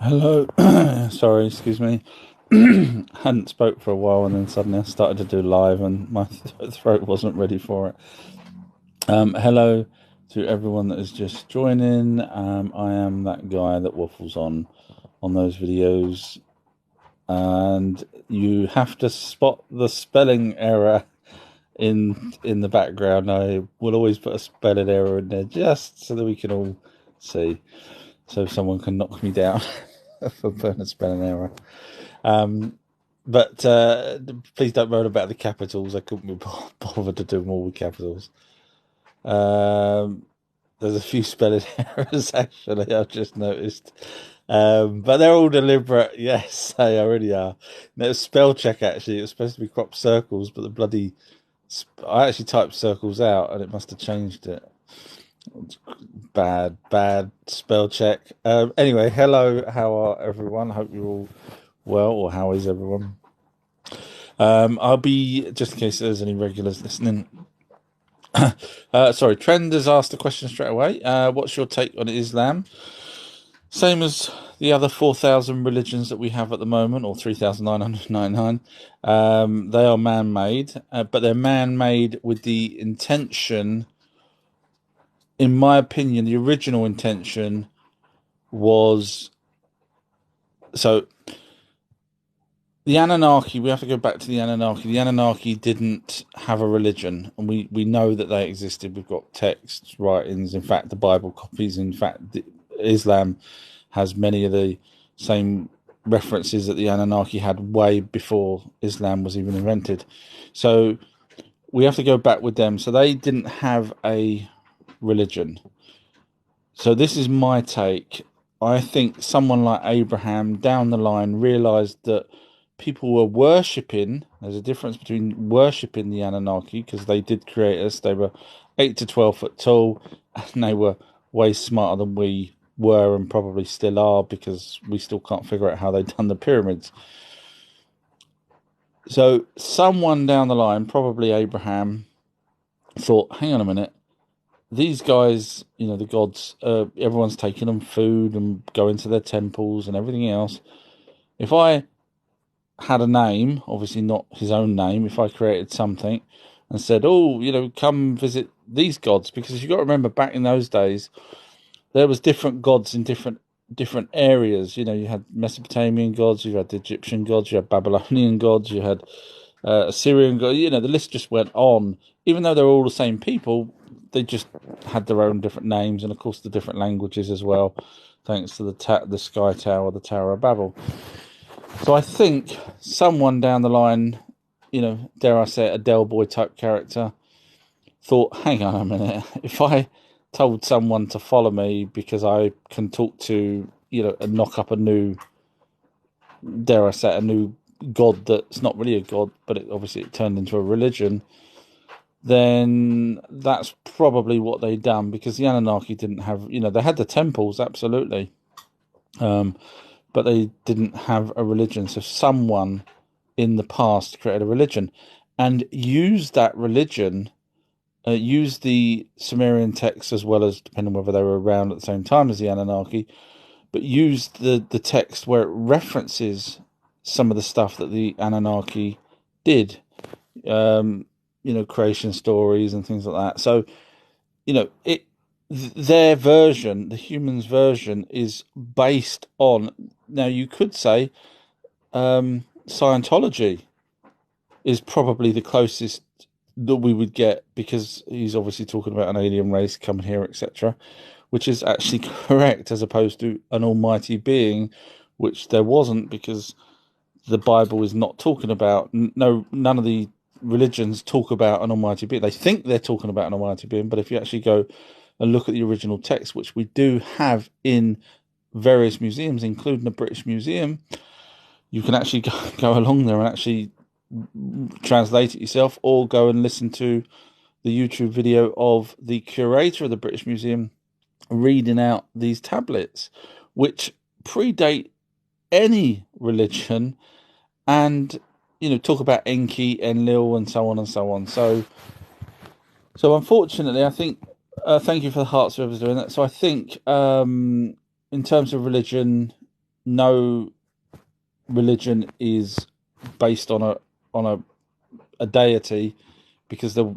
Hello, sorry, excuse me. Hadn't spoke for a while, and then suddenly I started to do live, and my throat wasn't ready for it. Hello to everyone that is just joining. I am that guy that waffles on those videos, and you have to spot the spelling error in the background. I will always put a spelling error in there just so that we can all see, so someone can knock me down for putting a spelling error. But please don't moan about the capitals. I couldn't be bothered to do them all with capitals. Um, there's a few spelling errors actually. I've just noticed, but they're all deliberate. Yes, they already are. There's spell check actually. It was supposed to be crop circles, but the bloody I actually typed circles out, and it must have changed it. Bad spell check. Anyway, hello. How are everyone? Hope you're all well, or how is everyone? I'll be, just in case there's any regulars listening. Sorry, Trend has asked a question straight away. What's your take on Islam? Same as the other 4,000 religions that we have at the moment, or 3,999. They are man-made, but they're man-made with the intention, in my opinion, the original intention was, so the Anunnaki, we have to go back to the Anunnaki. The Anunnaki didn't have a religion, and we know that they existed. We've got texts, writings, in fact, the Bible copies. In fact, Islam has many of the same references that the Anunnaki had way before Islam was even invented. So we have to go back with them. So they didn't have a religion. So this is my take. I think someone like Abraham down the line realized that people were worshipping. There's a difference between worshipping the Anunnaki, because they did create us. They were 8 to 12 foot tall, and they were way smarter than we were, and probably still are, because we still can't figure out how they done the pyramids. So someone down the line, probably Abraham, thought, hang on a minute, these guys, the gods, everyone's taking them food and going to their temples and everything else. If I had a name, obviously not his own name, if I created something and said, oh, come visit these gods, because you've got to remember, back in those days, there was different gods in different areas. You had Mesopotamian gods, you had Egyptian gods, you had Babylonian gods, you had Assyrian gods. The list just went on. Even though they're all the same people, they just had their own different names, and of course the different languages as well, thanks to the Sky Tower, the Tower of Babel. So I think someone down the line, dare I say it, a Del Boy type character, thought, hang on a minute, if I told someone to follow me because I can talk to, and knock up a new, dare I say, a new god that's not really a god, but obviously it turned into a religion, then that's probably what they done, because the Anunnaki didn't have, they had the temples, absolutely, but they didn't have a religion. So someone in the past created a religion and used that religion, used the Sumerian texts, as well as, depending on whether they were around at the same time as the Anunnaki, but used the text where it references some of the stuff that the Anunnaki did, creation stories and things like that. So, their version, the humans' version, is based on. Now, you could say Scientology is probably the closest that we would get, because he's obviously talking about an alien race coming here, etc., which is actually correct, as opposed to an almighty being, which there wasn't, because the Bible is not talking about. No, none of the religions talk about an almighty being. They think they're talking about an almighty being, but if you actually go and look at the original text, which we do have in various museums, including the British Museum, you can actually go along there and actually translate it yourself, or go and listen to the YouTube video of the curator of the British Museum reading out these tablets, which predate any religion, and talk about Enki, Enlil, and so on and so on. So unfortunately, I think, thank you for the hearts, whoever's doing that. So I think, in terms of religion, no religion is based on a deity, because there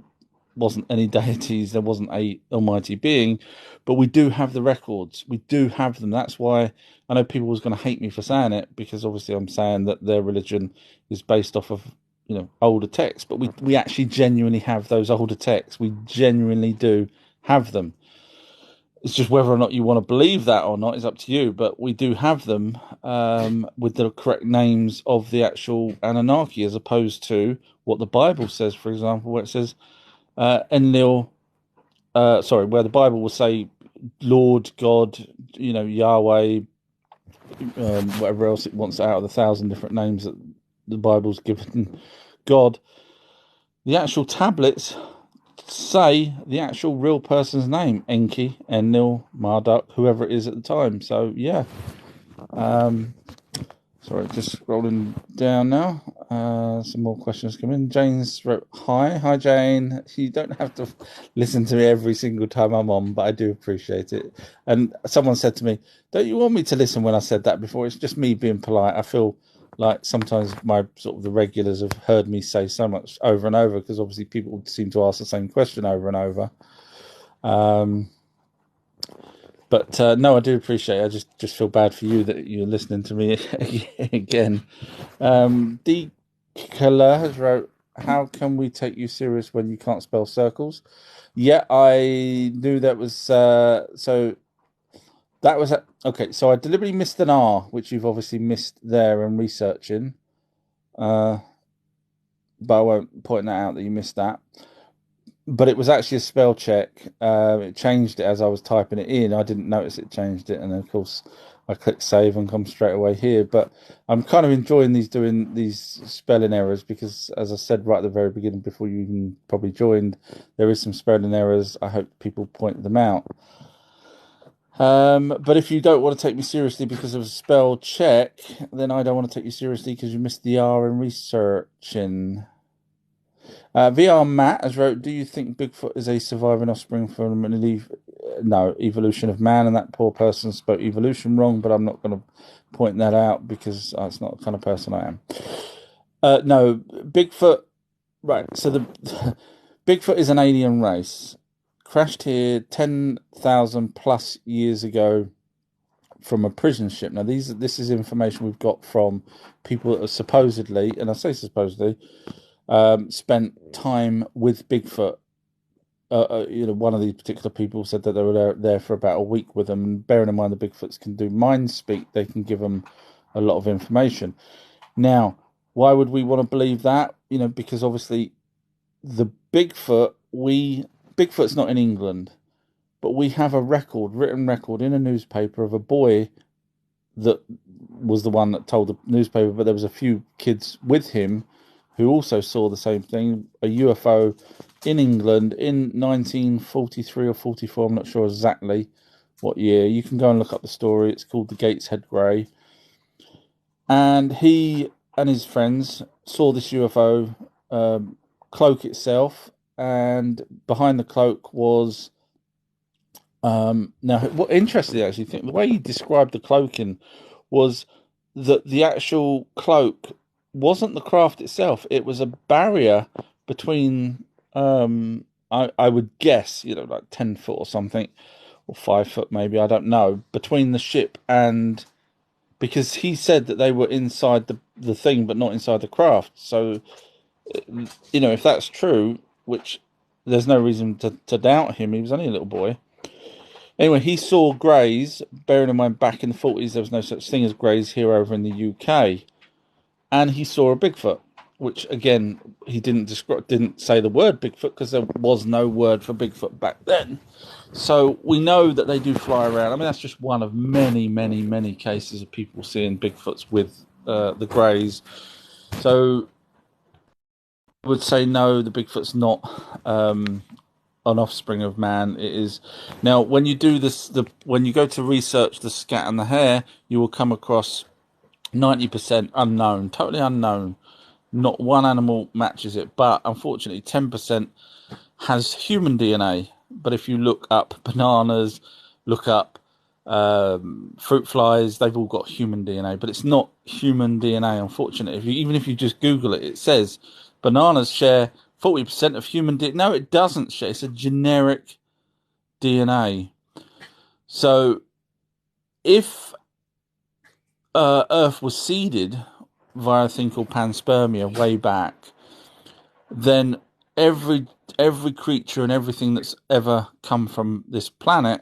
wasn't any deities, there wasn't a almighty being, but we do have the records. We do have them. That's why I know people was going to hate me for saying it, because obviously I'm saying that their religion is based off of older texts, but we actually genuinely have those older texts. We genuinely do have them. It's just whether or not you want to believe that or not is up to you, but we do have them, with the correct names of the actual Anunnaki, as opposed to what the Bible says, for example, where it says Enlil, where the Bible will say Lord God, Yahweh, whatever else it wants out of the 1,000 different names that the Bible's given God. The actual tablets say the actual real person's name: Enki, Enlil, Marduk, whoever it is at the time. So yeah. Sorry, just scrolling down now. Some more questions come in. Jane's wrote, Hi Jane. You don't have to listen to me every single time I'm on, but I do appreciate it. And someone said to me, don't you want me to listen when I said that before? It's just me being polite. I feel like sometimes the regulars have heard me say so much over and over, because obviously people seem to ask the same question over and over. But no, I do appreciate it. I just feel bad for you that you're listening to me again. D. Keller has wrote, how can we take you serious when you can't spell circles? Yeah, I knew that was... so that was... Okay, so I deliberately missed an R, which you've obviously missed there and researching. But I won't point that out that you missed that. But it was actually a spell check. It changed it as I was typing it in. I didn't notice it changed it, and then of course I click save and come straight away here. But I'm kind of enjoying doing these spelling errors, because, as I said right at the very beginning, before you even probably joined, there is some spelling errors. I hope people point them out. But if you don't want to take me seriously because of a spell check, then I don't want to take you seriously because you missed the R in researching. VR Matt has wrote, do you think Bigfoot is a surviving offspring from an evolution of man? And that poor person spoke evolution wrong, but I'm not going to point that out because it's not the kind of person I am. No, Bigfoot, right, so the Bigfoot is an alien race. Crashed here 10,000 plus years ago from a prison ship. Now, this is information we've got from people that are supposedly, and I say supposedly, spent time with Bigfoot. One of these particular people said that they were there for about a week with them. And bearing in mind the Bigfoots can do mind speak, they can give them a lot of information. Now, why would we want to believe that? Because obviously the Bigfoot's not in England, but we have a written record in a newspaper of a boy that was the one that told the newspaper, but there was a few kids with him who also saw the same thing, a UFO in England in 1943 or 44, I'm not sure exactly what year. You can go and look up the story. It's called the Gateshead Grey. And he and his friends saw this UFO cloak itself, and behind the cloak was... now, what interesting, actually, think the way he described the cloaking was that the actual cloak wasn't the craft itself. It was a barrier between, I would guess, like 10 foot or something, or 5 foot maybe, I don't know, between the ship and... Because he said that they were inside the thing, but not inside the craft. So, if that's true, which there's no reason to doubt him, he was only a little boy. Anyway, he saw greys, bearing in mind back in the 40s there was no such thing as greys here over in the UK. And he saw a Bigfoot, which again, he didn't say the word Bigfoot because there was no word for Bigfoot back then. So we know that they do fly around. I mean, that's just one of many, many, many cases of people seeing Bigfoots with the greys. So I would say no, the Bigfoot's not an offspring of man. It is. Now, when you do this, when you go to research the scat and the hair, you will come across 90% unknown, totally unknown. Not one animal matches it, but unfortunately 10% has human DNA. But if you look up bananas, look up fruit flies, they've all got human DNA, but it's not human DNA, unfortunately. Even if you just Google it, it says bananas share 40% of human DNA. No, it doesn't share. It's a generic DNA. So if Earth was seeded via a thing called panspermia way back, then every creature and everything that's ever come from this planet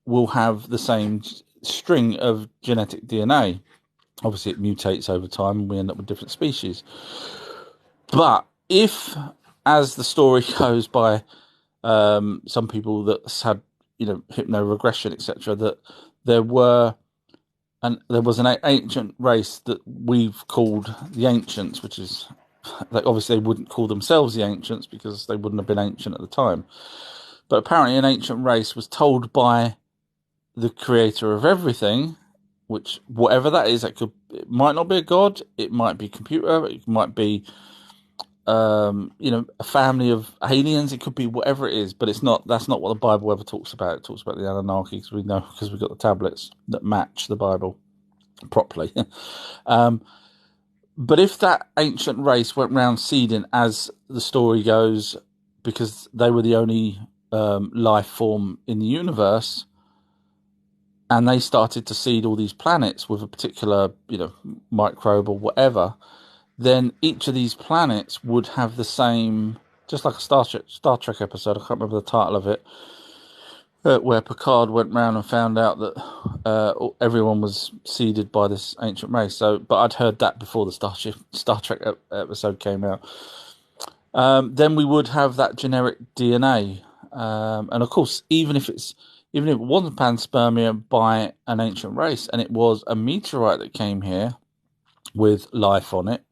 will have the same string of genetic DNA. Obviously, it mutates over time and we end up with different species. But if, as the story goes by some people that's had, hypno-regression, etc., that there was an ancient race that we've called the Ancients, which is, obviously they wouldn't call themselves the Ancients because they wouldn't have been ancient at the time. But apparently an ancient race was told by the creator of everything, which whatever that is, it might not be a god, it might be a computer, it might be a family of aliens, it could be whatever it is, but that's not what the Bible ever talks about. It talks about the Anunnaki, because we know, because we've got the tablets that match the Bible properly. But if that ancient race went round seeding, as the story goes, because they were the only life form in the universe, and they started to seed all these planets with a particular, microbe or whatever, then each of these planets would have the same, just like a Star Trek episode, I can't remember the title of it, where Picard went round and found out that everyone was seeded by this ancient race. But I'd heard that before the Star Trek episode came out. Then we would have that generic DNA, and of course, even if it wasn't panspermia by an ancient race, and it was a meteorite that came here with life on it,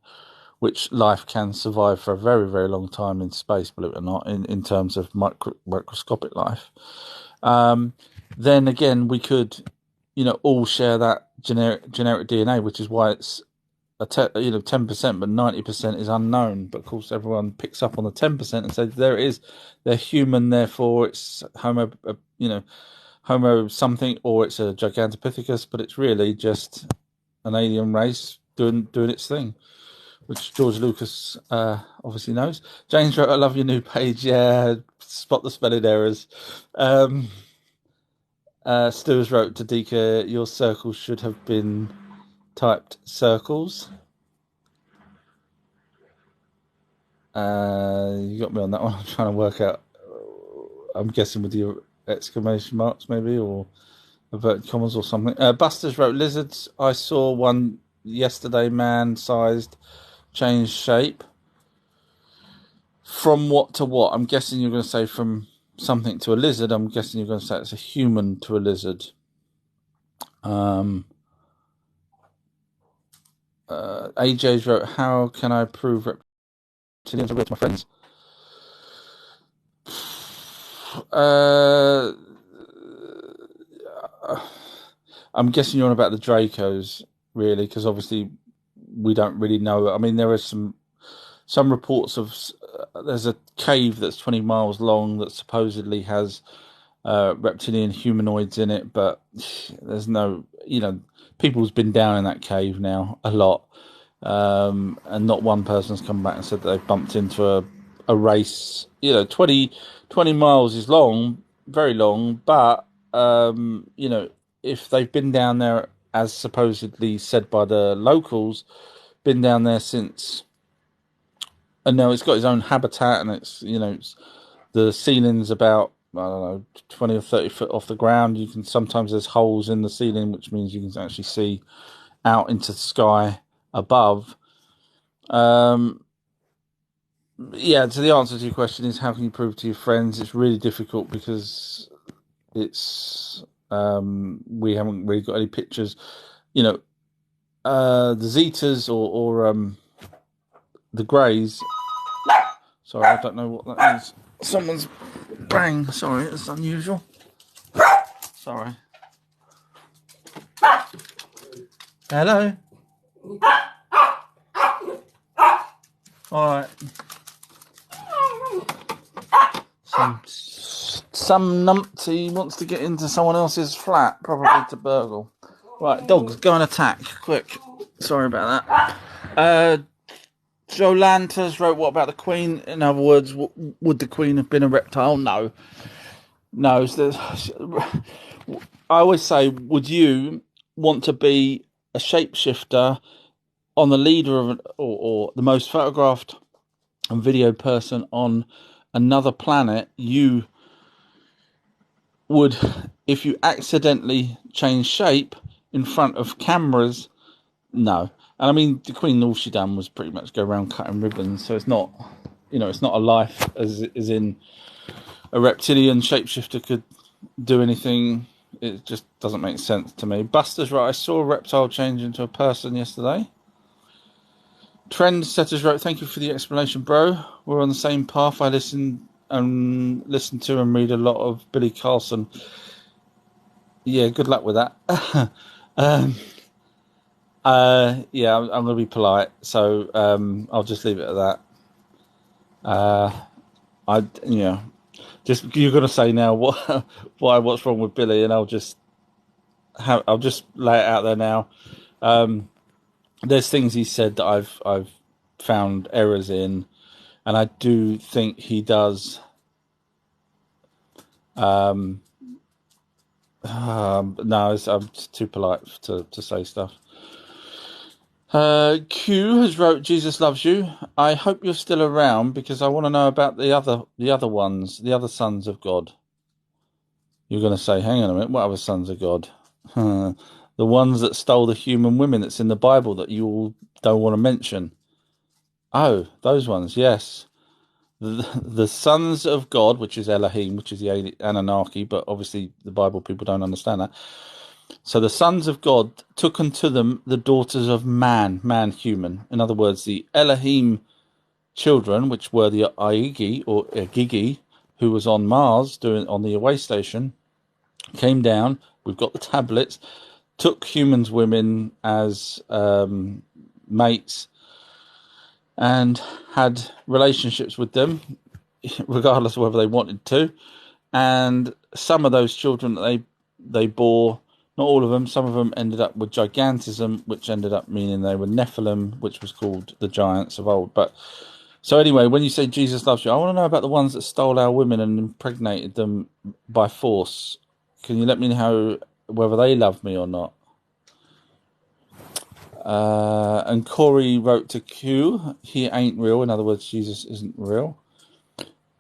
which life can survive for a very, very long time in space, believe it or not, in terms of microscopic life. Then again, we could, all share that generic DNA, which is why it's 10%, but 90% is unknown. But of course, everyone picks up on the 10% and says there it is. They're human, therefore it's Homo something, or it's a Gigantopithecus, but it's really just an alien race doing its thing, which George Lucas obviously knows. James wrote, "I love your new page. Yeah, spot the spelling errors." Stuart wrote to Dika, "Your circles should have been typed circles." You got me on that one. I'm trying to work out. I'm guessing with your exclamation marks, maybe, or inverted commas or something. Busters wrote, "Lizards. I saw one yesterday, man-sized, changed shape." From what to what? I'm guessing you're going to say from something to a lizard. I'm guessing you're going to say it's a human to a lizard. AJ's wrote, "How can I prove reptilians are real to my friends?" I'm guessing you're on about the Dracos, really, because obviously we don't really know. I mean, there are some reports of there's a cave that's 20 miles long that supposedly has reptilian humanoids in it, but there's no, people's been down in that cave now a lot, and not one person's come back and said that they've bumped into a race. 20 miles is long, very long, but if they've been down there, as supposedly said by the locals, been down there since. And no, it's got its own habitat, and it's the ceiling's about, I don't know, 20 or 30 foot off the ground. Sometimes there's holes in the ceiling, which means you can actually see out into the sky above. Yeah, so the answer to your question is, how can you prove to your friends? It's really difficult because it's we haven't really got any pictures. The Zetas or the Greys. Sorry, I don't know what that is. Someone's bang. Sorry, it's unusual. Sorry. Hello. All right. Some Some numpty wants to get into someone else's flat, probably to burgle. Right, dogs, go and attack, quick. Sorry about that. Joe Lantas wrote, what about the Queen? In other words, would the Queen have been a reptile? No. No. I always say, would you want to be a shapeshifter on the leader of or the most photographed and videoed person on another planet? You would, if you accidentally change shape in front of cameras, no. And I mean, the Queen, all she done was pretty much go around cutting ribbons. So it's not, it's not a life as in a reptilian shapeshifter could do anything. It just doesn't make sense to me. Buster's right. I saw a reptile change into a person yesterday. Trendsetters wrote, thank you for the explanation, bro. We're on the same path. I listen to and read a lot of Billy Carlson. Yeah, good luck with that. Yeah, I'm going to be polite, so I'll just leave it at that. Just you're going to say now what's wrong with Billy, and I'll just lay it out there now. There's things he said that I've found errors in, and I do think he does. No, I'm too polite to say stuff. Q has wrote, Jesus loves you. I hope you're still around because I want to know about the other ones, the other sons of God. You're going to say, hang on a minute, what other sons of God? The ones that stole the human women that's in the Bible that you all don't want to mention. Oh, those ones, yes. The sons of God, which is Elohim, which is the Anunnaki, but obviously the Bible people don't understand that. So the sons of God took unto them the daughters of man, human. In other words, the Elohim children, which were the Aigi or Gigi, who was on Mars on the away station, came down. We've got the tablets. Took humans, women as mates, and had relationships with them, regardless of whether they wanted to. And some of those children that they bore, not all of them, some of them ended up with gigantism, which ended up meaning they were Nephilim, which was called the giants of old. But so anyway, when you say Jesus loves you, I want to know about the ones that stole our women and impregnated them by force. Can you let me know whether they love me or not? And Corey wrote to Q, he ain't real. In other words, Jesus isn't real.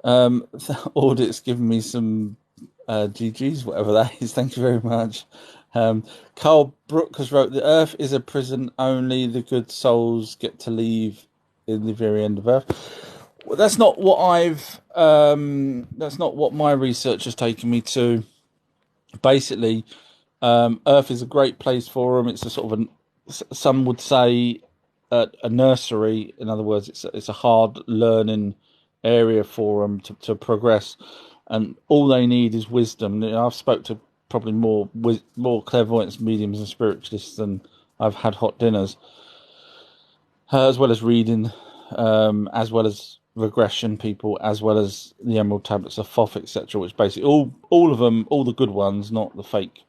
Audit's given me some GGs, whatever that is. Thank you very much. Carl Brook has wrote, the earth is a prison, only the good souls get to leave in the very end of earth. Well, that's not what that's not what my research has taken me to. Basically, earth is a great place for them. It's a sort of some would say a nursery. In other words, it's a hard learning area for them to progress, and all they need is wisdom. I've spoke to probably more clairvoyants, mediums, and spiritualists than I've had hot dinners, as well as reading, as well as regression people, as well as the Emerald Tablets of Thoth, etc. Which basically all of them, all the good ones, not the fake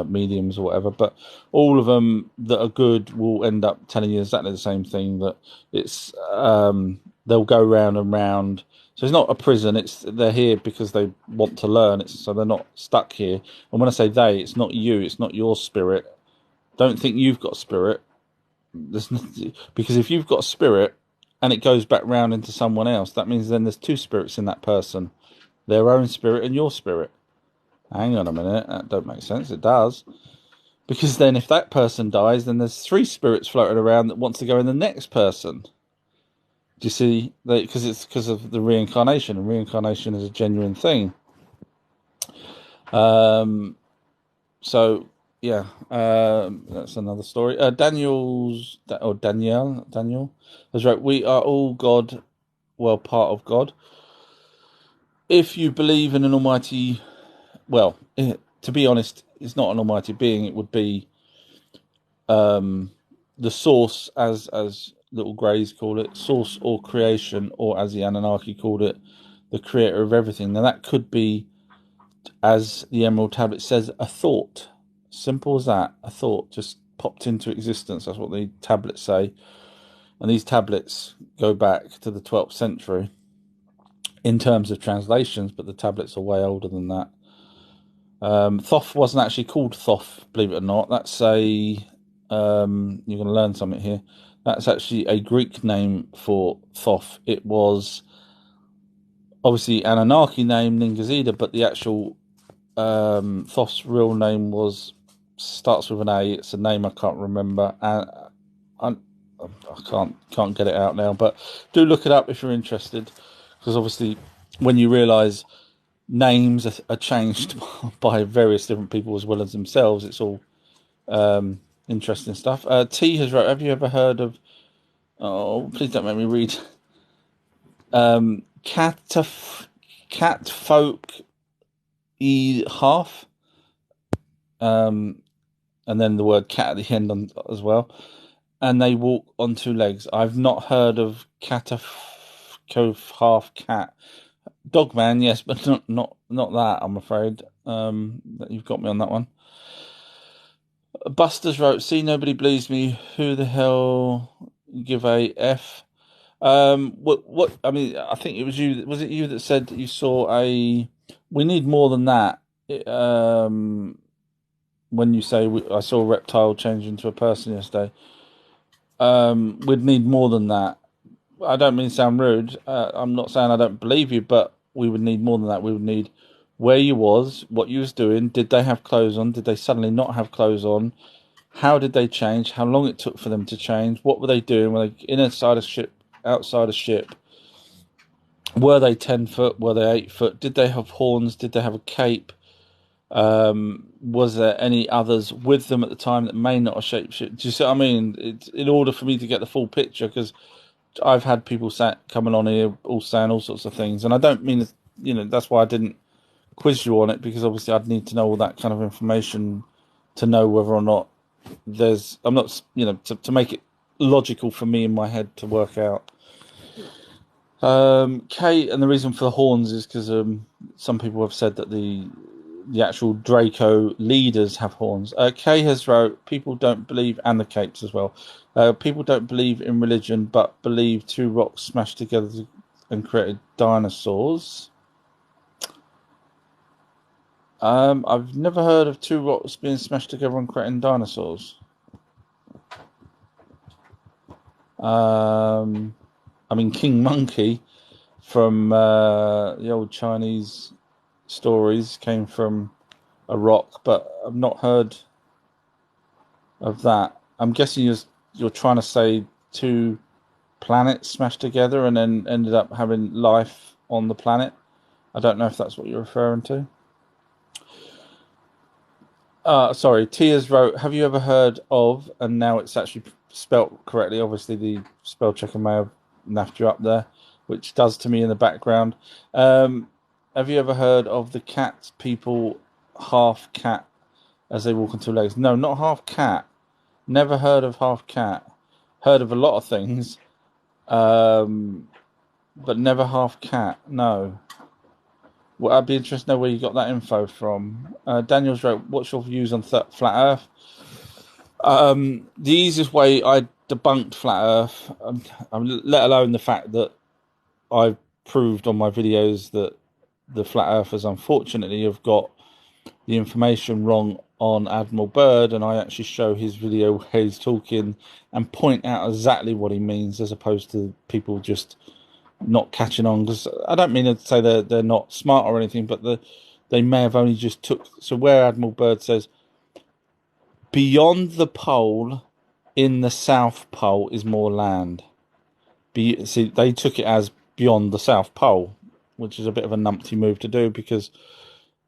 mediums or whatever, but all of them that are good will end up telling you exactly the same thing, that it's they'll go round and round. So it's not a prison, they're here because they want to learn, so they're not stuck here. And when I say they, it's not you, it's not your spirit. Don't think you've got spirit, because if you've got spirit and it goes back round into someone else, that means then there's two spirits in that person, their own spirit and your spirit. Hang on a minute, that don't make sense. It does. Because then if that person dies, then there's three spirits floating around that wants to go in the next person. Do you see? Because it's because of the reincarnation, and reincarnation is a genuine thing. So, yeah, that's another story. Daniel has wrote, we are all God, well, part of God. If you believe in an almighty... Well, to be honest, it's not an almighty being. It would be the source, as little greys call it, source or creation, or as the Anunnaki called it, the creator of everything. Now that could be as the Emerald Tablet says, a thought. Simple as that. A thought just popped into existence. That's what the tablets say. And these tablets go back to the 12th century in terms of translations, but the tablets are way older than that. Thoth wasn't actually called Thoth, believe it or not. That's you're going to learn something here. That's actually a Greek name for Thoth. It was obviously Anunnaki name, Ningazida, but the actual Thoth's real name starts with an A. It's a name I can't remember. I can't get it out now, but do look it up if you're interested, because obviously when you realise names are changed by various different people as well as themselves, it's all interesting stuff. T has wrote, have you ever heard of, oh please don't make me read, catfolk half, and then the word cat at the end as well, and they walk on two legs. I've not heard of half cat. Dogman, yes, but not that, I'm afraid. That you've got me on that one. Busters wrote, see, nobody believes me. Who the hell give a F? What? I mean, I think it was you. Was it you that said that you saw a? We need more than that. When you say I saw a reptile change into a person yesterday, we'd need more than that. I don't mean to sound rude. I'm not saying I don't believe you, but we would need more than that. We would need where you was, what you was doing. Did they have clothes on? Did they suddenly not have clothes on? How did they change? How long it took for them to change? What were they doing? Were they inside a ship, outside a ship? Were they 10 foot? Were they 8 foot? Did they have horns? Did they have a cape? Was there any others with them at the time that may not have shapeshifted? Do you see what I mean? It's in order for me to get the full picture, because I've had people coming on here all saying all sorts of things, and I don't mean, that's why I didn't quiz you on it, because obviously I'd need to know all that kind of information to know whether or not I'm not, to make it logical for me in my head to work out. Kate, and the reason for the horns is because some people have said that the actual Draco leaders have horns. Kay has wrote, people don't believe, and the capes as well, people don't believe in religion, but believe two rocks smashed together and created dinosaurs. I've never heard of two rocks being smashed together and creating dinosaurs. I mean, King Monkey from the old Chinese stories came from a rock, but I've not heard of that. I'm guessing you're trying to say two planets smashed together and then ended up having life on the planet. I don't know if that's what you're referring to. Sorry, Tia's wrote, have you ever heard of, and now it's actually spelt correctly, obviously the spell checker may have naffed you up there, which does to me in the background. Have you ever heard of the cat people, half cat, as they walk on two legs? No, not half cat. Never heard of half cat. Heard of a lot of things, but never half cat. No. Well, I'd be interested to know where you got that info from. Daniel's wrote, what's your views on flat Earth? The easiest way I debunked flat Earth, let alone the fact that I've proved on my videos that the flat earthers unfortunately have got the information wrong on Admiral Byrd, and I actually show his video where he's talking and point out exactly what he means, as opposed to people just not catching on. Because I don't mean to say they're not smart or anything, but they may have only just took. So where Admiral Byrd says beyond the pole in the South Pole is more land. See, they took it as beyond the South Pole, which is a bit of a numpty move to do, because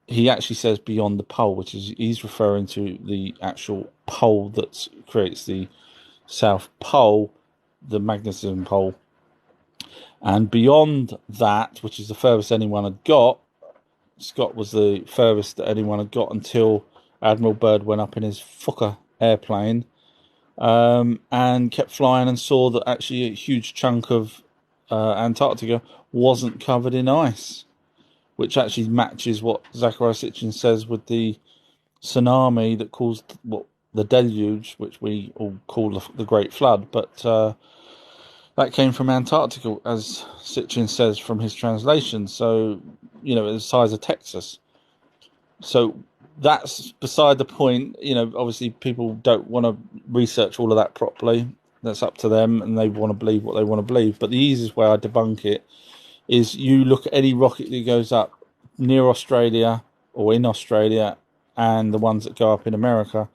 he actually says beyond the pole, which is he's referring to the actual pole that creates the South Pole, the magnetism pole. And beyond that, which is the furthest anyone had got, Scott was the furthest that anyone had got until Admiral Byrd went up in his Fokker airplane and kept flying and saw that actually a huge chunk of Antarctica wasn't covered in ice. which actually matches what Zecharia Sitchin says with the tsunami that caused what the deluge, which we all call the Great Flood, but that came from Antarctica, as Sitchin says from his translation. So, the size of Texas. So that's beside the point. Obviously people don't want to research all of that properly. That's up to them, and they want to believe what they want to believe. But the easiest way I debunk it is you look at any rocket that goes up near Australia or in Australia and the ones that go up in America.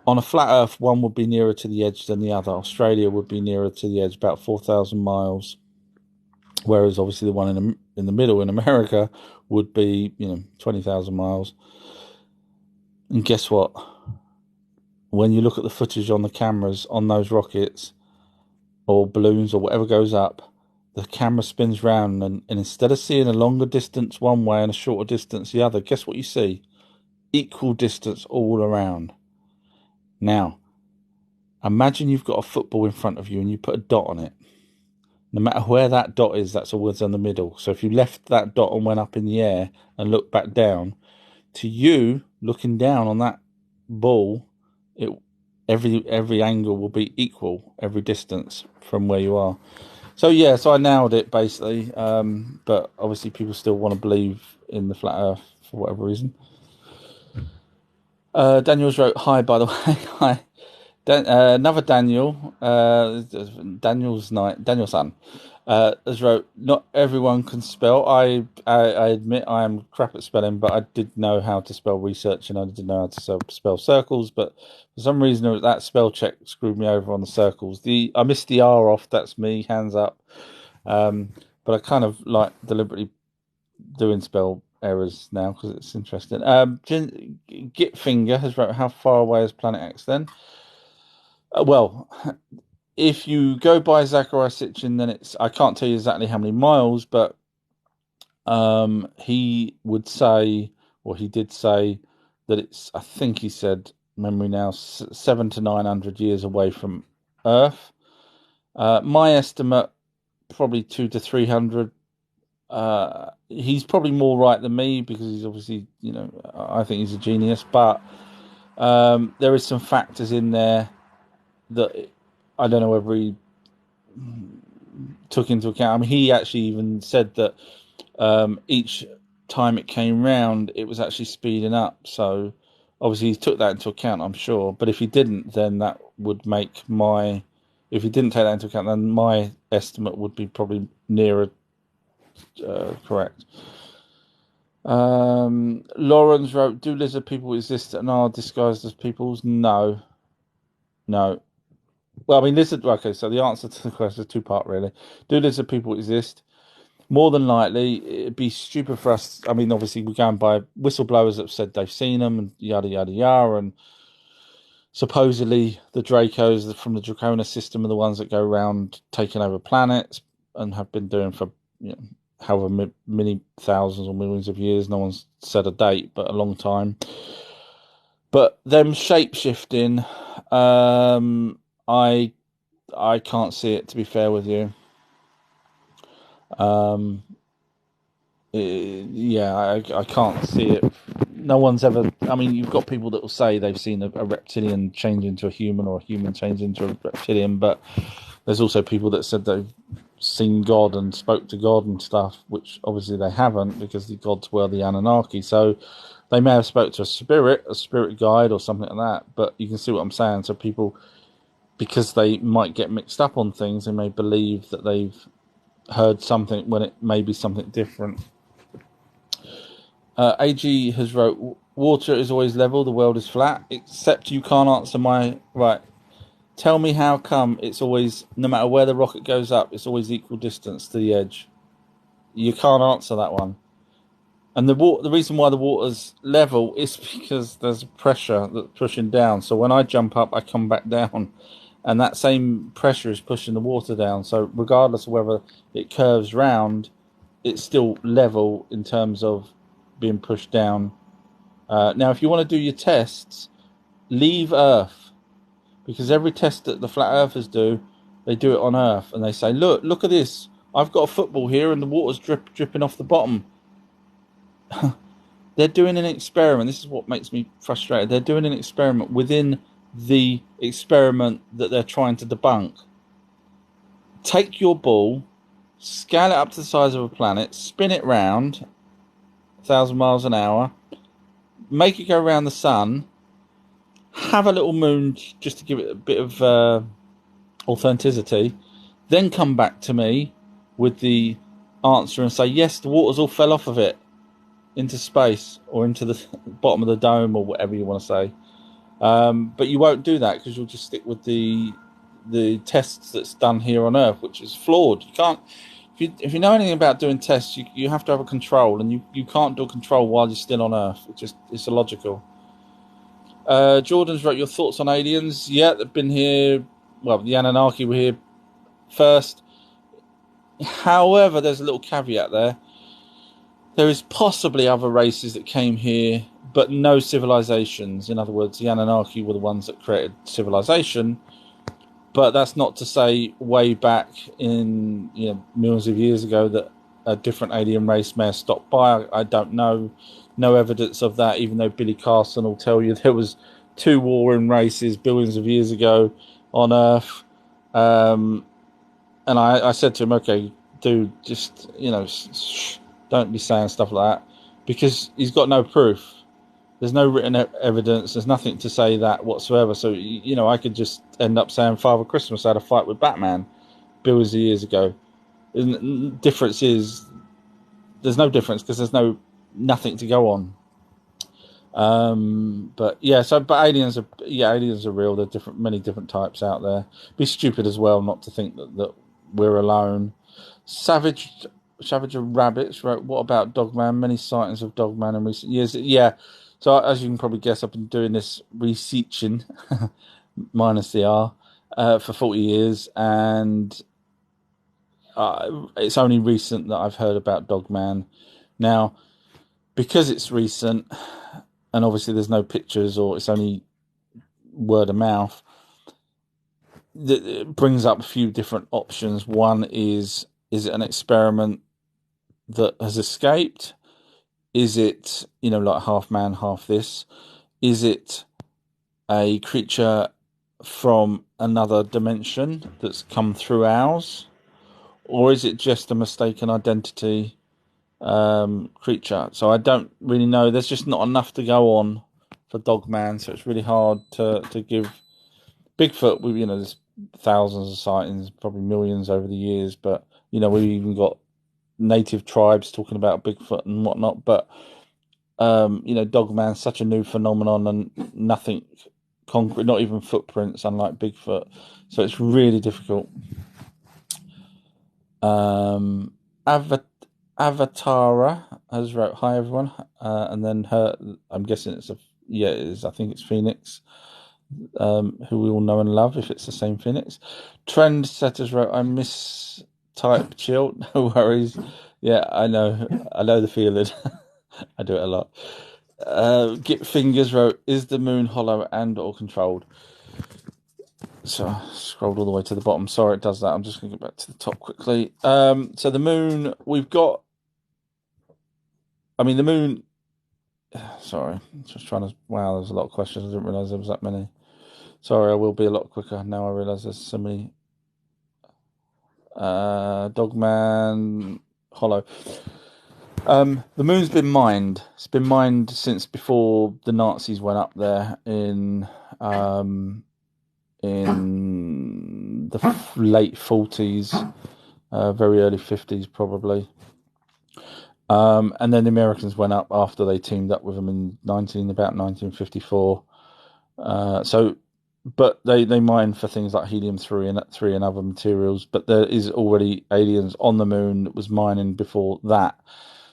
On a flat Earth, one would be nearer to the edge than the other. Australia would be nearer to the edge, about 4,000 miles, whereas obviously the one in the middle in America would be 20,000 miles. And guess what? When you look at the footage on the cameras on those rockets or balloons or whatever goes up, the camera spins round, and instead of seeing a longer distance one way and a shorter distance the other, guess what you see? Equal distance all around. Now, imagine you've got a football in front of you and you put a dot on it. No matter where that dot is, that's always in the middle. So if you left that dot and went up in the air and looked back down, to you, looking down on that ball, every angle will be equal, every distance from where you are. So I nailed it basically. But obviously people still want to believe in the flat Earth for whatever reason. Daniel's wrote, hi, by the way. Hi. Another Daniel, Daniel's son, has wrote, not everyone can spell. I admit I am crap at spelling, but I did know how to spell research, and I didn't know how to spell circles, but for some reason that spell check screwed me over on the circles. I missed the R off, that's me, hands up. But I kind of like deliberately doing spell errors now because it's interesting. Gitfinger has wrote, how far away is Planet X then? Well, if you go by Zecharia Sitchin, then I can't tell you exactly how many miles, but he would say, or he did say, that it's, I think he said, memory now, 700 to 900 years away from Earth. My estimate, probably 200 to 300. He's probably more right than me because he's obviously, I think he's a genius, but there is some factors in there that I don't know whether he took into account. I mean, he actually even said that each time it came round, it was actually speeding up. So obviously he took that into account, I'm sure. But if he didn't, then that would make if he didn't take that into account, then my estimate would be probably nearer correct. Lawrence wrote, do lizard people exist and are disguised as peoples? No. Well, I mean, okay, so the answer to the question is two-part, really. Do lizard people exist? More than likely, it'd be stupid for us. I mean, obviously, we're going by whistleblowers that have said they've seen them and yada, yada, yada. And supposedly, the Dracos from the Draconis system are the ones that go around taking over planets and have been doing for, however many thousands or millions of years. No one's said a date, but a long time. But them shape-shifting, I can't see it, to be fair with you. I can't see it. No one's ever. I mean, you've got people that will say they've seen a reptilian change into a human or a human change into a reptilian, but there's also people that said they've seen God and spoke to God and stuff, which obviously they haven't because the gods were the Anunnaki. So they may have spoke to a spirit guide or something like that. But you can see what I'm saying. So people, because they might get mixed up on things, they may believe that they've heard something when it may be something different. AG has wrote, water is always level, the world is flat, except you can't answer my... Right. Tell me how come it's always, no matter where the rocket goes up, it's always equal distance to the edge. You can't answer that one. And the reason why the water's level is because there's pressure that's pushing down. So when I jump up, I come back down. And that same pressure is pushing the water down. So regardless of whether it curves round, it's still level in terms of being pushed down. Now, if you want to do your tests, leave Earth. Because every test that the flat earthers do, they do it on Earth. And they say, look at this. I've got a football here and the water's dripping off the bottom. they're doing an experiment. This is what makes me frustrated. They're doing an experiment within the experiment that they're trying to debunk. Take your ball, scale it up to the size of a planet, spin it round 1,000 miles an hour, make it go around the sun, have a little moon just to give it a bit of authenticity, then come back to me with the answer and say, yes, the waters all fell off of it into space or into the bottom of the dome or whatever you want to say. But you won't do that because you'll just stick with the tests that's done here on Earth, which is flawed. You can't, if you know anything about doing tests, you have to have a control, and you can't do a control while you're still on Earth. It's illogical. Jordan's wrote your thoughts on aliens. Yeah, they've been here. Well, the Anunnaki were here first. However, there's a little caveat there. There is possibly other races that came here, but no civilizations. In other words, the Anunnaki were the ones that created civilization. But that's not to say way back in millions of years ago that a different alien race may have stopped by. I don't know. No evidence of that, even though Billy Carson will tell you there was 2 warring races billions of years ago on Earth. And I said to him, okay, dude, just, don't be saying stuff like that, because he's got no proof. There's no written evidence. There's nothing to say that whatsoever. So, I could just end up saying Father Christmas had a fight with Batman billions of years ago. And the difference is there's no difference because there's nothing to go on. But aliens are real. There are many different types out there. Be stupid as well not to think that we're alone. Savage Rabbits wrote, what about Dogman? Many sightings of Dogman in recent years. Yeah. So as you can probably guess, I've been doing this researching, minus the R, for 40 years, and it's only recent that I've heard about Dogman. Now, because it's recent, and obviously there's no pictures or it's only word of mouth, it brings up a few different options. One is it an experiment that has escaped? Is it, like half man, half this? Is it a creature from another dimension that's come through ours? Or is it just a mistaken identity creature? So I don't really know. There's just not enough to go on for Dogman, so it's really hard to give. Bigfoot, there's thousands of sightings, probably millions over the years, but, we've even got native tribes talking about Bigfoot and whatnot, but Dogman's such a new phenomenon and nothing concrete, not even footprints, unlike Bigfoot, so it's really difficult. Avatara has wrote, hi everyone, and then I'm guessing it is, I think it's Phoenix, who we all know and love, if it's the same Phoenix. Trendsetters wrote, I miss type chill. No worries. Yeah, I know the feeling. I do it a lot. Git Fingers wrote, is the moon hollow and or controlled? So I scrolled all the way to the bottom. Sorry, it does that. I'm just going to get back to the top quickly. So the moon, we've got, the moon, sorry, just trying to, wow, there's a lot of questions. I didn't realise there was that many. Sorry, I will be a lot quicker. Now I realise there's so many. Dogman, hollow. The moon's been mined. It's been mined since before the Nazis went up there in the late 40s, very early 50s probably. And then the Americans went up after they teamed up with them in about 1954. But they mine for things like helium-3 and other materials. But there is already aliens on the moon that was mining before that.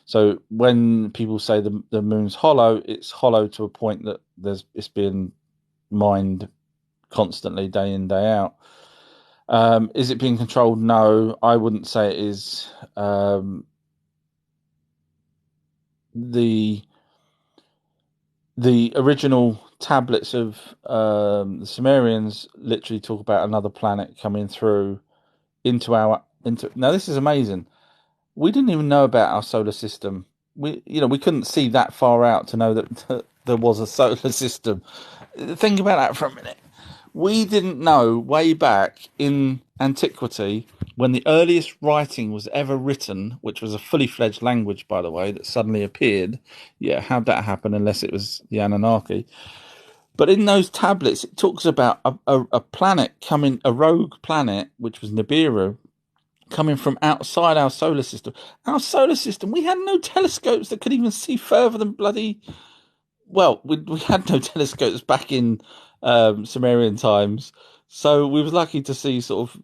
So when people say the moon's hollow, it's hollow to a point that it's being mined constantly, day in, day out. Is it being controlled? No, I wouldn't say it is. The original tablets of the Sumerians literally talk about another planet coming through into. Now this is amazing. We didn't even know about our solar system we couldn't see that far out to know that there was a solar system. Think about that for a minute. We didn't know way back in antiquity when the earliest writing was ever written, which was a fully fledged language, by the way, that suddenly appeared. Yeah, how'd that happen unless it was the Anunnaki? But in those tablets, it talks about a planet coming, a rogue planet, which was Nibiru, coming from outside our solar system. Our solar system, we had no telescopes that could even see further than bloody. Well, we had no telescopes back in Sumerian times, so we was lucky to see sort of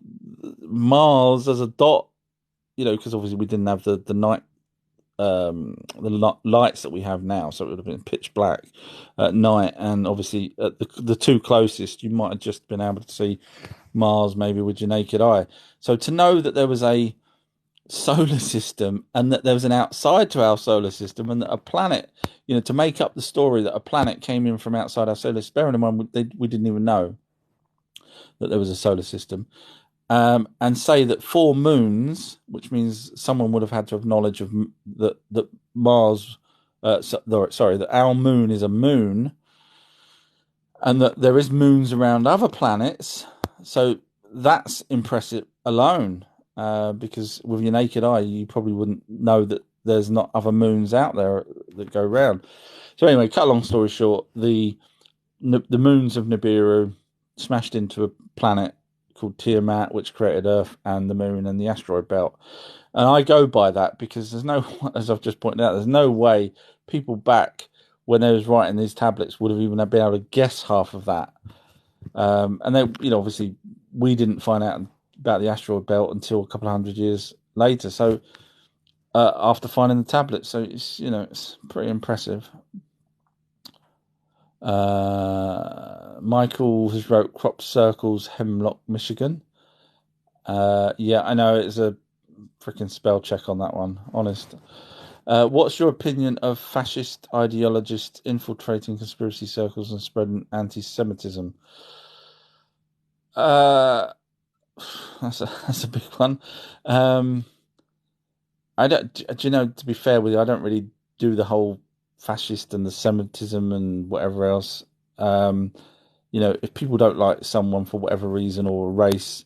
Mars as a dot, because obviously we didn't have the night lights that we have now, so it would have been pitch black at night. And obviously, at the two closest, you might have just been able to see Mars maybe with your naked eye. So to know that there was a solar system and that there was an outside to our solar system and that a planet, to make up the story that a planet came in from outside our solar system, bearing in mind we didn't even know that there was a solar system, and say that 4 moons, which means someone would have had to have knowledge of that Mars, that our moon is a moon, and that there is moons around other planets. So that's impressive alone, because with your naked eye, you probably wouldn't know that there's not other moons out there that go round. So anyway, cut a long story short, the moons of Nibiru smashed into a planet called Tiamat, which created Earth and the Moon and the asteroid belt. And I go by that because there's no, as I've just pointed out, there's no way people back when they was writing these tablets would have even been able to guess half of that. And they, obviously we didn't find out about the asteroid belt until a couple of 100 years later. So after finding the tablets, so it's pretty impressive. Michael has wrote crop circles, Hemlock, Michigan. Yeah, I know it's a freaking spell check on that one, honest. What's your opinion of fascist ideologists infiltrating conspiracy circles and spreading anti-Semitism? That's a big one. I don't. To be fair with you, I don't really do the whole fascist and the Semitism and whatever else. If people don't like someone for whatever reason or a race,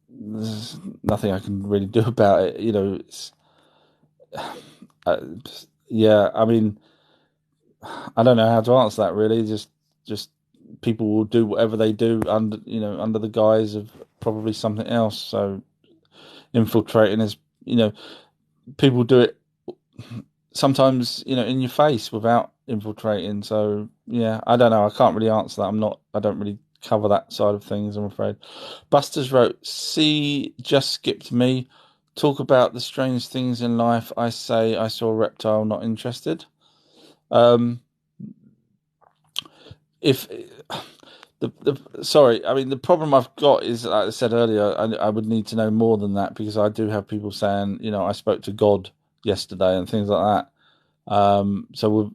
there's nothing I can really do about it. It's yeah. I mean, I don't know how to answer that really. Just people will do whatever they do under the guise of probably something else. So infiltrating is, people do it sometimes, in your face without infiltrating. So yeah, I don't know. I can't really answer that. I don't really cover that side of things, I'm afraid. Busters wrote, "C just skipped me. Talk about the strange things in life. I say I saw a reptile, not interested." If sorry, I mean the problem I've got is, like I said earlier, I would need to know more than that, because I do have people saying, I spoke to God yesterday and things like that. So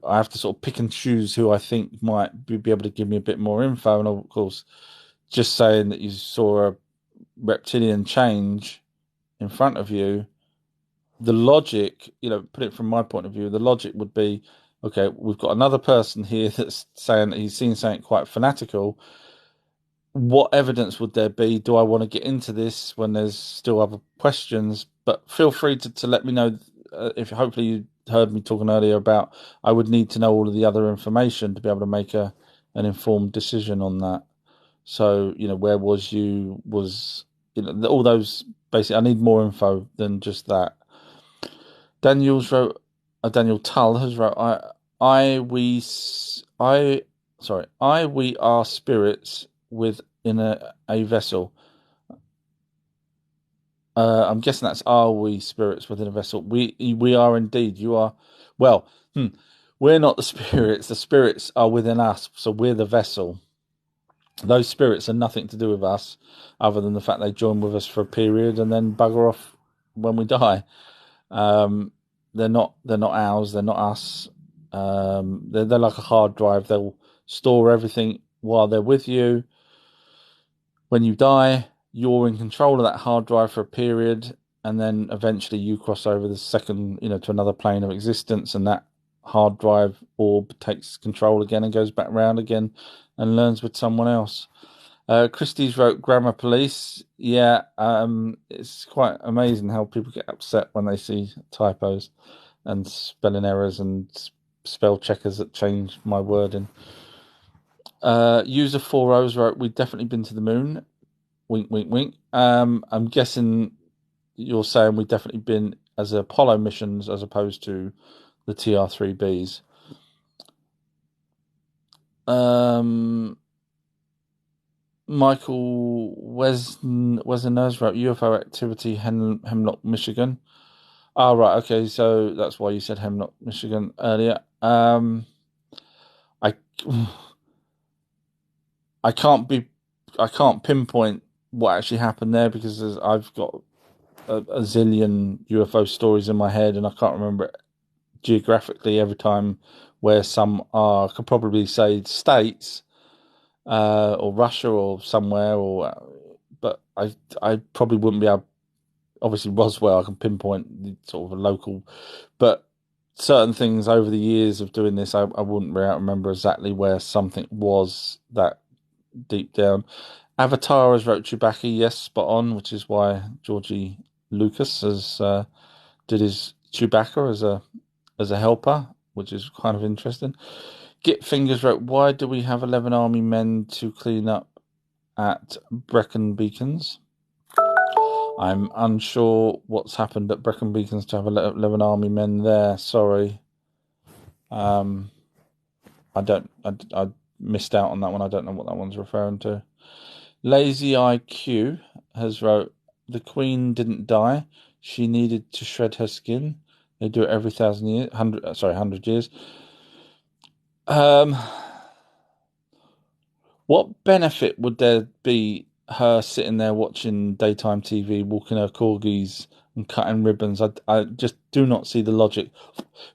I have to sort of pick and choose who I think might be able to give me a bit more info. And of course, just saying that you saw a reptilian change in front of you, the logic, put it from my point of view, the logic would be, okay, we've got another person here that's saying that he's seen something quite fanatical. What evidence would there be? Do I want to get into this when there's still other questions? But feel free to let me know, if hopefully you heard me talking earlier about I would need to know all of the other information to be able to make an informed decision on that. So, where was you? All those, basically, I need more info than just that. Daniel Tull has wrote, we are spirits within a vessel. I'm guessing that's, are we spirits within a vessel? We are indeed. You are. Well, we're not the spirits. The spirits are within us, so we're the vessel. Those spirits are nothing to do with us, other than the fact they join with us for a period and then bugger off when we die. They're not ours. They're not us. They're like a hard drive. They'll store everything while they're with you. When you die, you're in control of that hard drive for a period, and then eventually you cross over the second, to another plane of existence, and that hard drive orb takes control again and goes back round again and learns with someone else. Christie's wrote Grammar Police. Yeah, it's quite amazing how people get upset when they see typos and spelling errors and spell checkers that change my wording. User 4O's wrote, we've definitely been to the moon. Wink, wink, wink. I'm guessing you're saying we've definitely been as Apollo missions as opposed to the TR-3Bs. Michael Weseners wrote UFO activity Hemlock, Michigan. Oh, right, okay, so that's why you said Hemlock, Michigan earlier. I I can't pinpoint what actually happened there because I've got a zillion UFO stories in my head and I can't remember it geographically every time where some are. I could probably say states or Russia or somewhere, but I probably wouldn't be able. Obviously, Roswell I can pinpoint sort of a local, but certain things over the years of doing this, I wouldn't be able to remember exactly where something was that deep down. Avatar has wrote Chewbacca, yes, spot on, which is why Georgie Lucas has did his Chewbacca as a helper, which is kind of interesting. Git Fingers wrote, why do we have 11 army men to clean up at Brecon Beacons? I'm unsure what's happened at Brecon Beacons to have 11 army men there. Sorry. I missed out on that one. I don't know what that one's referring to. Lazy IQ has wrote, the Queen didn't die. She needed to shred her skin. They do it every 100 years. What benefit would there be her sitting there watching daytime TV, walking her corgis and cutting ribbons? I just do not see the logic,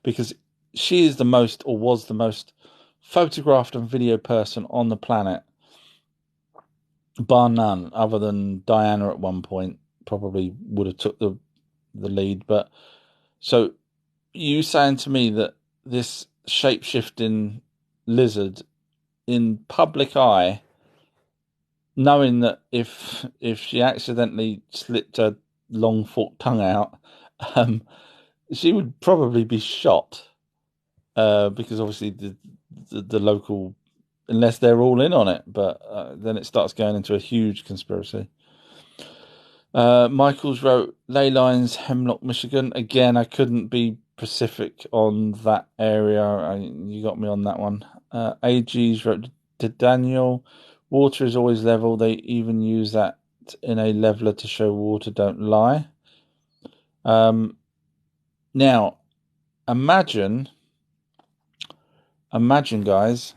because she is the most, or was the most, photographed and video person on the planet, bar none, other than Diana at one point probably would have took the lead. But so you saying to me that this shape-shifting lizard in public eye, knowing that if she accidentally slipped her long forked tongue out, she would probably be shot, because obviously the local, unless they're all in on it, but then it starts going into a huge conspiracy. Michaels wrote Ley Lines, Hemlock, Michigan. Again, I couldn't be specific on that area. You got me on that one. AG's wrote, Did Daniel, water is always level. They even use that in a leveler to show water don't lie. Now, imagine, guys,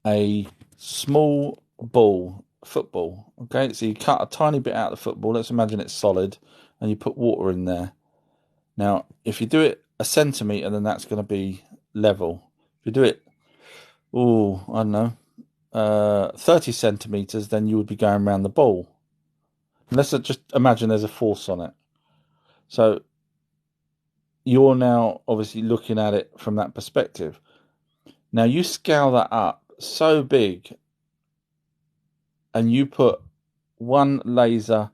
a small ball, football. Okay, so you cut a tiny bit out of the football. Let's imagine it's solid, and you put water in there. Now, if you do it a centimetre, then that's going to be level. If you do it, I don't know, 30 centimetres, then you would be going around the ball. And let's just imagine there's a force on it. So you're now obviously looking at it from that perspective. Now you scale that up so big, and you put one laser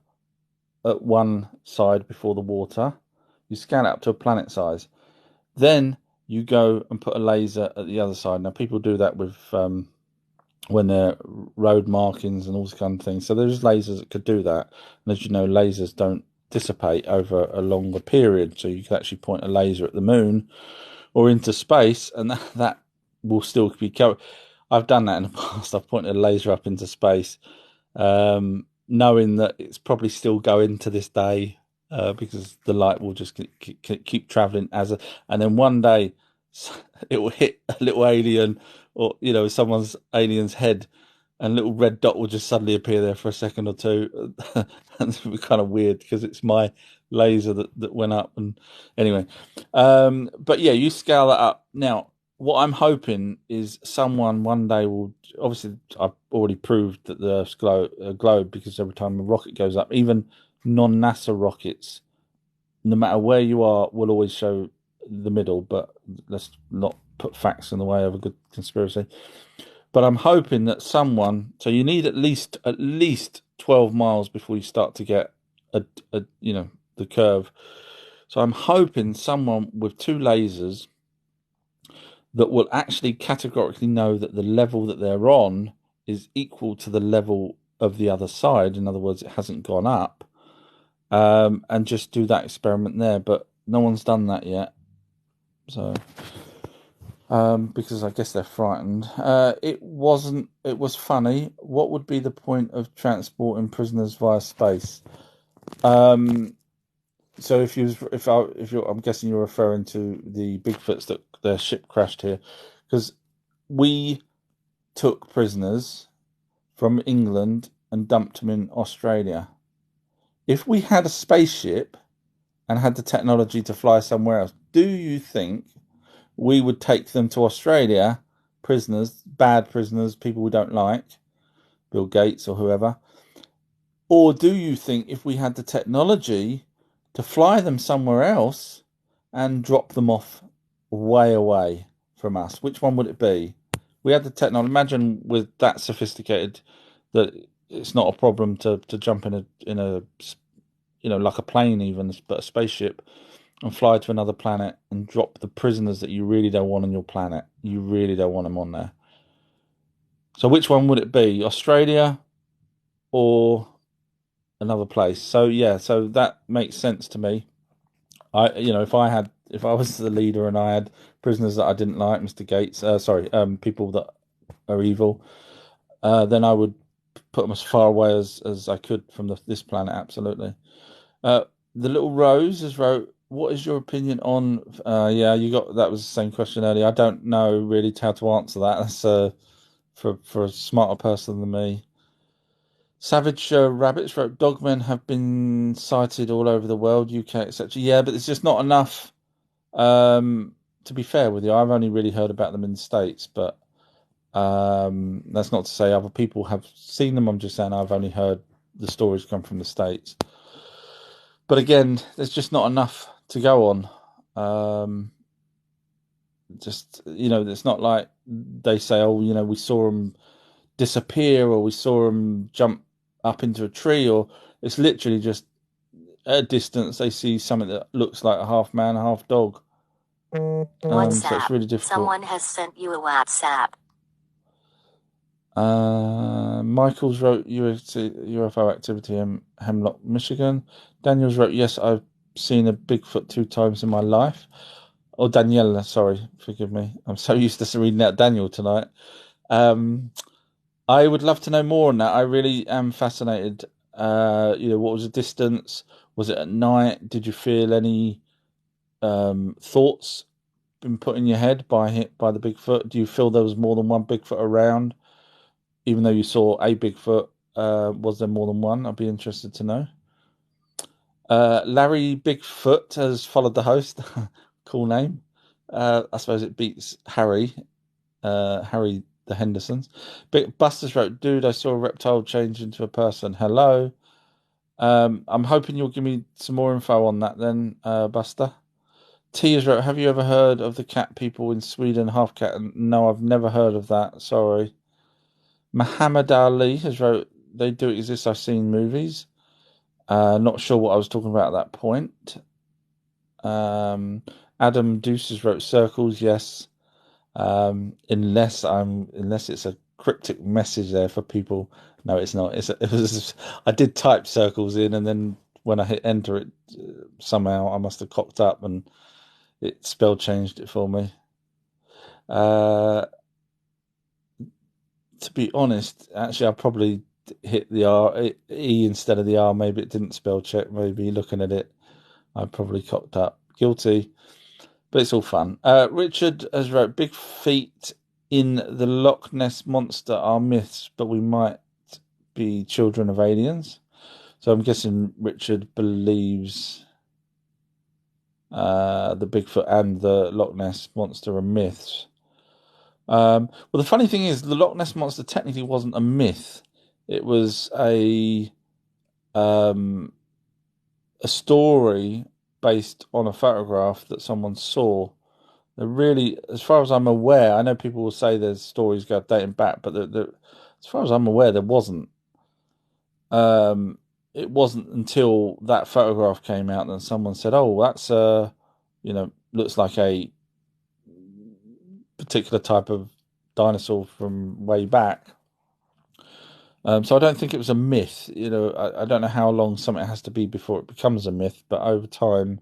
at one side before the water. You scale it up to a planet size. Then you go and put a laser at the other side. Now, people do that with when they're road markings and all this kind of things. So there's lasers that could do that. And as you know, lasers don't dissipate over a longer period. So you could actually point a laser at the moon or into space, and that will still be covered. I've done that in the past. I've pointed a laser up into space, knowing that it's probably still going to this day, because the light will just keep traveling and then one day it will hit a little alien, or someone's alien's head, and a little red dot will just suddenly appear there for a second or two. And it'll be kind of weird because it's my laser that went up. And anyway, but yeah, you scale that up. Now, what I'm hoping is someone one day will, obviously I've already proved that the Earth's globe, because every time a rocket goes up, even non-NASA rockets, no matter where you are, will always show the middle. But let's not put facts in the way of a good conspiracy. But I'm hoping that someone. So you need at least 12 miles before you start to get a the curve. So I'm hoping someone with two lasers that will actually categorically know that the level that they're on is equal to the level of the other side. In other words, it hasn't gone up, and just do that experiment there. But no one's done that yet. So, because I guess they're frightened. It wasn't. It was funny. What would be the point of transporting prisoners via space? So I'm guessing you're referring to the Bigfoots that their ship crashed here, because we took prisoners from England and dumped them in Australia. If we had a spaceship and had the technology to fly somewhere else, do you think we would take them to Australia, prisoners, bad prisoners, people we don't like, Bill Gates or whoever? Or do you think if we had the technology to fly them somewhere else and drop them off way away from us, which one would it be? We had the technology. Imagine with that sophisticated that it's not a problem to jump in a like a plane even, but a spaceship and fly to another planet and drop the prisoners that you really don't want on your planet. You really don't want them on there. So which one would it be? Australia or another place? So yeah, so that makes sense to me. If I was the leader and I had prisoners that I didn't like, Mr. Gates, people that are evil, then I would put them as far away as I could from this planet. Absolutely. Uh, the little Rose has wrote, "What is your opinion on?" Yeah, you got that was the same question earlier. I don't know really how to answer that. That's for a smarter person than me. Savage Rabbits wrote, "Dogmen have been sighted all over the world, UK, etc." Yeah, but it's just not enough. To be fair with you, I've only really heard about them in the States, but that's not to say other people have seen them. I'm just saying I've only heard the stories come from the States. But again, there's just not enough to go on. It's not like they say, oh, we saw them disappear or we saw them jump up into a tree, or it's literally just at a distance they see something that looks like a half man, half dog. So it's really difficult. Someone has sent you a WhatsApp. Michael's wrote UFO activity in Hemlock, Michigan. Daniel's wrote, yes, I've seen a Bigfoot 2 times in my life. Oh, Daniela, sorry, forgive me. I'm so used to reading out Daniel tonight. I would love to know more on that. I really am fascinated. What was the distance? Was it at night? Did you feel any thoughts been put in your head by the Bigfoot? Do you feel there was more than one Bigfoot around? Even though you saw a Bigfoot, was there more than one? I'd be interested to know. Larry Bigfoot has followed the host. Cool name. I suppose it beats Harry. Harry the Hendersons. Big Busters wrote, dude, I saw a reptile change into a person. Hello. I'm hoping you'll give me some more info on that then, Buster. T has wrote, have you ever heard of the cat people in Sweden, half cat? No, I've never heard of that. Sorry. Muhammad Ali has wrote, they do exist. I've seen movies. Not sure what I was talking about at that point. Adam Deuces wrote circles. Yes. Unless it's a cryptic message there for people. No, it's not. I did type circles in, and then when I hit enter, it somehow I must have cocked up and it spell changed it for me. To be honest, actually, I probably hit the E instead of the R. Maybe it didn't spell check. Maybe looking at it, I probably cocked up. Guilty, but it's all fun. Richard has wrote, big feet in the Loch Ness Monster are myths, but we might be children of aliens. So I'm guessing Richard believes the Bigfoot and the Loch Ness Monster are myths. Well, the funny thing is, the Loch Ness Monster technically wasn't a myth. It was a a story based on a photograph that someone saw. There really, as far as I'm aware, I know people will say there's stories go dating back, but as far as I'm aware, there wasn't. Um, it wasn't until that photograph came out that someone said, "Oh, that's looks like a particular type of dinosaur from way back." So I don't think it was a myth. I don't know how long something has to be before it becomes a myth, but over time,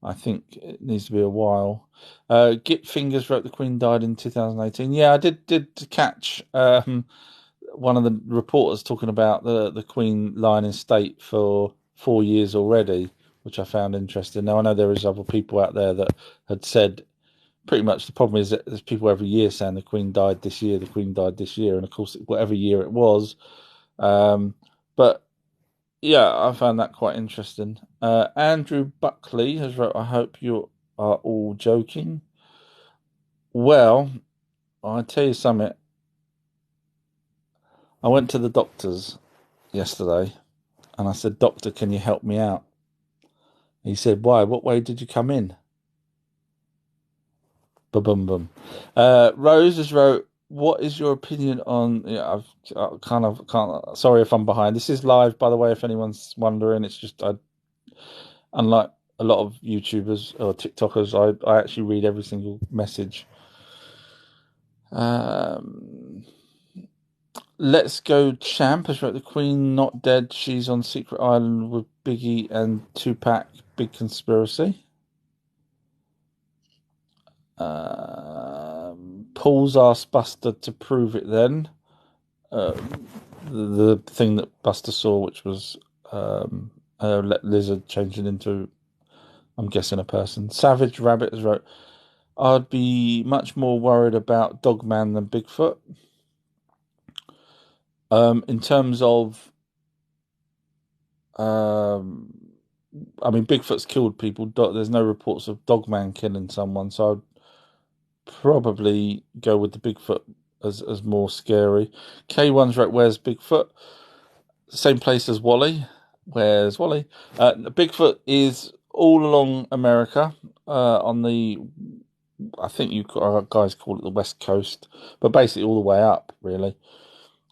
I think it needs to be a while. Git Fingers wrote the Queen died in 2018. Yeah, I did catch one of the reporters talking about the Queen lying in state for 4 years already, which I found interesting. Now I know there is other people out there that had said pretty much the problem is that there's people every year saying the Queen died this year, the Queen died this year, and of course whatever year it was. But yeah, I found that quite interesting. Andrew Buckley has wrote, I hope you are all joking. Well, I tell you something. I went to the doctor's yesterday and I said, Doctor, can you help me out? He said, Why? What way did you come in? Bum bum. Rose has wrote, what is your opinion on? Yeah, I kind of can't. Sorry if I'm behind. This is live, by the way. If anyone's wondering, it's just unlike a lot of YouTubers or TikTokers, I actually read every single message. Let's Go Champ has wrote the Queen not dead. She's on Secret Island with Biggie and Tupac. Big conspiracy. Paul's asked Buster to prove it then. The thing that Buster saw, which was a lizard changing into, I'm guessing, a person. Savage Rabbit has wrote, I'd be much more worried about Dogman than Bigfoot. In terms of, Bigfoot's killed people. There's no reports of Dogman killing someone, so I'd probably go with the Bigfoot as more scary. K1's wrote, where's Bigfoot? Same place as Wally. Where's Wally? Bigfoot is all along America, on the, I think you guys call it the West Coast, but basically all the way up, really.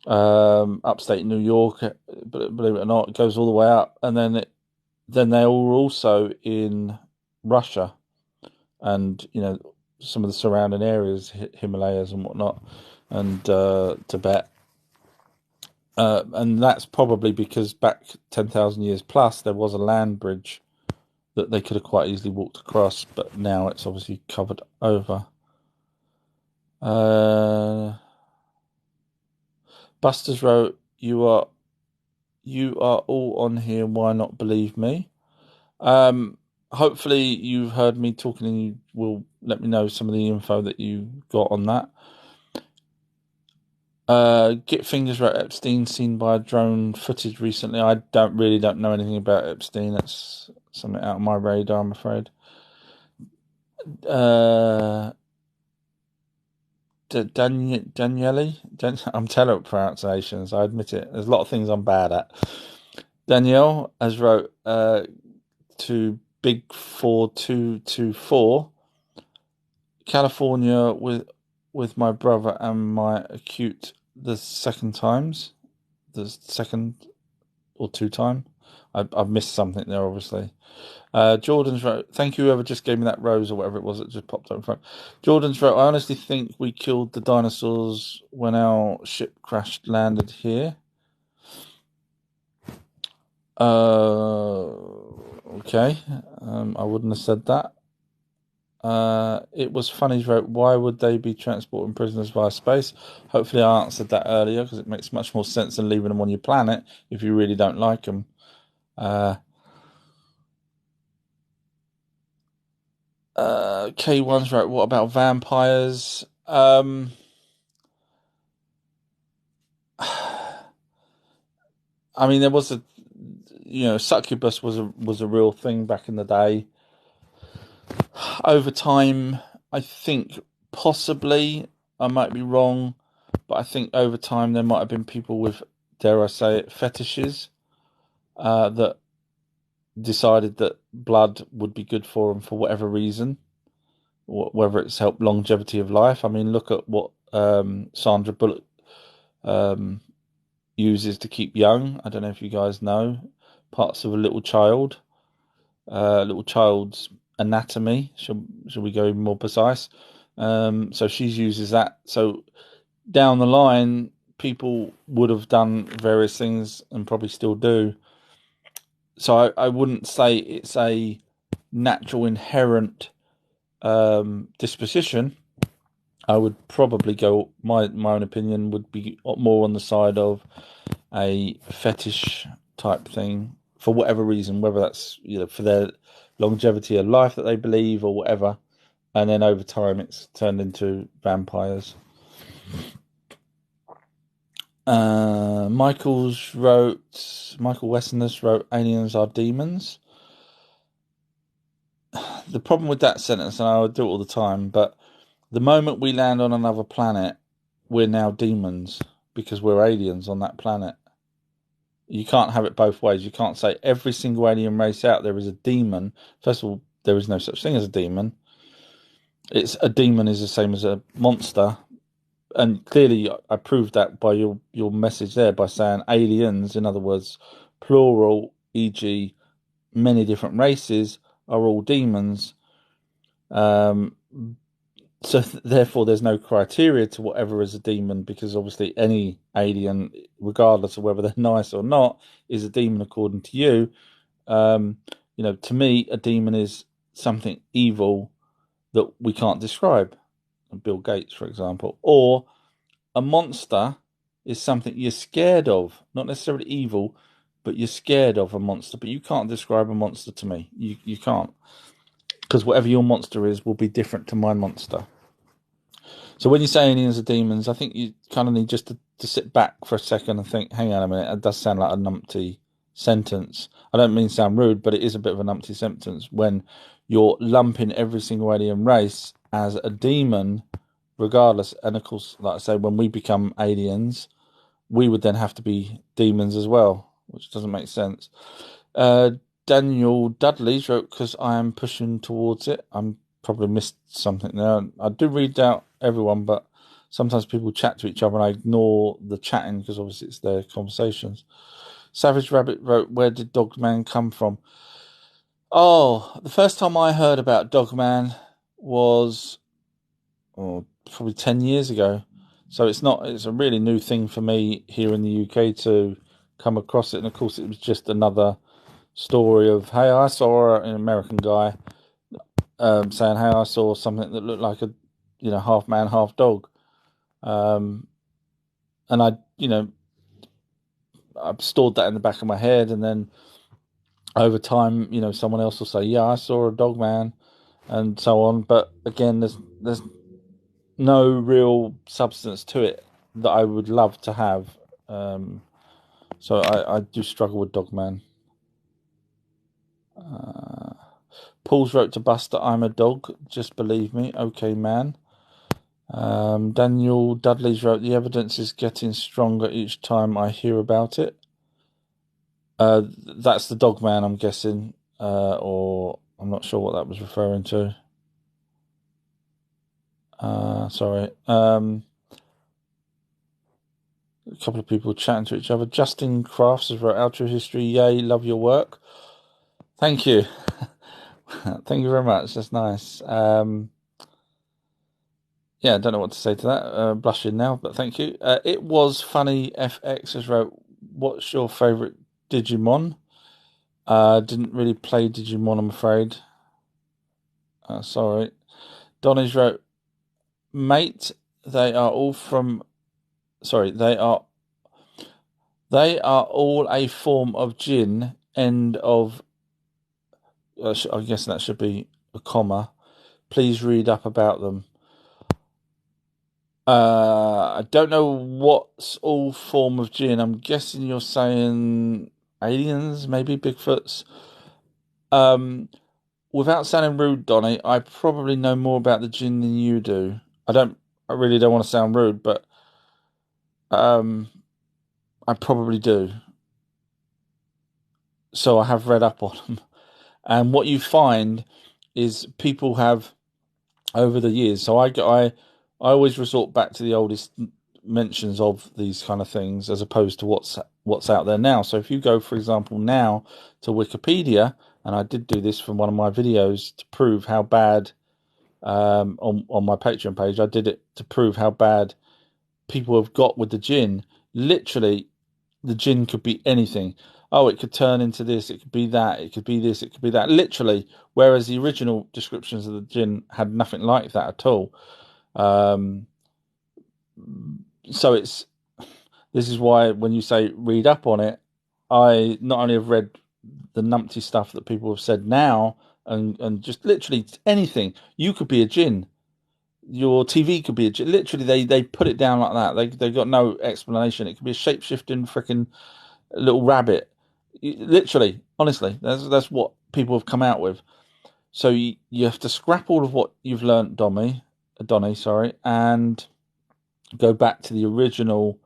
Upstate New York, but believe it or not, it goes all the way up, and then they were also in Russia, and some of the surrounding areas, Himalayas and whatnot, and Tibet. And that's probably because back 10,000 years plus, there was a land bridge that they could have quite easily walked across, but now it's obviously covered over. Buster's wrote, you are all on here, why not believe me? Hopefully you've heard me talking and you will let me know some of the info that you got on that. Git Fingers wrote, Epstein seen by a drone footage recently. I don't know anything about Epstein. That's something out of my radar, I'm afraid. Daniele? I'm terrible at pronunciations, I admit it. There's a lot of things I'm bad at. Danielle has wrote to Big 4224, California with my brother and my acute the second or two time. I've missed something there, obviously. Jordan's wrote, thank you whoever just gave me that rose or whatever it was that just popped up in front. Jordan's wrote, I honestly think we killed the dinosaurs when our ship landed here. Okay. I wouldn't have said that. It was funny, wrote, why would they be transporting prisoners via space? Hopefully I answered that earlier, because it makes much more sense than leaving them on your planet if you really don't like them. K1's wrote, what about vampires? There was succubus was a real thing back in the day. Over time, I think possibly, I might be wrong, but I think over time there might have been people with, dare I say it, fetishes that decided that blood would be good for them for whatever reason, whether it's helped longevity of life. I mean, look at what Sandra Bullock uses to keep young. I don't know if you guys know parts of a little child's anatomy. Should we go even more precise? So she uses that. So down the line, people would have done various things and probably still do. So I wouldn't say it's a natural inherent disposition. I would probably go. My own opinion would be more on the side of a fetish type thing for whatever reason, whether that's for their longevity of life that they believe or whatever, and then over time it's turned into vampires. Michael Westerners wrote aliens are demons. The problem with that sentence, and I would do it all the time, but the moment we land on another planet, we're now demons because we're aliens on that planet. You can't have it both ways. You can't say every single alien race out there is a demon. First of all, there is no such thing as a demon. A demon is the same as a monster. And clearly I proved that by your message there by saying aliens, in other words, plural, e.g., many different races are all demons. So therefore, there's no criteria to whatever is a demon, because obviously any alien, regardless of whether they're nice or not, is a demon according to you. To me, a demon is something evil that we can't describe. Bill Gates, for example. Or a monster is something you're scared of, not necessarily evil, but you're scared of a monster. But you can't describe a monster to me. You can't. Because whatever your monster is will be different to my monster. So when you say aliens are demons, I think you kind of need just to sit back for a second and think, hang on a minute, it does sound like a numpty sentence. I don't mean to sound rude, but it is a bit of a numpty sentence when you're lumping every single alien race as a demon, regardless. And of course, like I say, when we become aliens, we would then have to be demons as well, which doesn't make sense. Daniel Dudley's wrote, because I am pushing towards it. I'm probably missed something there. I do read out everyone, but sometimes people chat to each other and I ignore the chatting because obviously it's their conversations. Savage Rabbit wrote, where did Dogman come from? Oh, the first time I heard about Dogman was probably 10 years ago. So it's a really new thing for me here in the UK to come across it. And of course, it was just another story of, hey, I saw an American guy saying, hey, I saw something that looked like a half man, half dog. And I've stored that in the back of my head, and then over time, someone else will say, yeah, I saw a dog man, and so on. But again, there's no real substance to it that I would love to have. So I do struggle with Dogman. Paul's wrote to Buster, I'm a dog, just believe me. Okay, man. Daniel Dudley's wrote, the evidence is getting stronger each time I hear about it. That's the Dogman, I'm guessing, or I'm not sure what that was referring to. Sorry. A couple of people chatting to each other. Justin Crafts has wrote, Ultra History, yay, love your work. Thank you. Thank you very much. That's nice. Yeah, I don't know what to say to that. Blushing now, but thank you. It was funny. FX has wrote, what's your favourite Digimon? Didn't really play Digimon, I'm afraid. Sorry. Donnie's wrote, mate, they are all a form of jinn. End of. I guess that should be a comma. Please read up about them. I don't know what's all form of jinn. I'm guessing you're saying aliens, maybe Bigfoots. Without sounding rude, Donnie, I probably know more about the jinn than you do. I really don't want to sound rude, but I probably do. So I have read up on them. And what you find is people have over the years. So I always resort back to the oldest mentions of these kind of things as opposed to what's out there now. So if you go, for example, now to Wikipedia, and I did do this from one of my videos to prove how bad on my Patreon page, I did it to prove how bad people have got with the jinn. Literally, the jinn could be anything. Oh, it could turn into this, it could be that, it could be this, it could be that. Literally, whereas the original descriptions of the jinn had nothing like that at all. So this is why when you say read up on it, I not only have read the numpty stuff that people have said now, and just literally anything. You could be a jinn. Your TV could be a jinn. Literally, they put it down like that. They got no explanation. It could be a shape shifting freaking little rabbit. Literally, honestly, that's what people have come out with. So you have to scrap all of what you've learnt, Donny, sorry, and go back to the original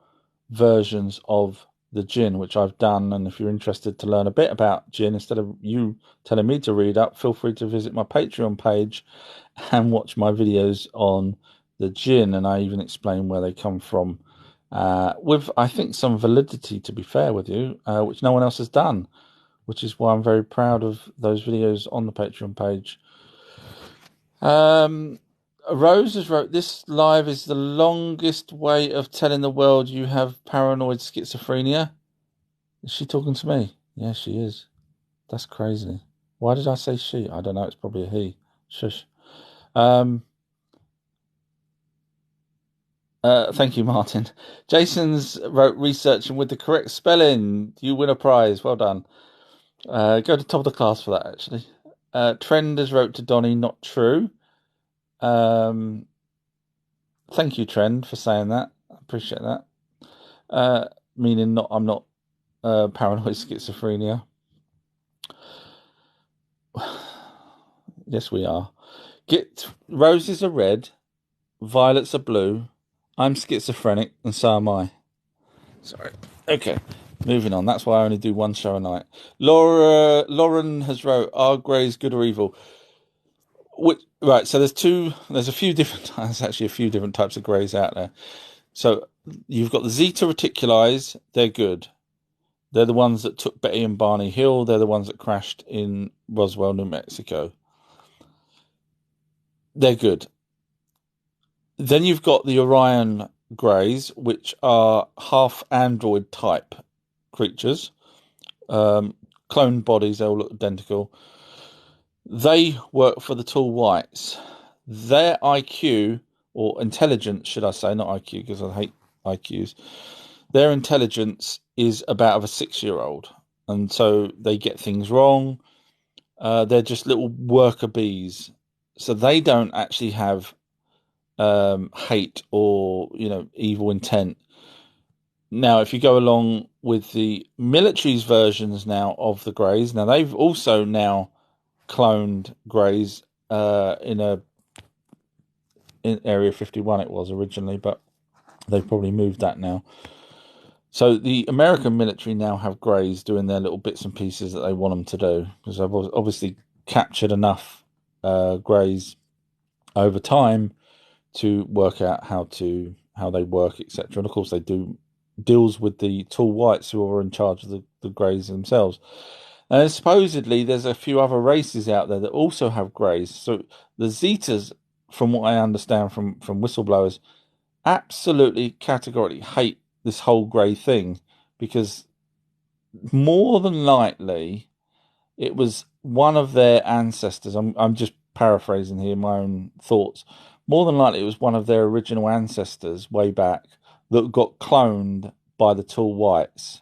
versions of the jinn, which I've done. And if you're interested to learn a bit about jinn, instead of you telling me to read up, feel free to visit my Patreon page and watch my videos on the jinn. And I even explain where they come from, with, I think, some validity, to be fair with you, which no one else has done, which is why I'm very proud of those videos on the Patreon page. Rose has wrote, this live is the longest way of telling the world you have paranoid schizophrenia. Is she talking to me? Yeah, she is. That's crazy. Why did I say she? I don't know. It's probably a he. Shush. Thank you, Martin. Jason's wrote research, and with the correct spelling, you win a prize. Well done. Go to top of the class for that, actually. Trend has wrote to Donny, not true. Thank you, Trend, for saying that. I appreciate that. Meaning I'm not paranoid schizophrenia. Yes, we are. Roses are red, violets are blue. I'm schizophrenic, and so am I. Sorry. Okay, moving on. That's why I only do one show a night. Lauren has wrote, are greys good or evil? Right, so there's a few different types of greys out there. So you've got the Zeta Reticuli, they're good. They're the ones that took Betty and Barney Hill. They're the ones that crashed in Roswell, New Mexico. They're good. Then you've got the Orion Greys, which are half android type creatures. Cloned bodies, they all look identical. They work for the tall whites. Their IQ, or intelligence, should I say, not IQ, because I hate IQs. Their intelligence is about of a 6-year-old. And so they get things wrong. They're just little worker bees. So they don't actually have hate or, evil intent. Now, if you go along with the military's versions now of the Greys, now they've also now cloned Greys in Area 51 it was originally, but they've probably moved that now. So the American military now have Greys doing their little bits and pieces that they want them to do, because I've obviously captured enough Greys over time to work out how they work, etc. And of course they do deals with the tall whites who are in charge of the Greys themselves. And supposedly there's a few other races out there that also have Greys. So the Zetas, from what I understand from whistleblowers, absolutely categorically hate this whole Grey thing, because more than likely it was one of their ancestors. I'm just paraphrasing here my own thoughts. More than likely it was one of their original ancestors way back that got cloned by the tall whites.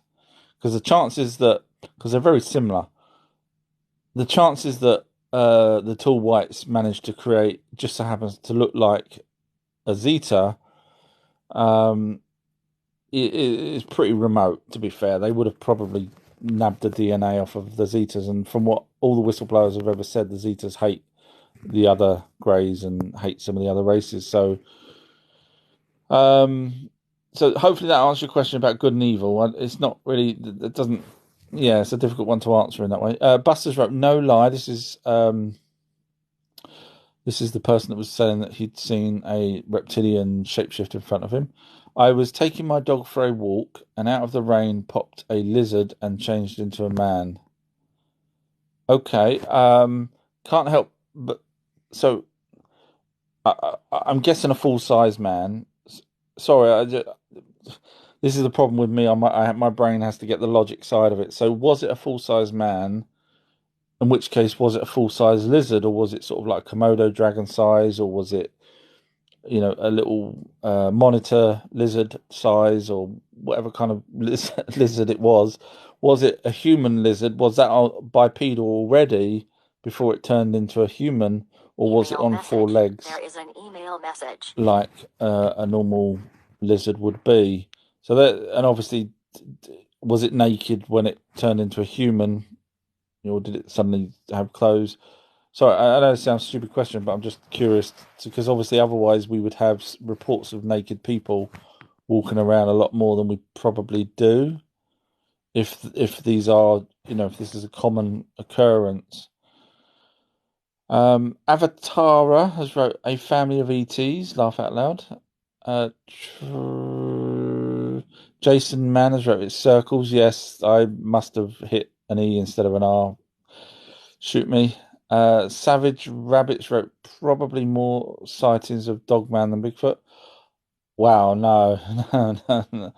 Because the chances that, because they're very similar, the chances that the tall whites managed to create just so happens to look like a Zeta is pretty remote, to be fair. They would have probably nabbed the DNA off of the Zetas, and from what all the whistleblowers have ever said, the Zetas hate the other Greys and hate some of the other races. So hopefully that answers your question about good and evil. It's not really, it doesn't Yeah, it's a difficult one to answer in that way. Busters wrote, no lie. This is the person that was saying that he'd seen a reptilian shapeshift in front of him. I was taking my dog for a walk, and out of the rain popped a lizard and changed into a man. Okay, can't help but so I'm guessing a full size man. Sorry, this is the problem with me. My brain has to get the logic side of it. So was it a full size man? In which case, was it a full size lizard, or was it sort of like Komodo dragon size, or was it, a little monitor lizard size, or whatever kind of lizard it was? Was it a human lizard? Was that bipedal already before it turned into a human, or was it Email on four message. legs There is an email message. like a normal lizard would be? So that, and obviously, was it naked when it turned into a human, or did it suddenly have clothes? Sorry, I know it sounds a stupid question, but I'm just curious because obviously otherwise we would have reports of naked people walking around a lot more than we probably do if these are, if this is a common occurrence. Avatara has wrote a family of ETs. Laugh out loud. Jason Mann has wrote it's circles. Yes, I must have hit an E instead of an R. Shoot me. Savage Rabbits wrote probably more sightings of Dogman than Bigfoot. Wow, no, no, no.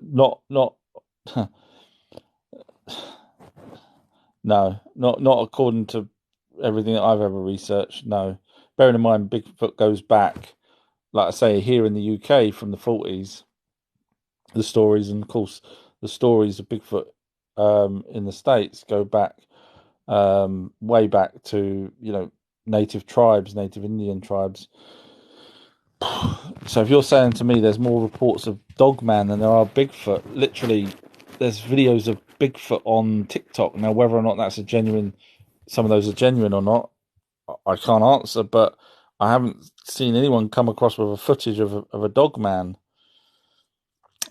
Not, no, not according to everything that I've ever researched. No, bearing in mind Bigfoot goes back, like I say, here in the UK from the 40s. The stories, and of course, the stories of Bigfoot in the States go back way back to, native tribes, native Indian tribes. So if you're saying to me there's more reports of Dogman than there are Bigfoot, literally, there's videos of Bigfoot on TikTok. Now, whether or not some of those are genuine or not, I can't answer. But I haven't seen anyone come across with a footage of a Dogman,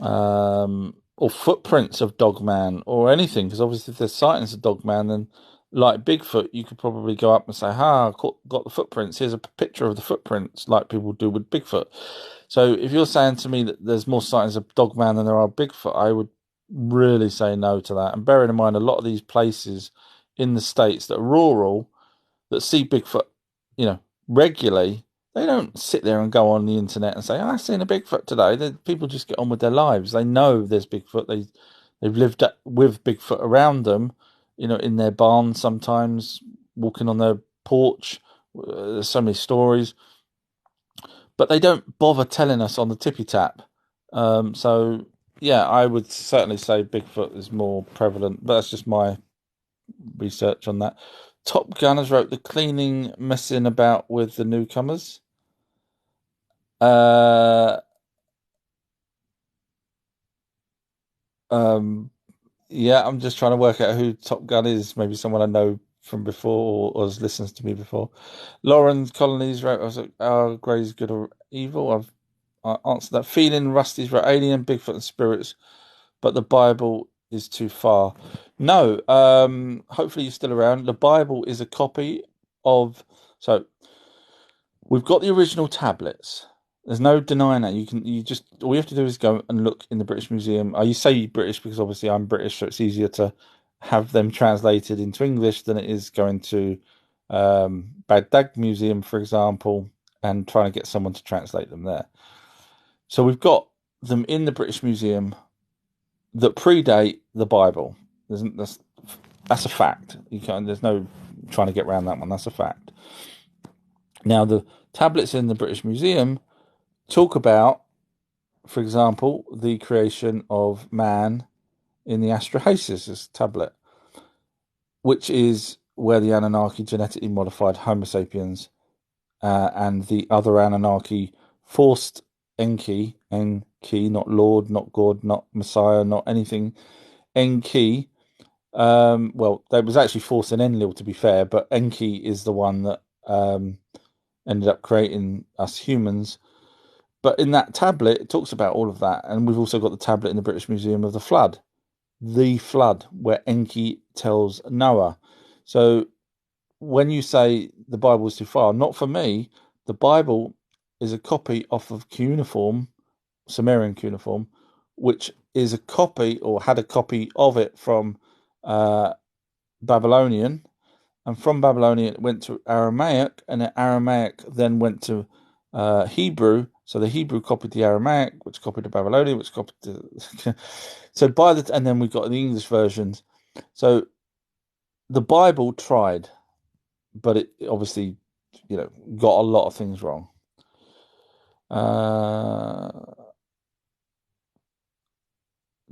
or footprints of Dogman or anything. Because obviously, if there's sightings of Dogman, then like Bigfoot, you could probably go up and say, "Ha, got the footprints. Here's a picture of the footprints," like people do with Bigfoot. So if you're saying to me that there's more sightings of Dogman than there are Bigfoot, I would really say no to that. And bearing in mind, a lot of these places in the States that are rural, that see Bigfoot, regularly, they don't sit there and go on the internet and say, I've seen a Bigfoot today. People just get on with their lives. They know there's Bigfoot. They've lived with Bigfoot around them, in their barn sometimes, walking on their porch. There's so many stories, but they don't bother telling us on the tippy tap. So yeah, I would certainly say Bigfoot is more prevalent, but that's just my research on that. Top Gun has wrote the cleaning messing about with the newcomers. Uh, um, yeah, I'm just trying to work out who Top Gun is. Maybe someone I know from before or has listened to me before. Lauren Colonies wrote, I was like, "Are Grey's good or evil?" I answered that. Feeling Rusty's wrote Alien, Bigfoot, and spirits, but the Bible is too far. No, hopefully you're still around. The Bible is a copy of. So we've got the original tablets. There's no denying that. You just, all you have to do is go and look in the British Museum. You say British because obviously I'm British, so it's easier to have them translated into English than it is going to Baghdad Museum, for example, and trying to get someone to translate them there. So we've got them in the British Museum that predate the Bible. That's a fact. There's no trying to get around that one. That's a fact. Now, the tablets in the British Museum talk about, for example, the creation of man in the Astrohasis tablet, which is where the Anunnaki genetically modified Homo sapiens, and the other Anunnaki forced Enki, not Lord, not God, not Messiah, not anything, Enki. Well, there was actually forced an Enlil, to be fair, but Enki is the one that ended up creating us humans. But in that tablet, it talks about all of that. And we've also got the tablet in the British Museum of the Flood, where Enki tells Noah. So when you say the Bible is too far, not for me. The Bible is a copy off of Cuneiform, Sumerian Cuneiform, which is a copy or had a copy of it from Babylonian. And from Babylonian, it went to Aramaic, and the Aramaic then went to Hebrew. So the Hebrew copied the Aramaic, which copied the Babylonian, which copied the. So and then we got the English versions. So the Bible tried, but it obviously, got a lot of things wrong.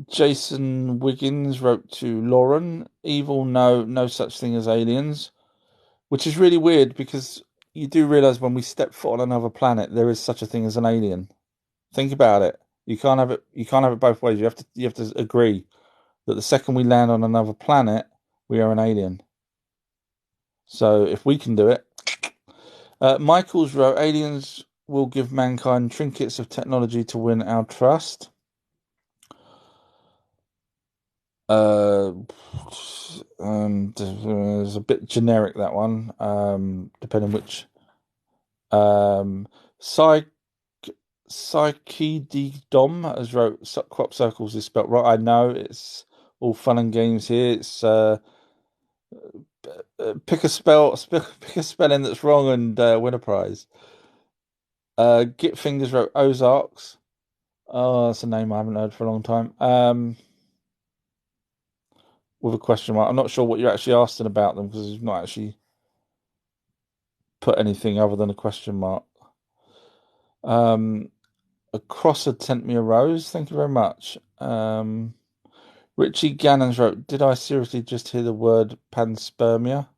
Jason Wiggins wrote to Lauren, "Evil, no such thing as aliens," which is really weird because you do realize when we step foot on another planet, there is such a thing as an alien. Think about it. You can't have it. You can't have it both ways. You have to agree that the second we land on another planet, we are an alien. So if we can do it, Michaels wrote, "Aliens will give mankind trinkets of technology to win our trust." And it's a bit generic, that one. Depending which. Psyche Dom has wrote, "Crop circles is spelt right. I know it's all fun and games here. It's pick a spelling that's wrong and win a prize." Git Fingers wrote Ozarks. Oh, that's a name I haven't heard for a long time. With a question mark. I'm not sure what you're actually asking about them because you've not actually put anything other than a question mark. A crosser sent me a rose. Thank you very much. Richie Gannons wrote, "Did I seriously just hear the word panspermia?"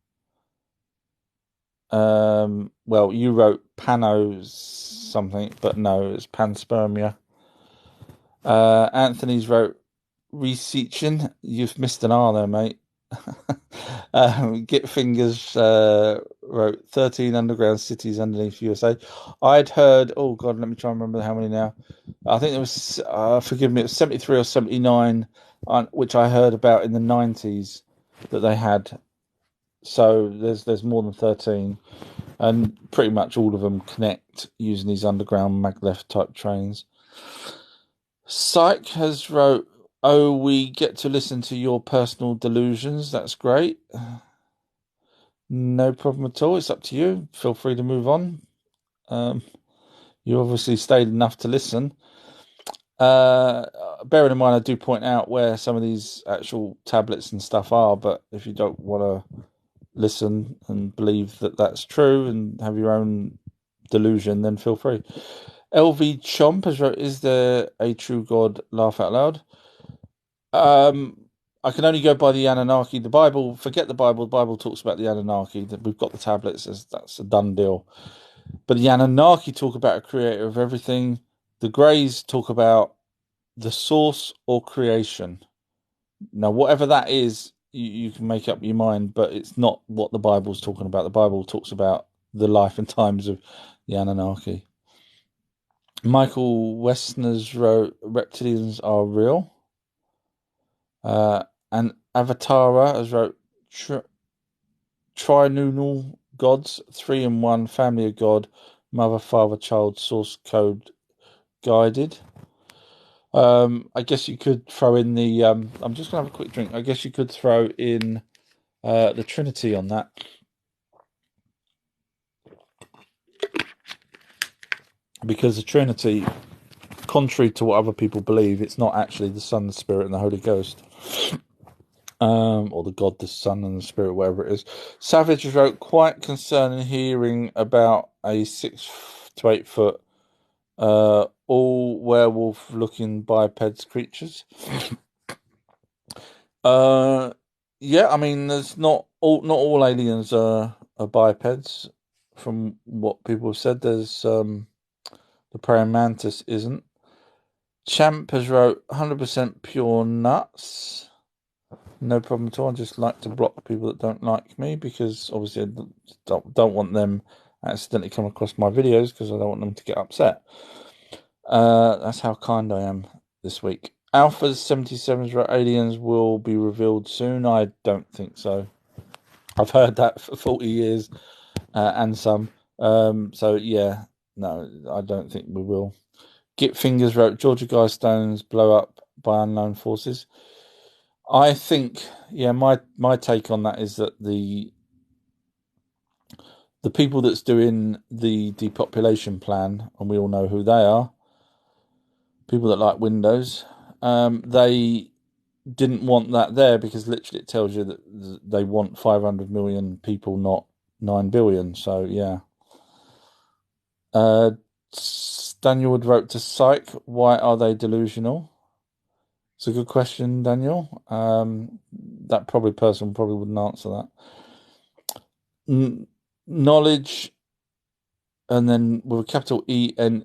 Well, you wrote panos something, but no, it's panspermia. Anthony's wrote, "Researching." You've missed an R there, mate. Git Fingers wrote 13 underground cities underneath USA. I'd heard, oh God, let me try and remember how many now. I think it was, forgive me, it was 73 or 79, which I heard about in the 90s that they had. So there's more than 13, and pretty much all of them connect using these underground maglev type trains. Psych has wrote, "Oh, we get to listen to your personal delusions. That's great." No problem at all. It's up to you. Feel free to move on. You obviously stayed enough to listen. Bearing in mind, I do point out where some of these actual tablets and stuff are, but if you don't want to listen and believe that that's true and have your own delusion, then feel free. LV Chomp has wrote, "Is there a true God? Laugh out loud." I can only go by the Anunnaki. The Bible, forget the Bible. The Bible talks about the Anunnaki. That we've got the tablets. That's a done deal. But the Anunnaki talk about a creator of everything. The Greys talk about the source or creation. Now, whatever that is, you can make up your mind, but it's not what the Bible's talking about. The Bible talks about the life and times of the Anunnaki. Michael Westner's wrote, "Reptilians are real." And Avatara has wrote, "Trinunal gods, 3 in 1, family of God, mother, father, child, source code guided." I guess you could throw in the. I'm just gonna have a quick drink. I guess you could throw in the Trinity on that. Because the Trinity, contrary to what other people believe, it's not actually the Son, the Spirit, and the Holy Ghost. Or the God, the Son, and the Spirit, whatever it is. Savage wrote, "Quite concerning hearing about a 6 to 8 foot, all werewolf-looking bipeds creatures." Yeah, I mean, there's not all aliens are bipeds, from what people have said. There's the praying mantis isn't. Champ has wrote, "100% pure nuts." No problem at all. I just like to block people that don't like me because obviously I don't want them accidentally come across my videos because I don't want them to get upset. That's how kind I am this week. Alpha's 77's aliens will be revealed soon. I don't think so. I've heard that for 40 years and some. So, yeah, no, I don't think we will. Git Fingers wrote Georgia Guidestones blow up by unknown forces. I think, yeah, my take on that is that the people that's doing the depopulation plan, and we all know who they are, people that like Windows, they didn't want that there because literally it tells you that they want 500 million people, not 9 billion. So, yeah. Daniel Wood wrote to Psych, why are they delusional? It's a good question, Daniel. That person probably wouldn't answer that. Knowledge, and then with a capital ENIL,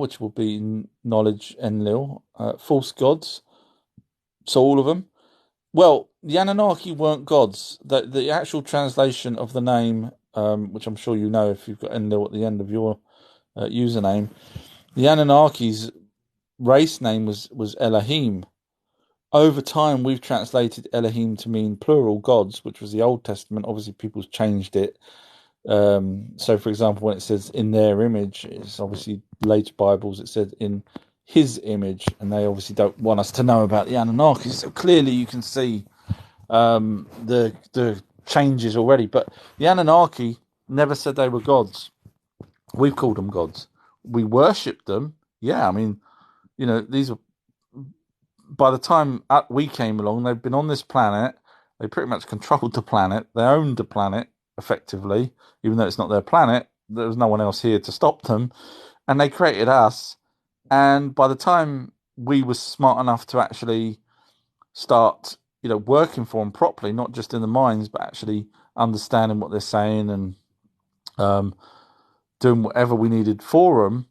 which will be knowledge Enlil. False gods. So all of them. Well, the Anunnaki weren't gods. The actual translation of the name, which I'm sure you know if you've got Enlil at the end of your username, the Anunnaki's race name was Elohim. Over time, we've translated Elohim to mean plural gods, which was the Old Testament. Obviously, people's changed it. So, for example, when it says in their image, it's obviously later Bibles, it said in his image, and they obviously don't want us to know about the Anunnaki. So clearly, you can see the changes already. But the Anunnaki never said they were gods. We've called them gods. We worshipped them. Yeah, I mean, these are, by the time we came along, they've been on this planet. They pretty much controlled the planet. They owned the planet effectively, even though it's not their planet. There was no one else here to stop them, and they created us. And by the time we were smart enough to actually start, working for them properly, not just in the mines, but actually understanding what they're saying and doing whatever we needed for them,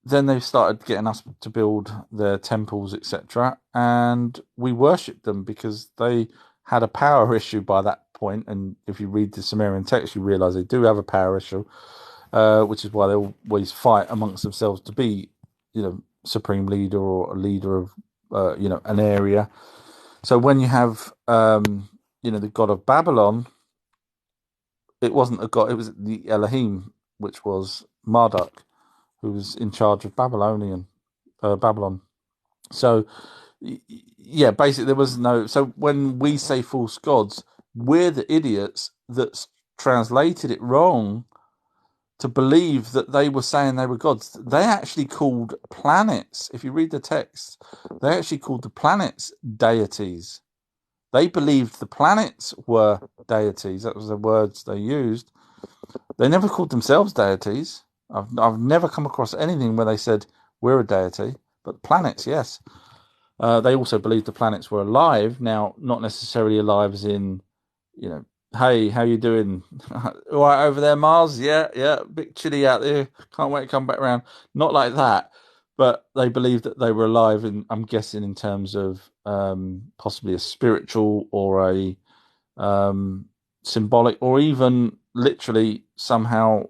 then they started getting us to build their temples, etc. And we worshipped them because they had a power issue by that point. And if you read the Sumerian text, you realize they do have a power issue, which is why they always fight amongst themselves to be, supreme leader or a leader of, an area. So when you have, the god of Babylon, it wasn't a god; it was the Elohim, which was Marduk, who was in charge of Babylon. So, yeah, basically there was no. So when we say false gods, we're the idiots that translated it wrong to believe that they were saying they were gods. They actually called planets. If you read the text, they actually called the planets deities. They believed the planets were deities. That was the words they used. They never called themselves deities. I've never come across anything where they said we're a deity, but planets, yes. They also believed the planets were alive. Now, not necessarily alive as in, hey, how you doing? All right over there, Mars? Yeah, yeah, a bit chilly out there. Can't wait to come back around. Not like that, but they believed that they were alive, and I'm guessing in terms of possibly a spiritual or a symbolic, or even literally somehow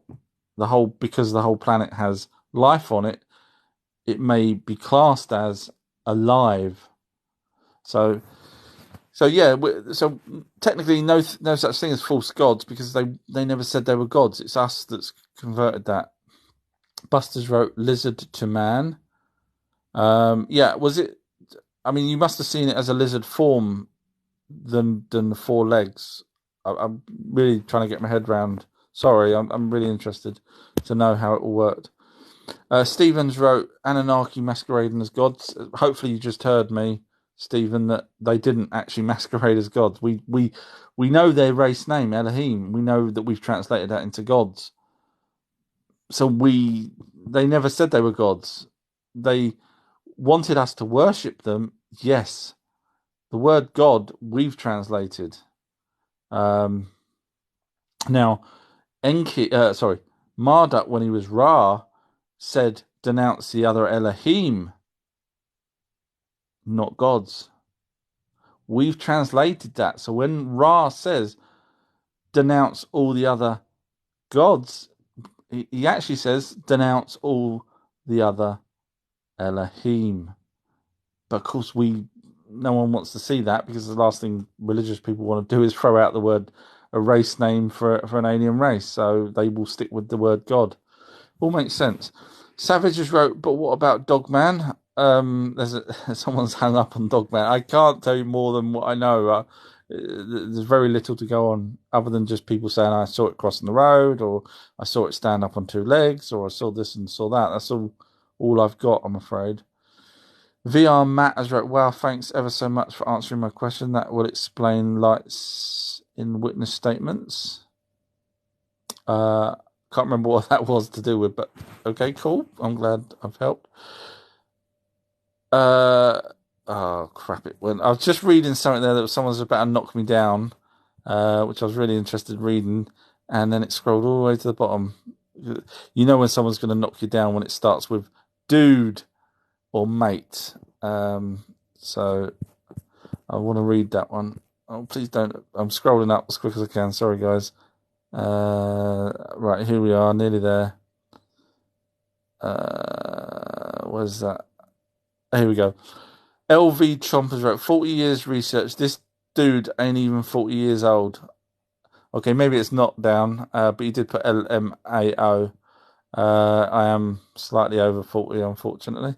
because the whole planet has life on it, it may be classed as alive. So yeah, so technically no such thing as false gods because they never said they were gods. It's us that's converted that. Busters wrote lizard to man. Yeah, was it? I mean, you must have seen it as a lizard form than the four legs. I'm really trying to get my head around. Sorry, I'm really interested to know how it all worked. Stevens wrote Anunnaki masquerading as gods. Hopefully, you just heard me, Stephen, that they didn't actually masquerade as gods. We know their race name, Elohim. We know that we've translated that into gods. So they never said they were gods. They wanted us to worship them. Yes, the word God we've translated. Now, Marduk, when he was Ra, said denounce the other Elohim, not gods. We've translated that. So when Ra says denounce all the other gods, he actually says, denounce all the other Elohim. But of course, no one wants to see that, because the last thing religious people want to do is throw out a race name for an alien race. So they will stick with the word God. All makes sense. Savage has wrote, but what about Dogman? Someone's hung up on Dogman. I can't tell you more than what I know. There's very little to go on other than just people saying I saw it crossing the road, or I saw it stand up on two legs, or I saw this and saw that. That's all I've got, I'm afraid. VR Matt has wrote, wow, thanks ever so much for answering my question. That will explain lights in witness statements. Can't remember what that was to do with, but okay, cool. I'm glad I've helped. Oh crap! It went. I was just reading something there that someone was about to knock me down, which I was really interested in reading, and then it scrolled all the way to the bottom. You know when someone's going to knock you down when it starts with dude or mate. So I want to read that one. Oh, please don't. I'm scrolling up as quick as I can. Sorry, guys. Right, here we are, nearly there. Where's that? Here we go. LV Chompers wrote, 40 years research. This dude ain't even 40 years old. Okay, maybe it's not down, but he did put LMAO. I am slightly over 40, unfortunately.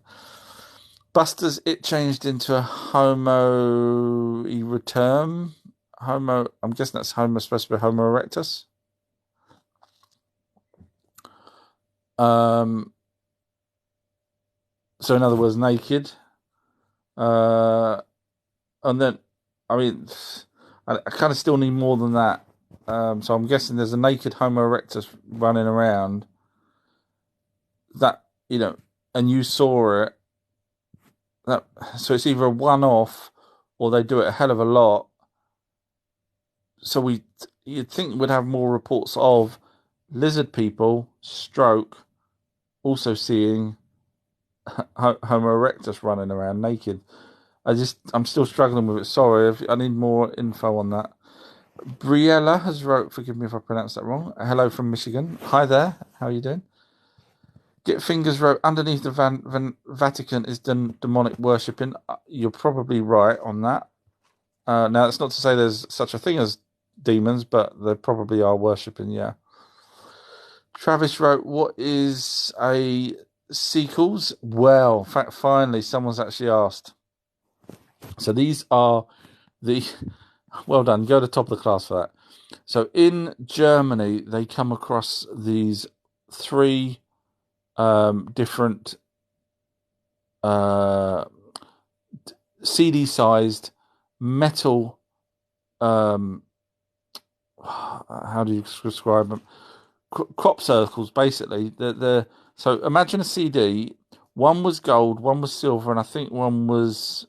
Buster's, it changed into a homo return. Homo, I'm guessing that's homo, supposed to be Homo erectus. So in other words, naked. And then, I mean, I kind of still need more than that. So I'm guessing there's a naked Homo erectus running around. That, and you saw it. So it's either a one-off, or they do it a hell of a lot. So you'd think we'd have more reports of lizard people, stroke, also seeing Homo erectus running around naked. I'm still struggling with it. Sorry, I need more info on that. Briella has wrote, forgive me if I pronounced that wrong. Hello from Michigan. Hi there. How are you doing? Get Fingers wrote, underneath the Vatican is demonic worshipping. You're probably right on that. Now, that's not to say there's such a thing as demons, but they probably are worshipping, yeah. Travis wrote, what is a sequels? Well, finally, someone's actually asked. So these are well done, go to the top of the class for that. So in Germany, they come across these three different CD-sized metal, how do you describe them? Crop circles, basically. So imagine a CD. One was gold, one was silver, and I think one was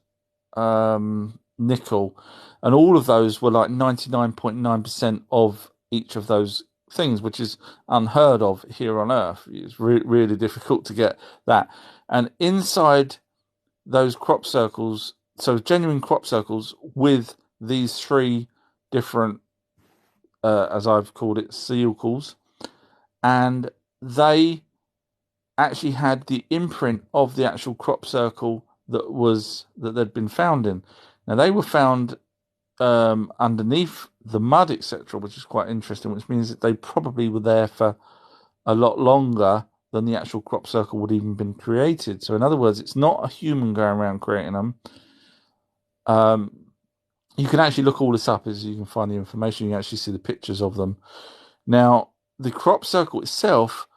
nickel. And all of those were like 99.9% of each of those things, which is unheard of here on Earth. It's really difficult to get that. And inside those crop circles, so genuine crop circles with these three different, as I've called it, sealcles, and they actually had the imprint of the actual crop circle that they'd been found in. Now they were found underneath the mud, etc., which is quite interesting, which means that they probably were there for a lot longer than the actual crop circle would even been created. So in other words, it's not a human going around creating them. You can actually look all this up as you can find the information. You can actually see the pictures of them. Now, the crop circle itself,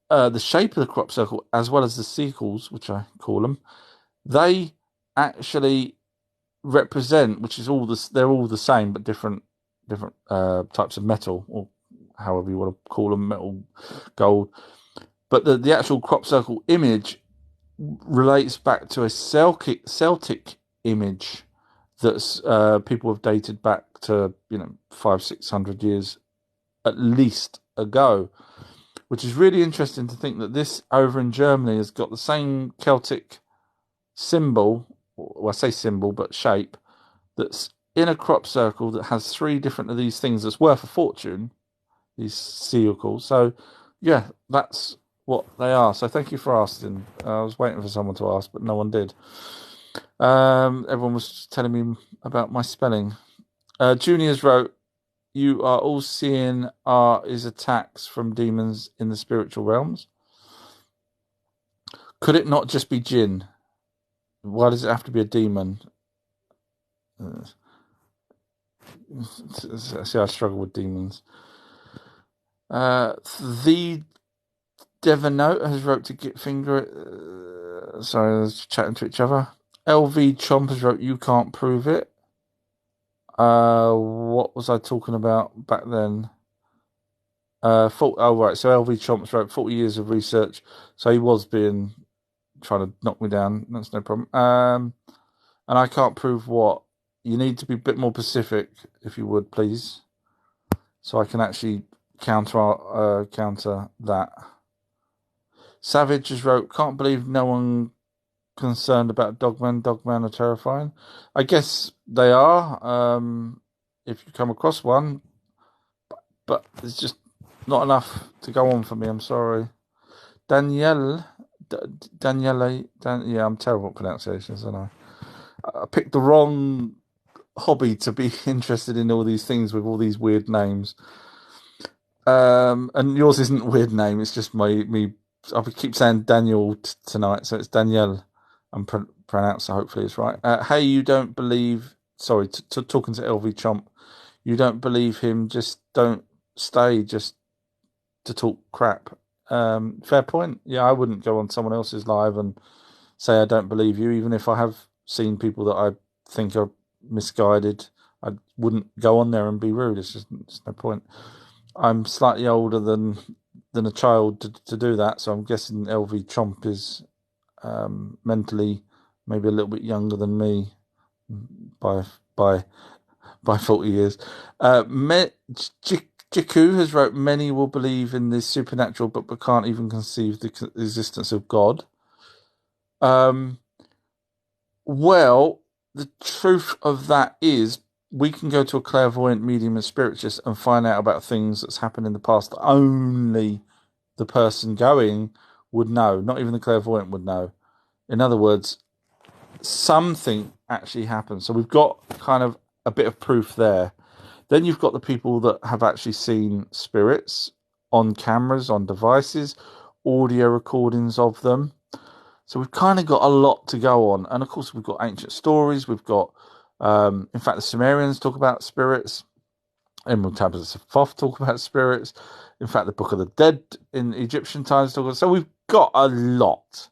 the shape of the crop circle, as well as the sequels, which I call them, they actually represent, which is they're all the same, but different types of metal, or however you want to call them, metal, gold. But the actual crop circle image relates back to a Celtic image that's people have dated back to 500-600 years at least ago, which is really interesting to think that this over in Germany has got the same Celtic symbol, well, I say symbol, but shape, that's in a crop circle that has three different of these things that's worth a fortune, these sealcles. So, Yeah, that's what they are. So thank you for asking. I was waiting for someone to ask, but no one did. Everyone was telling me about my spelling. Juniors wrote, "You are all seeing art is attacks from demons in the spiritual realms. Could it not just be jinn? Why does it have to be a demon?" Uh, See, I struggle with demons. The Devanote has wrote to get finger. Sorry, I was chatting to each other. LV Chomp has wrote, "You can't prove it." What was I talking about back then? Oh right. So LV Chomps wrote 40 years of research. So he was being trying to knock me down. That's no problem. And I can't prove what. You need to be a bit more specific, if you would, please, so I can actually counter that. Savage has wrote, "Can't believe no one concerned about Dogman. Dogman are terrifying." I guess they are. If you come across one, but it's just not enough to go on for me. I'm sorry. Danielle, Daniele, yeah, I'm terrible at pronunciations, aren't I picked the wrong hobby to be interested in all these things with all these weird names. And yours isn't a weird name. It's just me. I keep saying Daniel tonight, so it's Danielle. I'm pronounced, so hopefully it's right. Hey, you don't believe? Sorry, talking to LV Chomp. You don't believe him? Just don't stay. Just to talk crap. Fair point. Yeah, I wouldn't go on someone else's live and say I don't believe you, even if I have seen people that I think are misguided. I wouldn't go on there and be rude. It's no point. I'm slightly older than a child to do that, so I'm guessing LV Chomp is mentally maybe a little bit younger than me by by 40 years. Jiku has wrote, "Many will believe in the supernatural, but can't even conceive the existence of God." Um, well, the truth of that is we can go to a clairvoyant, medium, and spiritist and find out about things that's happened in the past that only the person going would know. Not even the clairvoyant would know. In other words, something actually happened. So we've got kind of a bit of proof there. Then you've got the people that have actually seen spirits on cameras, on devices, audio recordings of them. So we've kind of got a lot to go on. And of course, we've got ancient stories. We've got, in fact, the Sumerians talk about spirits. Emerald Tablets of Thoth talk about spirits. In fact, the Book of the Dead in Egyptian times talk about. So we've got a lot,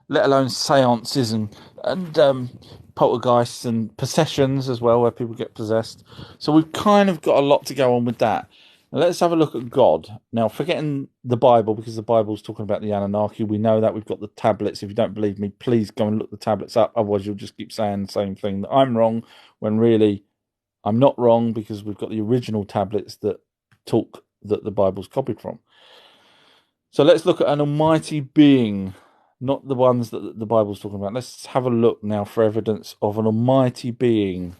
let alone seances and poltergeists and possessions as well, where people get possessed. So we've kind of got a lot to go on with that. Now let's have a look at God. Now, forgetting the Bible, because the Bible's talking about the Anunnaki, we know that. We've got the tablets. If you don't believe me, please go and look the tablets up. Otherwise, you'll just keep saying the same thing, that I'm wrong, when really I'm not wrong, because we've got the original tablets that talk that the Bible's copied from. So let's look at an almighty being, not the ones that the Bible's talking about. Let's have a look now for evidence of an almighty being.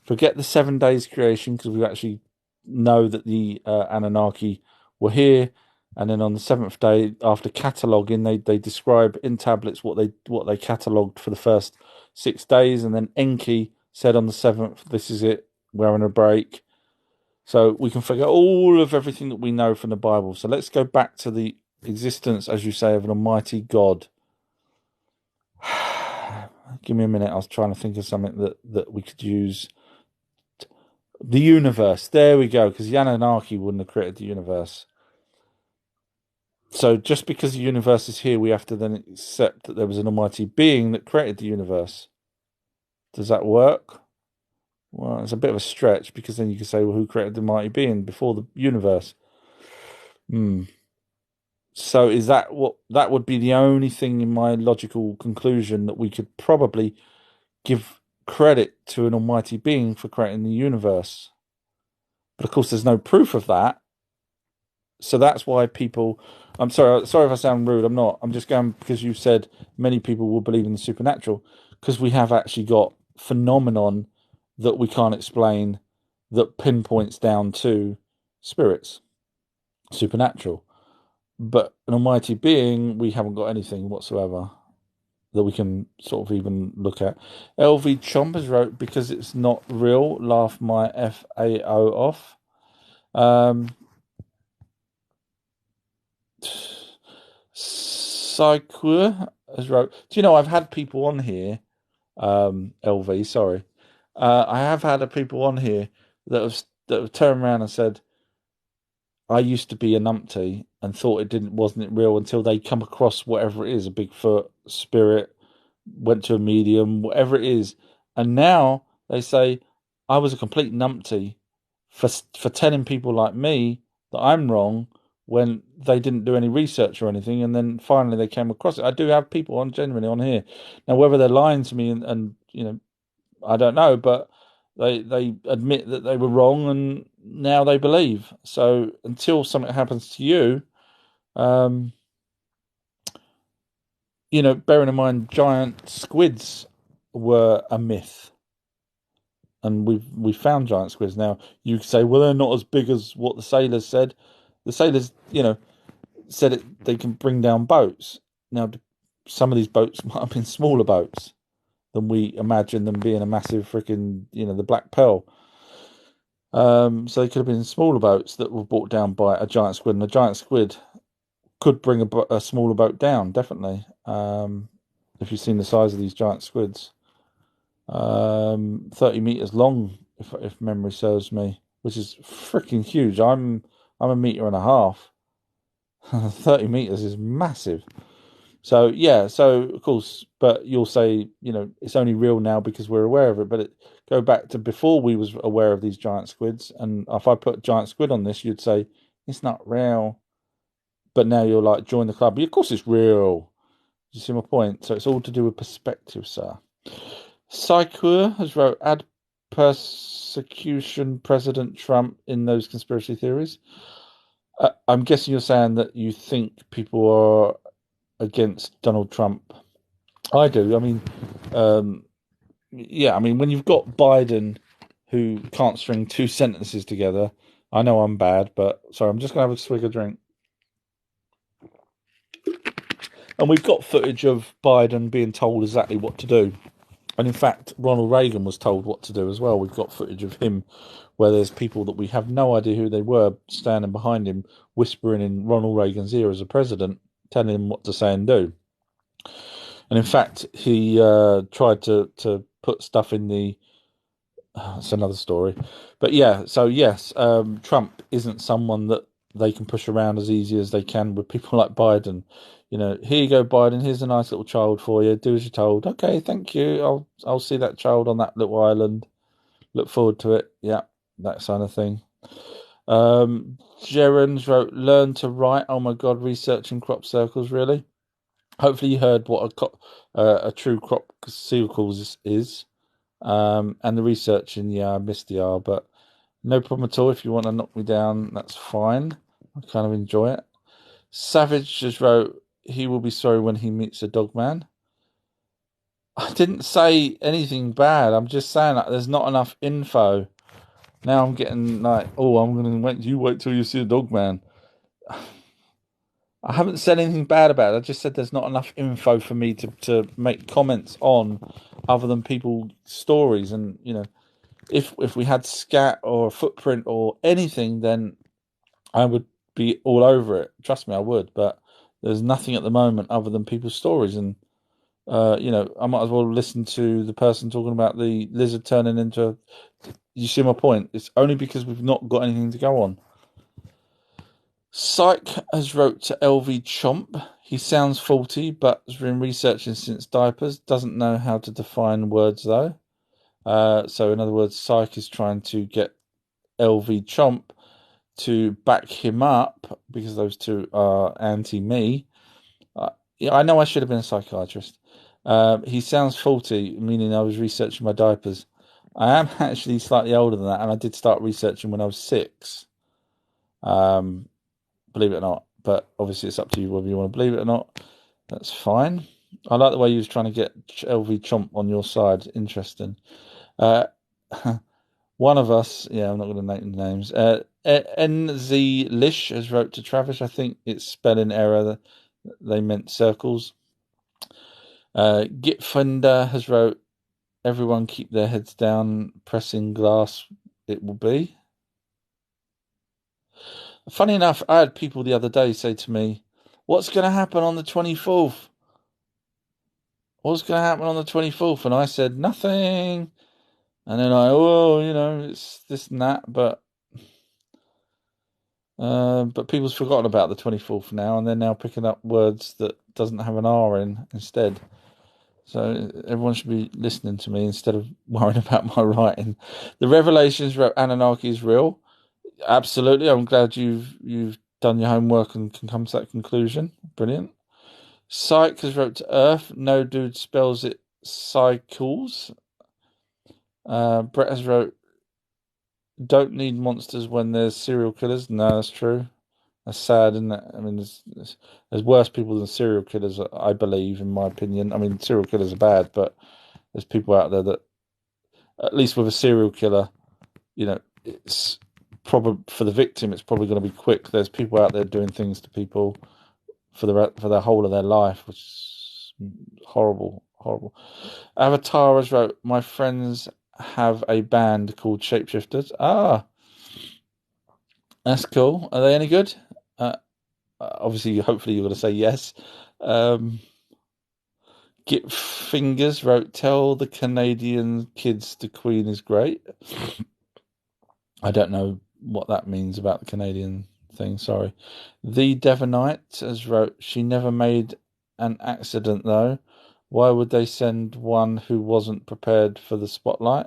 Forget the 7 days creation, because we actually know that the Anunnaki were here, and then on the seventh day, after cataloguing, they describe in tablets what they catalogued for the first 6 days, and then Enki said on the seventh, "This is it. We're on a break." So we can forget all of everything that we know from the Bible. So let's go back to the existence, as you say, of an almighty God. Give me a minute. I was trying to think of something that we could use. The universe. There we go. Because the Anunnaki wouldn't have created the universe. So just because the universe is here, we have to then accept that there was an almighty being that created the universe. Does that work? Well, it's a bit of a stretch, because then you could say, well, who created the mighty being before the universe? So is that that would be the only thing in my logical conclusion, that we could probably give credit to an almighty being for creating the universe. But of course, there's no proof of that. So that's why people. I'm sorry if I sound rude. I'm not. I'm just going because you said many people will believe in the supernatural, because we have actually got phenomenon that we can't explain, that pinpoints down to spirits, supernatural. but an almighty being, we haven't got anything whatsoever that we can sort of even look at. LV Chompers wrote, because it's not real, laugh my FAO off. Psykur has wrote, do you know, I've had people on here, LV, sorry. I have had people on here that have turned around and said, I used to be a numpty and thought wasn't real until they come across whatever it is, a Bigfoot, spirit, went to a medium, whatever it is, and now they say I was a complete numpty for telling people like me that I'm wrong when they didn't do any research or anything, and then finally they came across it. I do have people on genuinely on here now, whether they're lying to me and I don't know, but they admit that they were wrong and now they believe. So until something happens to you, um, bearing in mind giant squids were a myth, and we found giant squids. Now you could say, well, they're not as big as what the sailors said. The sailors, said they can bring down boats. Now some of these boats might have been smaller boats than we imagine them being a massive freaking, the Black Pearl. So they could have been smaller boats that were brought down by a giant squid, and a giant squid could bring a smaller boat down, definitely. If you've seen the size of these giant squids, 30 meters long, if memory serves me, which is freaking huge. I'm a meter and a half. 30 meters is massive. So yeah, so of course, but you'll say, it's only real now because we're aware of it. But go back to before we was aware of these giant squids, and if I put giant squid on this, you'd say it's not real. But now you're like, join the club. Of course, it's real. You see my point? So it's all to do with perspective, sir. Psykur has wrote, add persecution President Trump in those conspiracy theories. I'm guessing you're saying that you think people are against Donald Trump. I do. I mean, yeah, I mean, when you've got Biden who can't string two sentences together, I know I'm bad, but sorry, I'm just going to have a swig of drink. And we've got footage of Biden being told exactly what to do. And in fact, Ronald Reagan was told what to do as well. We've got footage of him where there's people that we have no idea who they were standing behind him, whispering in Ronald Reagan's ear as a president, telling him what to say and do. And in fact, he tried to put stuff in the. It's another story, but yeah. So yes, Trump isn't someone that they can push around as easy as they can with people like Biden. Here you go, Biden. Here's a nice little child for you. Do as you're told. Okay, thank you. I'll see that child on that little island. Look forward to it. Yeah, that kind of thing. Gerens wrote, learn to write. Oh my God, researching crop circles, really? Hopefully you heard what a true crop circles is. And the researching, yeah, I missed the R, but no problem at all. If you want to knock me down, that's fine. I kind of enjoy it. Savage just wrote, he will be sorry when he meets a dog man. I didn't say anything bad. I'm just saying that there's not enough info. Now I'm getting like, oh, I'm going to wait till you see a dog man. I haven't said anything bad about it. I just said there's not enough info for me to make comments on other than people's stories. And, if we had scat or a footprint or anything, then I would be all over it. Trust me, I would. But there's nothing at the moment other than people's stories. And, I might as well listen to the person talking about the lizard turning into. You see my point? It's only because we've not got anything to go on. Psych has wrote to LV Chomp. He sounds faulty, but has been researching since diapers. Doesn't know how to define words, though. So, in other words, Psych is trying to get LV Chomp to back him up because those two are anti-me. Yeah, I know I should have been a psychiatrist. He sounds faulty, meaning I was researching my diapers. I am actually slightly older than that, and I did start researching when I was 6. Believe it or not. But obviously it's up to you whether you want to believe it or not. That's fine. I like the way you was trying to get LV Chomp on your side. Interesting. One of us, yeah, I'm not going to name names. NZ Lish has wrote to Travis. I think it's spelling error. They meant circles. Gitfinder has wrote, everyone keep their heads down, pressing glass it will be. Funny enough, I had people the other day say to me, what's going to happen on the 24th? What's going to happen on the 24th? And I said, nothing. And then it's this and that, but people's forgotten about the 24th now, and they're now picking up words that doesn't have an R in instead. So everyone should be listening to me instead of worrying about my writing. The Revelations wrote Anunnaki is real. Absolutely. I'm glad you've done your homework and can come to that conclusion. Brilliant. Psych has wrote to Earth. No dude spells it cycles. Brett has wrote, don't need monsters when there's serial killers. No, that's true. That's sad, isn't it? I mean, there's worse people than serial killers, I believe, in my opinion. I mean, serial killers are bad, but there's people out there that, at least with a serial killer, it's probably for the victim. It's probably going to be quick. There's people out there doing things to people for the whole of their life, which is horrible, horrible. Avatar has wrote, my friends have a band called Shapeshifters. Ah, that's cool. Are they any good? Obviously, hopefully, you're going to say yes. Get Fingers wrote, tell the Canadian kids the Queen is great. I don't know what that means about the Canadian thing, sorry. The Devonite has wrote, she never made an accident though. Why would they send one who wasn't prepared for the spotlight?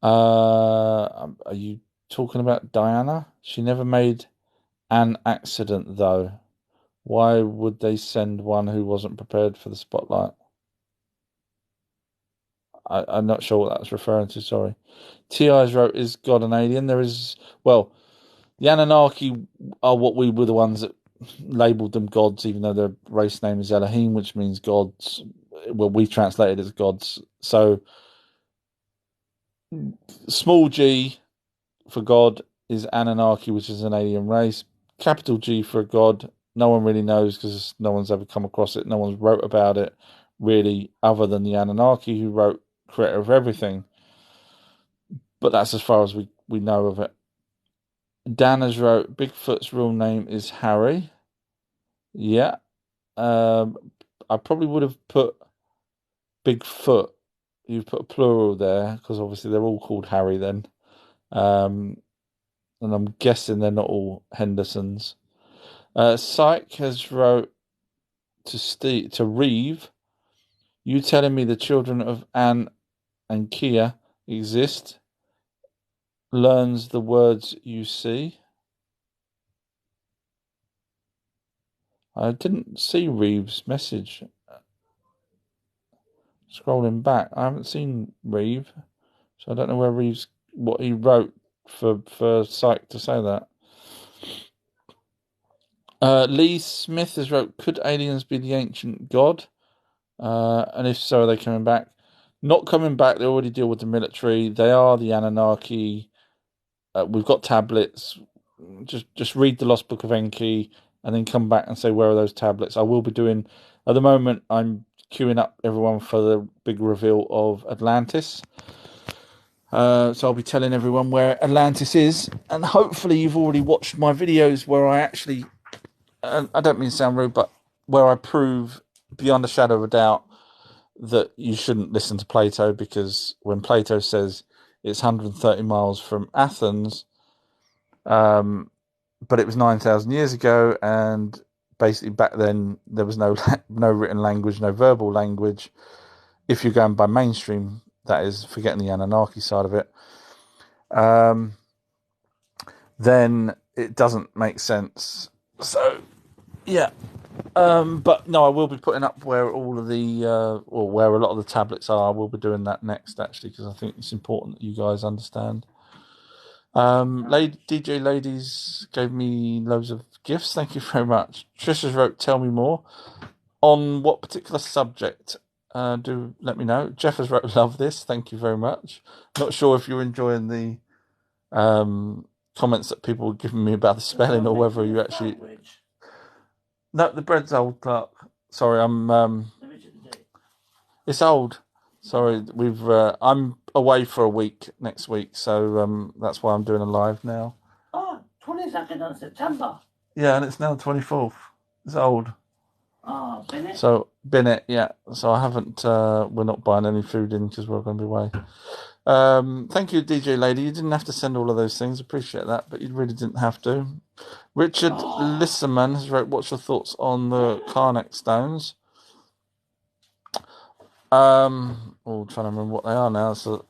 Are you talking about Diana? She never made an accident though. Why would they send one who wasn't prepared for the spotlight? I'm not sure what that's referring to, sorry. T.I.'s wrote, is God an alien? Well, the Anunnaki are what we were the ones that labelled them gods, even though their race name is Elohim, which means gods. Well, we translated it as gods. So, small g for God is Anunnaki, which is an alien race. Capital G for God, no one really knows because no one's ever come across it. No one's wrote about it, really, other than the Anunnaki, who wrote Creator of Everything. But that's as far as we know of it. Dan has wrote, Bigfoot's real name is Harry. Yeah. I probably would have put Bigfoot. You've put a plural there because obviously they're all called Harry then. And I'm guessing they're not all Hendersons. Syke has wrote to Reeve, you telling me the children of Anne and Kia exist, learns the words you see. I didn't see Reeve's message. Scrolling back, I haven't seen Reeve, so I don't know what he wrote for Syke to say that. Lee Smith has wrote, could aliens be the ancient god? And if so, are they coming back? Not coming back. They already deal with the military. They are the Anunnaki. We've got tablets. Just read the Lost Book of Enki and then come back and say, where are those tablets? I will be doing, at the moment, I'm queuing up everyone for the big reveal of Atlantis. So I'll be telling everyone where Atlantis is. And hopefully you've already watched my videos where I actually, I don't mean to sound rude, but where I prove beyond a shadow of a doubt that you shouldn't listen to Plato, because when Plato says it's 130 miles from Athens, but it was 9,000 years ago, and basically back then there was no written language, no verbal language. If you're going by mainstream, that is, forgetting the Anunnaki side of it, then it doesn't make sense. So, yeah. But no, I will be putting up where all of the, or where a lot of the tablets are. I will be doing that next, actually, because I think it's important that you guys understand. DJ Ladies gave me loads of gifts. Thank you very much. Trisha wrote, tell me more. On what particular subject? do let me know. Jeff has wrote, love this. Thank you very much. Not sure if you're enjoying the comments that people were giving me about the spelling or whether you actually. No, the bread's old, Clark. Sorry, it's old. Sorry, I'm away for a week next week, so that's why I'm doing a live now. Oh, 22nd of September. Yeah, and it's now the 24th. It's old. Oh, Bennett. So Bennett, yeah. So I haven't. We're not buying any food in because we're going to be away. Thank you, DJ Lady. You didn't have to send all of those things. Appreciate that, but you really didn't have to. Richard Lisserman has wrote, "What's your thoughts on the Karnak stones?" Trying to remember what they are now. So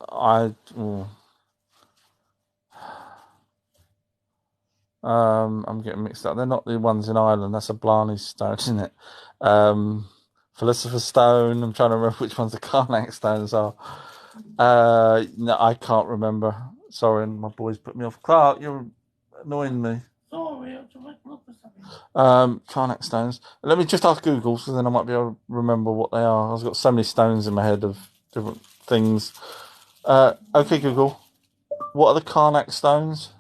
I'm getting mixed up. They're not the ones in Ireland. That's a Blarney stone, isn't it? Philosopher's Stone. I'm trying to remember which ones the Karnak stones are. No, I can't remember. Sorry, my boys put me off. Clark, you're annoying me. Sorry, I'm trying to look for something. Karnak stones. Let me just ask Google, so then I might be able to remember what they are. I've got so many stones in my head of different things. Okay, Google. What are the Karnak stones?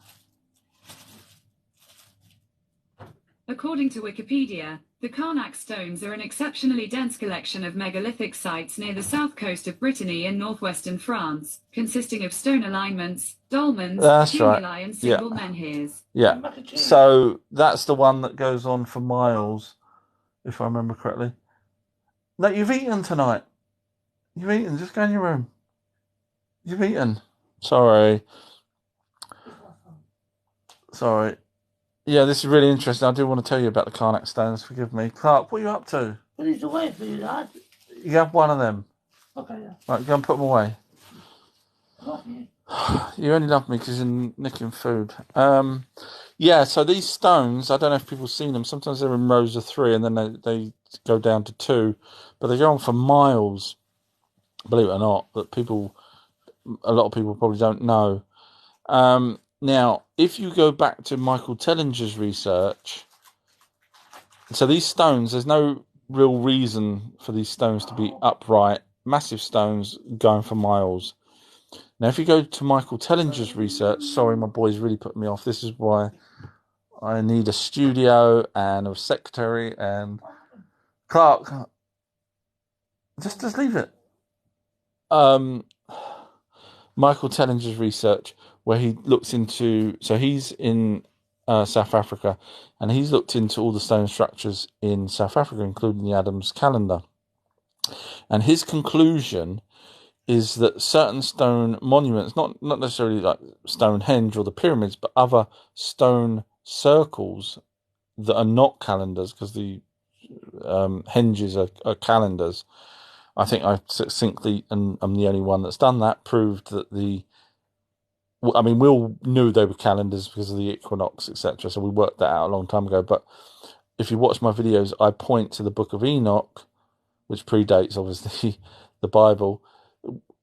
According to Wikipedia, the Karnak stones are an exceptionally dense collection of megalithic sites near the south coast of Brittany in northwestern France, consisting of stone alignments, dolmens, tumuli, and single menhirs. Yeah. So that's the one that goes on for miles, if I remember correctly. No, you've eaten tonight. You've eaten. Just go in your room. You've eaten. Sorry. Yeah, this is really interesting. I do want to tell you about the Karnak stones. Forgive me. Clark, what are you up to? Put these away for you, lad. You have one of them. Okay, yeah. Right, go and put them away. Love you. You only love me because you're nicking food. Yeah, so these stones, I don't know if people have seen them. Sometimes they're in rows of 3 and then they go down to 2. But they go on for miles, believe it or not. But a lot of people probably don't know. Now, if you go back to Michael Tellinger's research, so these stones, there's no real reason for these stones to be upright, massive stones going for miles. Now, if you go to Michael Tellinger's research, sorry, my boys really put me off. This is why I need a studio and a secretary and Clark. Just leave it. Michael Tellinger's research, where he looks into, so he's in South Africa, and he's looked into all the stone structures in South Africa, including the Adams calendar. And his conclusion is that certain stone monuments, not necessarily like Stonehenge or the pyramids, but other stone circles that are not calendars, because the henges are calendars. I think I succinctly, and I'm the only one that's done that, proved that we all knew they were calendars because of the equinox, etc. So we worked that out a long time ago. But if you watch my videos, I point to the Book of Enoch, which predates, obviously, the Bible.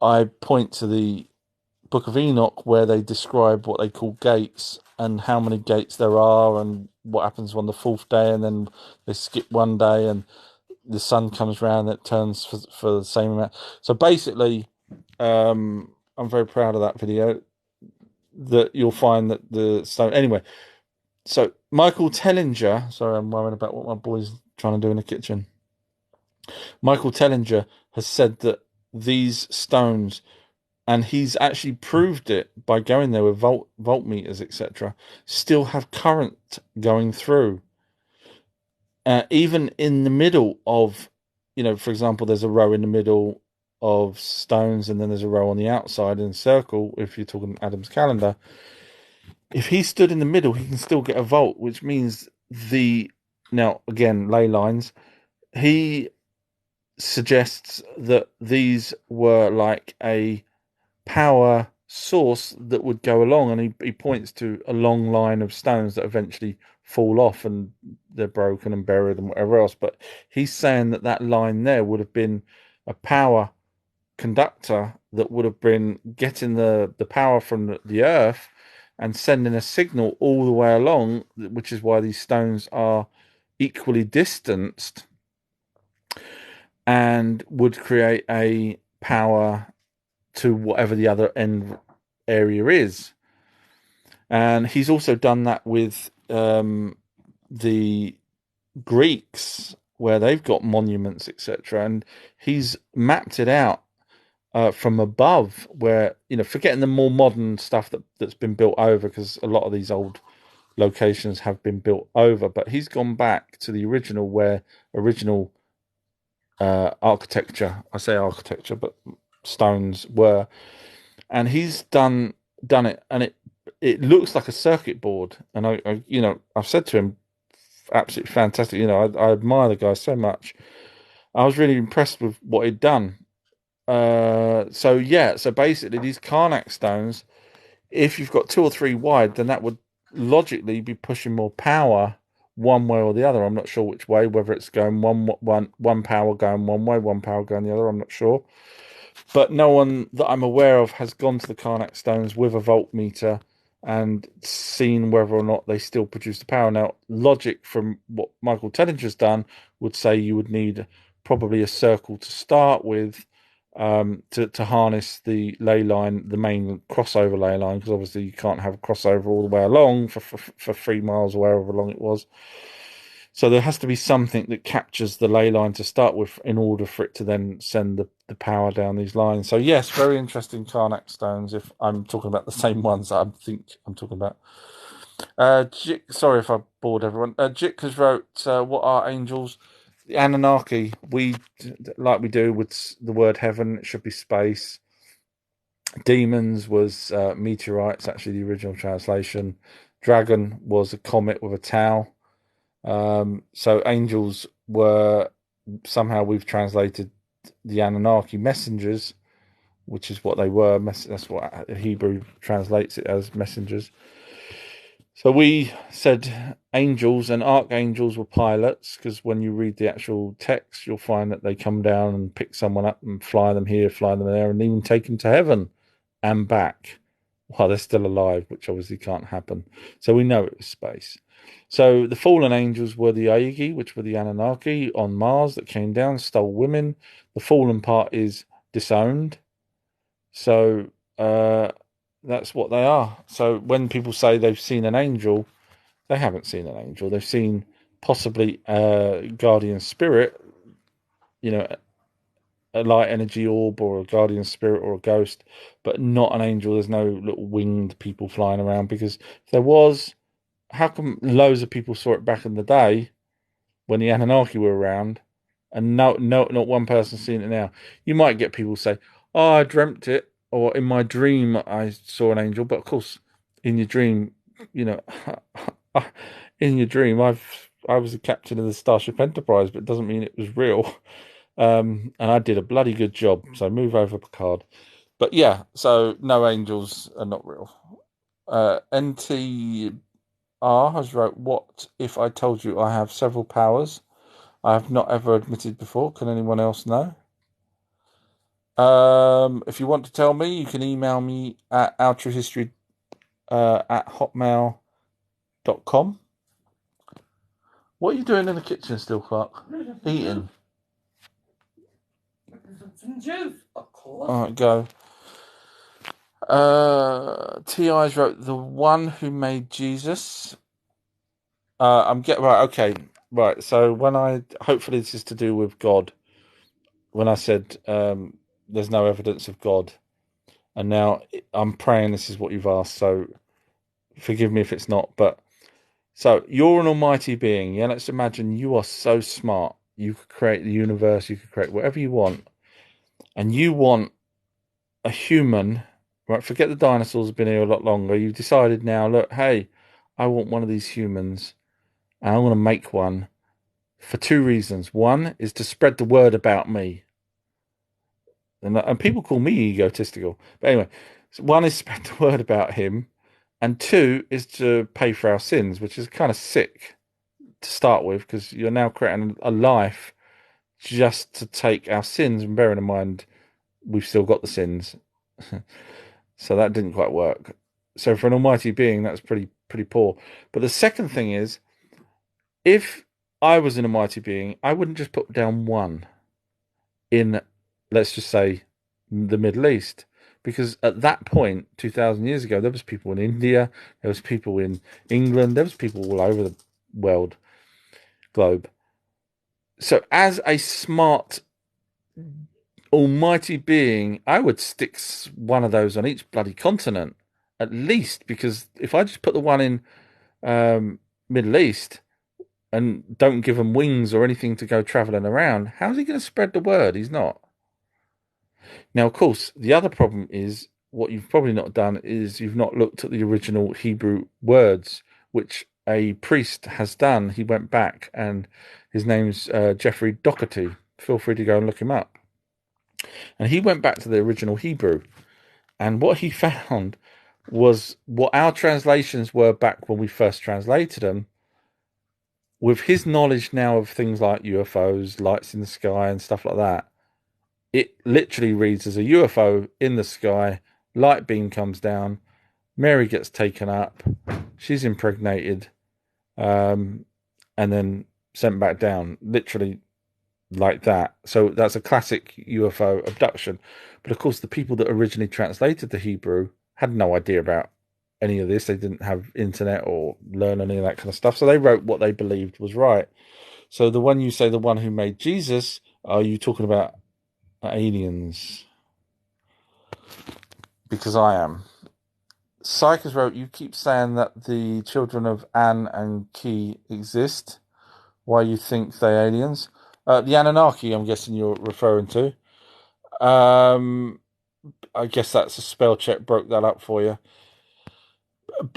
I point to the Book of Enoch where they describe what they call gates and how many gates there are and what happens on the 4th day, and then they skip one day and the sun comes round and it turns for the same amount. So basically, I'm very proud of that video, that you'll find that the stone... Anyway, so Michael Tellinger... Sorry, I'm worrying about what my boy's trying to do in the kitchen. Michael Tellinger has said that these stones, and he's actually proved it by going there with voltmeters, etc., still have current going through. Even in the middle of, for example, there's a row in the middle of stones and then there's a row on the outside in a circle, if you're talking Adam's calendar. If he stood in the middle, he can still get a volt, which means now, again, ley lines, he suggests that these were like a power source that would go along, and he points to a long line of stones that eventually fall off and they're broken and buried and whatever else. But he's saying that line there would have been a power conductor that would have been getting the power from the earth and sending a signal all the way along, which is why these stones are equally distanced. and would create a power to whatever the other end area is. And he's also done that with the Greeks, where they've got monuments, etc. And he's mapped it out from above, where, forgetting the more modern stuff that's been built over, because a lot of these old locations have been built over, but he's gone back to the original, where original architecture, I say architecture, but stones were, and he's done it, and it looks like a circuit board. And I've said to him, absolutely fantastic. I admire the guy so much. I was really impressed with what he'd done. So basically these Karnak stones, if you've got 2 or 3 wide, then that would logically be pushing more power one way or the other. I'm not sure which way, whether it's going one power going one way, one power going the other. I'm not sure. But no one that I'm aware of has gone to the Karnak stones with a voltmeter and seen whether or not they still produce the power. Now, logic from what Michael Tellinger's done would say you would need probably a circle to start with, to harness the ley line, the main crossover ley line, because obviously you can't have a crossover all the way along for 3 miles or however long it was. So there has to be something that captures the ley line to start with in order for it to then send the power down these lines. So yes, very interesting Karnak stones, if I'm talking about the same ones that I think I'm talking about. Sorry if I bored everyone. Jik has wrote, what are angels? The Anunnaki. We do with the word heaven, it should be space. Demons was meteorites, actually the original translation. Dragon was a comet with a tail. So angels were, somehow we've translated the Anunnaki messengers, which is what they were. That's what Hebrew translates it as, messengers. So we said angels and archangels were pilots, because when you read the actual text, you'll find that they come down and pick someone up and fly them here, fly them there, and even take them to heaven and back while they're still alive, which obviously can't happen. So we know it was space. So the fallen angels were the Aegi, which were the Anunnaki on Mars that came down, stole women. The fallen part is disowned. So that's what they are. So when people say they've seen an angel, they haven't seen an angel. They've seen possibly a guardian spirit, a light energy orb or a guardian spirit or a ghost, but not an angel. There's no little winged people flying around, because if there was, how come loads of people saw it back in the day when the Anunnaki were around, and not one person seen it now? You might get people say, "Oh, I dreamt it," or "In my dream I saw an angel." But of course, in your dream, in your dream, I was the captain of the Starship Enterprise, but it doesn't mean it was real. And I did a bloody good job. So move over, Picard. But yeah, so no, angels are not real. NT R has wrote, what if I told you I have several powers I have not ever admitted before? Can anyone else know? If you want to tell me, you can email me at outtruehistory at hotmail.com. What are you doing in the kitchen still, Clark? Eating. Some juice, of course. All right, go. T.I.'s wrote, the one who made Jesus. Right, okay. Right, so hopefully this is to do with God. When I said there's no evidence of God, and now I'm praying this is what you've asked, so forgive me if it's not, but so you're an almighty being, yeah? Let's imagine you are so smart, you could create the universe, you could create whatever you want, and you want a human, right? Forget the dinosaurs have been here a lot longer. You've decided now, look, hey, I want one of these humans, and I want to make one for 2 reasons. One is to spread the word about me. And people call me egotistical. But anyway, so 1 is spread the word about him, and 2 is to pay for our sins, which is kind of sick to start with, because you're now creating a life just to take our sins, and bearing in mind we've still got the sins. So that didn't quite work. So for an almighty being, that's pretty poor. But the second thing is, if I was an almighty being, I wouldn't just put down 1. in, let's just say, the Middle East. Because at that point, 2,000 years ago, there was people in India, there was people in England, there was people all over the world, globe. So as a smart, almighty being, I would stick one of those on each bloody continent, at least, because if I just put the one in Middle East and don't give him wings or anything to go traveling around, how's he going to spread the word? He's not. Now, of course, the other problem is what you've probably not done is you've not looked at the original Hebrew words, which a priest has done. He went back, and his name's Jeffrey Doherty. Feel free to go and look him up. And he went back to the original Hebrew, and what he found was what our translations were back when we first translated them. With his knowledge now of things like UFOs, lights in the sky, and stuff like that, it literally reads as a UFO in the sky, light beam comes down, Mary gets taken up, she's impregnated, and then sent back down, literally like that. So that's a classic UFO abduction. But of course, the people that originally translated the Hebrew had no idea about any of this. They didn't have internet or learn any of that kind of stuff. So they wrote what they believed was right. So the one you say, the one who made Jesus, are you talking about aliens? Because I am. Psychers wrote, you keep saying that the children of An and Ki exist. Why you think they aliens? The Anunnaki, I'm guessing you're referring to. I guess that's a spell check broke that up for you.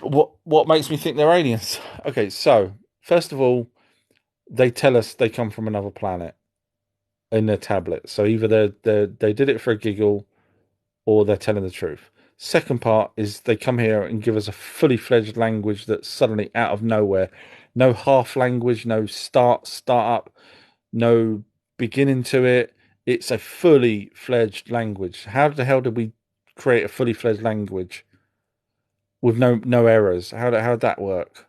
What makes me think they're aliens? Okay, so first of all, they tell us they come from another planet in their tablets. So either they did it for a giggle, or they're telling the truth. Second part is they come here and give us a fully fledged language that's suddenly out of nowhere. No half language, no start up, no beginning to it. It's a fully fledged language. How the hell did we create a fully fledged language with no errors? How'd that work?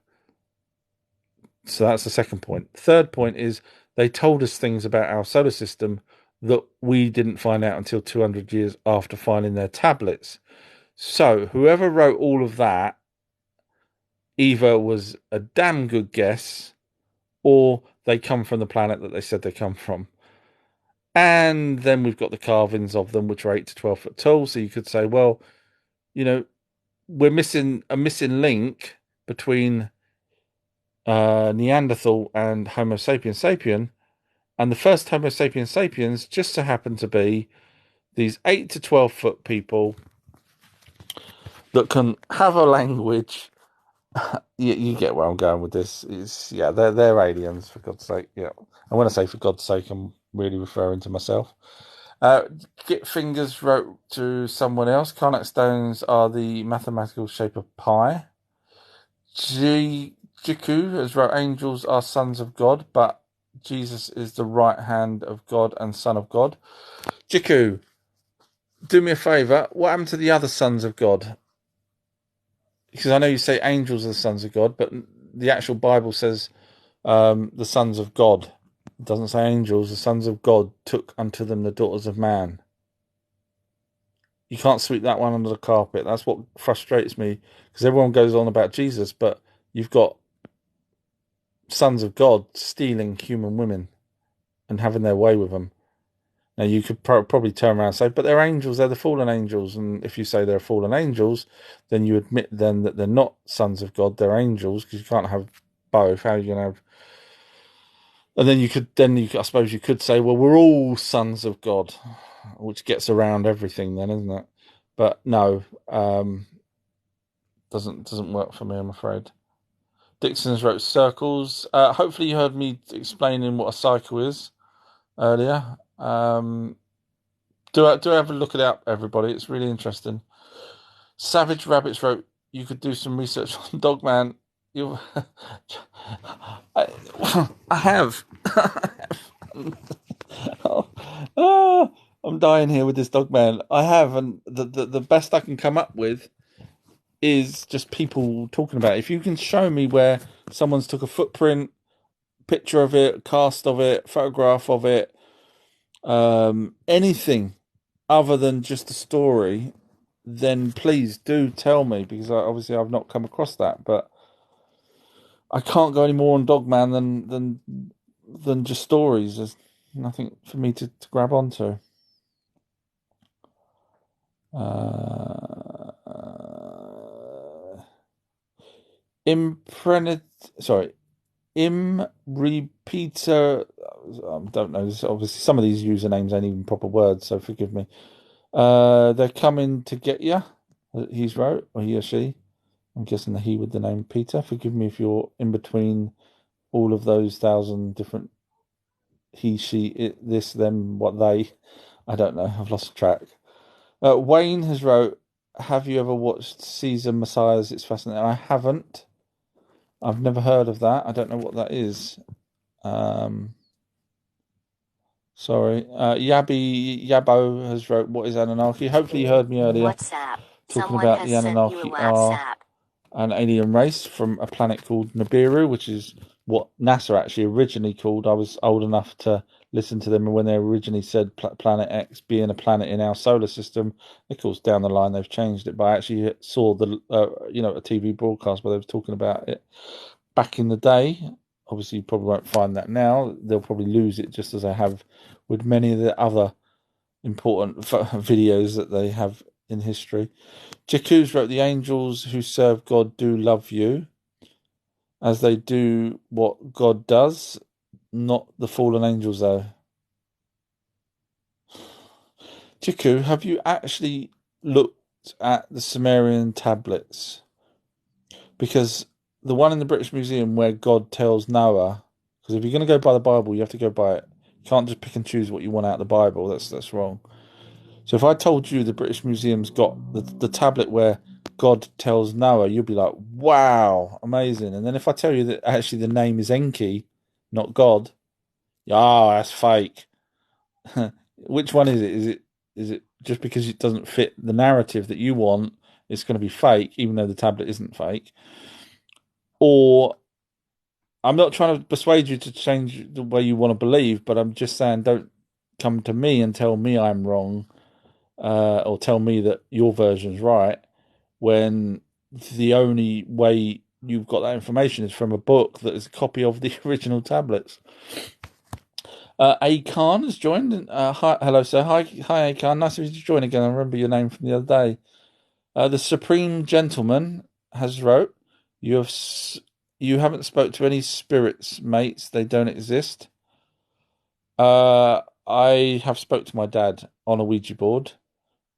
So that's the second point. Third point is they told us things about our solar system that we didn't find out until 200 years after finding their tablets. So whoever wrote all of that either was a damn good guess, or they come from the planet that they said they come from. And then we've got the carvings of them, which are 8 to 12 foot tall. So you could say, well, we're missing a missing link between Neanderthal and Homo sapiens sapien. And the first Homo sapiens sapiens just so happen to be these 8 to 12 foot people that can have a language. You get where I'm going with this. They're aliens, for God's sake. Yeah, and when I say for God's sake, I'm really referring to myself. Git Fingers wrote to someone else. Karnak stones are the mathematical shape of pi. Jiku has wrote, angels are sons of God, but Jesus is the right hand of God and son of God. Jiku, do me a favour. What happened to the other sons of God? Because I know you say angels are the sons of God, but the actual Bible says the sons of God. It doesn't say angels. The sons of God took unto them the daughters of man. You can't sweep that one under the carpet. That's what frustrates me, because everyone goes on about Jesus, but you've got sons of God stealing human women and having their way with them. Now, you could probably turn around and say, but they're angels, they're the fallen angels. And if you say they're fallen angels, then you admit then that they're not sons of God, they're angels, because you can't have both. How are you going to have... And then I suppose you could say, well, we're all sons of God, which gets around everything then, isn't it? But no, doesn't work for me, I'm afraid. Dixon's wrote circles. Hopefully you heard me explaining what a cycle is earlier. Do have a look at it up, everybody. It's really interesting. Savage Rabbits wrote, you could do some research on Dogman. I have. I'm dying here with this Dogman. I have, and the best I can come up with is just people talking about it. If you can show me where someone's took a footprint, picture of it, cast of it, photograph of it, anything other than just a story, then please do tell me, because obviously I've not come across that. But I can't go any more on Dogman than just stories. There's nothing for me to grab onto. Sorry, repeater. Don't know. Obviously, some of these usernames ain't even proper words, so forgive me. They're coming to get you. He's wrote, or he or she. I'm guessing the he with the name Peter. Forgive me if you're in between all of those 1,000 different he, she, it, this, them, what they. I don't know. I've lost track. Wayne has wrote, have you ever watched Caesar Messiahs? It's fascinating. I haven't. I've never heard of that. I don't know what that is. Sorry. Yabo has wrote, what is Anunnaki? Hopefully you heard me earlier WhatsApp. talking Someone about has the sent you a Anunnaki are WhatsApp. an alien race from a planet called Nibiru, which is what NASA actually originally called. I was old enough to listen to them when they originally said Planet X being a planet in our solar system. Of course, down the line they've changed it, but I actually saw the a TV broadcast where they were talking about it back in the day. Obviously, you probably won't find that now. They'll probably lose it, just as they have with many of the other important videos that they have in history. Jakuz wrote, the angels who serve God do love you, as they do what God does, not the fallen angels, though. Jakku, have you actually looked at the Sumerian Tablets? Because the one in the British Museum where God tells Noah, because if you're going to go by the Bible, you have to go by it. You can't just pick and choose what you want out of the Bible. That's wrong. So if I told you the British Museum's got the tablet where God tells Noah, you'll be like, wow, amazing. And then if I tell you that actually the name is Enki, not God, that's fake. Which one is it? Is it just because it doesn't fit the narrative that you want, it's going to be fake, even though the tablet isn't fake? Or I'm not trying to persuade you to change the way you want to believe, but I'm just saying don't come to me and tell me I'm wrong, or tell me that your version's right, when the only way you've got that information is from a book that is a copy of the original tablets. A Khan has joined. Hi, hello, sir. Hi, A Khan. Nice of you to join again. I remember your name from the other day. The Supreme Gentleman has wrote, you haven't spoke to any spirits, mates. They don't exist. I have spoke to my dad on a Ouija board,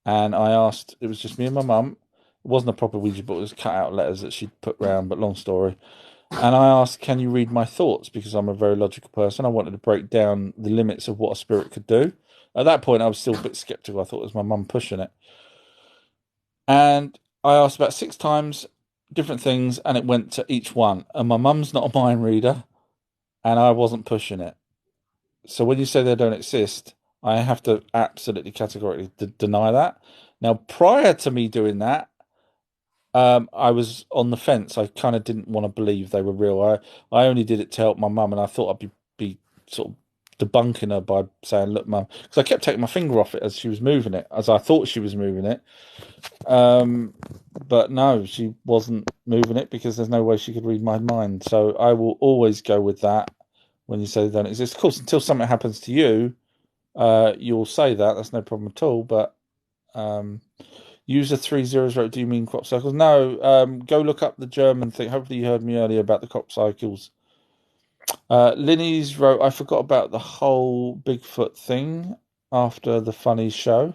and I asked. It was just me and my mum. It wasn't a proper Ouija board. It was cut out letters that she'd put round. But long story. And I asked, can you read my thoughts? Because I'm a very logical person. I wanted to break down the limits of what a spirit could do. At that point, I was still a bit skeptical. I thought it was my mum pushing it. And I asked about 6 times different things, and it went to each one. And my mum's not a mind reader, and I wasn't pushing it. So when you say they don't exist, I have to absolutely categorically deny that. Now, prior to me doing that, I was on the fence. I kind of didn't want to believe they were real. I only did it to help my mum, and I thought I'd be sort of debunking her by saying, look, mum, because I kept taking my finger off it as she was moving it, as I thought she was moving it. But no, she wasn't moving it, because there's no way she could read my mind. So I will always go with that when you say they don't exist. Of course, until something happens to you, you'll say that. That's no problem at all. But User 30 wrote, do you mean crop circles? No, go look up the German thing. Hopefully you heard me earlier about the crop cycles. Linny's wrote, I forgot about the whole Bigfoot thing after the funny show.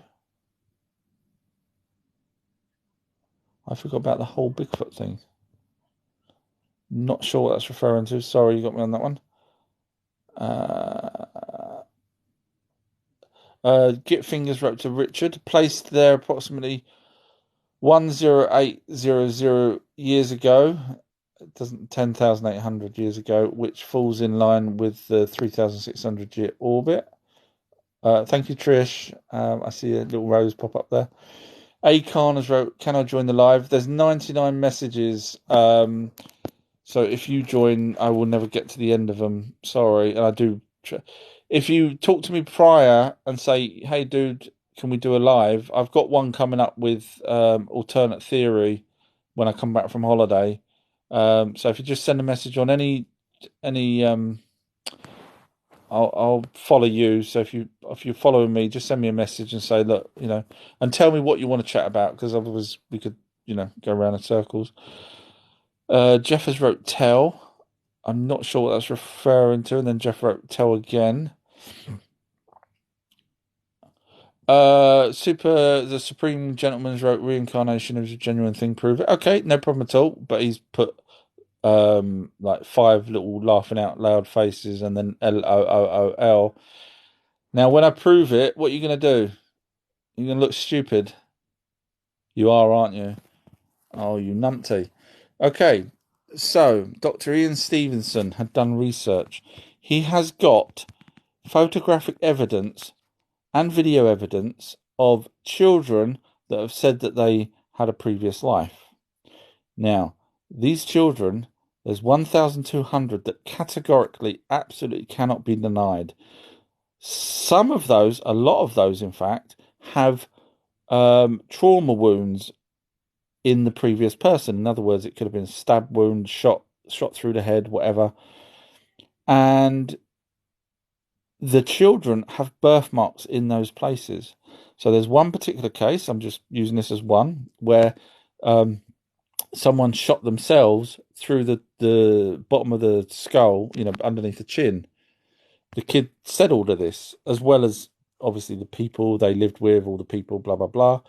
I forgot about the whole Bigfoot thing. Not sure what that's referring to. Sorry, you got me on that one. Git Fingers wrote to Richard, placed there approximately 10800 years ago. It doesn't 10,800 years ago, which falls in line with the 3,600 year orbit. Thank you, Trish. I see a little rose pop up there. Akon has wrote, can I join the live? There's 99 messages. So if you join, I will never get to the end of them. Sorry. And I do. if you talk to me prior and say, "Hey, dude, can we do a live?" I've got one coming up with alternate theory when I come back from holiday. So if you just send a message on any I'll follow you. So if you're following me, just send me a message and say, look, and tell me what you want to chat about, because otherwise we could, go around in circles. Jeff has wrote tell. I'm not sure what that's referring to, and then Jeff wrote tell again. The Supreme Gentleman's wrote reincarnation is a genuine thing, prove it. Okay, no problem at all. But he's put like 5 little laughing out loud faces and then LOOOL. Now, when I prove it, what are you going to do? You're going to look stupid. You are, aren't you? Oh, you numpty. Okay, so Dr. Ian Stevenson had done research. He has got photographic evidence and video evidence of children that have said that they had a previous life. Now, these children, there's 1,200 that categorically, absolutely cannot be denied. Some of those, a lot of those, in fact, have trauma wounds in the previous person. In other words, it could have been a stab wound, shot through the head, whatever. And the children have birthmarks in those places. So there's one particular case, I'm just using this as one, where someone shot themselves through the bottom of the skull, underneath the chin. The kid said all of this, as well as obviously the people they lived with, all the people, blah, blah, blah.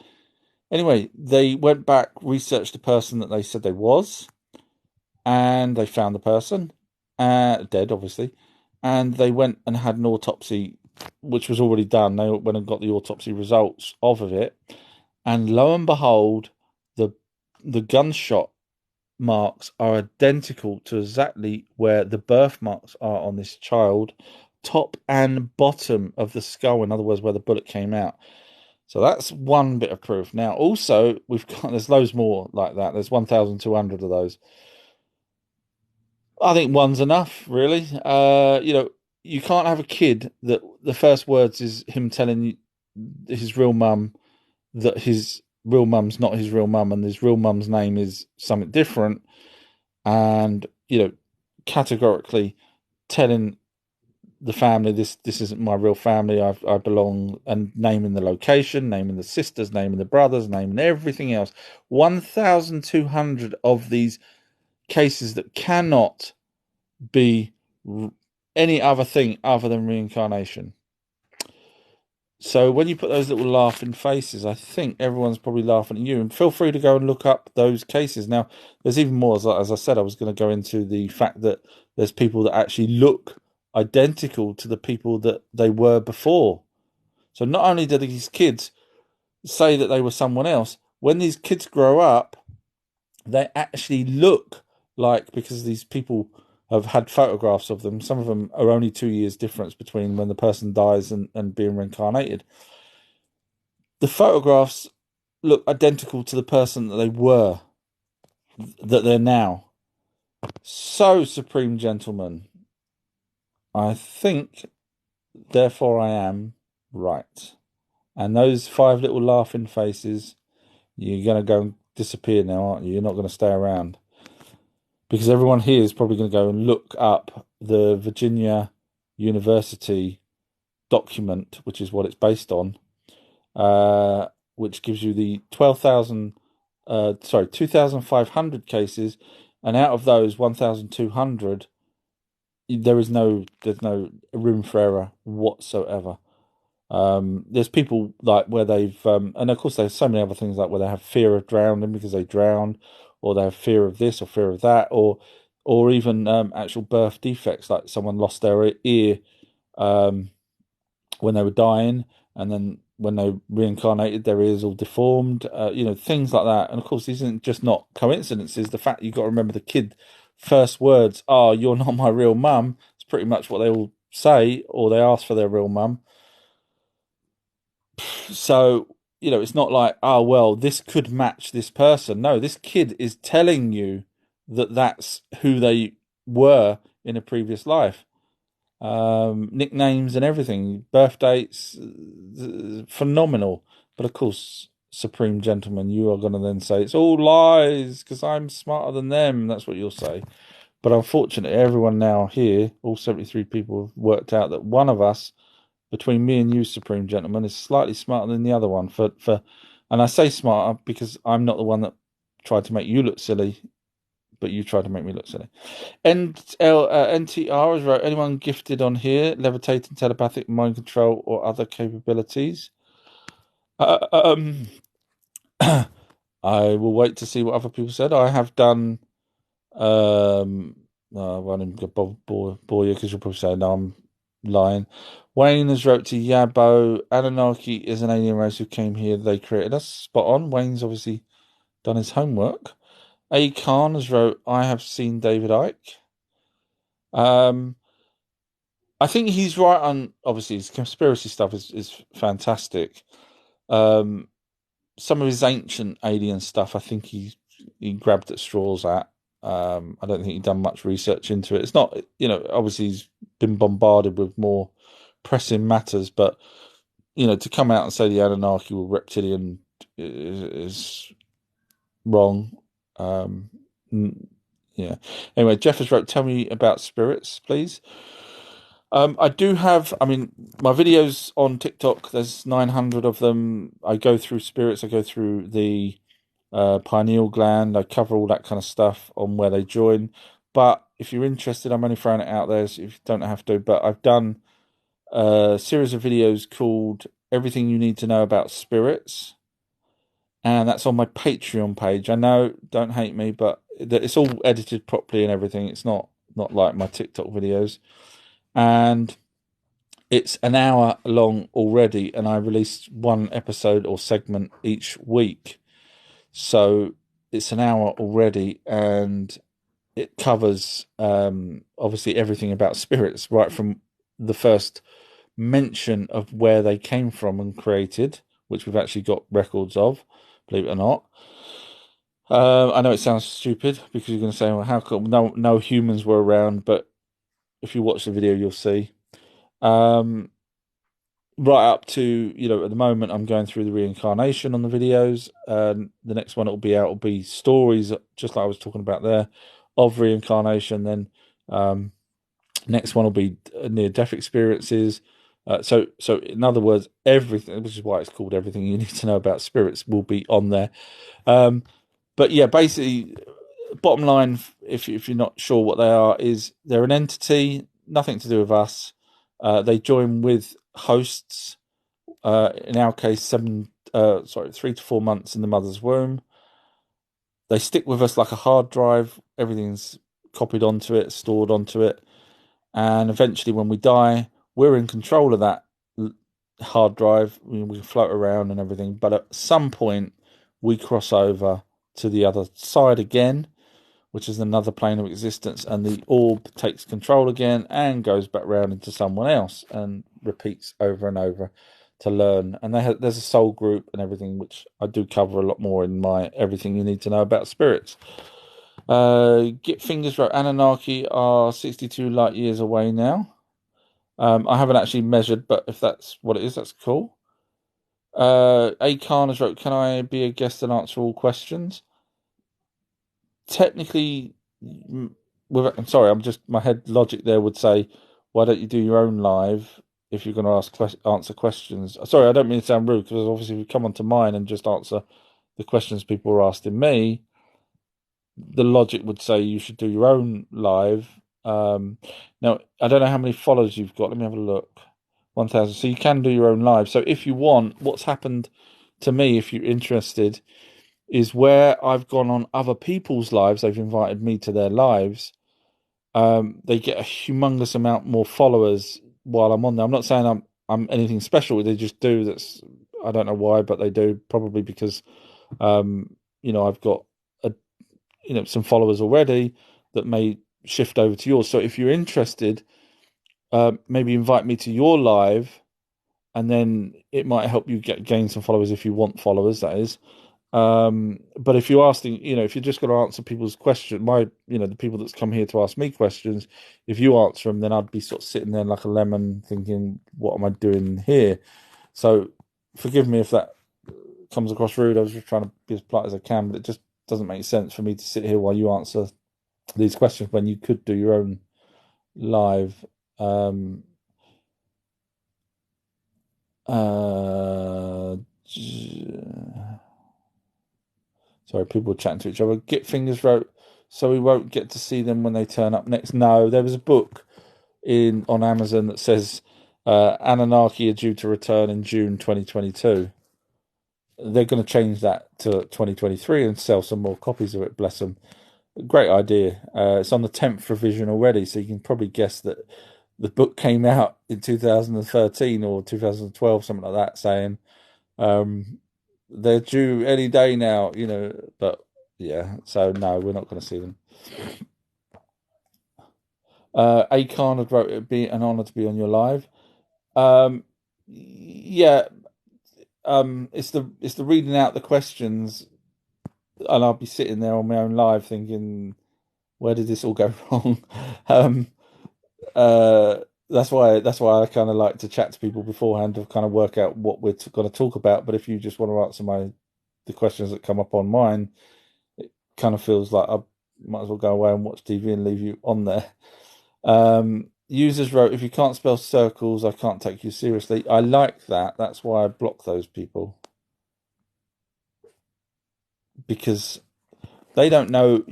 Anyway, they went back, researched the person that they said they was, and they found the person, dead, obviously, and they went and had an autopsy, which was already done. They went and got the autopsy results of it, and lo and behold, the gunshot marks are identical to exactly where the birthmarks are on this child, top and bottom of the skull, in other words, where the bullet came out. So that's one bit of proof. Now, also, there's loads more like that. There's 1,200 of those. I think one's enough, really. You can't have a kid that the first words is him telling his real mum that his real mum's not his real mum and his real mum's name is something different, and categorically telling the family this isn't my real family, I belong, and naming the location, naming the sisters, naming the brothers, naming everything else. 1,200 of these cases that cannot be any other thing other than reincarnation. So when you put those little laughing faces, I think everyone's probably laughing at you. And feel free to go and look up those cases. Now, there's even more. As I said, I was going to go into the fact that there's people that actually look identical to the people that they were before. So not only do these kids say that they were someone else, when these kids grow up, they actually look like, because these people have had photographs of them. Some of them are only 2 years difference between when the person dies and being reincarnated. The photographs look identical to the person that they were, that they're now. So, Supreme Gentleman, I think, therefore I am right. And those 5 little laughing faces, you're going to go and disappear now, aren't you? You're not going to stay around. Because everyone here is probably going to go and look up the Virginia University document, which is what it's based on, which gives you the 2,500 cases, and out of those 1,200, there's no room for error whatsoever. There's people like where they've, and of course there's so many other things like where they have fear of drowning because they drowned, or they have fear of this or fear of that, or even actual birth defects, like someone lost their ear when they were dying, and then when they reincarnated, their ears all deformed, things like that. And of course, these aren't just not coincidences. The fact you've got to remember the kid first words are, "You're not my real mum." It's pretty much what they all say, or they ask for their real mum. So, it's not like, oh, well, this could match this person. No, this kid is telling you that that's who they were in a previous life. nicknames and everything, birth dates, phenomenal. But of course, Supreme Gentleman, you are going to then say it's all lies because I'm smarter than them. That's what you'll say. But unfortunately, everyone now here, all 73 people, have worked out that one of us, between me and you, Supreme Gentleman, is slightly smarter than the other one. And I say smarter because I'm not the one that tried to make you look silly, but you tried to make me look silly. NTR has wrote, anyone gifted on here, levitating, telepathic, mind control, or other capabilities? I will wait to see what other people said. I have done. I won't even bore you because you'll probably say, no, I'm lying. Wayne has wrote to Yabo, Anunnaki is an alien race who came here. They created us. Spot on. Wayne's obviously done his homework. A. Khan has wrote, I have seen David Icke. I think he's right on, obviously, his conspiracy stuff is fantastic. Some of his ancient alien stuff, I think he grabbed at straws at. I don't think he'd done much research into it. It's not, obviously he's been bombarded with more pressing matters, but, to come out and say the Anunnaki were reptilian is wrong. Yeah. Anyway, Jeff has wrote, tell me about spirits, please. I do have, my videos on TikTok, there's 900 of them. I go through spirits, I go through the pineal gland, I cover all that kind of stuff on where they join. But if you're interested, I'm only throwing it out there, so if you don't have to. But I've done a series of videos called Everything You Need to Know About Spirits. And that's on my Patreon page. I know, don't hate me, but it's all edited properly and everything. It's not like my TikTok videos. And it's an hour long already, and I released one episode or segment each week. So it's an hour already, and it covers obviously everything about spirits, right from the first mention of where they came from and created, which we've actually got records of, believe it or not. I know it sounds stupid because you're going to say, well, how come no humans were around? But if you watch the video, you'll see. Right up to, at the moment I'm going through the reincarnation on the videos. The next one will be stories, just like I was talking about there, of reincarnation. Then next one will be near-death experiences. So in other words, everything, which is why it's called Everything You Need to Know About Spirits, will be on there. But yeah, basically, bottom line, if you're not sure what they are, is they're an entity, nothing to do with us. They join with hosts. In our case, 3 to 4 months in the mother's womb. They stick with us like a hard drive. Everything's copied onto it, stored onto it, and eventually, when we die, we're in control of that hard drive. We can float around and everything, but at some point, we cross over to the other side again, which is another plane of existence, and the orb takes control again and goes back round into someone else and repeats over and over to learn. And there's a soul group and everything, which I do cover a lot more in my Everything You Need to Know About Spirits. Get Fingers wrote, Anunnaki are 62 light years away now. I haven't actually measured, but if that's what it is, that's cool. A. Khan has wrote, can I be a guest and answer all questions? Technically, I'm sorry, my head logic there would say, why don't you do your own live if you're going to answer questions? Sorry, I don't mean to sound rude, because obviously if you come onto mine and just answer the questions people are asking me, the logic would say you should do your own live. Now, I don't know how many followers you've got. Let me have a look. 1,000. So you can do your own live. So if you want, what's happened to me, if you're interested, is where I've gone on other people's lives, they've invited me to their lives, they get a humongous amount more followers while I'm on there. I'm not saying I'm anything special, they just do. That's, I don't know why, but they do, probably because I've got some followers already that may shift over to yours. So if you're interested, maybe invite me to your live, and then it might help you gain some followers if you want followers, that is. But if you're asking, if you're just going to answer people's questions, the people that's come here to ask me questions, if you answer them, then I'd be sort of sitting there like a lemon thinking, what am I doing here? So forgive me if that comes across rude. I was just trying to be as polite as I can, but it just doesn't make sense for me to sit here while you answer these questions when you could do your own live. Sorry, people chatting to each other. Git Fingers wrote, so we won't get to see them when they turn up next. No, there was a book on Amazon that says Anunnaki are due to return in June 2022. They're going to change that to 2023 and sell some more copies of it. Bless them. Great idea. It's on the 10th revision already, so you can probably guess that the book came out in 2013 or 2012, something like that, saying they're due any day now, but yeah, so no, we're not going to see them. Akon had wrote, it'd be an honor to be on your live. Yeah, it's the reading out the questions, and I'll be sitting there on my own live thinking, where did this all go wrong? That's why I kind of like to chat to people beforehand to kind of work out what we're going to talk about. But if you just want to answer the questions that come up on mine, it kind of feels like I might as well go away and watch TV and leave you on there. Users wrote, if you can't spell circles, I can't take you seriously. I like that. That's why I block those people. Because they don't know,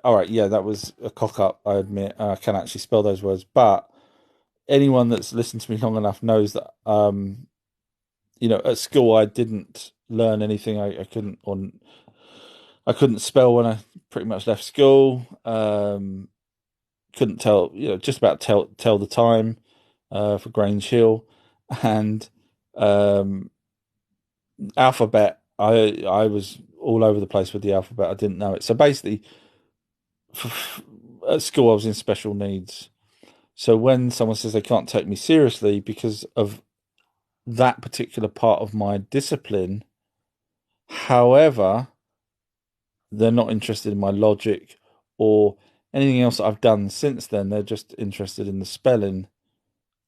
all right, yeah, that was a cock up, I admit. I can actually spell those words. But anyone that's listened to me long enough knows that, at school I didn't learn anything. I couldn't spell when I pretty much left school. Couldn't tell, just about tell the time for Grange Hill, and alphabet. I was all over the place with the alphabet. I didn't know it. So basically, at school I was in special needs. So when someone says they can't take me seriously because of that particular part of my discipline, however, they're not interested in my logic or anything else that I've done since then. They're just interested in the spelling,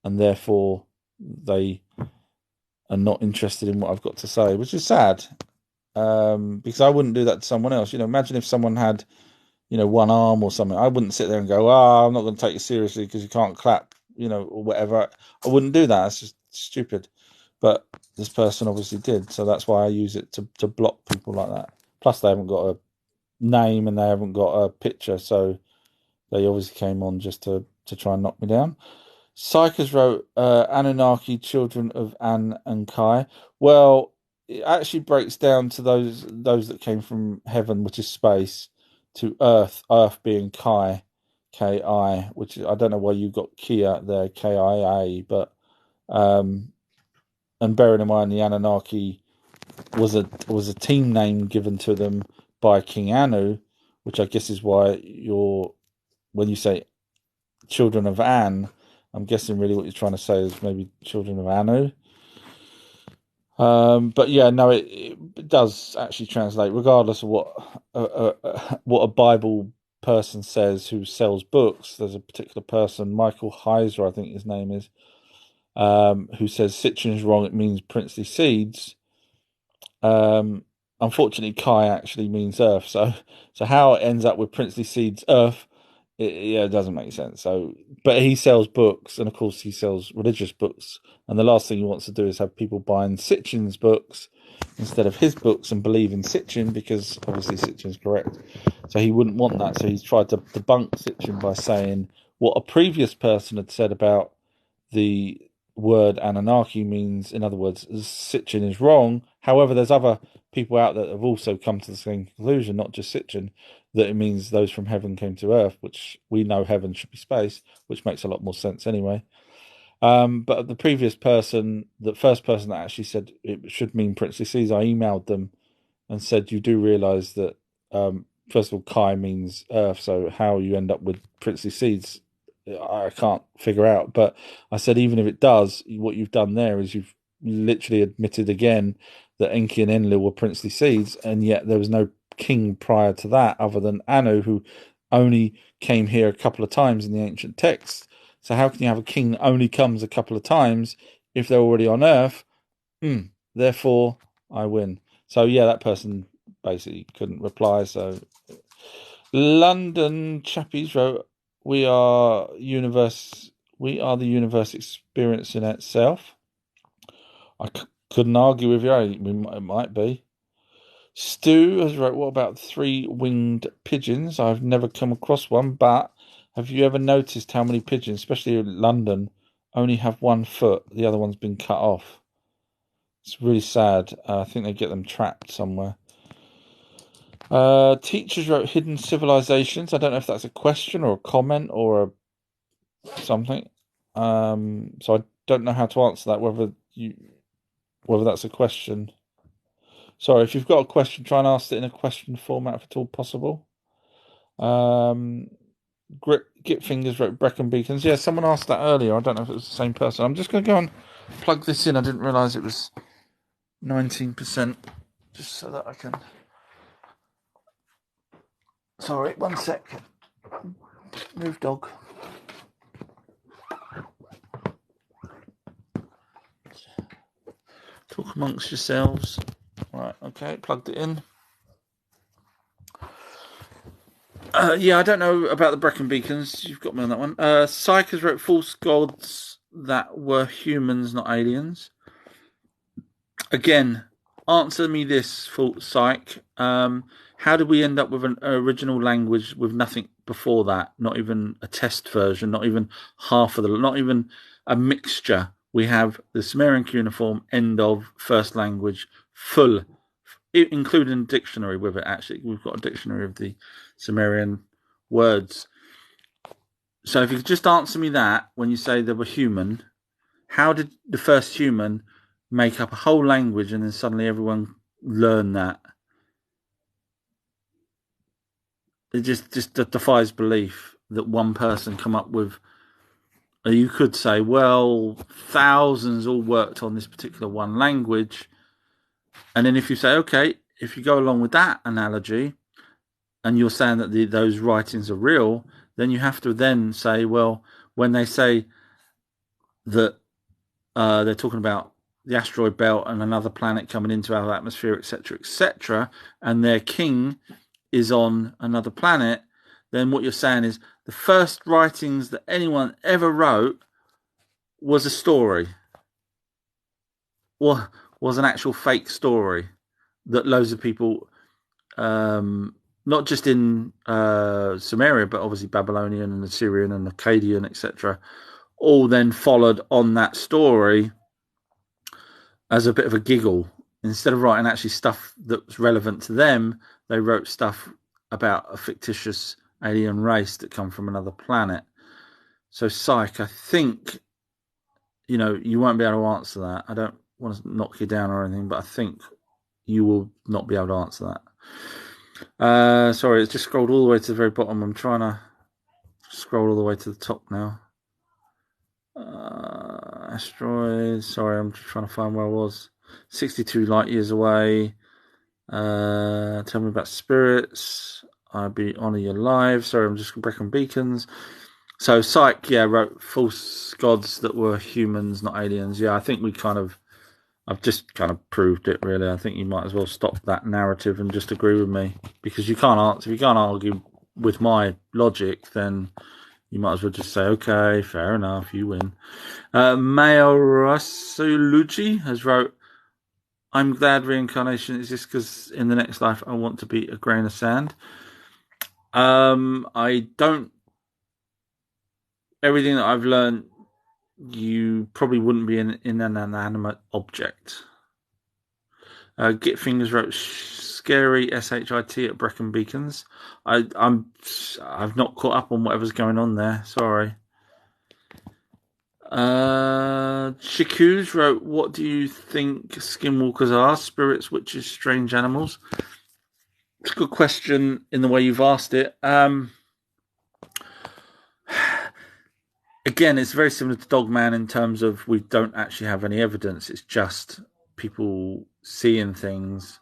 and therefore they are not interested in what I've got to say, which is sad. Because I wouldn't do that to someone else. Imagine if someone had, one arm or something. I wouldn't sit there and go, I'm not going to take you seriously because you can't clap, or whatever. I wouldn't do that. It's just stupid. But this person obviously did. So that's why I use it to block people like that. Plus, they haven't got a name and they haven't got a picture. So they obviously came on just to try and knock me down. Psychers wrote, Anunnaki, children of An and Kai. Well, it actually breaks down to those that came from heaven, which is space, to Earth being Kai, Ki, which I don't know why you got Kia there, Kia, but and bearing in mind the Anunnaki was a team name given to them by King Anu, which I guess is why when you say children of An, I'm guessing really what you're trying to say is maybe children of Anu. But yeah, no, it does actually translate, regardless of what a Bible person says who sells books. There's a particular person, Michael Heiser, I think his name is, who says Sitchin is wrong. It means princely seeds. Unfortunately, Kai actually means earth. So how it ends up with princely seeds, earth, it doesn't make sense. So, but he sells books, and of course he sells religious books. And the last thing he wants to do is have people buying Sitchin's books instead of his books and believe in Sitchin, because obviously Sitchin's correct. So he wouldn't want that. So he's tried to debunk Sitchin by saying what a previous person had said about the word Anunnaki means. In other words, Sitchin is wrong. However, there's other people out there that have also come to the same conclusion, not just Sitchin, that it means those from heaven came to earth, which we know heaven should be space, which makes a lot more sense anyway. But the previous person, the first person that actually said it should mean princely seeds, I emailed them and said, you do realise that, first of all, Kai means earth, so how you end up with princely seeds, I can't figure out. But I said, even if it does, what you've done there is you've literally admitted again that Enki and Enlil were princely seeds, and yet there was no king prior to that other than Anu, who only came here a couple of times in the ancient texts. So how can you have a king that only comes a couple of times if they're already on Earth? Therefore, I win. So yeah, that person basically couldn't reply. So London Chappies wrote, "We are universe. We are the universe experience in itself." I couldn't argue with you. It might be. Stu has wrote, "What about three-winged pigeons? I've never come across one, but have you ever noticed how many pigeons, especially in London, only have one foot? The other one's been cut off. It's really sad. I think they get them trapped somewhere." Teachers wrote hidden civilizations. I don't know if that's a question or a comment or something. So I don't know how to answer that. Whether that's a question. Sorry, if you've got a question, try and ask it in a question format if at all possible. Git Fingers wrote Brecon Beacons. Yeah, someone asked that earlier. I don't know if it was the same person. I'm just going to go and plug this in. I didn't realise it was 19%. Just so that I can... Sorry, 1 sec. Move, dog. Talk amongst yourselves. Right, okay, plugged it in. Yeah, I don't know about the Brecon Beacons. You've got me on that one. Psychers wrote false gods that were humans, not aliens. Again, answer me this, false psych. How did we end up with an original language with nothing before that? Not even a test version, not even half of not even a mixture. We have the Sumerian Cuneiform, end of first language, full, including a dictionary with it, actually. We've got a dictionary of the Sumerian words. So if you could just answer me that, when you say they were human, how did the first human make up a whole language and then suddenly everyone learned that? It just defies belief that one person come up with... You could say, well, thousands all worked on this particular one language. And then if you say, okay, if you go along with that analogy, and you're saying that those writings are real, then you have to then say, well, when they say that they're talking about the asteroid belt and another planet coming into our atmosphere, etc., and their king is on another planet, then what you're saying is the first writings that anyone ever wrote was a story, or was an actual fake story that loads of people, not just in Sumeria, but obviously Babylonian and Assyrian and Akkadian, etc., all then followed on that story as a bit of a giggle. Instead of writing actually stuff that was relevant to them, they wrote stuff about a fictitious alien race that come from another planet. So, Psych, I think, you won't be able to answer that. I don't want to knock you down or anything, but I think you will not be able to answer that. Sorry, it's just scrolled all the way to the very bottom. I'm trying to scroll all the way to the top now. Asteroids. Sorry, I'm just trying to find where I was. 62 light years away. Tell me about spirits. I'll be honor your lives. Sorry, I'm just Brecon Beacons. So Psych, wrote false gods that were humans, not aliens. Yeah, I think I've just kind of proved it, really. I think you might as well stop that narrative and just agree with me, because if you can't argue with my logic, then you might as well just say, okay, fair enough, you win. Mayo Rasulucci has wrote, I'm glad reincarnation exists because in the next life I want to be a grain of sand. I don't... Everything that I've learned, you probably wouldn't be in an inanimate object. Git Fingers wrote scary SHIT at Brecon Beacons. I've not caught up on whatever's going on there. Sorry. Chikus wrote, what do you think skinwalkers are? Spirits, witches, strange animals? It's a good question in the way you've asked it. Again, it's very similar to Dogman in terms of we don't actually have any evidence. It's just people seeing things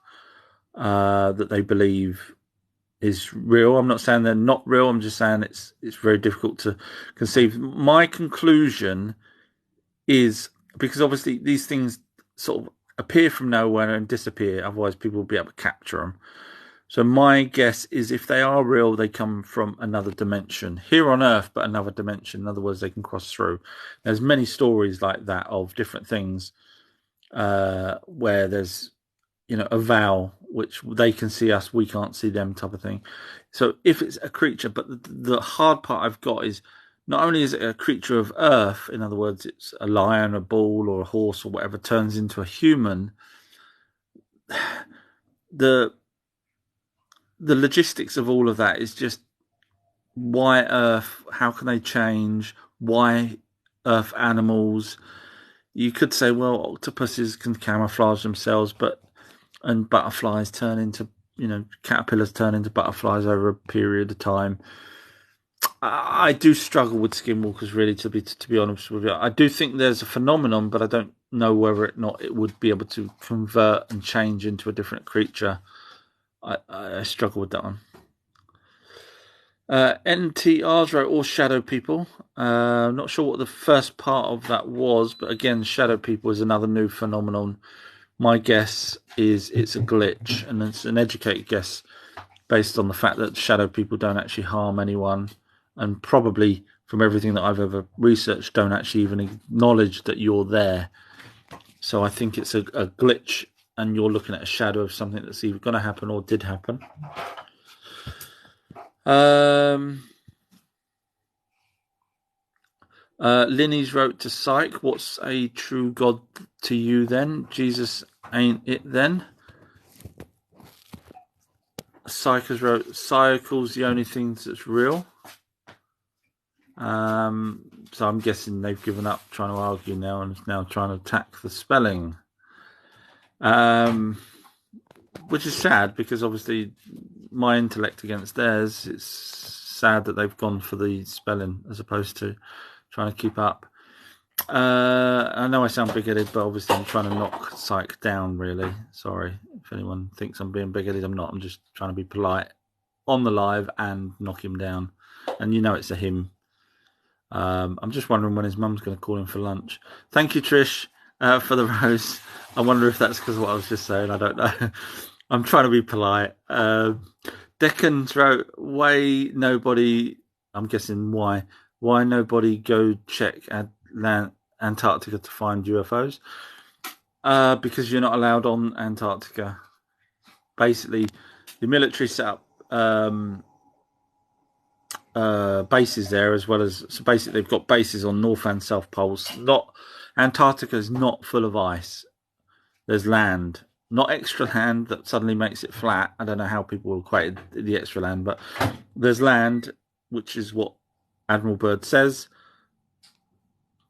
that they believe is real. I'm not saying they're not real. I'm just saying it's very difficult to conceive. My conclusion is, because obviously these things sort of appear from nowhere and disappear, otherwise people will be able to capture them. So my guess is, if they are real, they come from another dimension here on Earth, but another dimension. In other words, they can cross through. There's many stories like that of different things where there's, a vow, which they can see us, we can't see them, type of thing. So if it's a creature, but the hard part I've got is, not only is it a creature of Earth, in other words, it's a lion, a bull, or a horse, or whatever, turns into a human. The logistics of all of that is just, why Earth? How can they change? Why Earth animals? You could say, well, octopuses can camouflage themselves, and butterflies turn into, caterpillars turn into butterflies over a period of time. I do struggle with skinwalkers, really, to be honest with you. I do think there's a phenomenon, but I don't know whether or not it would be able to convert and change into a different creature. I struggle with that one. NTRs wrote, all shadow people. I'm not sure what the first part of that was, but again, shadow people is another new phenomenon. My guess is it's a glitch, and it's an educated guess based on the fact that shadow people don't actually harm anyone, and probably, from everything that I've ever researched, don't actually even acknowledge that you're there. So I think it's a glitch, and you're looking at a shadow of something that's either going to happen or did happen. Linny's wrote to Psych, what's a true God to you then? Jesus ain't it then? Psych has wrote, Cycle's the only thing that's real. So I'm guessing they've given up trying to argue now and is now trying to attack the spelling. Which is sad, because obviously my intellect against theirs, it's sad that they've gone for the spelling as opposed to trying to keep up. I know I sound big-headed, but obviously I'm trying to knock Psych down, really. Sorry if anyone thinks I'm being big-headed. I'm not. I'm just trying to be polite on the live and knock him down. And it's a him. I'm just wondering when his mum's going to call him for lunch. Thank you, Trish, for the rose. I wonder if that's because of what I was just saying. I don't know. I'm trying to be polite. Decans wrote, why nobody, I'm guessing why nobody go check Antarctica to find UFOs? Because you're not allowed on Antarctica. Basically, the military set up bases there, as well as, so basically they've got bases on North and South Poles. Antarctica is not full of ice. There's land, not extra land that suddenly makes it flat. I don't know how people equate the extra land, but there's land, which is what Admiral Byrd says.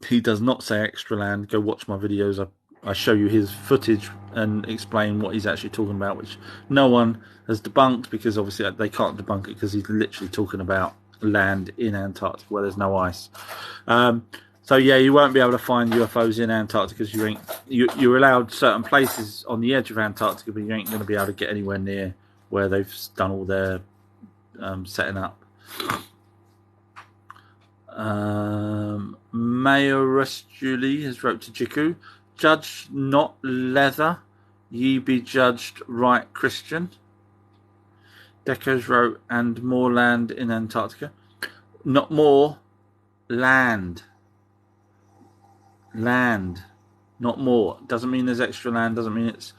He does not say extra land. Go watch my videos. I show you his footage and explain what he's actually talking about, which no one has debunked, because obviously they can't debunk it, because he's literally talking about land in Antarctica where there's no ice. So yeah, you won't be able to find UFOs in Antarctica, because you're allowed certain places on the edge of Antarctica, but you ain't going to be able to get anywhere near where they've done all their setting up. Mayoress Julie has wrote to Jiku, judge not leather, ye be judged right Christian. Decos wrote, and more land in Antarctica. Not more, land. Land, not more. Doesn't mean there's extra land, doesn't mean it's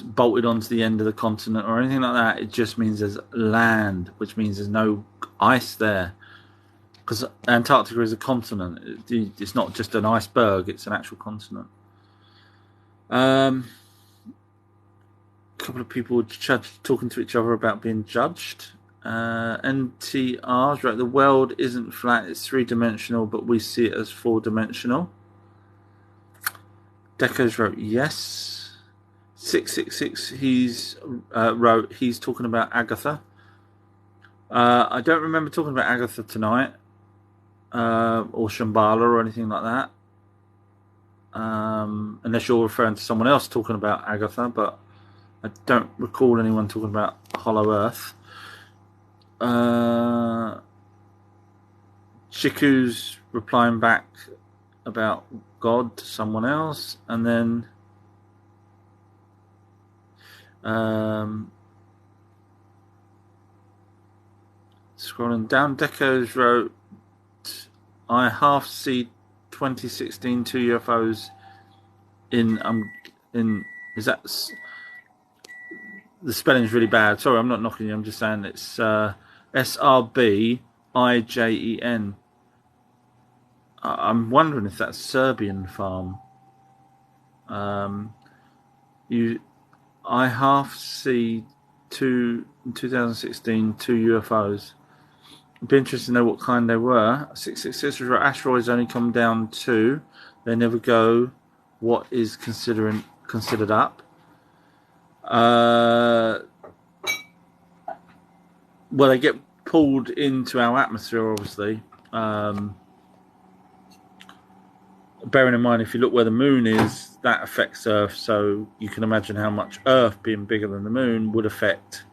bolted onto the end of the continent or anything like that. It just means there's land, which means there's no ice there. Because Antarctica is a continent. It's not just an iceberg, it's an actual continent. A couple of people talking to each other about being judged. NTRs, right? The world isn't flat, it's three-dimensional, but we see it as four-dimensional. Decos wrote yes. 666, he's wrote, he's talking about Agatha. I don't remember talking about Agatha tonight, or Shambhala or anything like that. unless you're referring to someone else talking about Agatha, but I don't recall anyone talking about Hollow Earth. Chiku's replying back about God to someone else, and then scrolling down, Deco's wrote, I half see 2016 two UFOs in is that the spelling's really bad. Sorry, I'm not knocking you. I'm just saying it's SRBIJEN. I'm wondering if that's Serbian farm. I half see in 2016 two UFOs. It'd be interesting to know what kind they were. 666 was asteroids only come down two. They never go. What is considered up? Well, they get pulled into our atmosphere, obviously. Bearing in mind, if you look where the moon is, that affects Earth. So you can imagine how much Earth being bigger than the moon would affect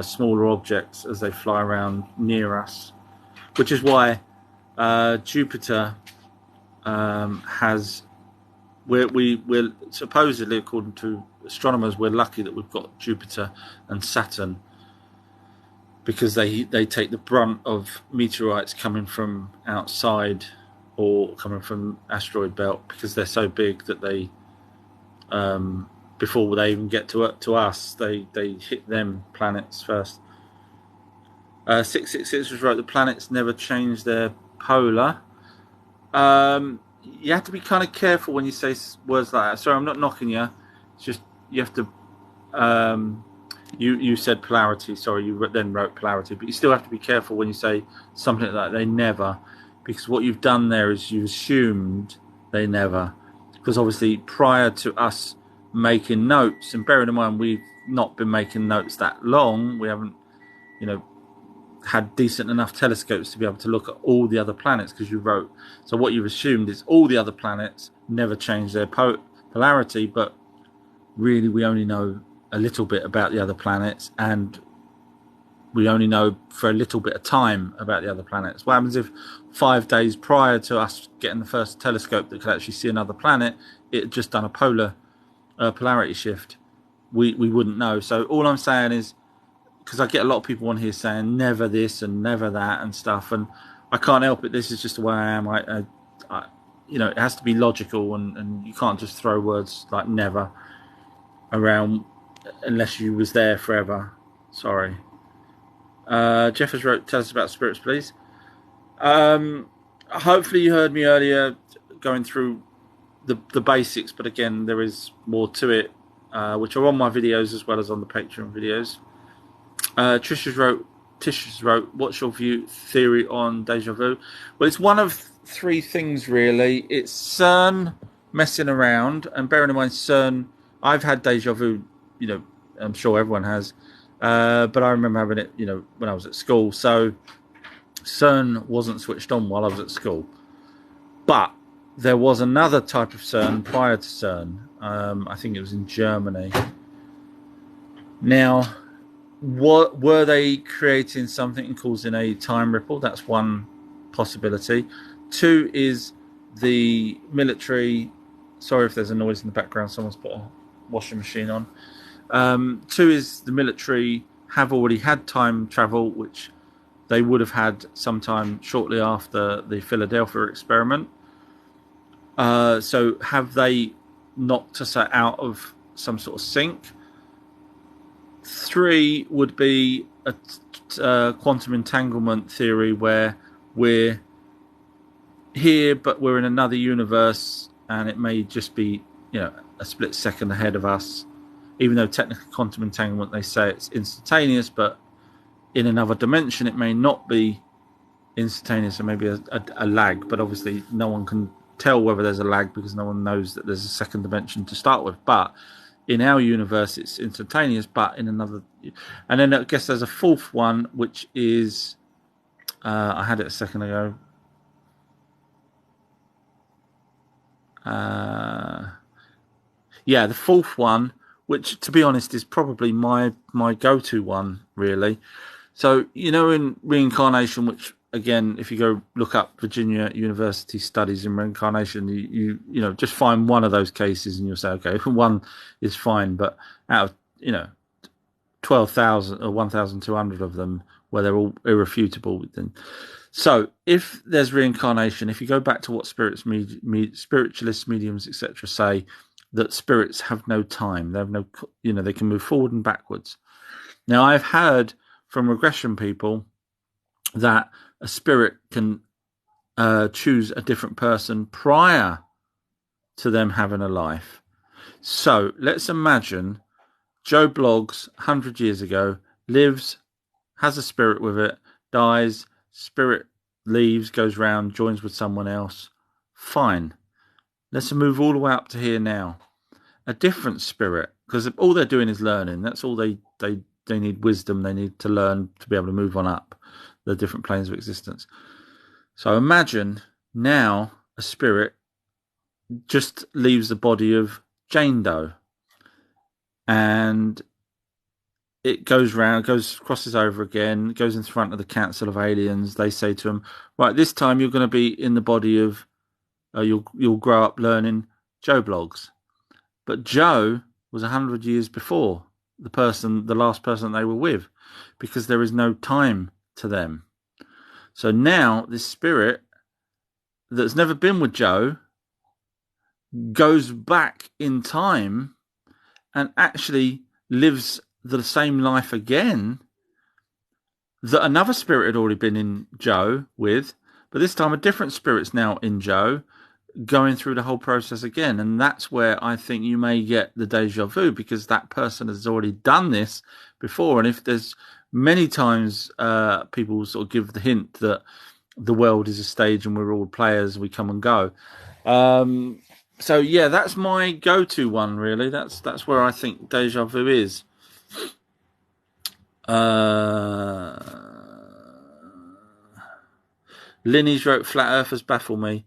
smaller objects as they fly around near us. Which is why Jupiter has... We're supposedly, according to astronomers, we're lucky that we've got Jupiter and Saturn, because they take the brunt of meteorites coming from outside or coming from asteroid belt, because they're so big that they before they even get to us, they hit them planets first. 666 was right, the planets never change their polar. You have to be kind of careful when you say words like that. Sorry, I'm not knocking you. It's just you have to. You said polarity. Sorry, you then wrote polarity, but you still have to be careful when you say something like that. They never, because what you've done there is you've assumed they never. Because obviously, prior to us making notes, and bearing in mind we've not been making notes that long, we haven't, had decent enough telescopes to be able to look at all the other planets, because you wrote. So what you've assumed is all the other planets never change their polarity, but really we only know a little bit about the other planets, and we only know for a little bit of time about the other planets. What happens if 5 days prior to us getting the first telescope that could actually see another planet, it had just done a polarity shift? We wouldn't know. So all I'm saying is, because I get a lot of people on here saying never this and never that and stuff, and I can't help it. This is just the way I am. It has to be logical, and you can't just throw words like never around unless you was there forever. Sorry. Jeff has wrote, tell us about spirits, please. Hopefully you heard me earlier going through the basics, but again, there is more to it, which are on my videos as well as on the Patreon videos. Tisha's wrote, what's your theory on deja vu? Well, it's one of three things, really. It's CERN messing around, and bearing in mind CERN, I've had deja vu, I'm sure everyone has, but I remember having it, when I was at school. So CERN wasn't switched on while I was at school. But there was another type of CERN prior to CERN. I think it was in Germany. Now, what were they creating something and causing a time ripple? That's one possibility. Two is the military. Sorry if there's a noise in the background. Someone's put a washing machine on. Two is the military have already had time travel, which they would have had sometime shortly after the Philadelphia experiment. So have they knocked us out of some sort of sync? Three would be a quantum entanglement theory, where we're here but we're in another universe, and it may just be a split second ahead of us, even though technically quantum entanglement, they say it's instantaneous, but in another dimension it may not be instantaneous, and maybe a lag. But obviously no one can tell whether there's a lag, because no one knows that there's a second dimension to start with. But in our universe it's instantaneous, but in another. And then I guess there's a fourth one, which is I had it a second ago. Yeah, the fourth one, which to be honest is probably my go-to one, really. So, in reincarnation, which again, if you go look up Virginia University studies in reincarnation, you just find one of those cases and you'll say, okay, one is fine, but out of 12,000 or 1,200 of them where they're all irrefutable, then. So, if there's reincarnation, if you go back to what spiritualists, mediums, etc., say, that spirits have no time, they have no, they can move forward and backwards. Now, I've heard from regression people that a spirit can choose a different person prior to them having a life. So let's imagine Joe Bloggs 100 years ago lives, has a spirit with it, dies, spirit leaves, goes round, joins with someone else. Fine. Let's move all the way up to here now. A different spirit, because all they're doing is learning. That's all they need wisdom. They need to learn to be able to move on up the different planes of existence. So imagine now a spirit just leaves the body of Jane Doe, and it goes round, crosses over again, goes in front of the Council of Aliens. They say to him, right, this time you're going to be in the body of, you'll grow up learning Joe Bloggs. But Joe was 100 years before the last person they were with, because there is no time to them. So now this spirit that's never been with Joe goes back in time and actually lives the same life again that another spirit had already been in Joe with, but this time a different spirit's now in Joe, going through the whole process again. And that's where I think you may get the deja vu, because that person has already done this before. And if there's many times people sort of give the hint that the world is a stage and we're all players, we come and go. So yeah, that's my go-to one, really. That's where I think deja vu is. Linny's wrote, "Flat Earthers baffle me."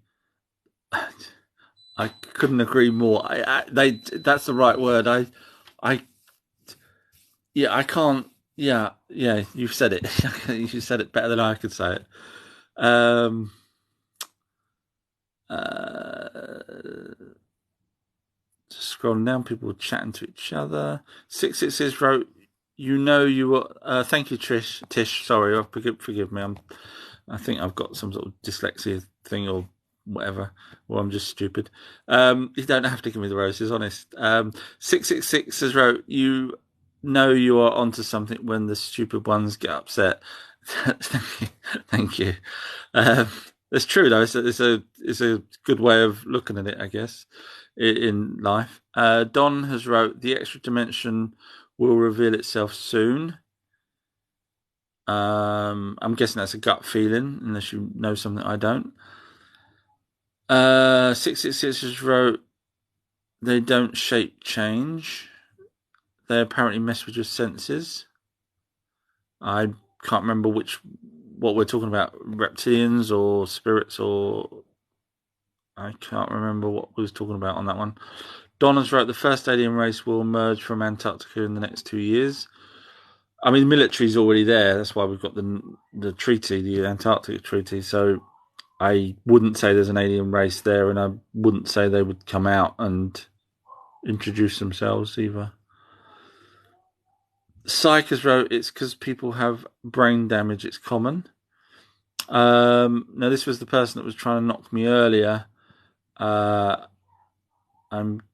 I couldn't agree more. That's the right word. I can't. Yeah. You've said it. You said it better than I could say it. Just scrolling down, people were chatting to each other. 666 wrote, you were. Thank you, Tish. Sorry, forgive me. I think I've got some sort of dyslexia thing or whatever, or I'm just stupid. You don't have to give me the roses, honest. 666 has wrote, you are onto something when the stupid ones get upset. Thank you. It's true though. It's a good way of looking at it, I guess, in life. Don has wrote, the extra dimension will reveal itself soon. I'm guessing that's a gut feeling, unless you know something I don't. 666 has wrote, they don't shape change. They apparently mess with your senses. I can't remember what we're talking about, reptilians or spirits, or I can't remember what we was talking about on that one. Donna's wrote, the first alien race will emerge from Antarctica in the next 2 years. I mean, the military's already there. That's why we've got the treaty, the Antarctic Treaty. So I wouldn't say there's an alien race there, and I wouldn't say they would come out and introduce themselves either. Psychers wrote, it's because people have brain damage. It's common. Now, this was the person that was trying to knock me earlier. I'm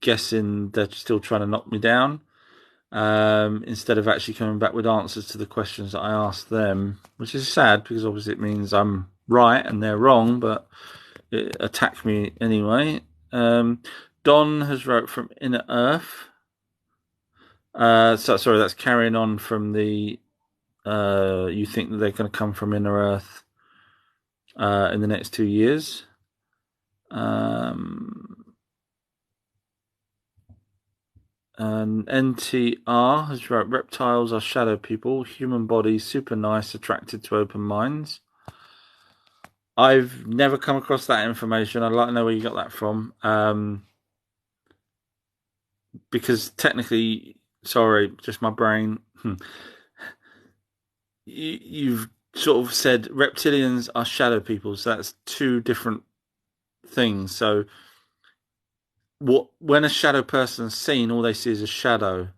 guessing they're still trying to knock me down, instead of actually coming back with answers to the questions that I asked them, which is sad, because obviously it means I'm right and they're wrong, but it attacked me anyway. Don has wrote, from Inner Earth. Sorry, that's carrying on from the you think that they're going to come from Inner Earth in the next 2 years. And NTR has wrote, reptiles are shadow people, human bodies super nice, attracted to open minds. I've never come across that information. I'd like to know where you got that from. Because technically, sorry, just my brain. You've sort of said reptilians are shadow people, so that's two different things. So, when a shadow person's seen, all they see is a shadow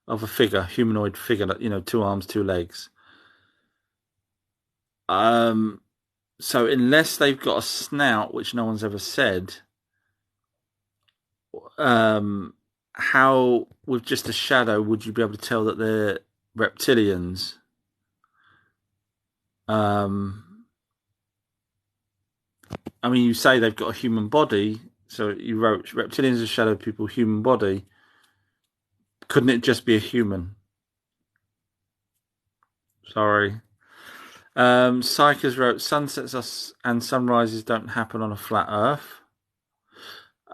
of a figure, humanoid figure, 2 arms, 2 legs. So unless they've got a snout, which no one's ever said, how with just a shadow would you be able to tell that they're reptilians? I mean, you say they've got a human body, so you wrote reptilians are shadow people, human body. Couldn't it just be a human? Sorry. Psychers wrote, sunsets and sunrises don't happen on a flat Earth.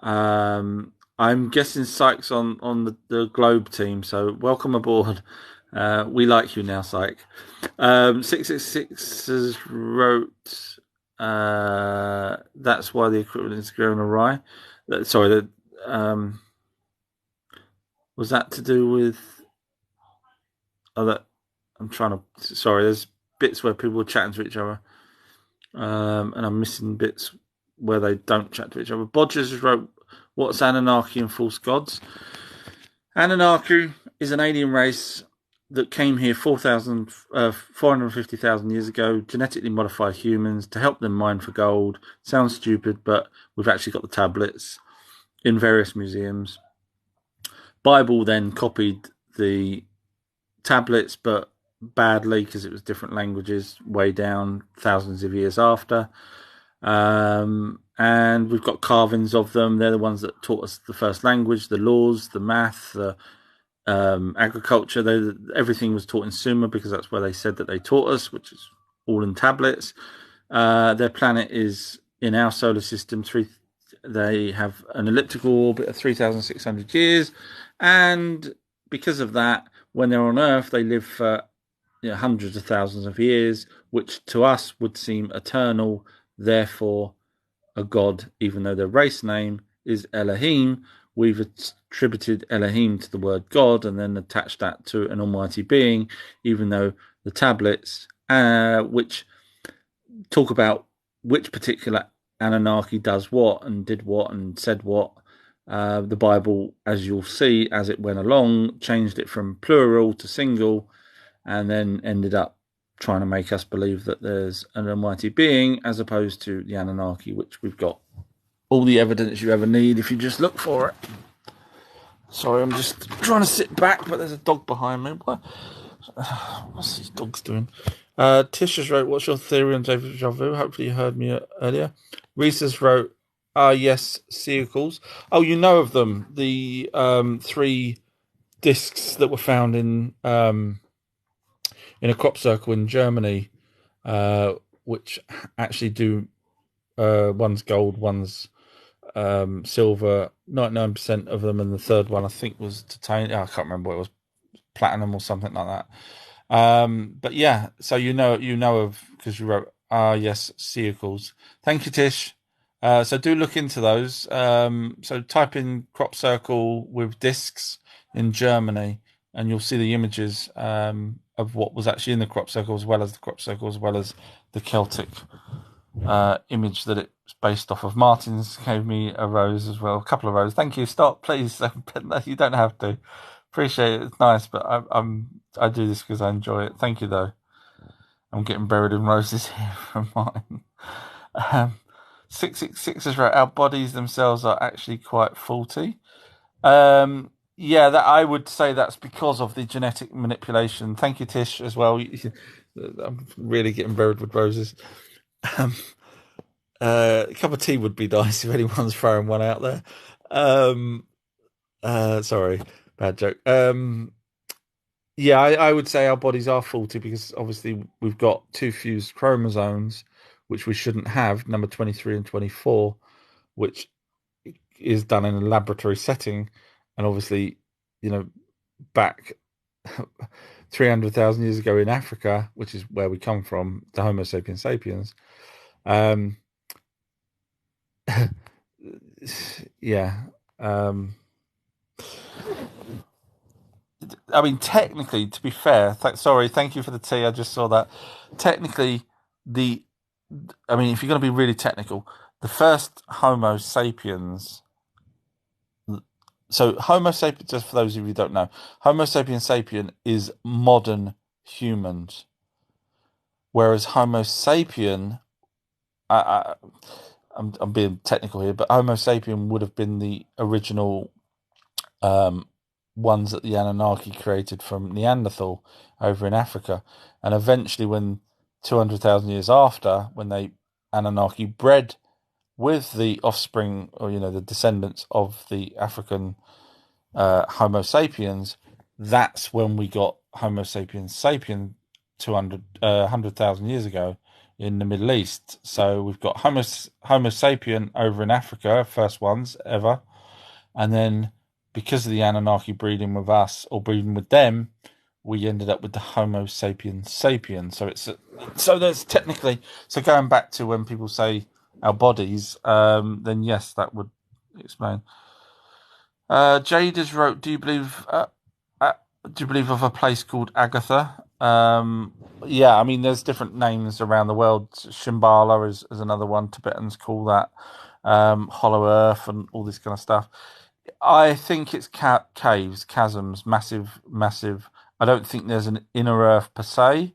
I'm guessing Psych's on the Globe team, so welcome aboard. We like you now, Psych. 666 has wrote, that's why the equivalent is going awry. Sorry, was that to do with? Sorry, there's bits where people are chatting to each other, and I'm missing bits where they don't chat to each other. Bodgers wrote, what's Anunnaki and false gods? Anunnaki is an alien race that came here 450,000 years ago, genetically modified humans to help them mine for gold. Sounds stupid, but we've actually got the tablets in various museums. Bible then copied the tablets, but badly because it was different languages way down thousands of years after. And we've got carvings of them. They're the ones that taught us the first language, the laws, the math, the agriculture. Everything was taught in Sumer because that's where they said that they taught us, which is all in tablets. Their planet is in our solar system. They have an elliptical orbit of 3,600 years, and because of that, when they're on Earth, they live for hundreds of thousands of years, which to us would seem eternal. Therefore, a god, even though their race name is Elohim, we've attributed Elohim to the word God and then attached that to an almighty being, even though the tablets, which talk about which particular Anunnaki does what and did what and said what, the Bible, as you'll see, as it went along, changed it from plural to single, and then ended up trying to make us believe that there's an almighty being as opposed to the Anunnaki, which we've got all the evidence you ever need if you just look for it. Sorry, I'm just trying to sit back, but there's a dog behind me. What's these dogs doing? Tish has wrote, what's your theory on deja vu? Hopefully you heard me earlier. Reese has wrote, yes, cerecals. Oh, you know of them. The 3 discs that were found in a crop circle in Germany, which actually do, one's gold, one's silver, 99% of them, and the third one I think was titanium. I can't remember what it was, platinum or something like that. But yeah, so you know of, because you wrote yes, cerecals. Thank you, Tish. So do look into those. So type in crop circle with discs in Germany, and you'll see the images of what was actually in the crop circle, as well as the Celtic image that it's based off of. Martin's gave me a rose as well, a couple of roses. Thank you. Stop, please. You don't have to. Appreciate it. It's nice, but I do this because I enjoy it. Thank you, though. I'm getting buried in roses here from mine. 666 is right. Our bodies themselves are actually quite faulty. Yeah, that I would say that's because of the genetic manipulation. Thank you, Tish, as well. I'm really getting buried with roses. A cup of tea would be nice if anyone's throwing one out there. Sorry, bad joke. Yeah, I would say our bodies are faulty because obviously we've got 2 fused chromosomes, which we shouldn't have, number 23 and 24, which is done in a laboratory setting. And obviously, back 300,000 years ago in Africa, which is where we come from, the Homo sapiens sapiens, Yeah. I mean, technically, to be fair, thank you for the tea. I just saw that. Technically, I mean, if you're going to be really technical, the first Homo sapiens. So, Homo sapiens, just for those of you who don't know, Homo sapiens sapien is modern humans, whereas Homo sapien, I'm being technical here, but Homo sapien would have been the original ones that the Anunnaki created from Neanderthal over in Africa. And eventually, when 200,000 years after, when they Anunnaki bred with the offspring, or the descendants of the African Homo sapiens, that's when we got Homo sapiens sapien 100,000 years ago in the Middle East. So we've got Homo sapien over in Africa, first ones ever, and then because of the Anunnaki breeding with us or breeding with them, we ended up with the Homo sapiens sapien. So there's technically, so going back to when people say our bodies, then yes, that would explain. Jade has wrote, do you believe of a place called Agatha? Yeah, I mean, there's different names around the world. Shambhala is another one. Tibetans call that Hollow Earth and all this kind of stuff. I think it's caves, chasms, massive, massive. I don't think there's an inner Earth per se.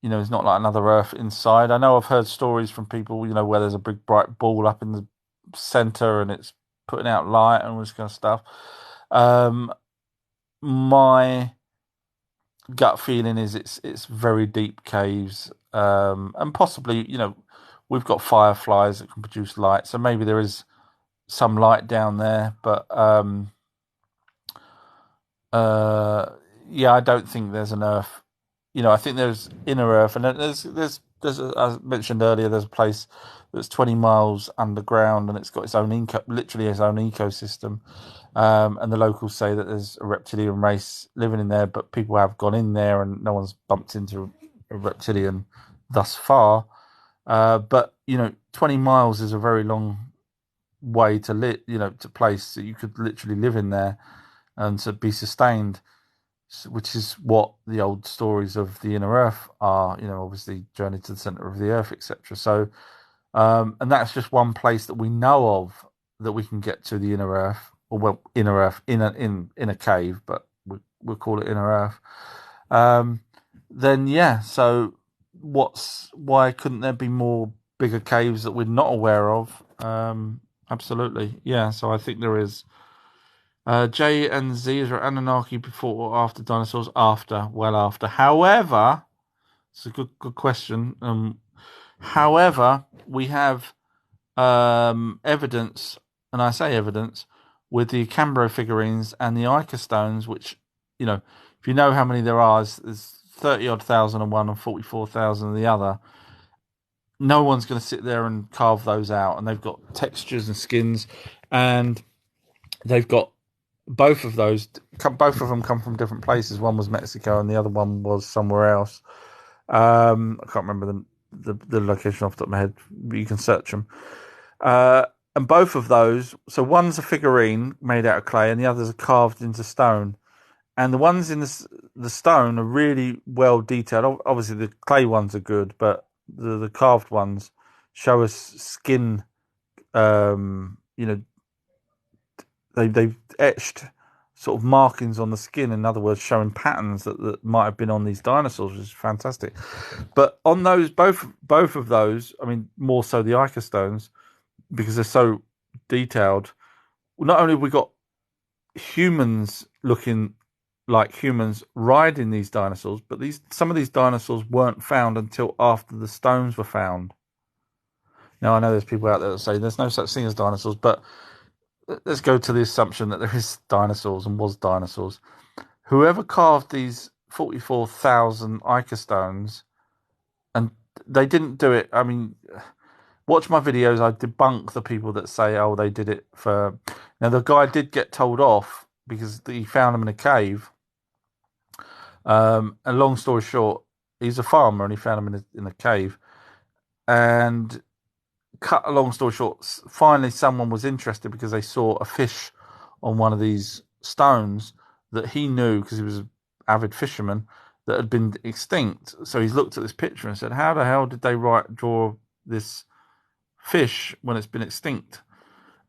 It's not like another Earth inside. I know I've heard stories from people, where there's a big bright ball up in the center and it's putting out light and all this kind of stuff. My gut feeling is it's very deep caves, and possibly, we've got fireflies that can produce light, so maybe there is some light down there, but yeah, I don't think there's an Earth. I think there's inner Earth, and there's as I mentioned earlier, there's a place that's 20 miles underground, and it's got its own literally its own ecosystem. And the locals say that there's a reptilian race living in there, but people have gone in there, and no one's bumped into a reptilian thus far. But 20 miles is a very long way to live, to place that you could literally live in there and to be sustained, which is what the old stories of the inner Earth are. Obviously, journey to the center of the Earth, etc. So, and that's just one place that we know of that we can get to the inner Earth, or well, inner Earth in a cave, but we'll call it inner Earth. Then yeah, so why couldn't there be more bigger caves that we're not aware of? Absolutely, yeah. So I think there is. J and Z, is there Anunnaki before or after dinosaurs? After, well after. However, it's a good question. However, we have evidence, and I say evidence, with the Cambro figurines and the Ica stones, which, if you know how many there are, there's 30 odd thousand on one and 44,000 on the other. No one's going to sit there and carve those out, and they've got textures and skins, and they've got both of them come from different places. One was Mexico, and the other one was somewhere else. I can't remember the location off the top of my head, but you can search them. And both of those, so one's a figurine made out of clay, and the others are carved into stone. And the ones in the stone are really well detailed. Obviously, the clay ones are good, but the carved ones show us skin. They've etched sort of markings on the skin, in other words, showing patterns that might have been on these dinosaurs, which is fantastic. But on those, both of those, I mean, more so the Ica stones, because they're so detailed. Not only have we got humans looking like humans riding these dinosaurs, but some of these dinosaurs weren't found until after the stones were found. Now, I know there's people out there that say there's no such thing as dinosaurs, but let's go to the assumption that there is dinosaurs and was dinosaurs. Whoever carved these 44,000 Ica stones, and they didn't do it. I mean, watch my videos. I debunk the people that say, "Oh, they did it for." Now, the guy did get told off because he found them in a cave. And long story short, he's a farmer and he found them in a cave, and cut a long story short, finally someone was interested because they saw a fish on one of these stones that he knew, because he was an avid fisherman, that had been extinct. So he's looked at this picture and said, how the hell did they draw this fish when it's been extinct?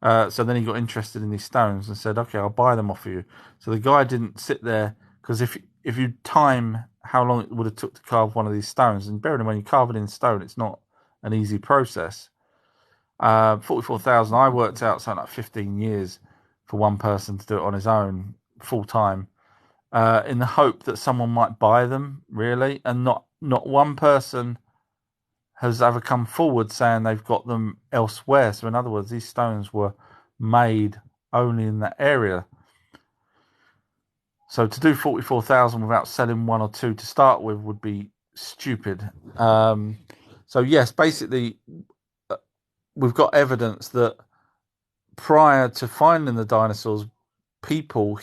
So then he got interested in these stones and said, okay, I'll buy them off of you. So the guy didn't sit there, because if you time how long it would have took to carve one of these stones, and bearing in mind, when you carve it in stone, it's not an easy process. 44,000, I worked out something like 15 years for one person to do it on his own, full time, in the hope that someone might buy them, really. And not one person has ever come forward saying they've got them elsewhere. So in other words, these stones were made only in that area. So to do 44,000 without selling one or two to start with would be stupid. So yes, basically, we've got evidence that prior to finding the dinosaurs,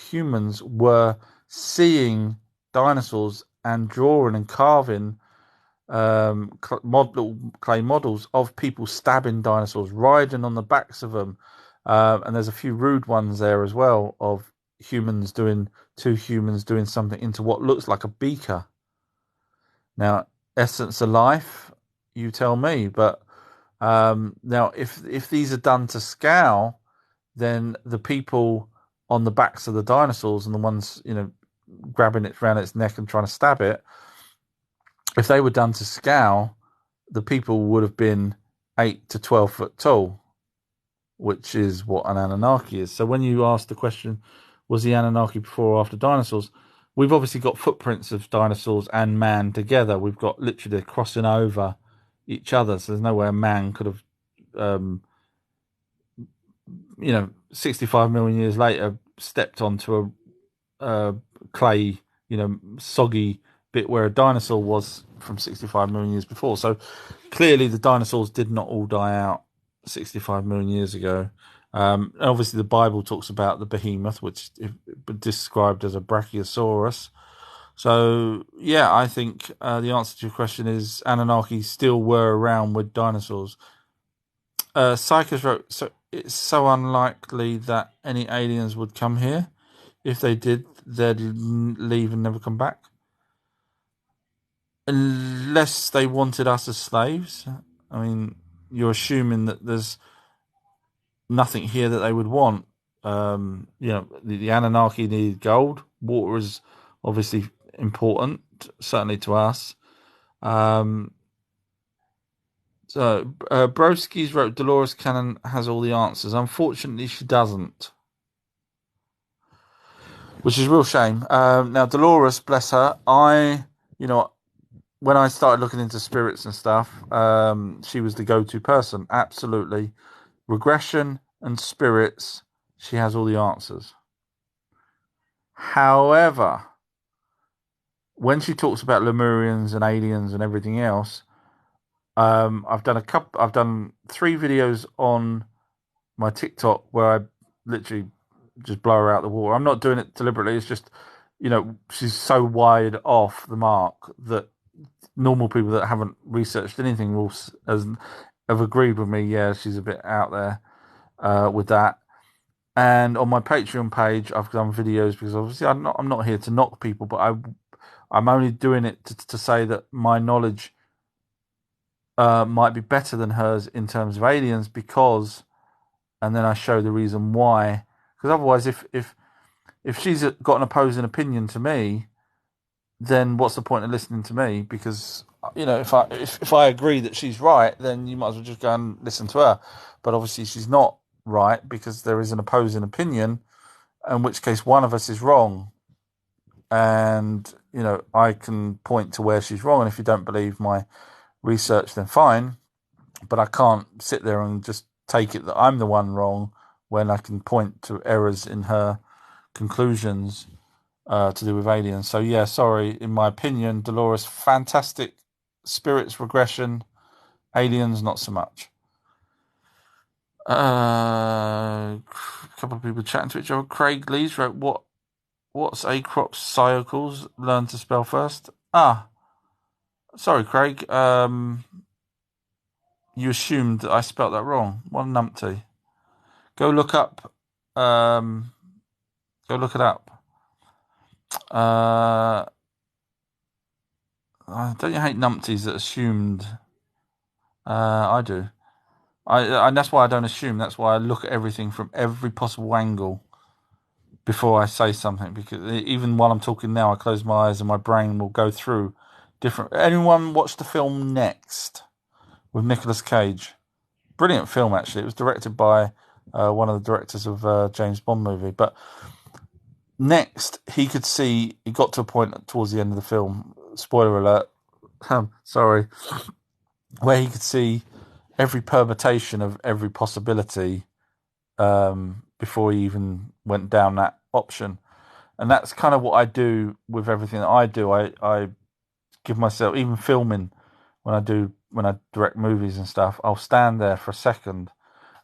humans were seeing dinosaurs and drawing and carving little clay models of people stabbing dinosaurs, riding on the backs of them. And there's a few rude ones there as well of two humans doing something into what looks like a beaker. Now, essence of life, you tell me. But now, if these are done to scale, then the people on the backs of the dinosaurs and the ones, grabbing it around its neck and trying to stab it, if they were done to scale, the people would have been 8 to 12 foot tall, which is what an Anunnaki is. So when you ask the question, was the Anunnaki before or after dinosaurs? We've obviously got footprints of dinosaurs and man together. We've got literally crossing over each other. So there's no way a man could have, 65 million years later, stepped onto a clay, soggy bit where a dinosaur was from 65 million years before. So clearly the dinosaurs did not all die out 65 million years ago. And obviously the Bible talks about the behemoth, which is described as a brachiosaurus. So yeah, I think the answer to your question is Anunnaki still were around with dinosaurs. Psychos wrote, so it's so unlikely that any aliens would come here. If they did, they'd leave and never come back. Unless they wanted us as slaves. I mean, you're assuming that there's nothing here that they would want. The Anunnaki needed gold. Water is obviously important, certainly to us. So Broskis wrote, Dolores Cannon has all the answers. Unfortunately, she doesn't, which is a real shame. Now, Dolores, bless her, when I started looking into spirits and stuff, she was the go-to person. Absolutely. Regression and spirits, she has all the answers. However, when she talks about Lemurians and aliens and everything else, I've done 3 videos on my TikTok where I literally just blow her out the water. I'm not doing it deliberately. It's just, she's so wide off the mark that normal people that haven't researched anything have agreed with me. Yeah, she's a bit out there with that. And on my Patreon page, I've done videos because obviously I'm not here to knock people, but I'm only doing it to say that my knowledge might be better than hers in terms of aliens, because, and then I show the reason why. Because otherwise, if she's got an opposing opinion to me, then what's the point of listening to me? Because if I agree that she's right, then you might as well just go and listen to her. But obviously, she's not right because there is an opposing opinion, in which case one of us is wrong. And I can point to where she's wrong, and if you don't believe my research, then fine. But I can't sit there and just take it that I'm the one wrong when I can point to errors in her conclusions to do with aliens. So yeah, sorry, in my opinion, Dolores, fantastic. Spirits, regression, aliens, not so much. A couple of people chatting to each other. Craig Lees wrote, what's Acrops Cycles? Learn to spell first. Sorry, Craig. you assumed that I spelt that wrong. What a numpty. Go look up. Go look it up. Don't you hate numpties that assumed? I do. And that's why I don't assume. That's why I look at everything from every possible angle before I say something. Because even while I'm talking now, I close my eyes and my brain will go through different. Anyone watch the film Next with Nicolas Cage? Brilliant film, actually. It was directed by one of the directors of a James Bond movie. But Next, he could see. He got to a point towards the end of the film. Spoiler alert. Sorry. Where he could see every permutation of every possibility before he even went down that option. And that's kind of what I do with everything that I do. I give myself, even filming, when I direct movies and stuff, I'll stand there for a second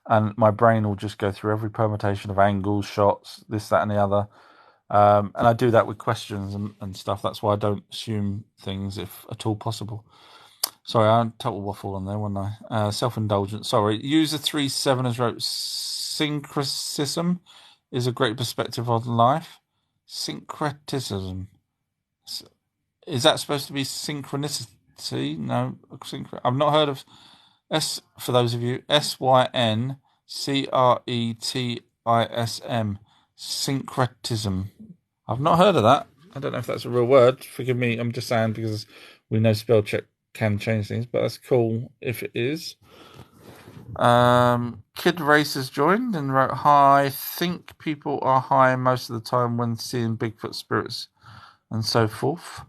and my brain will just go through every permutation of angles, shots, this, that, and the other. And I do that with questions and stuff. That's why I don't assume things if at all possible. Sorry, I total waffle on there, wasn't I? Self-indulgent. Sorry. User 37 has wrote, syncretism is a great perspective on life. Syncretism. Is that supposed to be synchronicity? No. I've not heard of for those of you, syncretism. Syncretism. I've not heard of that. I don't know if that's a real word. Forgive me, I'm just saying because we know spell check can change things, but that's cool if it is. Kid Race has joined and wrote, hi, I think people are high most of the time when seeing Bigfoot spirits and so forth.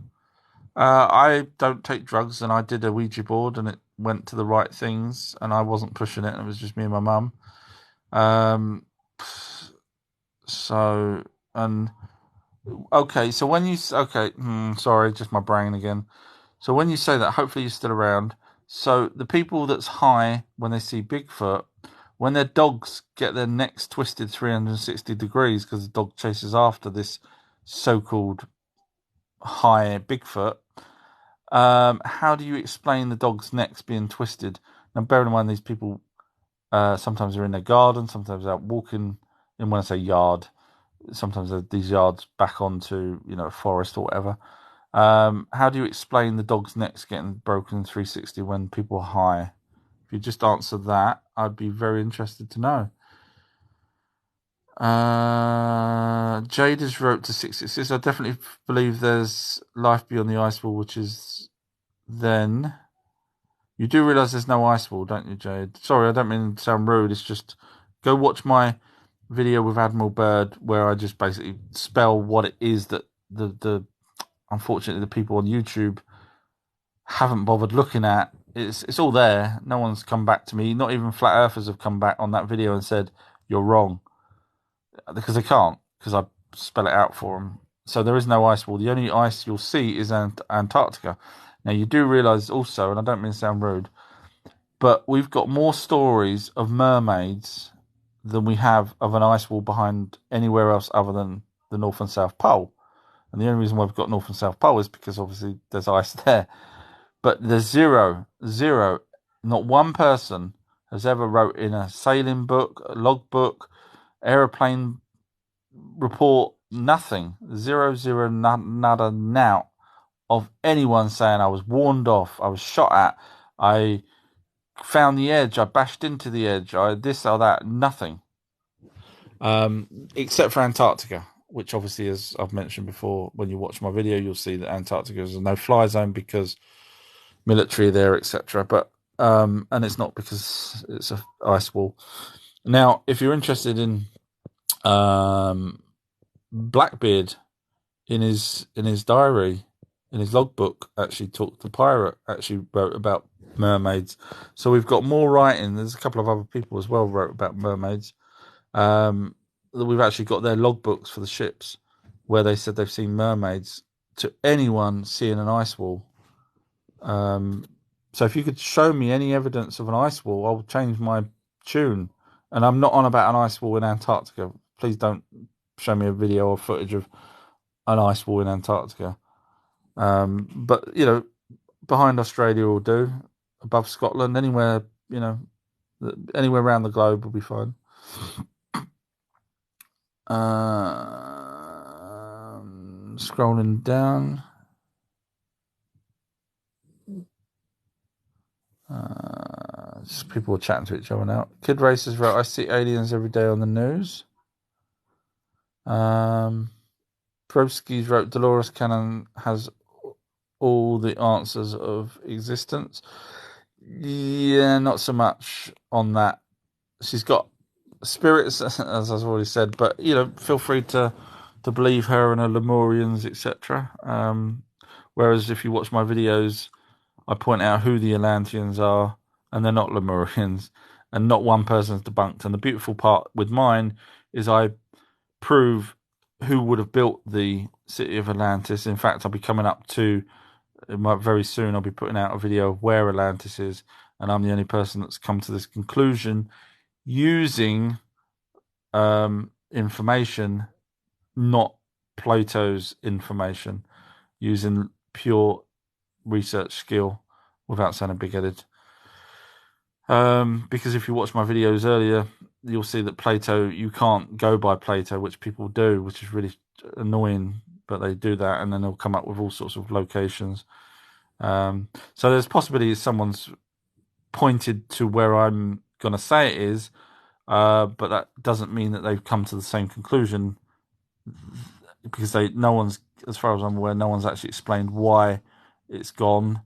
I don't take drugs, and I did a Ouija board and it went to the right things and I wasn't pushing it and it was just me and my mum. So when you sorry, just my brain again. So when you say that, hopefully you're still around. So the people that's high when they see Bigfoot, when their dogs get their necks twisted 360 degrees because the dog chases after this so-called high Bigfoot, how do you explain the dog's necks being twisted? Now, bear in mind, these people sometimes are in their garden, sometimes out walking. And when I say yard, sometimes these yards back onto a forest or whatever. How do you explain the dog's necks getting broken 360 when people are high? If you just answer that, I'd be very interested to know. Jade has wrote to 666. I definitely believe there's life beyond the ice wall, which is then. You do realise there's no ice wall, don't you, Jade? Sorry, I don't mean to sound rude. It's just go watch my video with Admiral Byrd where I just basically spell what it is that the unfortunately the people on YouTube haven't bothered looking at. It's all there. No one's come back to me. Not even flat earthers have come back on that video and said you're wrong, because they can't, because I spell it out for them. So there is no ice wall. The only ice you'll see is Antarctica. Now you do realise also, and I don't mean to sound rude, but we've got more stories of mermaids than we have of an ice wall behind anywhere else other than the North and South Pole. And the only reason why we've got North and South Pole is because obviously there's ice there. But there's zero, not one person has ever wrote in a sailing book, a log book, aeroplane report, nothing. Zero, nada, now of anyone saying I was warned off, I was shot at, I found the edge, I bashed into the edge, I this or that, nothing. Except for Antarctica, which obviously, as I've mentioned before, when you watch my video, you'll see that Antarctica is a no-fly zone because military there, etc. But and it's not because it's an ice wall. Now, if you're interested in Blackbeard, in his diary, in his logbook, actually the pirate actually wrote about mermaids. So we've got more writing. There's a couple of other people as well wrote about mermaids. We've actually got their logbooks for the ships where they said they've seen mermaids to anyone seeing an ice wall. So if you could show me any evidence of an ice wall, I'll change my tune. And I'm not on about an ice wall in Antarctica. Please don't show me a video or footage of an ice wall in Antarctica. But behind Australia will do, above Scotland, anywhere anywhere around the globe will be fine. Scrolling down. Just people are chatting to each other now. Kid Racers wrote, I see aliens every day on the news. Probski's wrote, Dolores Cannon has all the answers of existence. Yeah, not so much on that. She's got spirits, as I've already said, but feel free to believe her and her Lemurians, etc. Whereas if you watch my videos, I point out who the Atlanteans are, and they're not Lemurians, and not one person's debunked. And the beautiful part with mine is I prove who would have built the city of Atlantis. In fact, I'll be coming up to very soon. I'll be putting out a video of where Atlantis is, and I'm the only person that's come to this conclusion using information, not Plato's information, using pure research skill without sounding big-headed. Because if you watch my videos earlier, you'll see that Plato, you can't go by Plato, which people do, which is really annoying, but they do that, and then they'll come up with all sorts of locations. So there's possibility someone's pointed to where I'm going to say it is, but that doesn't mean that they've come to the same conclusion, because no one's, as far as I'm aware, no one's actually explained why it's gone,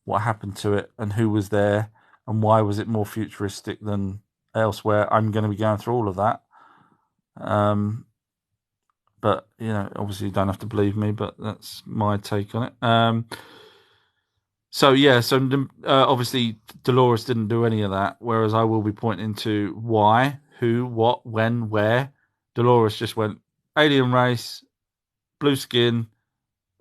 what happened to it, and who was there, and why was it more futuristic than elsewhere. I'm going to be going through all of that. But, obviously you don't have to believe me, but that's my take on it. Obviously Dolores didn't do any of that, whereas I will be pointing to why, who, what, when, where. Dolores just went, alien race, blue skin,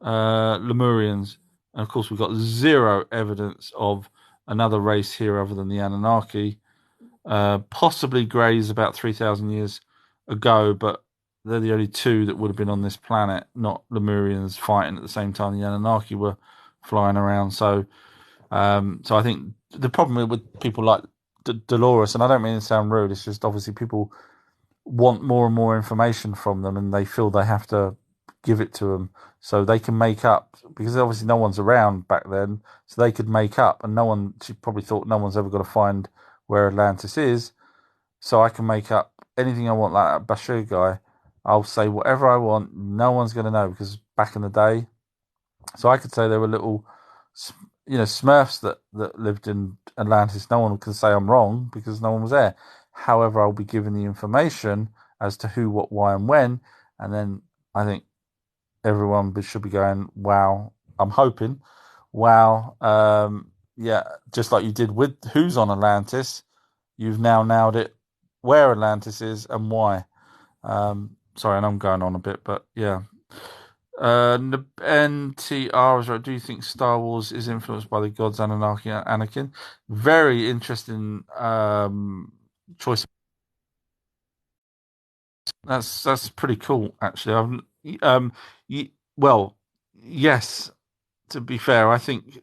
Lemurians. And of course, we've got zero evidence of another race here other than the Anunnaki. Possibly Greys about 3,000 years ago, but they're the only two that would have been on this planet, not Lemurians fighting at the same time the Anunnaki were flying around. So I think the problem with people like Dolores, and I don't mean to sound rude, it's just obviously people want more and more information from them, and they feel they have to give it to them so they can make up, because obviously no one's around back then, so they could make up, and she probably thought no one's ever going to find where Atlantis is, so I can make up anything I want, like that Bashir guy. I'll say whatever I want, no one's going to know, because back in the day, so I could say there were little Smurfs that lived in Atlantis. No one can say I'm wrong because no one was there. However, I'll be given the information as to who, what, why, and when, and then I think everyone should be going, wow, I'm hoping, wow, just like you did with who's on Atlantis, you've now nailed it, where Atlantis is and why. Sorry, and I'm going on a bit, but yeah. NTR is right. Do you think Star Wars is influenced by the gods Anunnaki and Anakin? Very interesting choice. That's pretty cool, actually. Yes. To be fair, I think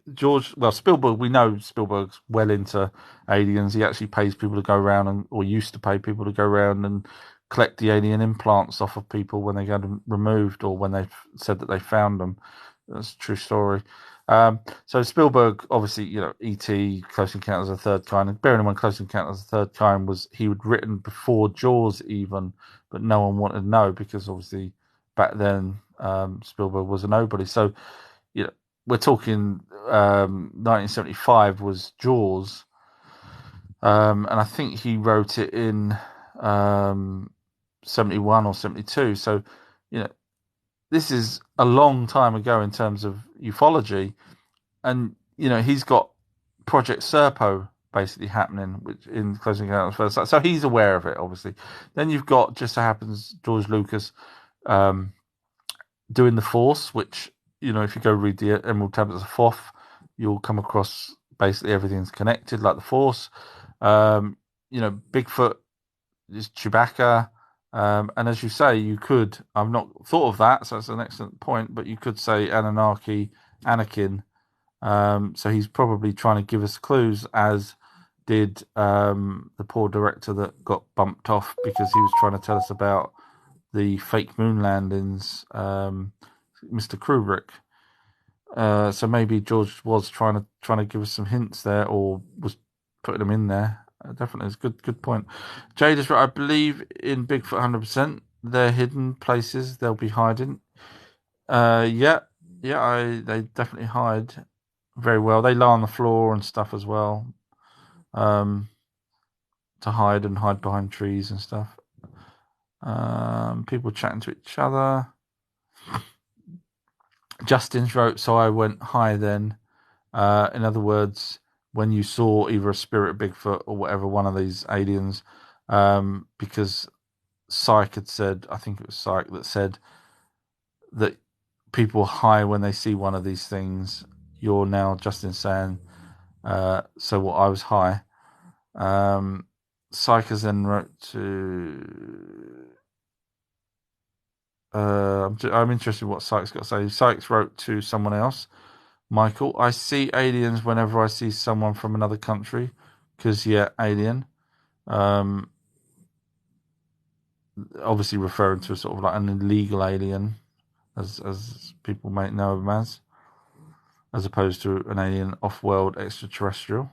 Spielberg. We know Spielberg's well into aliens. He actually pays people to go around or used to pay people to go around and collect the alien implants off of people when they get them removed or when they've said that they found them. That's a true story. So Spielberg, obviously, E.T., Close Encounters of the Third Kind. And bearing in mind, Close Encounters of the Third Kind he had written before Jaws even, but no one wanted to know because obviously back then Spielberg was a nobody. So, we're talking 1975 was Jaws, and I think he wrote it in 71 or 72. So, this is a long time ago in terms of ufology, and he's got Project Serpo basically happening, which in Close Encounters of the First Sight. So he's aware of it, obviously. Then you've got, just so happens, George Lucas doing The Force, which, if you go read the Emerald Tablets of Thoth, you'll come across basically everything's connected, like The Force. Bigfoot is Chewbacca. And as you say, you could, I've not thought of that, so that's an excellent point, but you could say Anunnaki, Anakin. So he's probably trying to give us clues as did the poor director that got bumped off because he was trying to tell us about the fake moon landings, Mr. Kubrick. So maybe George was trying to give us some hints there, or was putting them in there. Definitely, it's a good point. Jade is right. I believe in Bigfoot 100%. They're hidden places they'll be hiding. Yeah, they definitely hide very well. They lie on the floor and stuff as well, to hide behind trees and stuff. People chatting to each other. Justin's wrote, so I went high then. In other words, when you saw either a spirit Bigfoot or whatever, one of these aliens, because Psych had said, I think it was Psych that said that people high when they see one of these things. You're now Justin saying, so what, I was high. Psych has then wrote to... I'm interested in what Sykes got to say. Sykes wrote to someone else. Michael, I see aliens whenever I see someone from another country, because alien. Obviously referring to sort of like an illegal alien, as people might know them as opposed to an alien off-world extraterrestrial.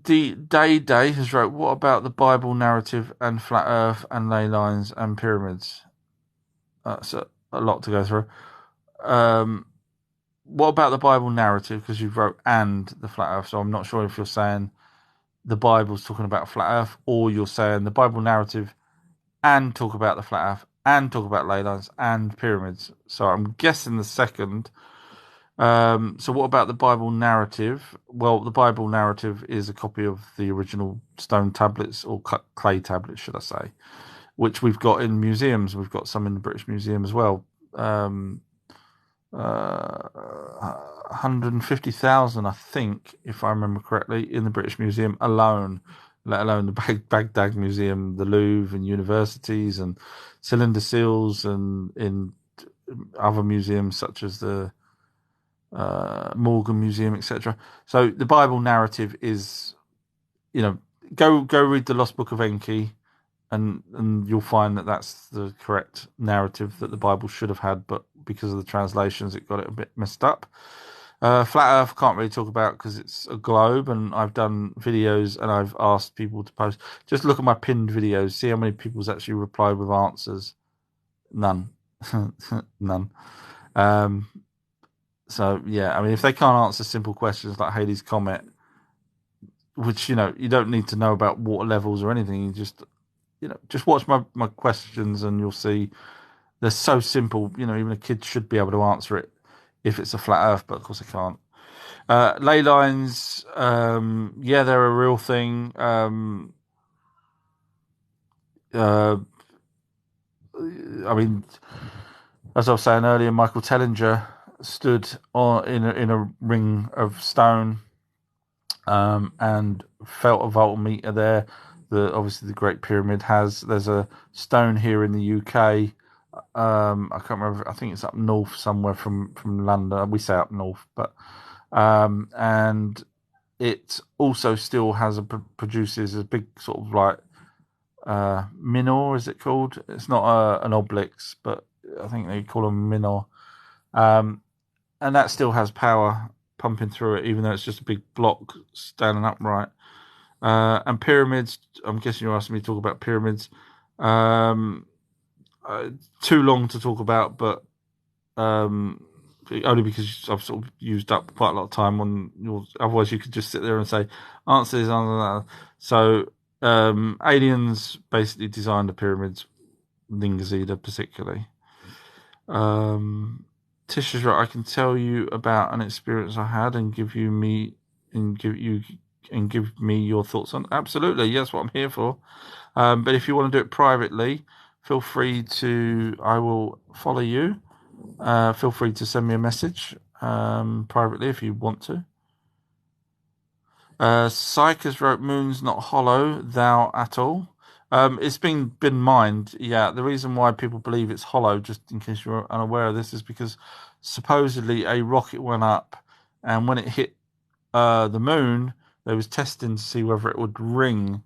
Day has wrote, what about the Bible narrative and flat Earth and ley lines and pyramids? So a lot to go through. What about the Bible narrative? Because you wrote and the flat Earth, so I'm not sure if you're saying the Bible's talking about flat Earth, or you're saying the Bible narrative and talk about the flat Earth and talk about ley lines and pyramids. So I'm guessing the second. So what about the Bible narrative? Well, the Bible narrative is a copy of the original stone tablets, or clay tablets, should I say, which we've got in museums. We've got some in the British Museum as well. 150,000, I think, if I remember correctly, in the British Museum alone, let alone the Baghdad Museum, the Louvre, and universities, and cylinder seals, and in other museums such as the Morgan Museum, etc. So the Bible narrative is, go read the Lost Book of Enki, and you'll find that that's the correct narrative that the Bible should have had, but because of the translations, it got it a bit messed up. Flat Earth can't really talk about because it's a globe, and I've done videos and I've asked people to post. Just look at my pinned videos, see how many people's actually replied with answers. None. None. So, yeah, I mean, if they can't answer simple questions like Halley's Comet, which, you don't need to know about water levels or anything, you just watch my questions and you'll see they're so simple. Even a kid should be able to answer it if it's a flat Earth, but of course I can't. Ley lines, they're a real thing. I mean, as I was saying earlier, Michael Tellinger stood in a ring of stone, and felt a voltmeter there. Obviously the Great Pyramid has. There's a stone here in the UK. I can't remember. I think it's up north somewhere from London. We say up north, but and it also still has produces a big sort of like minor. Is it called? It's not an obelix, but I think they call them minor. And that still has power pumping through it, even though it's just a big block standing upright. And pyramids, I'm guessing you're asking me to talk about pyramids. Too long to talk about, but only because I've sort of used up quite a lot of time on yours. Otherwise, you could just sit there and say, answer this, answer that. So, aliens basically designed the pyramids, Lingazida particularly. Tisha's right. I can tell you about an experience I had and give me your thoughts on. Absolutely, yes, what I'm here for. But if you want to do it privately, feel free to. I will follow you. Feel free to send me a message privately if you want to. Psychers wrote, "Moon's not hollow, thou at all." It's been mined. Yeah, the reason why people believe it's hollow, just in case you're unaware of this, is because supposedly a rocket went up, and when it hit the moon, they was testing to see whether it would ring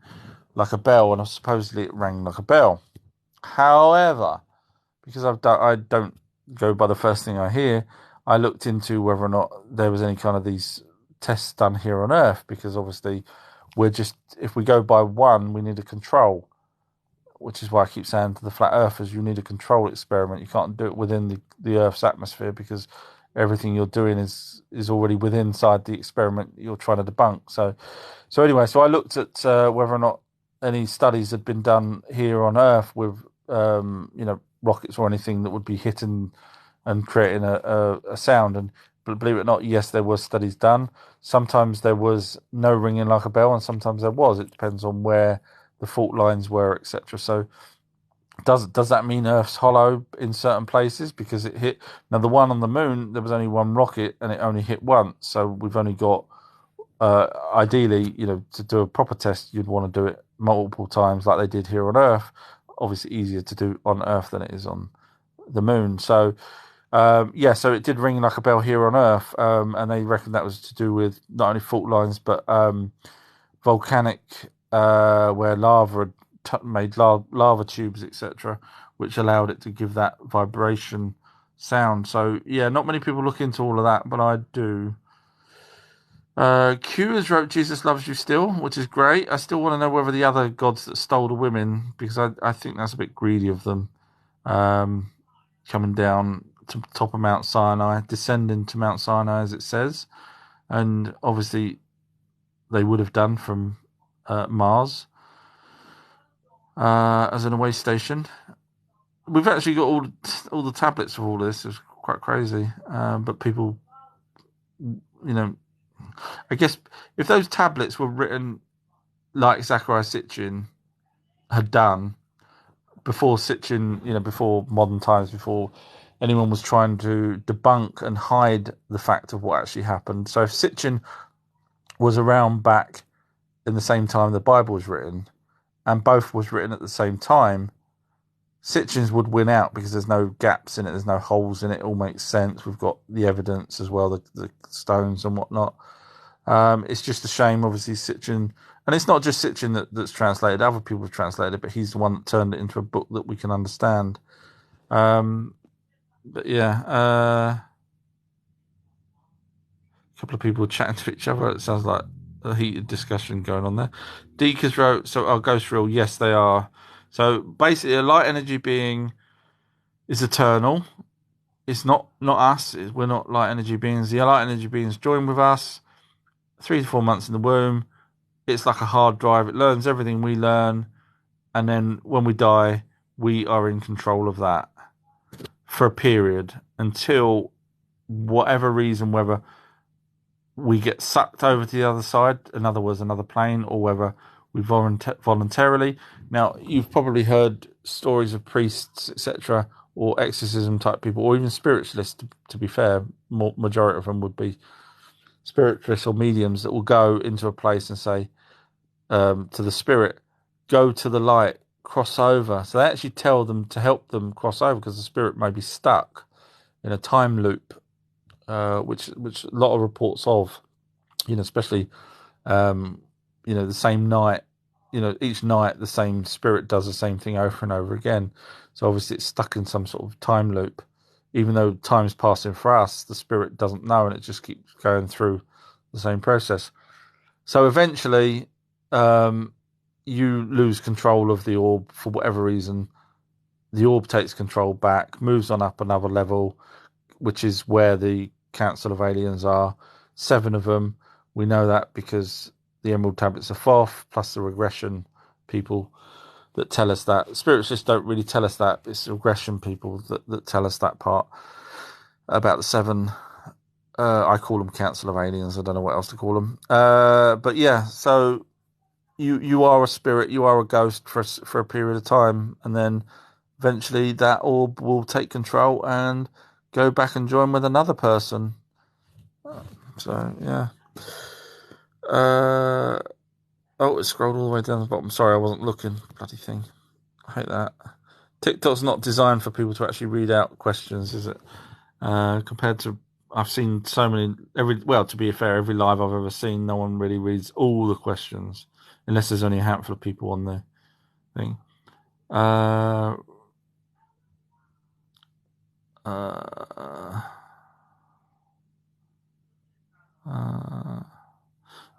like a bell, and supposedly it rang like a bell. However, because I don't go by the first thing I hear, I looked into whether or not there was any kind of these tests done here on Earth, because obviously if we go by one, we need a control, which is why I keep saying to the flat earthers, you need a control experiment. You can't do it within the Earth's atmosphere, because everything you're doing is already within inside the experiment you're trying to debunk. So anyway, so I looked at whether or not any studies had been done here on Earth with rockets or anything that would be hitting and creating a sound. And believe it or not, yes, there was studies done. Sometimes there was no ringing like a bell, and sometimes there was. It depends on where the fault lines were, etc. So does that mean Earth's hollow in certain places because it hit? Now, the one on the moon, there was only one rocket and it only hit once. So we've only got, ideally, to do a proper test, you'd want to do it multiple times like they did here on Earth. Obviously easier to do on Earth than it is on the moon. So so it did ring like a bell here on Earth, and they reckon that was to do with not only fault lines but volcanic, where lava had made lava tubes, etc., which allowed it to give that vibration sound. So yeah, not many people look into all of that, but I do. Q has wrote Jesus loves you still, which is great. I still want to know whether the other gods that stole the women, because I think that's a bit greedy of them, coming down to the top of Mount Sinai, descending to Mount Sinai, as it says. And obviously they would have done from Mars as an away station. We've actually got all the tablets of all this. It's quite crazy. But people, I guess if those tablets were written like Zachariah Sitchin had done before Sitchin, before modern times, before anyone was trying to debunk and hide the fact of what actually happened. So if Sitchin was around back in the same time the Bible was written, and both was written at the same time, Sitchin's would win out because there's no gaps in it, there's no holes in it, it all makes sense. We've got the evidence as well, the stones and whatnot. It's just a shame, obviously, Sitchin, and it's not just Sitchin that's translated, other people have translated it, but he's the one that turned it into a book that we can understand. But yeah, a couple of people chatting to each other. It sounds like a heated discussion going on there. Deekers wrote, so our ghosts real? Yes, they are. So basically, a light energy being is eternal. It's not us. We're not light energy beings. The light energy beings join with us 3 to 4 months in the womb. It's like a hard drive. It learns everything we learn. And then when we die, we are in control of that for a period until whatever reason, whether we get sucked over to the other side, in other words, another plane, or whether we voluntarily. Now, you've probably heard stories of priests, etc., or exorcism type people, or even spiritualists, to be fair. Majority of them would be spiritualists or mediums that will go into a place and say to the spirit, go to the light, cross over. So they actually tell them to help them cross over because the spirit may be stuck in a time loop, which a lot of reports of, especially, the same night, each night the same spirit does the same thing over and over again. So obviously it's stuck in some sort of time loop. Even though time's passing for us, the spirit doesn't know, and it just keeps going through the same process. So eventually, you lose control of the orb for whatever reason. The orb takes control back, moves on up another level, which is where the Council of Aliens are. 7 of them. We know that because the Emerald Tablets are 4th, plus the regression people that tell us that. Spiritualists don't really tell us that. It's regression people that tell us that part about the 7. I call them Council of Aliens. I don't know what else to call them. But yeah, so you are a spirit, you are a ghost for a period of time, and then eventually that orb will take control and go back and join with another person. So yeah. It scrolled all the way down the bottom. Sorry, I wasn't looking. Bloody thing. I hate that. TikTok's not designed for people to actually read out questions, is it? Compared to I've seen so many. To be fair, every live I've ever seen, no one really reads all the questions, unless there's only a handful of people on the thing.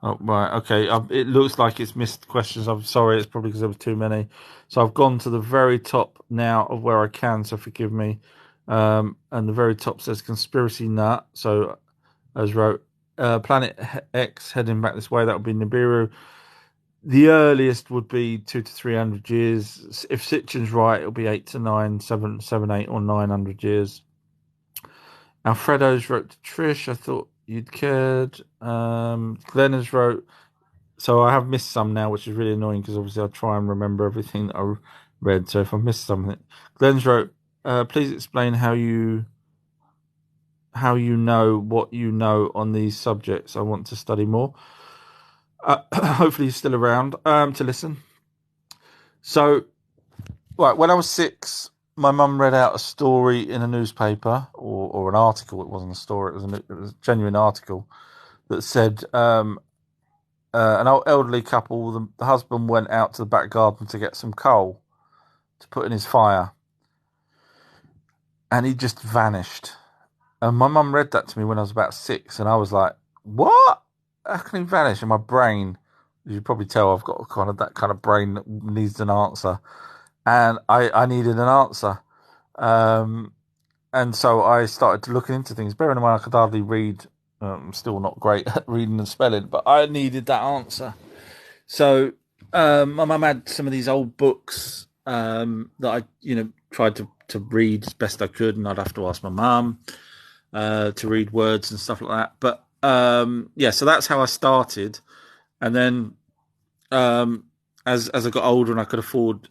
Oh, right, okay. It looks like it's missed questions. I'm sorry, it's probably because there was too many. So I've gone to the very top now of where I can, so forgive me. And the very top says conspiracy nut. So as wrote, Planet X heading back this way, that would be Nibiru. The earliest would be 200 to 300 years. If Sitchin's right, it'll be 8 to 9, 7, 8 or 900 years. Alfredo's wrote to Trish, I thought you'd cared. Glenn has wrote, so I have missed some now, which is really annoying because obviously I try and remember everything that I read. So if I missed something, Glenn's wrote, please explain how you know what you know on these subjects. I want to study more. Hopefully you're still around to listen. So, right, when I was 6, my mum read out a story in a newspaper or an article. It wasn't a story; it was a genuine article that said an elderly couple. The husband went out to the back garden to get some coal to put in his fire, and he just vanished. And my mum read that to me when I was about 6, and I was like, "What? How can he vanish?" And my brain, as you probably tell, I've got that kind of brain that needs an answer. And I needed an answer. And so I started looking into things. Bearing in mind I could hardly read. I'm still not great at reading and spelling, but I needed that answer. So my mum had some of these old books that I, tried to read as best I could, and I'd have to ask my mum to read words and stuff like that. But so that's how I started. And then as I got older and I could afford,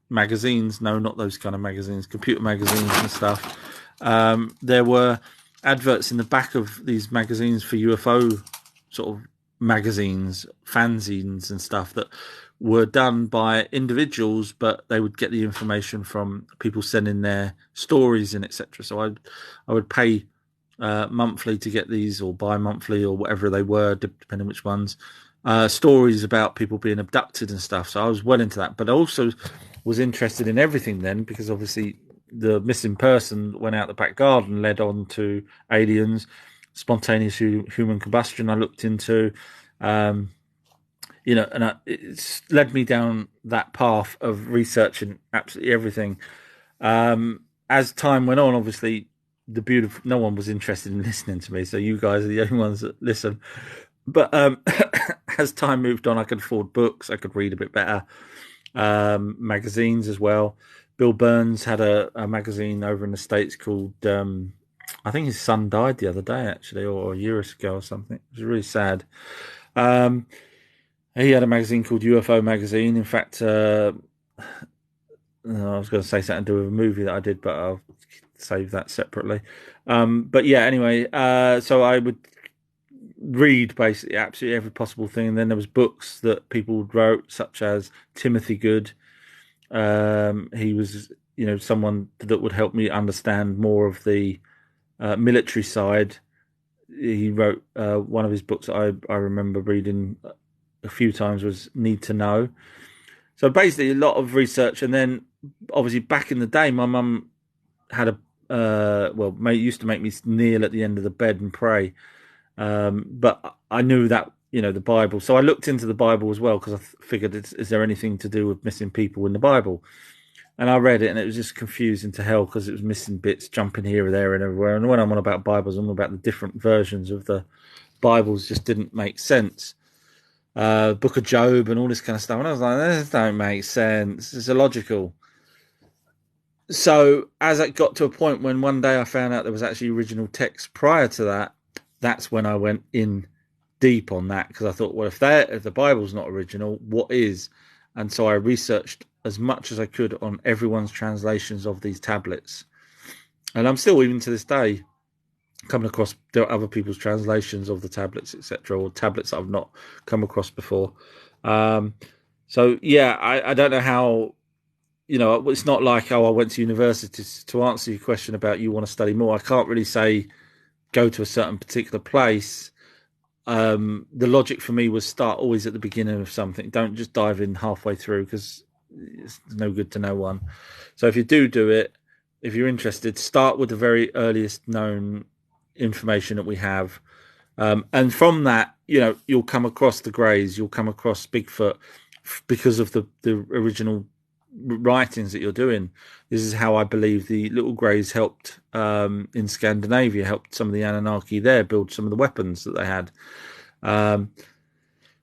magazines, no, not those kind of magazines, computer magazines and stuff, there were adverts in the back of these magazines for UFO sort of magazines, fanzines and stuff that were done by individuals, but they would get the information from people sending their stories in, etc. So I would pay monthly to get these, or bi-monthly, or whatever they were, depending which ones, stories about people being abducted and stuff. So I was well into that, but I also was interested in everything then, because obviously the missing person went out the back garden led on to aliens, spontaneous human combustion I looked into, and it's led me down that path of researching absolutely everything. As time went on, obviously no one was interested in listening to me, so you guys are the only ones that listen. But as time moved on, I could afford books, I could read a bit better, magazines as well. Bill Burns had a magazine over in the States called, I think his son died the other day, actually, or a year ago or something. It was really sad. He had a magazine called UFO Magazine. In fact, I was going to say something to do with a movie that I did, but I'll save that separately. But yeah, anyway, so I would read basically absolutely every possible thing. And then there was books that people wrote, such as Timothy Good. He was, someone that would help me understand more of the military side. He wrote one of his books I remember reading a few times was Need to Know. So basically a lot of research. And then obviously back in the day, my mum had used to make me kneel at the end of the bed and pray. But I knew that, the Bible. So I looked into the Bible as well, because I figured, is there anything to do with missing people in the Bible? And I read it, and it was just confusing to hell, because it was missing bits, jumping here, there, and everywhere. And when I'm on about Bibles, I'm on about the different versions of the Bibles, just didn't make sense. Book of Job and all this kind of stuff. And I was like, this don't make sense. It's illogical. So as it got to a point when one day I found out there was actually original text prior to that, that's when I went in deep on that, because I thought, well, if the Bible's not original, what is? And so I researched as much as I could on everyone's translations of these tablets. And I'm still, even to this day, coming across other people's translations of the tablets, etc., or tablets that I've not come across before. So yeah, I don't know how, it's not like, I went to university. To answer your question about you want to study more, I can't really say go to a certain particular place, the logic for me was start always at the beginning of something. Don't just dive in halfway through, because it's no good to no one. So if you do it, if you're interested, start with the very earliest known information that we have. And from that, you'll come across the Greys, you'll come across Bigfoot, because of the original writings that you're doing. This is how I believe the little Greys helped in Scandinavia, helped some of the Anunnaki there build some of the weapons that they had,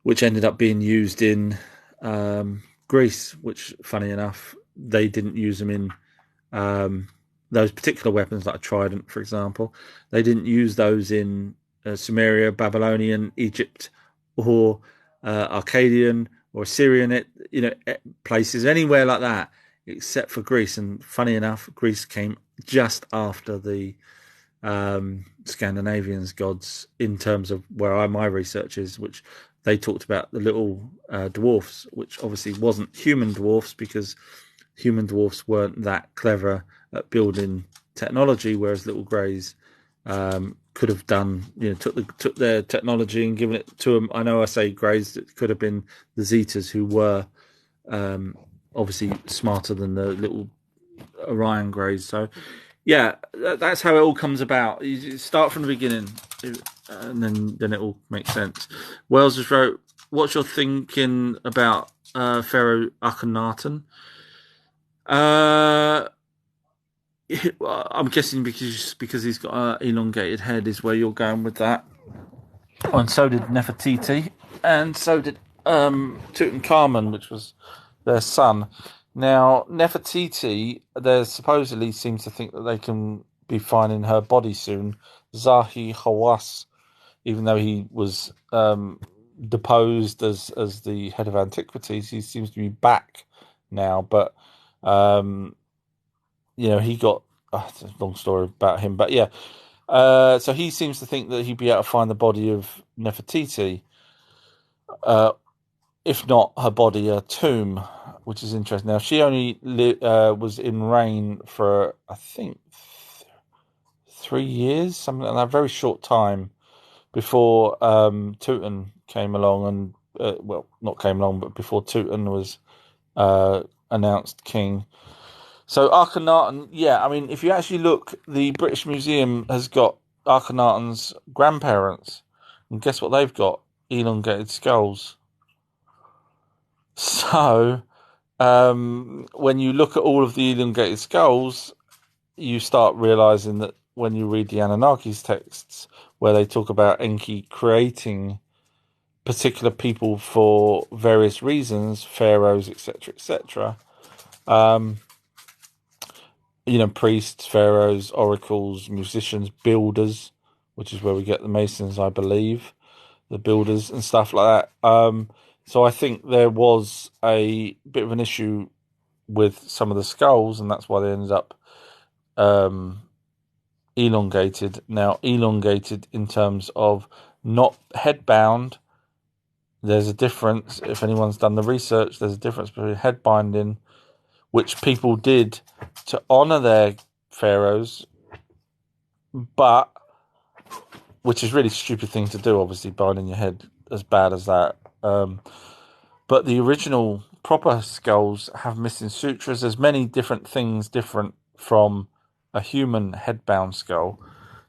which ended up being used in Greece, which, funny enough, they didn't use them in those particular weapons, like a trident, for example. They didn't use those in Sumeria, Babylonian, Egypt, or Akkadian or Assyrian, places anywhere like that, except for Greece. And funny enough, Greece came just after the Scandinavians' gods in terms of where my research is, which they talked about the little dwarfs, which obviously wasn't human dwarfs, because human dwarfs weren't that clever at building technology, whereas little Greys could have done, took their technology and given it to them. I know I say Greys, it could have been the Zetas, who were obviously smarter than the little Orion Greys. So, yeah, that's how it all comes about. You start from the beginning, and then it all makes sense. Wells just wrote, "What's your thinking about Pharaoh Akhenaten?" I'm guessing because he's got an elongated head is where you're going with that. And so did Nefertiti, and so did Tutankhamun, which was their son. Now, Nefertiti, there supposedly seems to think that they can be finding her body soon. Zahi Hawass, even though he was deposed as the head of antiquities, he seems to be back now. But he got it's a long story about him, but yeah. So he seems to think that he'd be able to find the body of Nefertiti, if not her body, a tomb, which is interesting. Now, she only was in reign for, I think, 3 years, something like that, a very short time before Tutan came along, and not came along, but before Tutan was announced king. So Akhenaten, yeah, I mean, if you actually look, the British Museum has got Akhenaten's grandparents, and guess what they've got? Elongated skulls. So, when you look at all of the elongated skulls, you start realizing that when you read the Anunnaki's texts, where they talk about Enki creating particular people for various reasons, pharaohs, etc., etc., priests, pharaohs, oracles, musicians, builders, which is where we get the masons, I believe, the builders and stuff like that. So I think there was a bit of an issue with some of the skulls, and that's why they ended up elongated. Now, elongated in terms of not head-bound. There's a difference. If anyone's done the research, there's a difference between head binding, which people did to honor their pharaohs, but which is a really stupid thing to do, obviously, binding your head as bad as that. But the original proper skulls have missing sutras. There's many different things different from a human head-bound skull.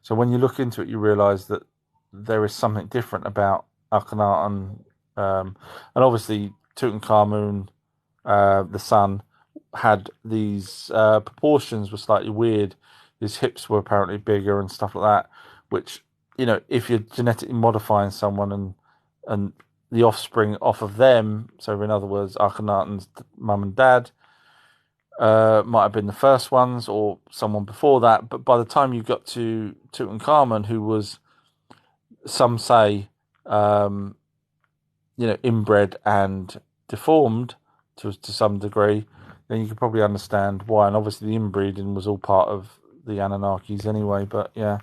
So when you look into it, you realise that there is something different about Akhenaten. And obviously Tutankhamun, the son, had these proportions were slightly weird. His hips were apparently bigger and stuff like that, which, if you're genetically modifying someone and the offspring off of them, so in other words, Akhenaten's mum and dad might have been the first ones or someone before that, but by the time you got to Tutankhamun, who was, some say, inbred and deformed to some degree, then you could probably understand why. And obviously the inbreeding was all part of the Anunnakis anyway, but yeah.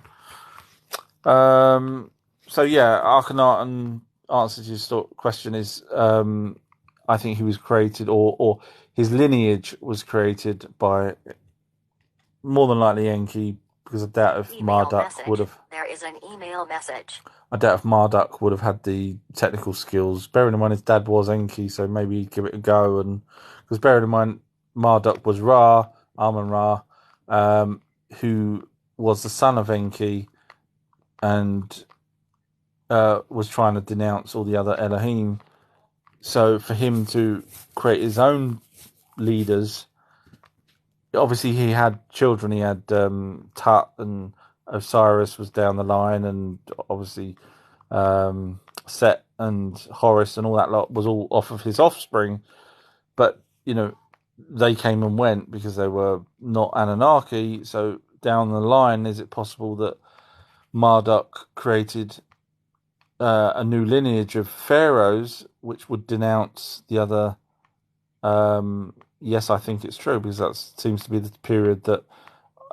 So yeah, Akhenaten, answer to your question is, I think he was created, or his lineage was created by, more than likely, Enki, because I doubt if Email Marduk message. would have. There is an email message. I doubt if Marduk would have had the technical skills. Bearing in mind his dad was Enki, so maybe he'd give it a go. And because bearing in mind Marduk was Ra, Amun-Ra, who was the son of Enki, and was trying to denounce all the other Elohim. So for him to create his own leaders, obviously he had children. He had Tut, and Osiris was down the line, and obviously Set and Horus and all that lot was all off of his offspring. But they came and went because they were not Anunnaki. So down the line, is it possible that Marduk created a new lineage of pharaohs which would denounce the other? Yes, I think it's true, because that seems to be the period that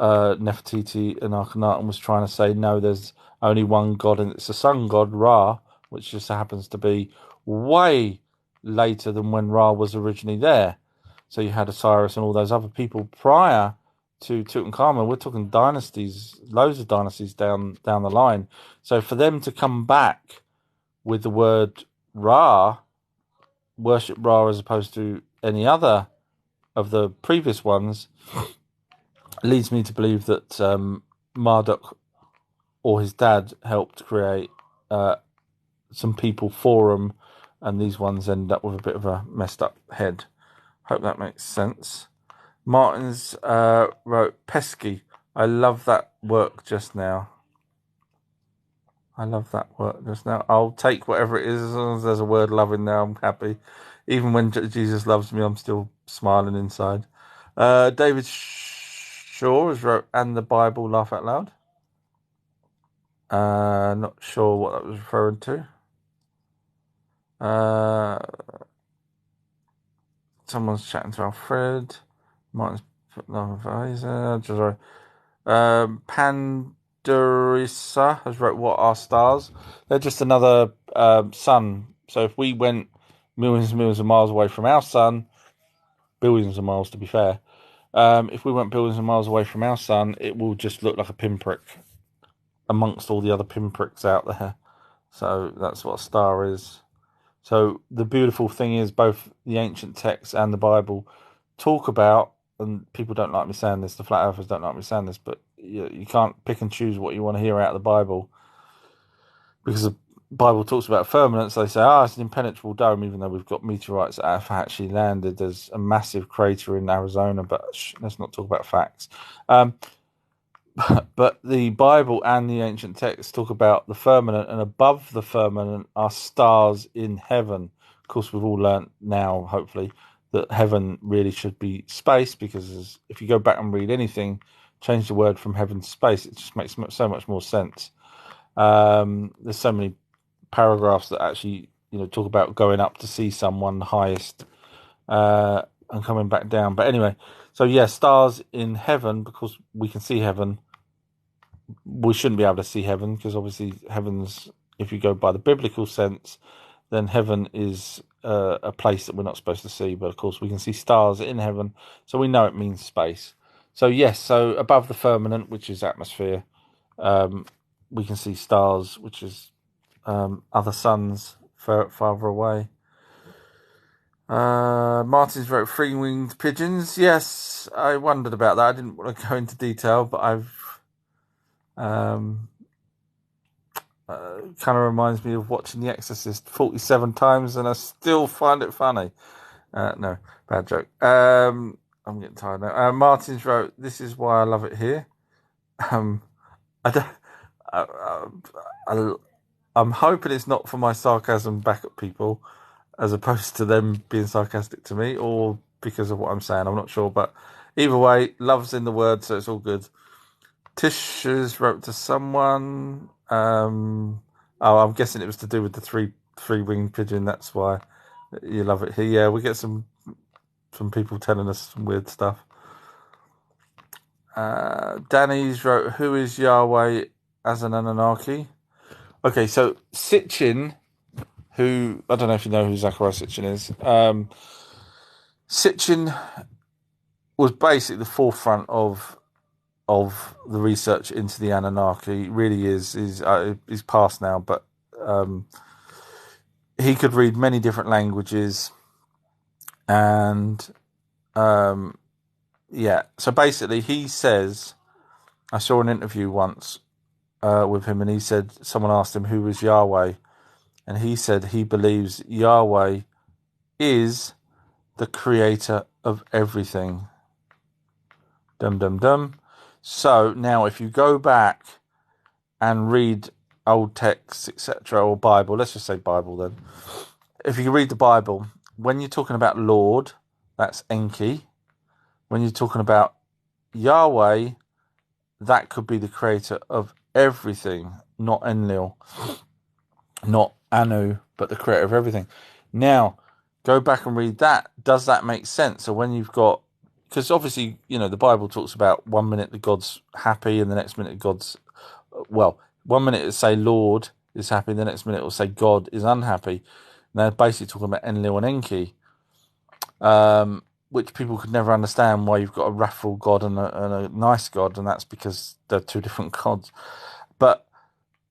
Nefertiti and Akhenaten was trying to say, no, there's only one god, and it's the sun god, Ra, which just happens to be way later than when Ra was originally there. So you had Osiris and all those other people prior to Tutankhamun. We're talking dynasties, loads of dynasties down the line. So for them to come back with the word Ra, worship Ra as opposed to any other of the previous ones, leads me to believe that Marduk or his dad helped create some people for him, and these ones end up with a bit of a messed up head. Hope that makes sense. Martins wrote, pesky. I love that work just now. I'll take whatever it is, as long as there's a word love in there, I'm happy. Even when Jesus loves me, I'm still smiling inside. David Shaw has wrote, and the Bible, laugh out loud. Not sure what that was referring to. Someone's chatting to Alfred. Martin's put love advisor. Pandurisa has wrote, what are stars? They're just another sun. So if we went millions and millions of miles away from our sun, billions of miles to be fair, if we went billions of miles away from our sun, it will just look like a pinprick amongst all the other pinpricks out there. So that's what a star is. So the beautiful thing is, both the ancient texts and the Bible talk about, and people don't like me saying this, the flat earthers don't like me saying this, but you can't pick and choose what you want to hear out of the Bible, because the Bible talks about firmament, so they say, it's an impenetrable dome, even though we've got meteorites that have actually landed. There's a massive crater in Arizona, but let's not talk about facts. But the Bible and the ancient texts talk about the firmament, and above the firmament are stars in heaven. Of course, we've all learnt now, hopefully, that heaven really should be space, because if you go back and read anything, change the word from heaven to space, it just makes so much more sense. There's so many paragraphs that actually talk about going up to see someone highest and coming back down. But anyway, so stars in heaven, because we can see heaven. We shouldn't be able to see heaven, because obviously heaven's, if you go by the biblical sense, then heaven is a place that we're not supposed to see. But of course we can see stars in heaven, so we know it means space. So so above the firmament, which is atmosphere, we can see stars, which is other suns farther away. Martin's wrote, free-winged pigeons. Yes, I wondered about that. I didn't want to go into detail, but I've kind of reminds me of watching The Exorcist 47 times, and I still find it funny. No, bad joke. I'm getting tired now. Martin's wrote, this is why I love it here. I'm hoping it's not for my sarcasm back at people, as opposed to them being sarcastic to me, or because of what I'm saying. I'm not sure, but either way, love's in the word, so it's all good. Tish has wrote to someone. I'm guessing it was to do with the three-winged pigeon. That's why you love it here. Yeah, we get some people telling us some weird stuff. Danny's wrote, who is Yahweh as an Anunnaki? Okay, so Sitchin, who, I don't know if you know who Zachariah Sitchin is. Sitchin was basically the forefront of of the research into the Anunnaki. Really is. He's passed now, but he could read many different languages, and yeah. So basically, he says, I saw an interview once with him, and he said, someone asked him who was Yahweh, and he said he believes Yahweh is the creator of everything. Dum dum dum. So now, if you go back and read old texts, etc., or Bible, let's just say Bible then. If you read the Bible, when you're talking about Lord, that's Enki. When you're talking about Yahweh, that could be the creator of everything, not Enlil, not Anu, but the creator of everything. Now, go back and read that. Does that make sense? So when you've got, because obviously, the Bible talks about 1 minute the God's happy and the next minute God's, 1 minute it'll say Lord is happy, the next minute it'll say God is unhappy. And they're basically talking about Enlil and Enki, which people could never understand why you've got a wrathful God and a nice God, and that's because they're two different gods.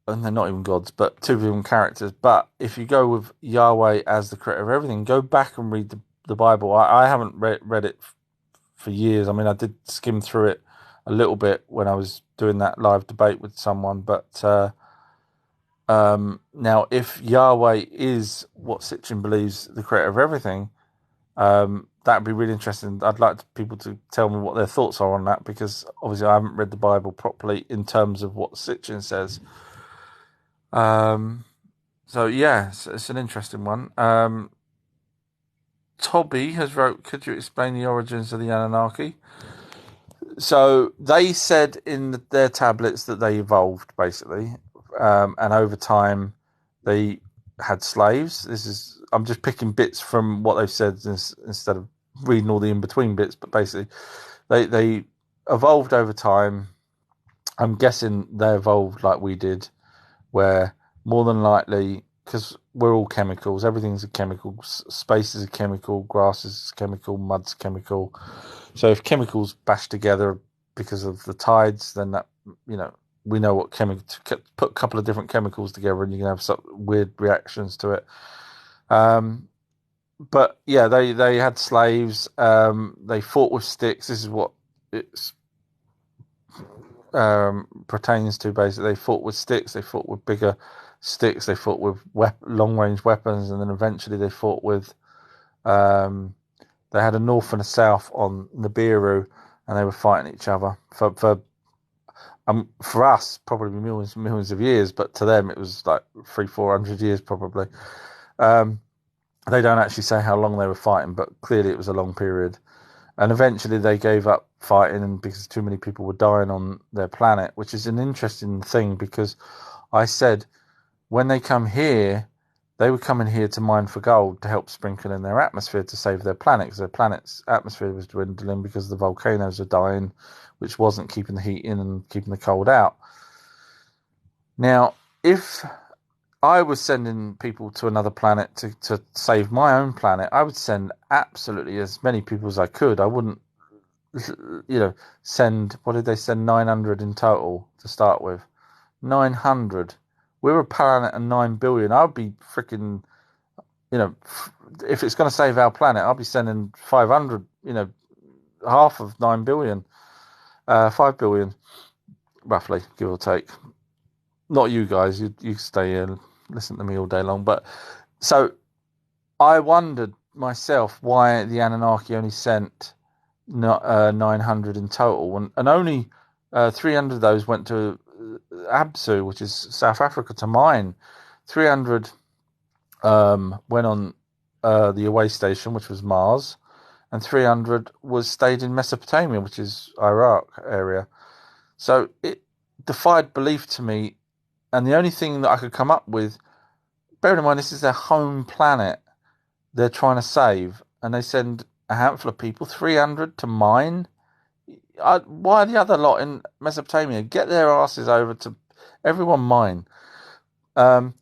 And they're not even gods, but two different characters. But if you go with Yahweh as the creator of everything, go back and read the Bible. I haven't read it for years. I mean, I did skim through it a little bit when I was doing that live debate with someone. But now, if Yahweh is what Sitchin believes the creator of everything, that'd be really interesting. I'd like people to tell me what their thoughts are on that, because obviously I haven't read the Bible properly in terms of what Sitchin says. So yeah, it's an interesting one. Toby has wrote, could you explain the origins of the Anunnaki? So they said in their tablets that they evolved, basically, and over time they had slaves. I'm just picking bits from what they've said instead of reading all the in-between bits, but basically they evolved over time. I'm guessing they evolved like we did, where more than likely, because we're all chemicals, everything's a chemical, space is a chemical, grass is chemical, mud's chemical. So if chemicals bash together because of the tides, then that, we know what chemical, to put a couple of different chemicals together and you can have some weird reactions to it. But yeah, they had slaves. They fought with sticks. This is what it's pertains to, basically. They fought with sticks, they fought with bigger sticks, they fought with long-range weapons, and then eventually they fought with they had a north and a south on Nibiru, and they were fighting each other for us probably millions of years, but to them it was like 300-400 years probably. They don't actually say how long they were fighting, but clearly it was a long period. And eventually they gave up fighting because too many people were dying on their planet, which is an interesting thing, because I said when they come here, they were coming here to mine for gold to help sprinkle in their atmosphere to save their planet, because their planet's atmosphere was dwindling because the volcanoes are dying, which wasn't keeping the heat in and keeping the cold out. Now, if I was sending people to another planet to save my own planet, I would send absolutely as many people as I could. I wouldn't, send, what did they send, 900 in total to start with? 900. We're a planet of 9 billion. I'd be freaking, if it's going to save our planet, I'll be sending 500, half of 9 billion, 5 billion, roughly, give or take. Not you guys, you stay here and listen to me all day long. But so I wondered myself why the Anunnaki only sent 900 in total, and only 300 of those went to Absu, which is South Africa, to mine. 300 went on the away station, which was Mars, and 300 stayed in Mesopotamia, which is Iraq area. So it defied belief to me, and the only thing that I could come up with, bearing in mind this is their home planet they're trying to save, and they send a handful of people, 300, to mine. Why the other lot in Mesopotamia? Get their asses over to everyone mine. So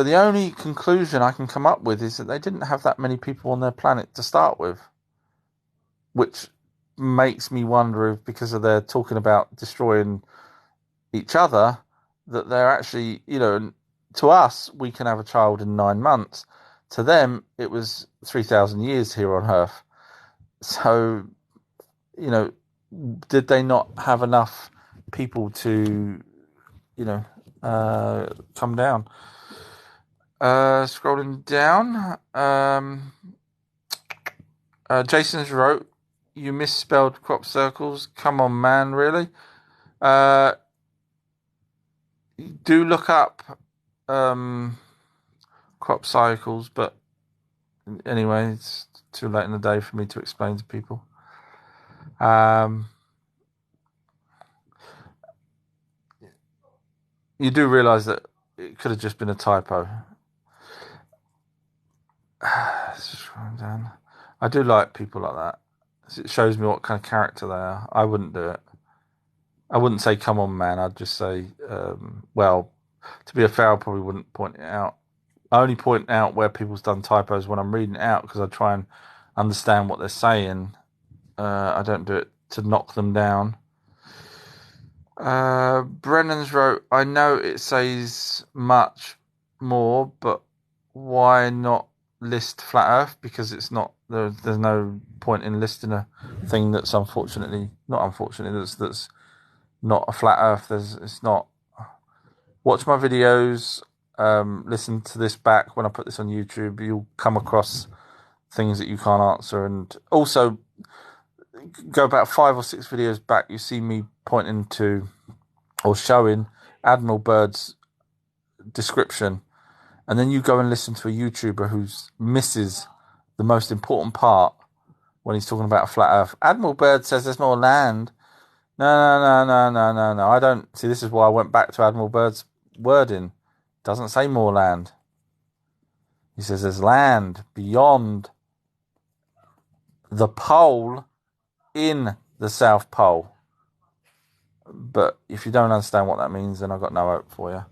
the only conclusion I can come up with is that they didn't have that many people on their planet to start with, which makes me wonder if, because of their talking about destroying each other, that they're actually, to us, we can have a child in 9 months. To them, it was 3,000 years here on Earth. So, did they not have enough people to, come down? Scrolling down, Jason's wrote, "You misspelled crop circles. Come on, man, really?" Do look up crop cycles, but anyway, it's too late in the day for me to explain to people. You do realise that it could have just been a typo. Scrolling down. I do like people like that. It shows me what kind of character they are. I wouldn't do it. I wouldn't say, "Come on, man." I'd just say, well, to be fair, I probably wouldn't point it out. I only point out where people's done typos when I'm reading it out, because I try and understand what they're saying. I don't do it to knock them down. Brennan's wrote, "I know it says much more, but why not list flat Earth? Because it's not there's no point in listing a thing that's not a flat Earth. It's not. Watch my videos. Listen to this back when I put this on YouTube. You'll come across things that you can't answer, and also go about 5 or 6 videos back. You see me pointing to or showing Admiral Byrd's description, and then you go and listen to a YouTuber who misses the most important part when he's talking about a flat Earth. Admiral Byrd says there's more land. No. I don't see. This is why I went back to Admiral Byrd's wording. It doesn't say more land. He says there's land beyond the pole in the South Pole. But if you don't understand what that means, then I've got no hope for you.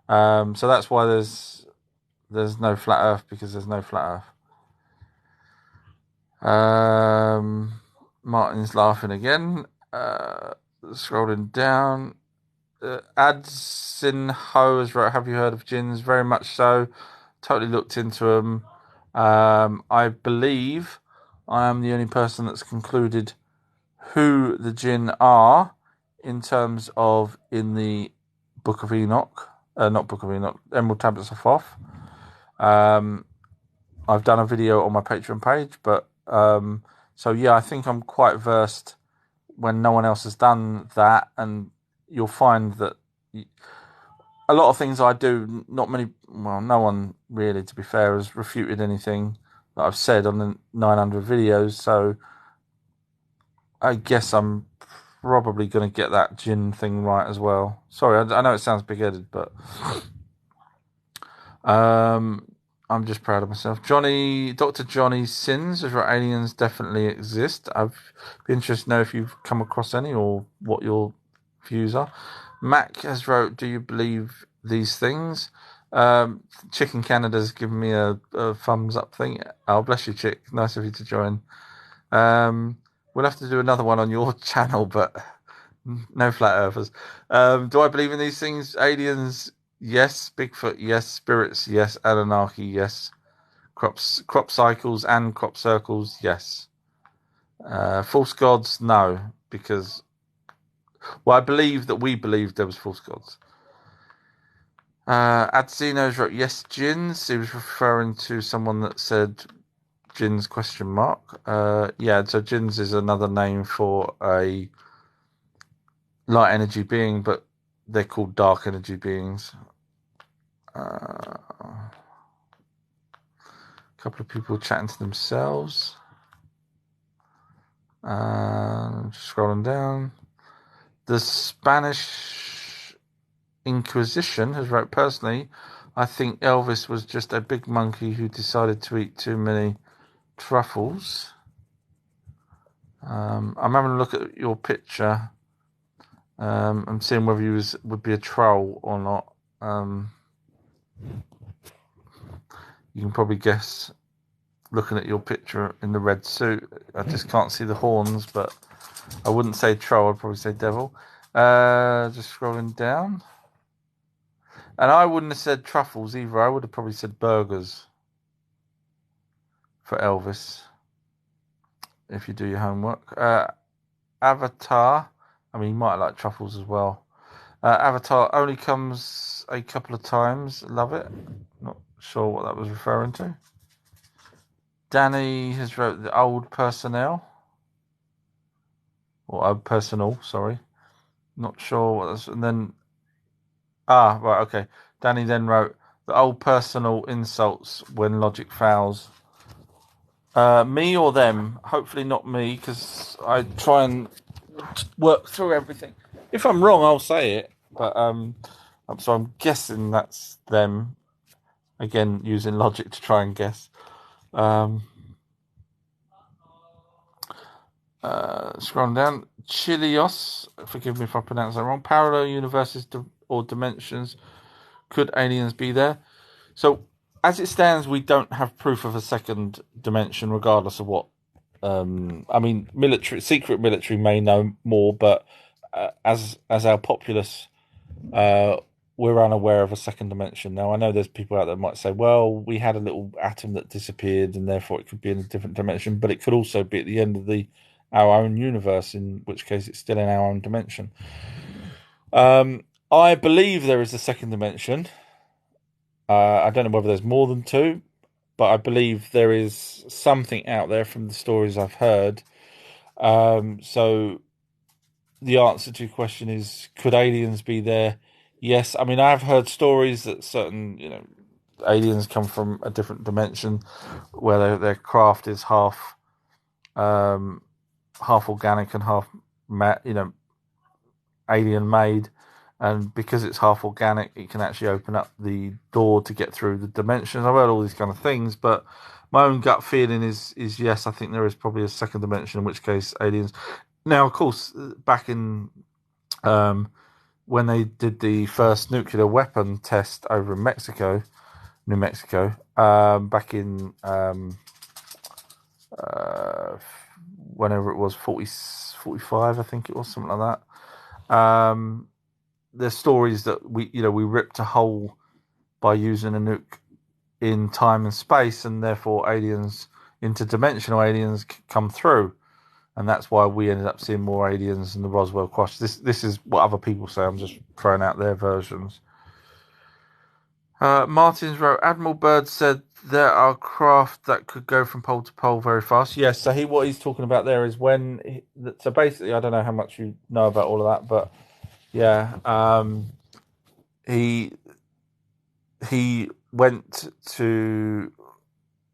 So that's why there's no flat Earth, because there's no flat Earth. Martin's laughing again. Scrolling down. Adsin Ho has wrote, "Have you heard of jinns?" Very much so. Totally looked into them. I believe I am the only person that's concluded who the jinn are in terms of in the Book of Enoch. Not Book of Enoch, Emerald Tablets of Thoth. I've done a video on my Patreon page, but so yeah, I think I'm quite versed when no one else has done that, and you'll find that a lot of things I do, no one really, to be fair, has refuted anything that I've said on the 900 videos, so I guess I'm probably going to get that jinn thing right as well. Sorry, I know it sounds big-headed, but I'm just proud of myself. Dr. Johnny Sins has wrote, "Aliens definitely exist." I'd be interested to know if you've come across any or what your views are. Mac has wrote, "Do you believe these things?" Chicken Canada's given me a thumbs up thing. Oh, bless you, Chick. Nice of you to join. We'll have to do another one on your channel, but no flat earthers. Do I believe in these things? Aliens, yes. Bigfoot, yes. Spirits, yes. Anunnaki, yes. Crop cycles and crop circles, yes. False gods, no, because I believe that we believed there was false gods. Adzino's wrote, "Yes, jinns." He was referring to someone that said jinns ? Yeah, so jinns is another name for a light energy being, but they're called dark energy beings. A couple of people chatting to themselves. Just scrolling down. The Spanish Inquisition has wrote, "Personally, I think Elvis was just a big monkey who decided to eat too many truffles." I'm having a look at your picture. I'm seeing whether you would be a troll or not. You can probably guess looking at your picture in the red suit. I just can't see the horns, but I wouldn't say troll. I'd probably say devil. Just scrolling down. And I wouldn't have said truffles either. I would have probably said burgers for Elvis, if you do your homework. Avatar. I mean, you might like truffles as well. Avatar only comes a couple of times. Love it. Not sure what that was referring to. Danny has wrote the old personnel. Or old personal, sorry. Not sure what that's. And then. Right, okay. Danny then wrote the old personal insults when logic fails. Me or them? Hopefully not me, because I try and work through everything. If I'm wrong, I'll say it. But so I'm guessing that's them. Again, using logic to try and guess. Scrolling down, Chilios. Forgive me if I pronounce that wrong. Parallel universes or dimensions. Could aliens be there? So, as it stands, we don't have proof of a second dimension, regardless of what. I mean, secret military may know more, but as our populace, we're unaware of a second dimension. Now, I know there's people out there that might say, well, we had a little atom that disappeared, and therefore it could be in a different dimension, but it could also be at the end of our own universe, in which case it's still in our own dimension. I believe there is a second dimension. I don't know whether there's more than two, but I believe there is something out there from the stories I've heard. So the answer to your question is, could aliens be there? Yes. I mean, I've heard stories that certain, aliens come from a different dimension where their craft is half organic and half, alien made. And because it's half organic, it can actually open up the door to get through the dimensions. I've heard all these kind of things, but my own gut feeling is yes, I think there is probably a second dimension, in which case aliens. Now, of course, back in when they did the first nuclear weapon test over in New Mexico, back in whenever it was 45, I think it was, something like that. There's stories that we ripped a hole by using a nuke in time and space, and therefore interdimensional aliens come through, and that's why we ended up seeing more aliens in the Roswell crash. This is what other people say. I'm just throwing out their versions. Martins wrote, Admiral Byrd said there are craft that could go from pole to pole very fast. Yes, so what he's talking about there is so basically, I don't know how much you know about all of that, but yeah, he went to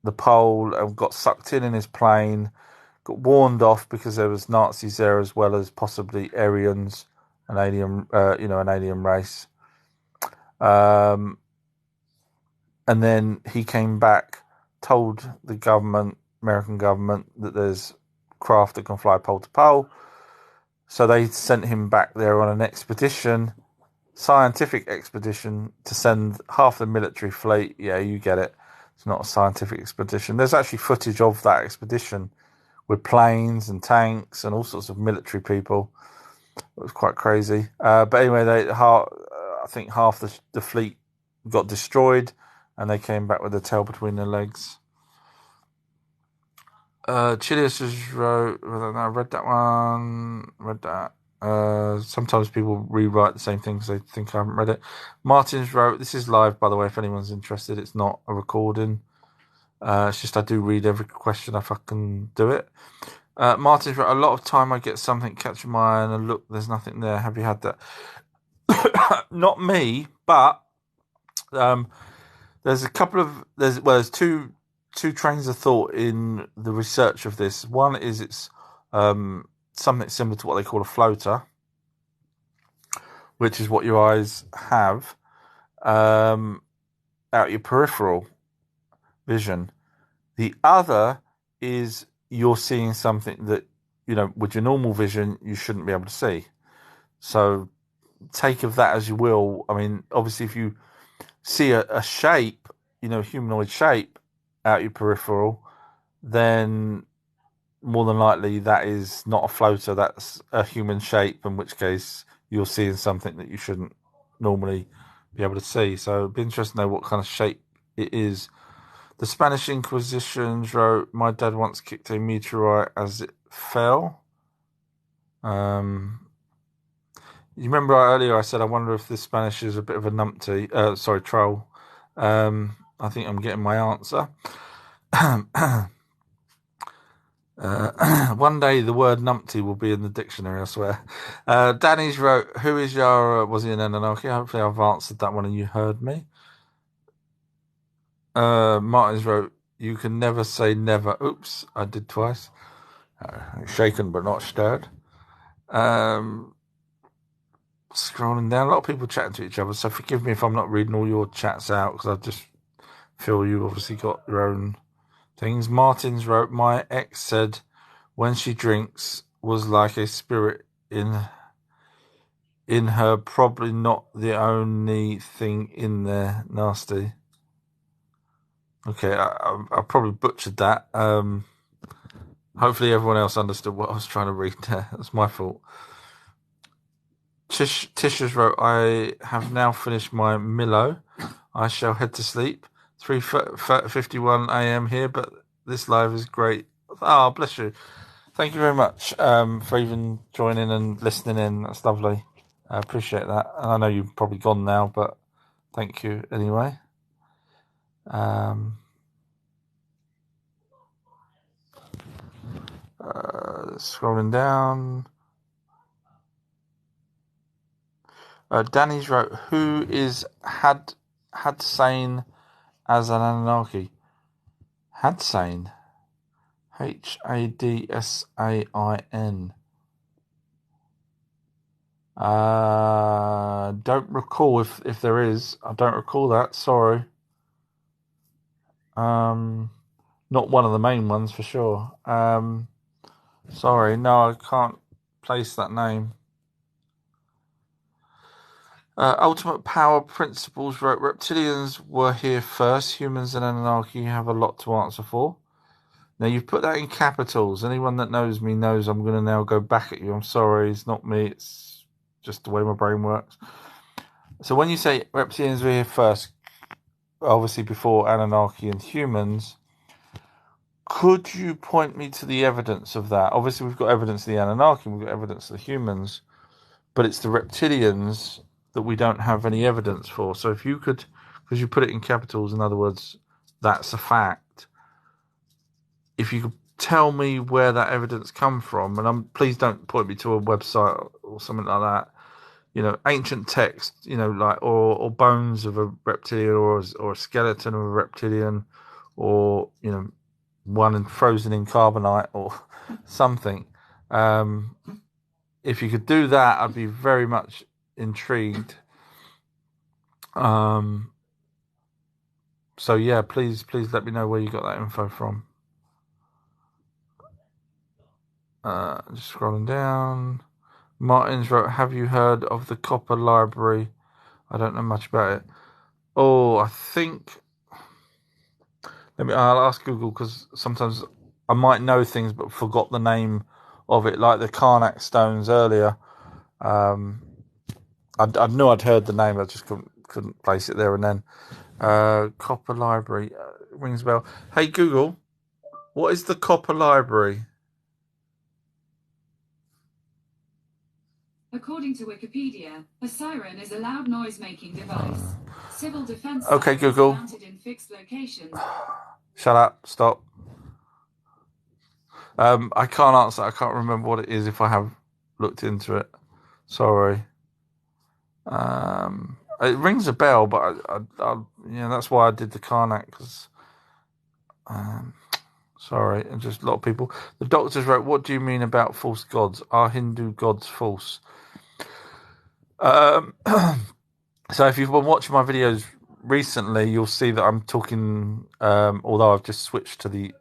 the pole and got sucked in his plane, got warned off because there was Nazis there, as well as possibly Aryans, an alien race. And then he came back, told the American government, that there's craft that can fly pole to pole. So they sent him back there on an expedition, scientific expedition, to send half the military fleet. Yeah, you get it. It's not a scientific expedition. There's actually footage of that expedition with planes and tanks and all sorts of military people. It was quite crazy. But anyway, I think half the fleet got destroyed, and they came back with their tail between their legs. Chilius just wrote, I read that one, sometimes people rewrite the same thing because they think I haven't read it. Martins wrote, this is live, by the way, if anyone's interested. It's not a recording. It's just I do read every question if I can do it. Martins wrote, a lot of time I get something catching my eye and I look, there's nothing there. Have you had that? Not me, but there's a couple of, there's two trains of thought in the research of this. One is it's something similar to what they call a floater, which is what your eyes have out your peripheral vision. The other is you're seeing something that, with your normal vision, you shouldn't be able to see. So take of that as you will. I mean, obviously, if you see a shape, humanoid shape out your peripheral, then more than likely that is not a floater, that's a human shape, in which case you're seeing something that you shouldn't normally be able to see. So it'd be interesting to know what kind of shape it is. The Spanish Inquisition wrote, my dad once kicked a meteorite as it fell. You remember earlier I said I wonder if the Spanish is a bit of a numpty, troll. I think I'm getting my answer. One day the word numpty will be in the dictionary, I swear. Danny's wrote, who is your, was he an Anunnaki? Hopefully I've answered that one and you heard me. Martin's wrote, you can never say never. Oops, I did twice. Shaken but not stirred. Scrolling down, a lot of people chatting to each other, so forgive me if I'm not reading all your chats out, because I just feel you obviously got your own things. Martin's wrote, my ex said when she drinks was like a spirit in her, probably not the only thing in there. Nasty. Okay, I probably butchered that. Hopefully everyone else understood what I was trying to read there. That's my fault. Tisha's wrote, I have now finished my Milo. I shall head to sleep. 3:51 a.m. here, but this live is great. Oh, bless you. Thank you very much for even joining and listening in. That's lovely. I appreciate that. And I know you've probably gone now, but thank you anyway. Scrolling down. Danny's wrote, who is Hadsain as an Anunnaki? Hadsain. Hadsain. Don't recall if there is. I don't recall that. Sorry. Not one of the main ones for sure. Sorry. No, I can't place that name. Ultimate Power Principles wrote, reptilians were here first. Humans and Anunnaki have a lot to answer for. Now, you've put that in capitals. Anyone that knows me knows I'm going to now go back at you. I'm sorry, it's not me. It's just the way my brain works. So when you say reptilians were here first, obviously before Anunnaki and humans, could you point me to the evidence of that? Obviously, we've got evidence of the Anunnaki, we've got evidence of the humans, but it's the reptilians that we don't have any evidence for. So if you could, because you put it in capitals, in other words, that's a fact. If you could tell me where that evidence come from, and please don't point me to a website or something like that. You know, ancient text, you know, like or bones of a reptilian, or a skeleton of a reptilian, or you know, one frozen in carbonite or something. If you could do that, I'd be very much intrigued. So yeah, please let me know where you got that info from. Just scrolling down. Martin's wrote, have you heard of the Copper Library? I don't know much about it. Oh, I think I'll ask Google, because sometimes I might know things but forgot the name of it, like the Karnak stones earlier. I knew I'd heard the name, I just couldn't place it there and then. Copper Library rings a bell. Hey Google, what is the Copper Library? According to Wikipedia, a siren is a loud noise-making device. Civil defense Okay, Google. mounted in fixed locations. Shut up. Stop. I can't answer. I can't remember what it is if I have looked into it. Sorry. It rings a bell, but that's why I did the Karnak, because sorry, and just a lot of people. The doctors wrote, what do you mean about false gods? Are Hindu gods false? So if you've been watching my videos recently, you'll see that I'm talking, although I've just switched to the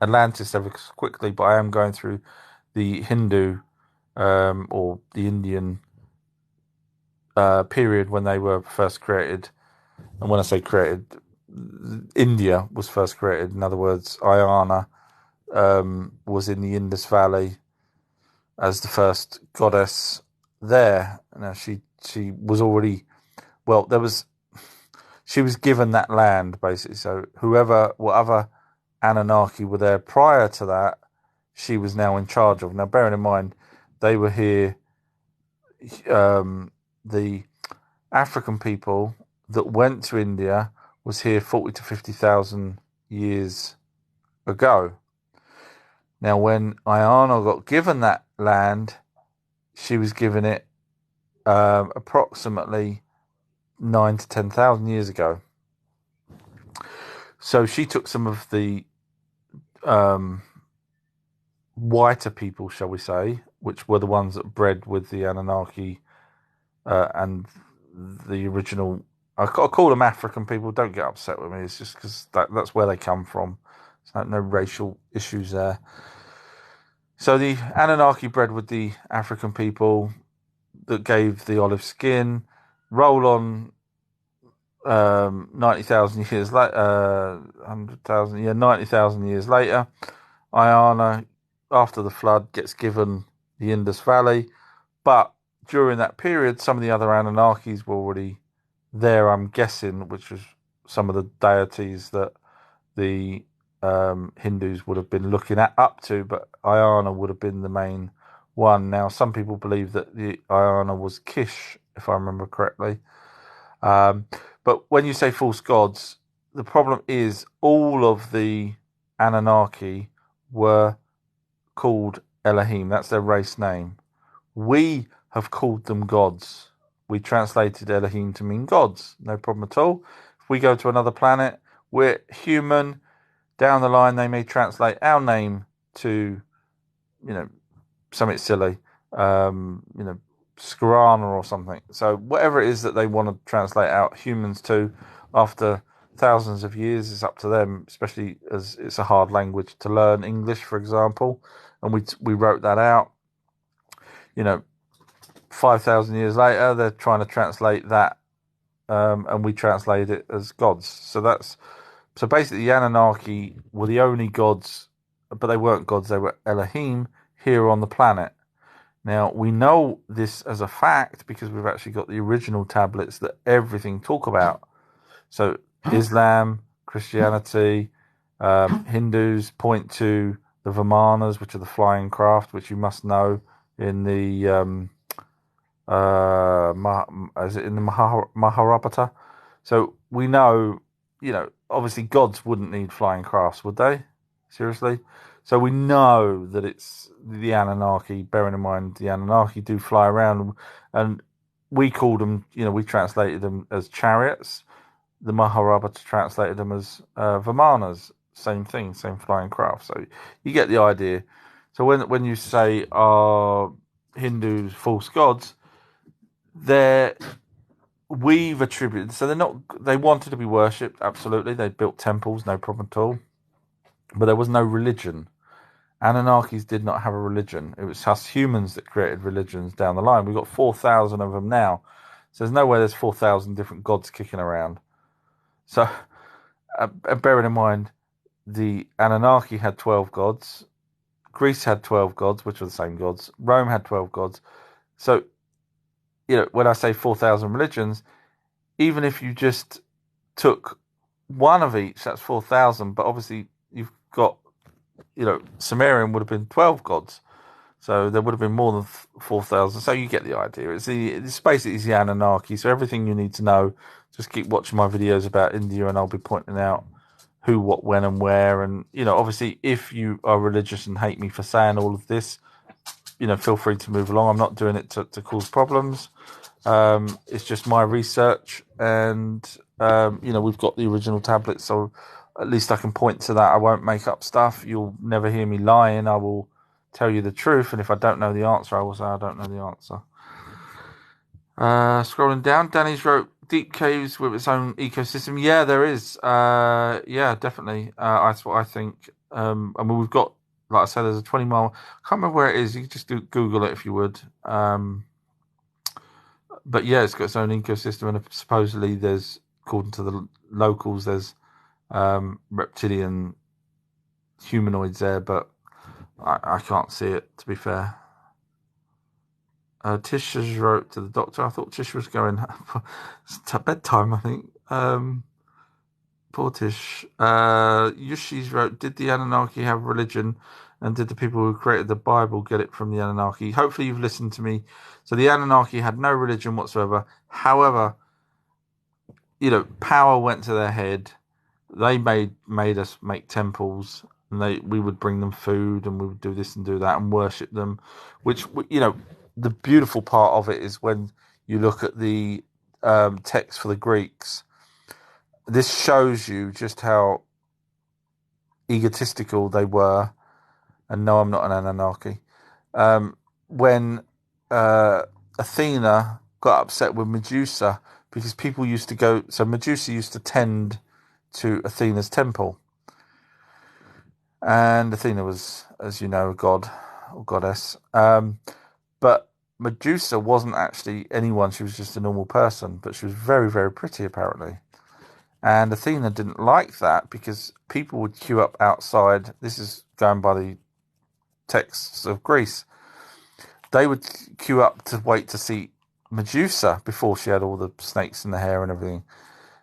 Atlantis ever quickly, but I am going through the Hindu or the Indian period when they were first created. And when I say created, India was first created. In other words, Ayana was in the Indus Valley as the first goddess there. Now she was already, well, she was given that land basically. So whatever Anunnaki were there prior to that, she was now in charge of. Now, bearing in mind, they were here. The African people that went to India was here 40 to 50,000 years ago. Now, when Ayana got given that land, she was given it approximately 9 to 10,000 years ago. So she took some of the whiter people, shall we say, which were the ones that bred with the Anunnaki and the original. I call them African people. Don't get upset with me. It's just because that's where they come from. There's no racial issues there. So the Anunnaki bred with the African people that gave the olive skin. Roll on 90,000 years later, 100,000, 90,000 years later, Ayana, after the flood, gets given the Indus Valley. But during that period, some of the other Anunnakis were already there, I'm guessing, which was some of the deities that the Hindus would have been looking up to, but Ayana would have been the main one. Now, some people believe that the Ayana was Kish, if I remember correctly. But when you say false gods, the problem is all of the Anunnaki were called Elohim. That's their race name. We have called them gods. We translated Elohim to mean gods. No problem at all. If we go to another planet, we're human. Down the line, they may translate our name to, something silly, Skarana or something. So whatever it is that they want to translate out humans to after thousands of years is up to them, especially as it's a hard language to learn. English, for example, and we wrote that out. 5,000 years later, they're trying to translate that, and we translate it as gods. So basically, the Anunnaki were the only gods, but they weren't gods. They were Elohim here on the planet. Now, we know this as a fact because we've actually got the original tablets that everything talk about. So Islam, Christianity, Hindus point to the Vimanas, which are the flying craft, which you must know in the is it in the Mahabharata? So we know, obviously gods wouldn't need flying crafts, would they? Seriously? So we know that it's the Anunnaki, bearing in mind the Anunnaki do fly around, and we called them, we translated them as chariots. The Mahabharata translated them as Vimanas. Same thing, same flying craft. So you get the idea. So when you say are Hindus false gods, we've attributed, so they wanted to be worshipped, absolutely. They built temples, no problem at all. But there was no religion. Anunnakis did not have a religion. It was us humans that created religions down the line. We've got 4,000 of them now. So there's no way there's 4,000 different gods kicking around. So bearing in mind, the Anunnaki had 12 gods. Greece had 12 gods, which are the same gods. Rome had 12 gods. So, when I say 4,000 religions, even if you just took one of each, that's 4,000. But obviously, you've got, Sumerian would have been 12 gods. So there would have been more than 4,000. So you get the idea. It's basically the Anunnaki. So everything you need to know, just keep watching my videos about India and I'll be pointing out who, what, when and where. And, obviously, if you are religious and hate me for saying all of this, feel free to move along. I'm not doing it to cause problems. It's just my research, and we've got the original tablets, so at least I can point to that. I won't make up stuff. You'll never hear me lying. I will tell you the truth, and if I don't know the answer, I will say I don't know the answer. Scrolling down, Danny's wrote deep caves with its own ecosystem. Yeah, there is. Yeah, definitely. That's what I think. We've got, like I said, there's a 20-mile. I can't remember where it is. You can just Google it if you would. But yeah, it's got its own ecosystem, and supposedly there's, according to the locals, there's reptilian humanoids there, but I can't see it, to be fair. Tish has wrote to the doctor. I thought Tish was going it's bedtime, I think. Poor Tish. Yushi's wrote, did the Anunnaki have religion? And did the people who created the Bible get it from the Anunnaki? Hopefully you've listened to me. So the Anunnaki had no religion whatsoever. However, power went to their head. They made us make temples, and we would bring them food, and we would do this and do that and worship them. Which, the beautiful part of it is when you look at the text for the Greeks. This shows you just how egotistical they were. And no, I'm not an Anunnaki. When Athena got upset with Medusa, because people used to go... So Medusa used to tend to Athena's temple. And Athena was, as you know, a god or goddess. But Medusa wasn't actually anyone. She was just a normal person. But she was very, very pretty, apparently. And Athena didn't like that because people would queue up outside. This is going by the texts of Greece. They would queue up to wait to see Medusa before she had all the snakes in the hair and everything.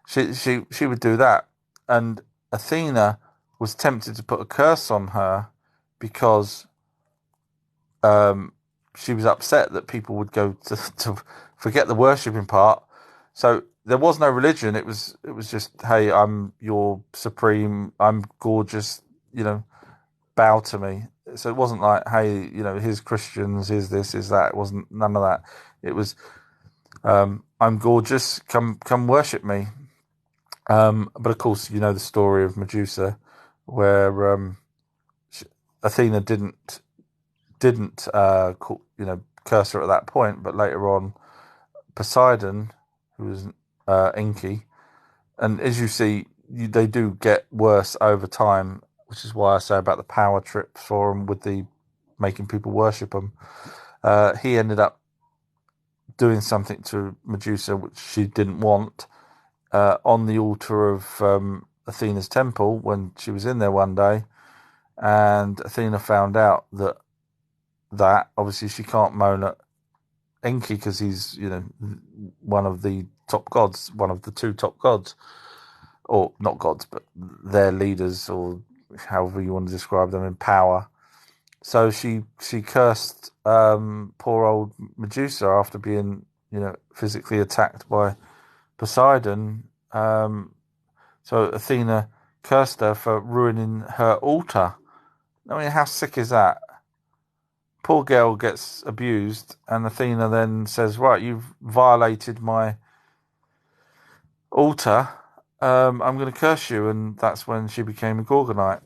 She would do that. And Athena was tempted to put a curse on her because she was upset that people would go to forget the worshipping part. So there was no religion. It was just, hey, I'm your supreme, I'm gorgeous, bow to me. So it wasn't like, hey, here's Christians, here's this, here's that. It wasn't none of that. It was, I'm gorgeous, come worship me. But of course, the story of Medusa, where Athena didn't curse her at that point, but later on, Poseidon, who was Enki, and as you see, they do get worse over time, which is why I say about the power trip for him with the making people worship him. He ended up doing something to Medusa which she didn't want on the altar of Athena's temple when she was in there one day, and Athena found out that obviously she can't moan at Enki because he's one of the top gods, one of the two top gods, or not gods, but their leaders, or however you want to describe them in power. So she cursed poor old Medusa after being physically attacked by Poseidon. So Athena cursed her for ruining her altar. I mean, how sick is that? Poor girl gets abused, and Athena then says, right, you've violated my altar, I'm going to curse you, and that's when she became a Gorgonite.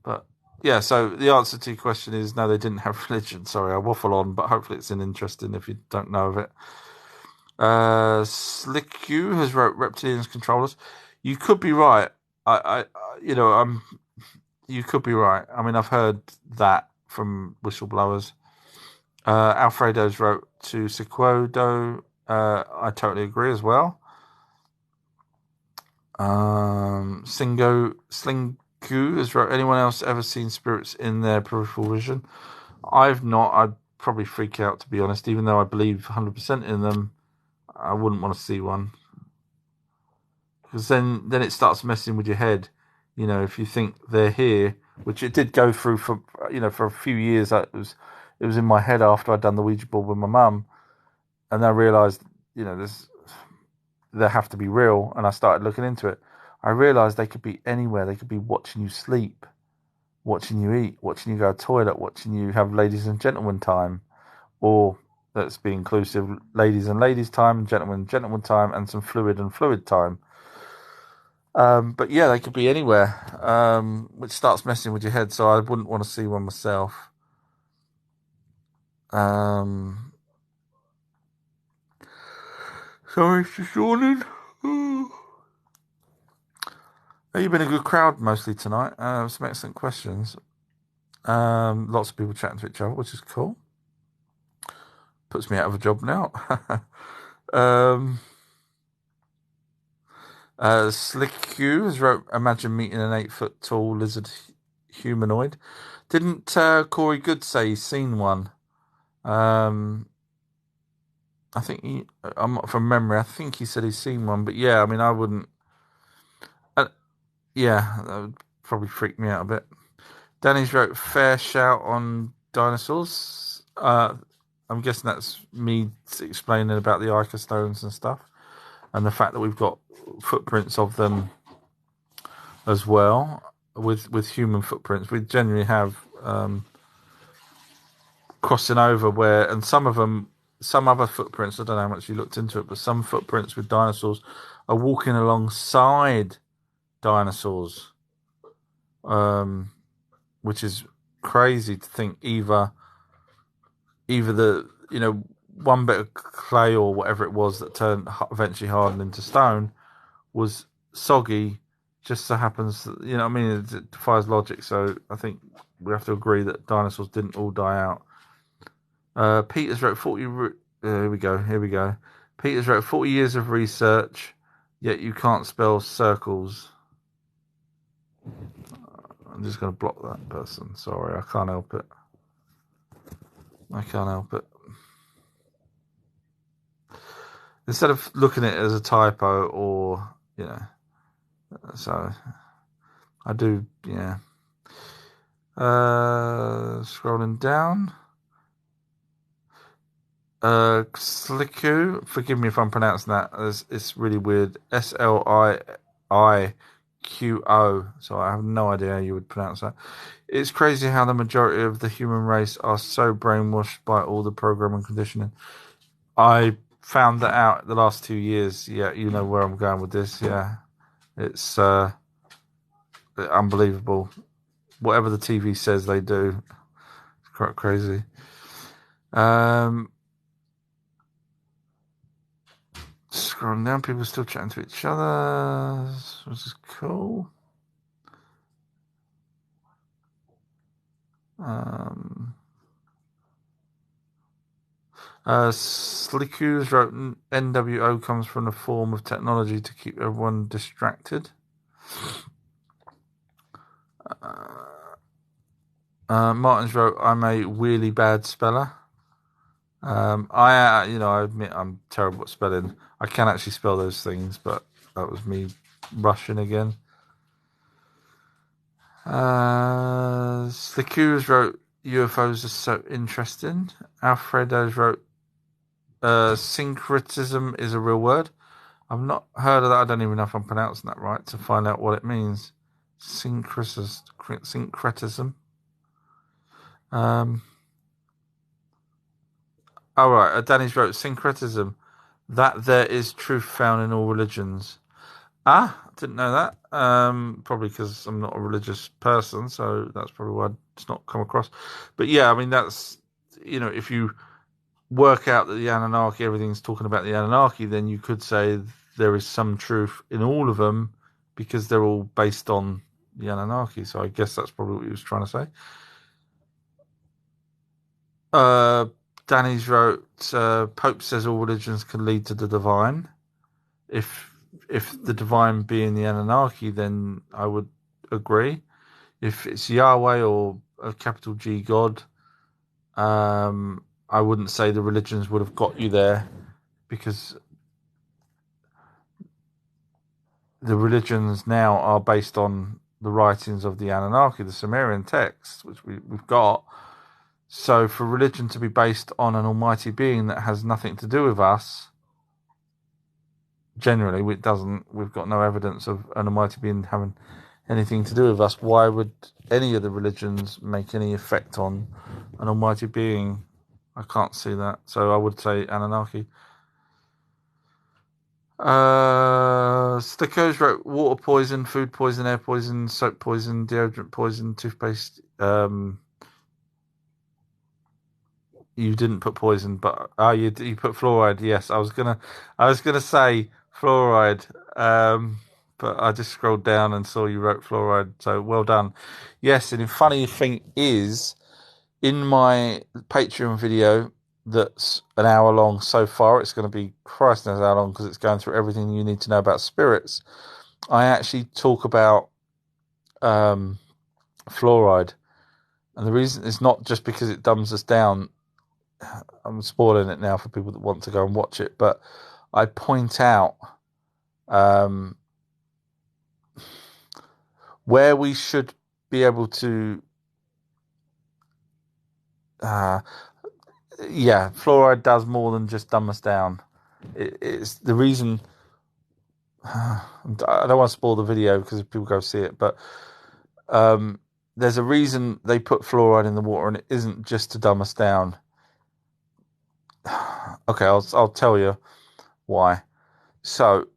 But yeah, so the answer to your question is no, they didn't have religion. Sorry, I waffle on, but hopefully it's interesting if you don't know of it. Slick Q has wrote reptilians controllers. You could be right. You could be right. I mean, I've heard that from whistleblowers. Alfredo's wrote to Sequodo. I totally agree as well. Slingku has wrote, anyone else ever seen spirits in their peripheral vision? I've not. I'd probably freak out, to be honest. Even though I believe 100% in them, I wouldn't want to see one. Because then it starts messing with your head. If you think they're here, which it did go through for a few years. It was in my head after I'd done the Ouija board with my mum, and I realised, they have to be real, and I started looking into it. I realised they could be anywhere. They could be watching you sleep, watching you eat, watching you go to the toilet, watching you have ladies and gentlemen time, or let's be inclusive, ladies and ladies time, gentlemen time, and some fluid and fluid time. But yeah, they could be anywhere, which starts messing with your head. So I wouldn't want to see one myself. Sorry for yawning. You've been a good crowd mostly tonight. Some excellent questions. Lots of people chatting to each other, which is cool. Puts me out of a job now. Slick Q has wrote, imagine meeting an 8-foot tall lizard humanoid. Didn't Corey Good say he's seen one? I think I'm not from memory. I think he said he's seen one, but yeah, I mean, I wouldn't. Yeah, that would probably freak me out a bit. Danny's wrote fair shout on dinosaurs. I'm guessing that's me explaining about the Ica stones and stuff, and the fact that we've got footprints of them as well, with human footprints. We generally have crossing over where, and some of them, some other footprints, I don't know how much you looked into it, but some footprints with dinosaurs are walking alongside dinosaurs, which is crazy to think either the, one bit of clay or whatever it was that turned eventually hardened into stone was soggy, just so happens that, what I mean, it defies logic. So I think we have to agree that dinosaurs didn't all die out. Peters wrote 40. Here we go. Peters wrote 40 years of research, yet you can't spell circles. I'm just going to block that person. Sorry, I can't help it. Instead of looking at it as a typo or, so I do, yeah. Scrolling down. Sliku, forgive me if I'm pronouncing that. It's really weird. Sliiqo. So I have no idea how you would pronounce that. It's crazy how the majority of the human race are so brainwashed by all the program and conditioning. I found that out the last 2 years. Yeah, you know where I'm going with this. Yeah, it's unbelievable. Whatever the TV says, they do. It's quite crazy. Scrolling down, people are still chatting to each other, which is cool. Slikus wrote NWO comes from a form of technology to keep everyone distracted. Martins wrote, I'm a really bad speller. I admit I'm terrible at spelling. I can actually spell those things, but that was me rushing again. Slikus wrote, UFOs are so interesting. Alfredo's wrote, syncretism is a real word. I've not heard of that. I don't even know if I'm pronouncing that right, to find out what it means. Syncretism. All right. Danny's wrote, syncretism, that there is truth found in all religions. Didn't know that. Probably because I'm not a religious person, so that's probably why it's not come across. But yeah, I mean, that's, if you work out that the Anunnaki, everything's talking about the Anunnaki, then you could say there is some truth in all of them because they're all based on the Anunnaki. So I guess that's probably what he was trying to say. Danny's wrote, Pope says all religions can lead to the divine. If the divine being the Anunnaki, then I would agree. If it's Yahweh or a capital G God, I wouldn't say the religions would have got you there, because the religions now are based on the writings of the Anunnaki, the Sumerian texts, which we've got. So for religion to be based on an almighty being that has nothing to do with us, generally it doesn't. We've got no evidence of an almighty being having anything to do with us. Why would any of the religions make any effect on an almighty being? I can't see that. So I would say Anunnaki. Stickers wrote water poison, food poison, air poison, soap poison, deodorant poison, toothpaste. You didn't put poison, but you put fluoride. Yes, I was gonna say fluoride, but I just scrolled down and saw you wrote fluoride. So well done. Yes, and the funny thing is, in my Patreon video that's an hour long so far, it's going to be Christ knows how long because it's going through everything you need to know about spirits. I actually talk about fluoride. And the reason it's not just because it dumbs us down. I'm spoiling it now for people that want to go and watch it, but I point out where we should be able to fluoride does more than just dumb us down. It's the reason. I don't want to spoil the video because people go see it, but there's a reason they put fluoride in the water, and it isn't just to dumb us down. Okay, I'll tell you why. So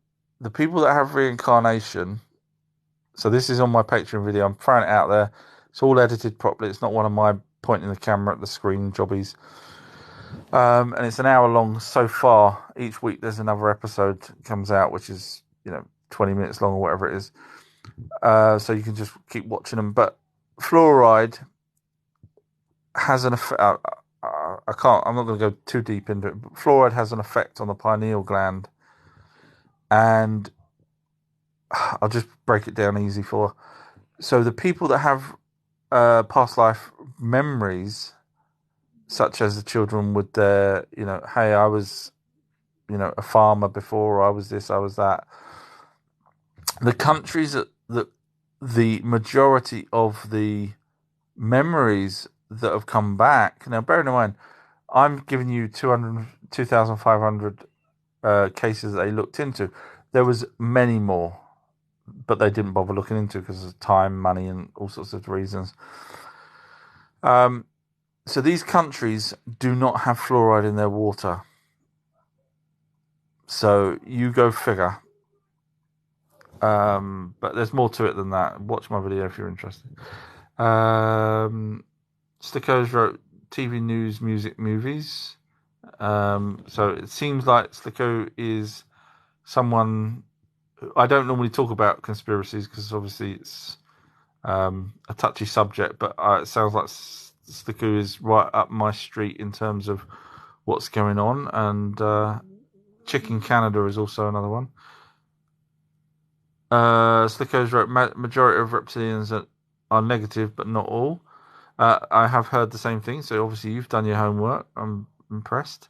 the people that have reincarnation. So this is on my Patreon video. I'm throwing it out there. It's all edited properly. It's not one of my pointing the camera at the screen jobbies. And it's an hour long so far. Each week there's another episode comes out, which is 20 minutes long or whatever it is. So you can just keep watching them. But fluoride has an effect. I'm not going to go too deep into it. But fluoride has an effect on the pineal gland, and I'll just break it down easy for. So the people that have past life memories, such as the children with their, hey, I was, a farmer before, or I was this, I was that. The countries that the majority of the memories that have come back. Now, bearing in mind, I'm giving you 2,500 cases that they looked into. There was many more, but they didn't bother looking into because of time, money, and all sorts of reasons. So these countries do not have fluoride in their water. So you go figure. But there's more to it than that. Watch my video if you're interested. Slickos wrote TV, news, music, movies. So it seems like Slicko is someone. I don't normally talk about conspiracies because obviously it's a touchy subject, but it sounds like Slicko is right up my street in terms of what's going on. And Chicken Canada is also another one. Slickos wrote, majority of reptilians are negative, but not all. I have heard the same thing, so obviously you've done your homework. I'm impressed.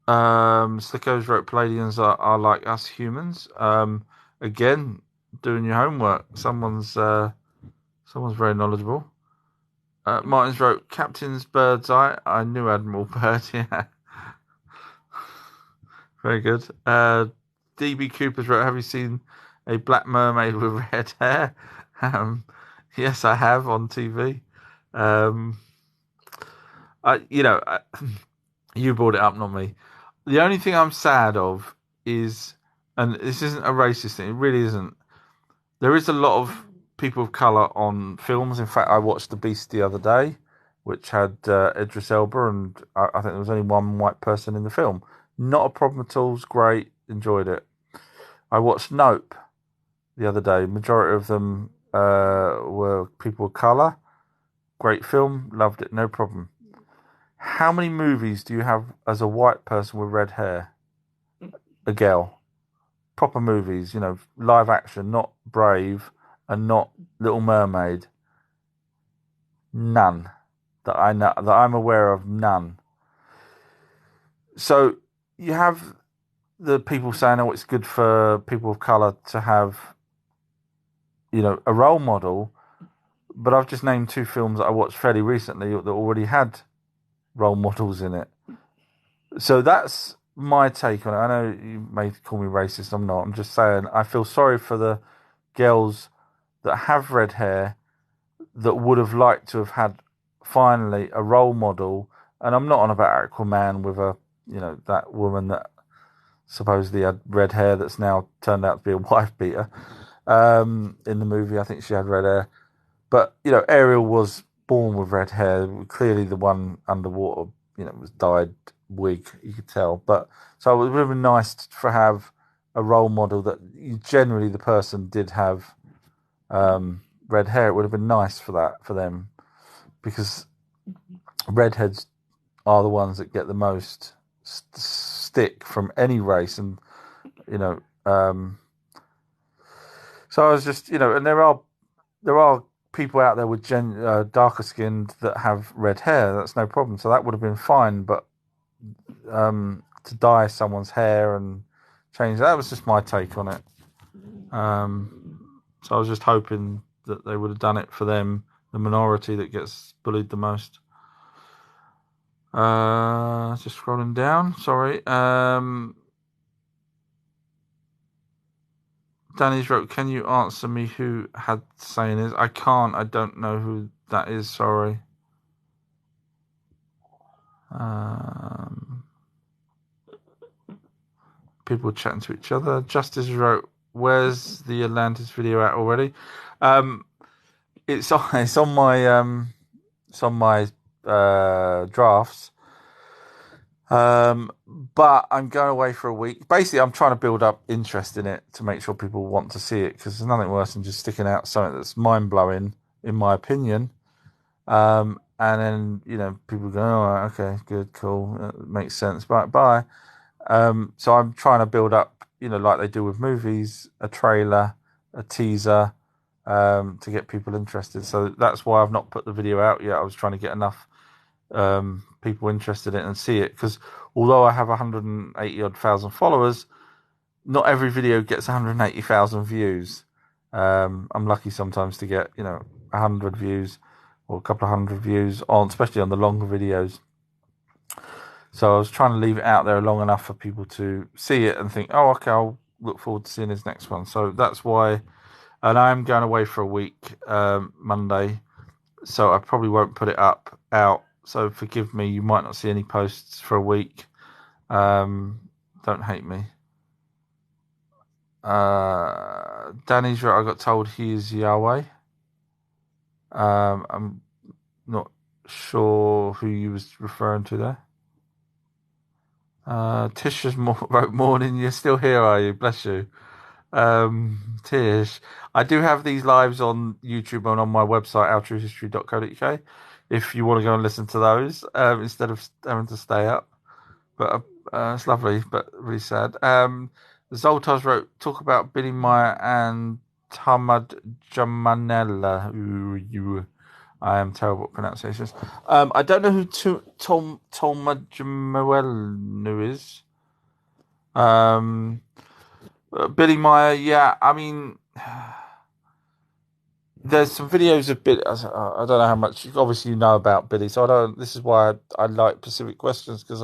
Slickos wrote, Palladians are like us humans. Again, doing your homework. Someone's very knowledgeable. Martins wrote, Captain's Bird's Eye. I knew Admiral Byrd, yeah. Very good. DB Cooper's wrote, have you seen a black mermaid with red hair? Yes, I have on TV. You brought it up, not me. The only thing I'm sad of is, and this isn't a racist thing, it really isn't. There is a lot of people of colour on films. In fact, I watched The Beast the other day, which had Idris Elba, and I think there was only one white person in the film. Not a problem at all. It's great. Enjoyed it. I watched Nope the other day. Majority of them were people of colour. Great film. Loved it. No problem. How many movies do you have as a white person with red hair? A girl. Proper movies, live action, not Brave and not Little Mermaid. None. That I know, that I'm aware of, none. So you have the people saying, oh, it's good for people of colour to have, a role model. But I've just named two films that I watched fairly recently that already had role models in it. So that's my take on it. I know you may call me racist. I'm not. I'm just saying I feel sorry for the girls that have red hair that would have liked to have had finally a role model. And I'm not on about Aquaman with that woman that supposedly had red hair that's now turned out to be a wife beater. In the movie, I think she had red hair. But, Ariel was born with red hair. Clearly the one underwater, was dyed wig, you could tell. But so it would have been nice to have a role model that generally the person did have red hair. It would have been nice for them, because redheads are the ones that get the most stick from any race, and so I was just and there are people out there with darker skinned that have red hair, that's no problem. So that would have been fine. But to dye someone's hair and change, that was just my take on it. So I was just hoping that they would have done it for them, the minority that gets bullied the most. Just scrolling down, sorry. Danny's wrote, can you answer me who had saying is? I can't, I don't know who that is, sorry. People chatting to each other. Justice wrote, where's the Atlantis video at already? It's on my drafts. But I'm going away for a week. Basically, I'm trying to build up interest in it to make sure people want to see it, because there's nothing worse than just sticking out something that's mind blowing, in my opinion. And then, people go, oh, okay, good, cool, makes sense, bye. So I'm trying to build up, like they do with movies, a trailer, a teaser, to get people interested. So that's why I've not put the video out yet. I was trying to get enough people interested in it and see it, because although I have 180 odd thousand followers, not every video gets 180,000 views. I'm lucky sometimes to get 100 views or a couple of hundred views on, especially on the longer videos. So I was trying to leave it out there long enough for people to see it and think, oh, okay, I'll look forward to seeing his next one. So that's why. And I'm going away for a week, Monday, so I probably won't put it out. So forgive me, you might not see any posts for a week. Don't hate me. Danny's right, I got told he is Yahweh. I'm not sure who you was referring to there. Tish wrote, morning, you're still here, are you? Bless you. Tish, I do have these lives on YouTube and on my website, ourtruehistory.co.uk, if you want to go and listen to those, instead of having to stay up. But it's lovely, but really sad. Zoltaz wrote, talk about Billy Meyer and Tamad Jamanella. I am terrible at pronunciations. I don't know who Tamad Jamanella is. Billy Meyer, yeah, I mean, there's some videos of Billy. I don't know how much, obviously, you know about Billy, so this is why I like Pacific Questions, because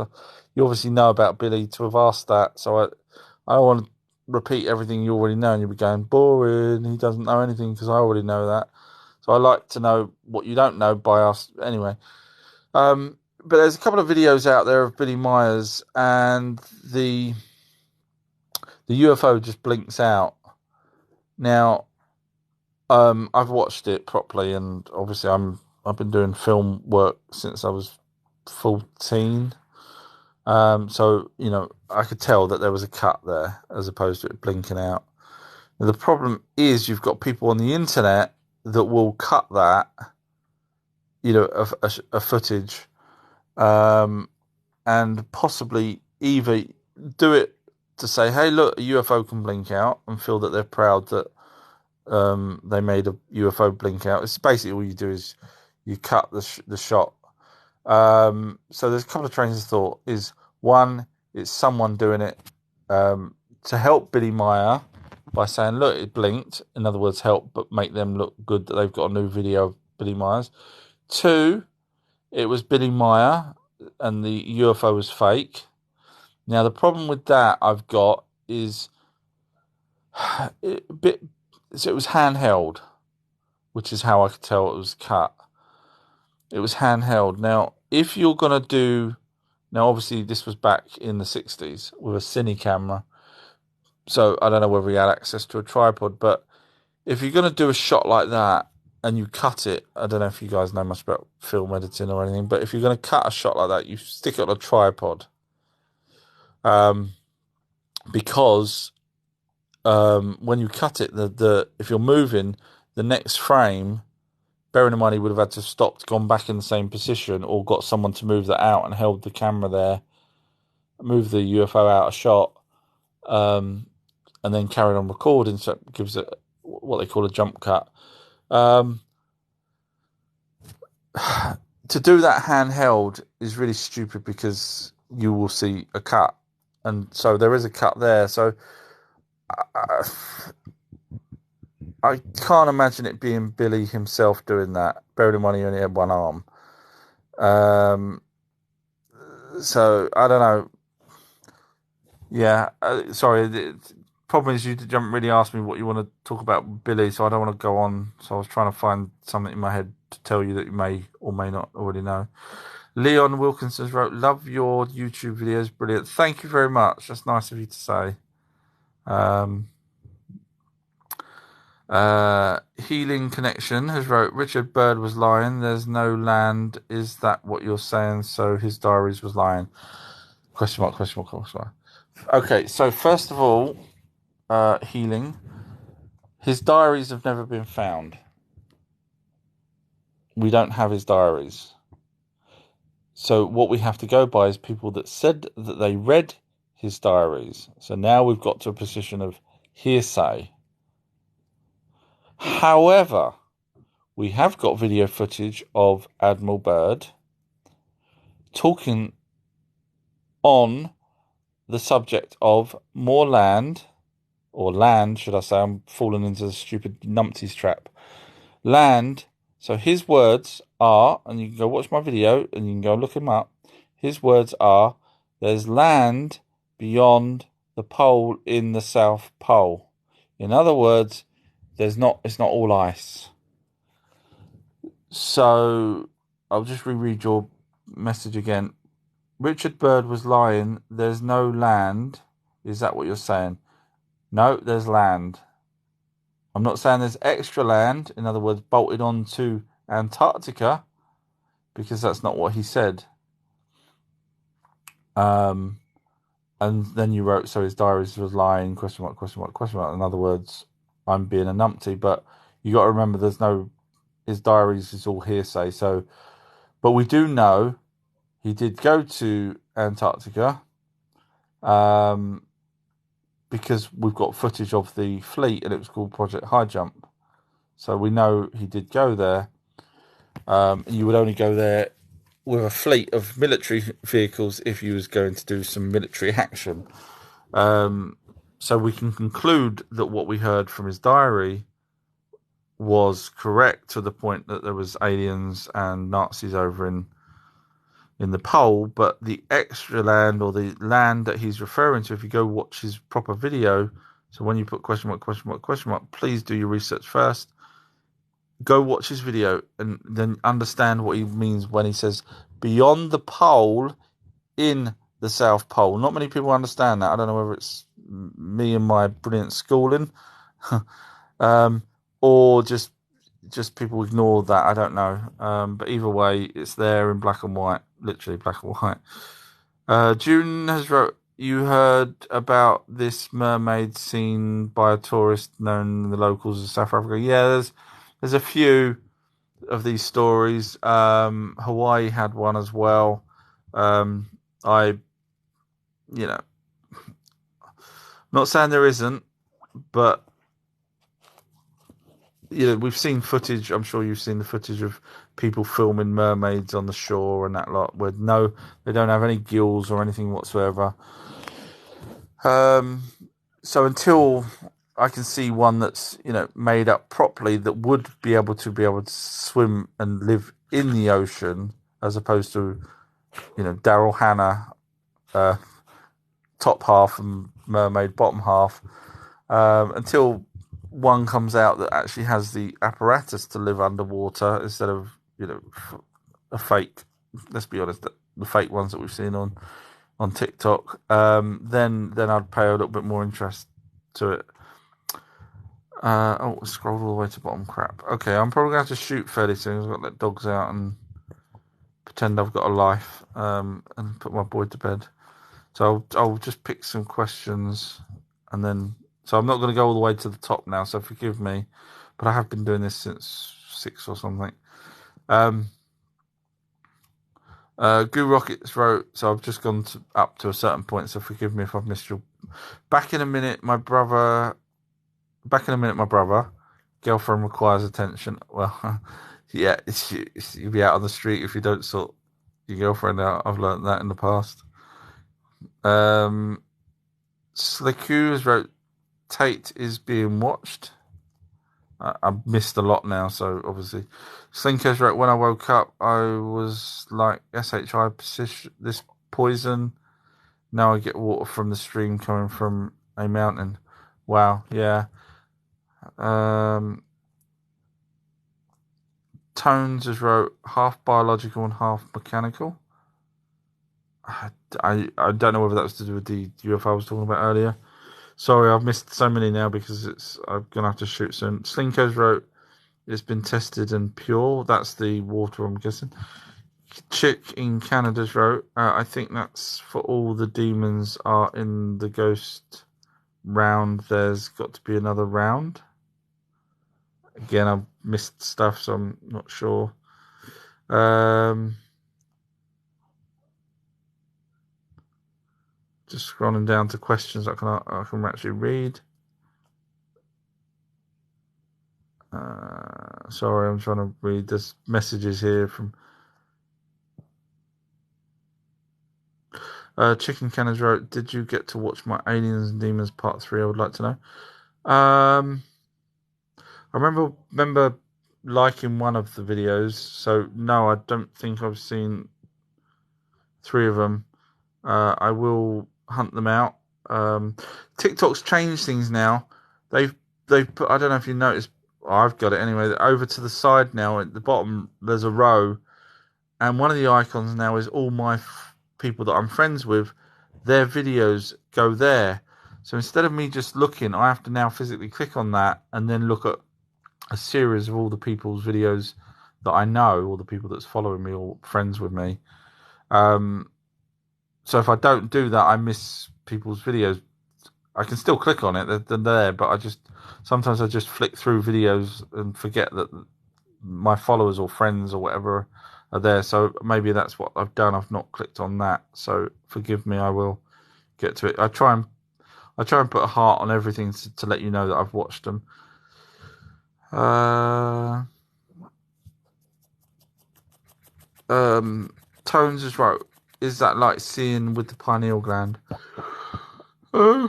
you obviously know about Billy to have asked that, so I don't want to repeat everything you already know, and you'll be going, boring, he doesn't know anything, because I already know that. So I like to know what you don't know by us, anyway. But there's a couple of videos out there of Billy Myers, and the UFO just blinks out. Now, I've watched it properly, and obviously I've been doing film work since I was 14. So I could tell that there was a cut there as opposed to it blinking out. Now, the problem is you've got people on the internet that will cut that, a footage, and possibly either do it to say, hey, look, a UFO can blink out, and feel that they're proud that they made a UFO blink out. It's basically all you do is you cut the shot. So there's a couple of trains of thought. Is one, it's someone doing it to help Billy Meyer by saying, look, it blinked. In other words, help, but make them look good that they've got a new video of Billy Myers. Two, it was Billy Meyer and the UFO was fake. Now, the problem with that I've got is it was handheld, which is how I could tell it was cut. It was handheld. Now, if you're going to do... Now, obviously, this was back in the 60s with a cine camera. So, I don't know whether he had access to a tripod, but if you're going to do a shot like that and you cut it, I don't know if you guys know much about film editing or anything, but if you're going to cut a shot like that, you stick it on a tripod. Because when you cut it, if you're moving, the next frame, bearing in mind he would have had to have stopped, gone back in the same position, or got someone to move that out and held the camera there, move the UFO out of shot, and then carried on recording, so it gives it what they call a jump cut. to do that handheld is really stupid because you will see a cut, and so there is a cut there. So I can't imagine it being Billy himself doing that. Bearing in mind he only had one arm. So I don't know. Yeah, sorry. The problem is you haven't really asked me what you want to talk about Billy, so I don't want to go on. So I was trying to find something in my head to tell you that you may or may not already know. Leon Wilkinson wrote, "Love your YouTube videos, brilliant. Thank you very much. That's nice of you to say." Healing Connection has wrote, "Richard Byrd was lying. There's no land. Is that what you're saying? So his diaries was lying?" Question mark, question mark, question mark. Okay, so first of all, Healing, his diaries have never been found. We don't have his diaries. So what we have to go by is people that said that they read his diaries. So now we've got to a position of hearsay. However, we have got video footage of Admiral Byrd talking on the subject of more land, or land, should I say. I'm falling into the stupid numpties trap. Land. So his words are, and you can go watch my video and you can go look him up. His words are, there's land beyond the pole in the South Pole. In other words, it's not all ice. So I'll just reread your message again. Richard Byrd was lying. There's no land. Is that what you're saying? No, there's land. I'm not saying there's extra land, in other words, bolted on to Antarctica, because that's not what he said. And then you wrote, so his diaries was lying, question mark, question mark, question mark. In other words, I'm being a numpty, but you got to remember his diaries is all hearsay. So, but we do know he did go to Antarctica, because we've got footage of the fleet and it was called Project High Jump. So we know he did go there. You would only go there with a fleet of military vehicles if you was going to do some military action. So we can conclude that what we heard from his diary was correct to the point that there was aliens and Nazis over in the pole, but the extra land, or the land that he's referring to, if you go watch his proper video, so when you put question mark, question mark, question mark, please do your research first. Go watch his video and then understand what he means when he says beyond the pole in the South Pole. Not many people understand that. I don't know whether it's me and my brilliant schooling, or just people ignore that. I don't know. But either way, it's there in black and white, literally black and white. June has wrote, you heard about this mermaid seen by a tourist known in the locals of South Africa? Yeah, there's a few of these stories. Hawaii had one as well. Not saying there isn't, but we've seen footage. I'm sure you've seen the footage of people filming mermaids on the shore and that lot. Where they don't have any gills or anything whatsoever. So until I can see one that's made up properly, that would be able to swim and live in the ocean, as opposed to Daryl Hannah, top half, and mermaid bottom half. Until one comes out that actually has the apparatus to live underwater instead of a fake. Let's be honest, the fake ones that we've seen on TikTok. Then I'd pay a little bit more interest to it. Scrolled all the way to bottom. Crap. Okay, I'm probably going to have to shoot fairly soon. I've got to let dogs out and pretend I've got a life, and put my boy to bed. So I'll just pick some questions, and then. So I'm not going to go all the way to the top now, so forgive me. But I have been doing this since 6 or something. Goo Rockets wrote, so I've just gone up to a certain point, so forgive me if I've missed you. Back in a minute, my brother. Girlfriend requires attention. Well, Yeah, you'll be out on the street if you don't sort your girlfriend out. I've learned that in the past. Slicku has wrote, Tate is being watched. I've missed a lot now, so obviously. Slinkers wrote, when I woke up, I was like, SHI, this poison. Now I get water from the stream coming from a mountain. Wow, yeah. Tones has wrote, half biological and half mechanical. I don't know whether that was to do with the UFO I was talking about earlier. Sorry, I've missed so many now because I'm gonna have to shoot soon. Slinkers wrote, it's been tested and pure. That's the water, I'm guessing. Chick in Canada's wrote, I think that's for all the demons are in the ghost round. There's got to be another round. Again, I've missed stuff, so I'm not sure. Just scrolling down to questions I can actually read. Sorry, I'm trying to read. There's messages here from Chicken Cannons wrote, did you get to watch my Aliens and Demons Part 3? I would like to know. I remember liking one of the videos, so no, I don't think I've seen 3 of them. I will hunt them out. TikTok's changed things now. They've put, I don't know if you noticed, I've got it anyway, over to the side now at the bottom there's a row, and one of the icons now is all my people that I'm friends with, their videos go there. So instead of me just looking, I have to now physically click on that and then look at a series of all the people's videos that I know, or the people that's following me or friends with me. So if I don't do that, I miss people's videos. I can still click on it, they're there, but sometimes I just flick through videos and forget that my followers or friends or whatever are there. So maybe that's what I've done. I've not clicked on that. So forgive me. I will get to it. I try and put a heart on everything to let you know that I've watched them. Tones is right. Is that like seeing with the pineal gland? Sorry,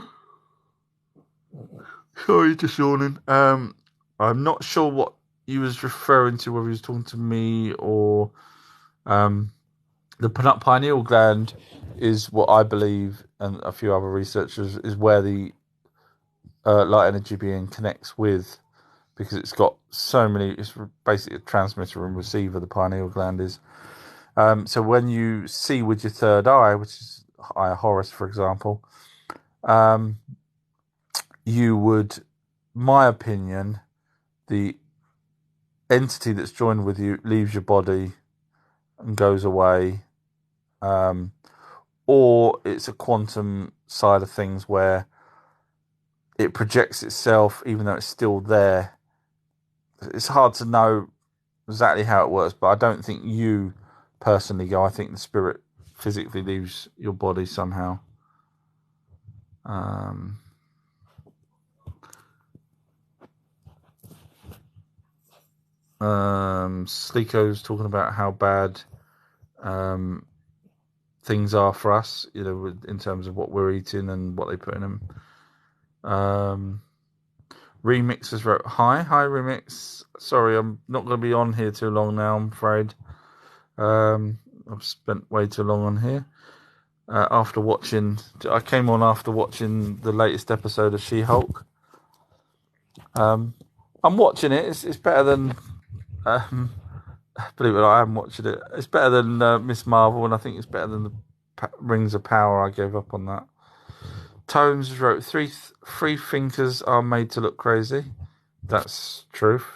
just yawning. I'm not sure what he was referring to, whether he was talking to me or the pineal gland is what I believe, and a few other researchers, is where the light energy being connects with, because it's got so many. It's basically a transmitter and receiver. The pineal gland is. So when you see with your third eye, which is eye of Horus, for example, you would, my opinion, the entity that's joined with you leaves your body and goes away, or it's a quantum side of things where it projects itself even though it's still there. It's hard to know exactly how it works, but I don't think you personally go. I think the spirit physically leaves your body somehow. Sleeko's talking about how bad things are for us, in terms of what we're eating and what they put in them. Remixers wrote, hi Remix. Sorry, I'm not going to be on here too long now, I'm afraid. I've spent way too long on here. I came on after watching the latest episode of She-Hulk. I'm watching it. It's better than, believe it or not, I haven't watched it. It's better than Miss Marvel, and I think it's better than the Rings of Power. I gave up on that. Tones wrote, free thinkers are made to look crazy. That's truth.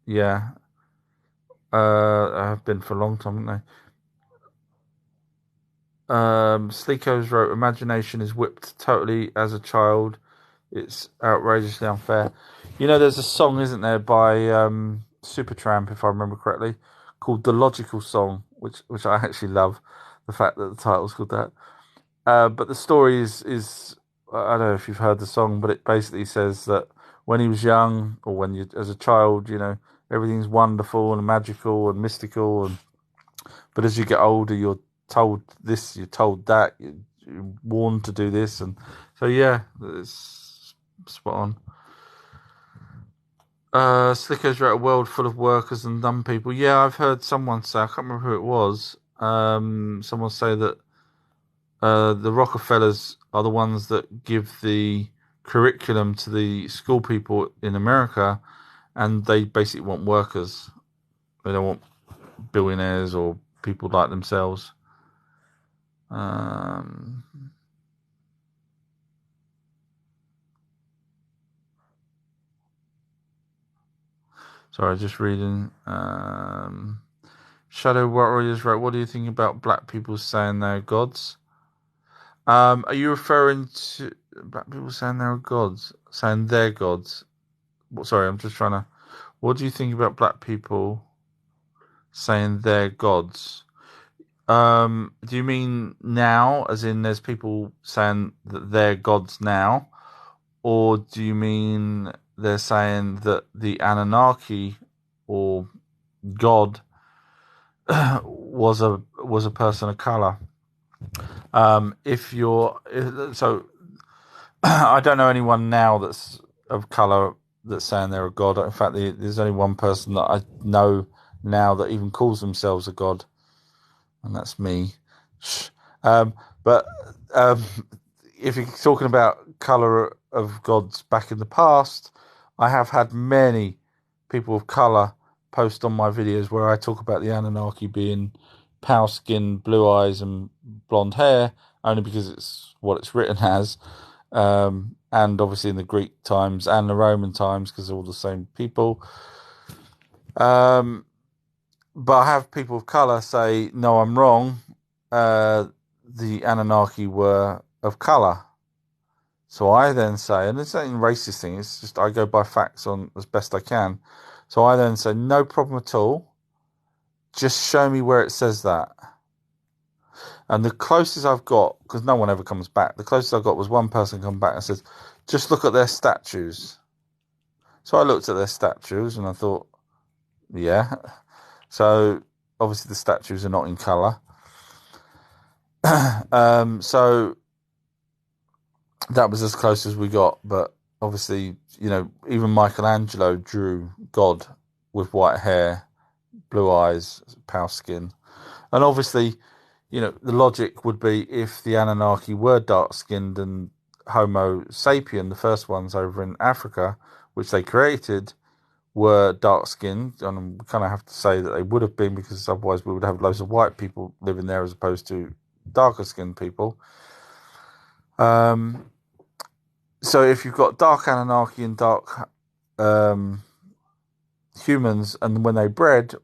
Yeah. I have been for a long time, haven't they? Sleekos wrote, imagination is whipped totally as a child. It's outrageously unfair. There's a song, isn't there, by Supertramp, if I remember correctly, called The Logical Song, which I actually love, the fact that the title's called that. But the story is I don't know if you've heard the song, but it basically says that when he was young, or as a child, everything's wonderful and magical and mystical, but as you get older, you're told this, you're told that, you're warned to do this, and so yeah, it's spot on. Slickers are at a world full of workers and dumb people. Yeah, I've heard someone say, I can't remember who it was. Someone say that the Rockefellers are the ones that give the curriculum to the school people in America, and they basically want workers. They don't want billionaires or people like themselves. Sorry, just reading. Shadow Warriors wrote, what do you think about black people saying they're gods? Are you referring to black people saying they're gods? Saying they're gods? Sorry, I'm just trying to... What do you think about black people saying they're gods? Do you mean now, as in there's people saying that they're gods now? Or do you mean they're saying that the Anunnaki or God was a person of color? So I don't know anyone now that's of color that's saying they're a god. In fact, there's only one person that I know now that even calls themselves a god, and that's me. But if you're talking about color of gods back in the past, I have had many people of color post on my videos where I talk about the Anunnaki being pale skin, blue eyes, and blonde hair, only because it's what it's written as. And obviously in the Greek times and the Roman times, because they're all the same people. But I have people of colour say, no, I'm wrong. The Anunnaki were of colour. So I then say, and it's not even a racist thing, it's just I go by facts on as best I can. So I then say, no problem at all. Just show me where it says that. And the closest I've got, because no one ever comes back, the closest I got was one person come back and says, just look at their statues. So I looked at their statues and I thought, yeah. So obviously the statues are not in colour. So that was as close as we got. But obviously, even Michelangelo drew God with white hair, blue eyes, pale skin. And obviously, the logic would be if the Anunnaki were dark-skinned and Homo sapien, the first ones over in Africa, which they created, were dark-skinned, and we kind of have to say that they would have been, because otherwise we would have loads of white people living there as opposed to darker-skinned people. So if you've got dark Anunnaki and dark humans, and when they bred,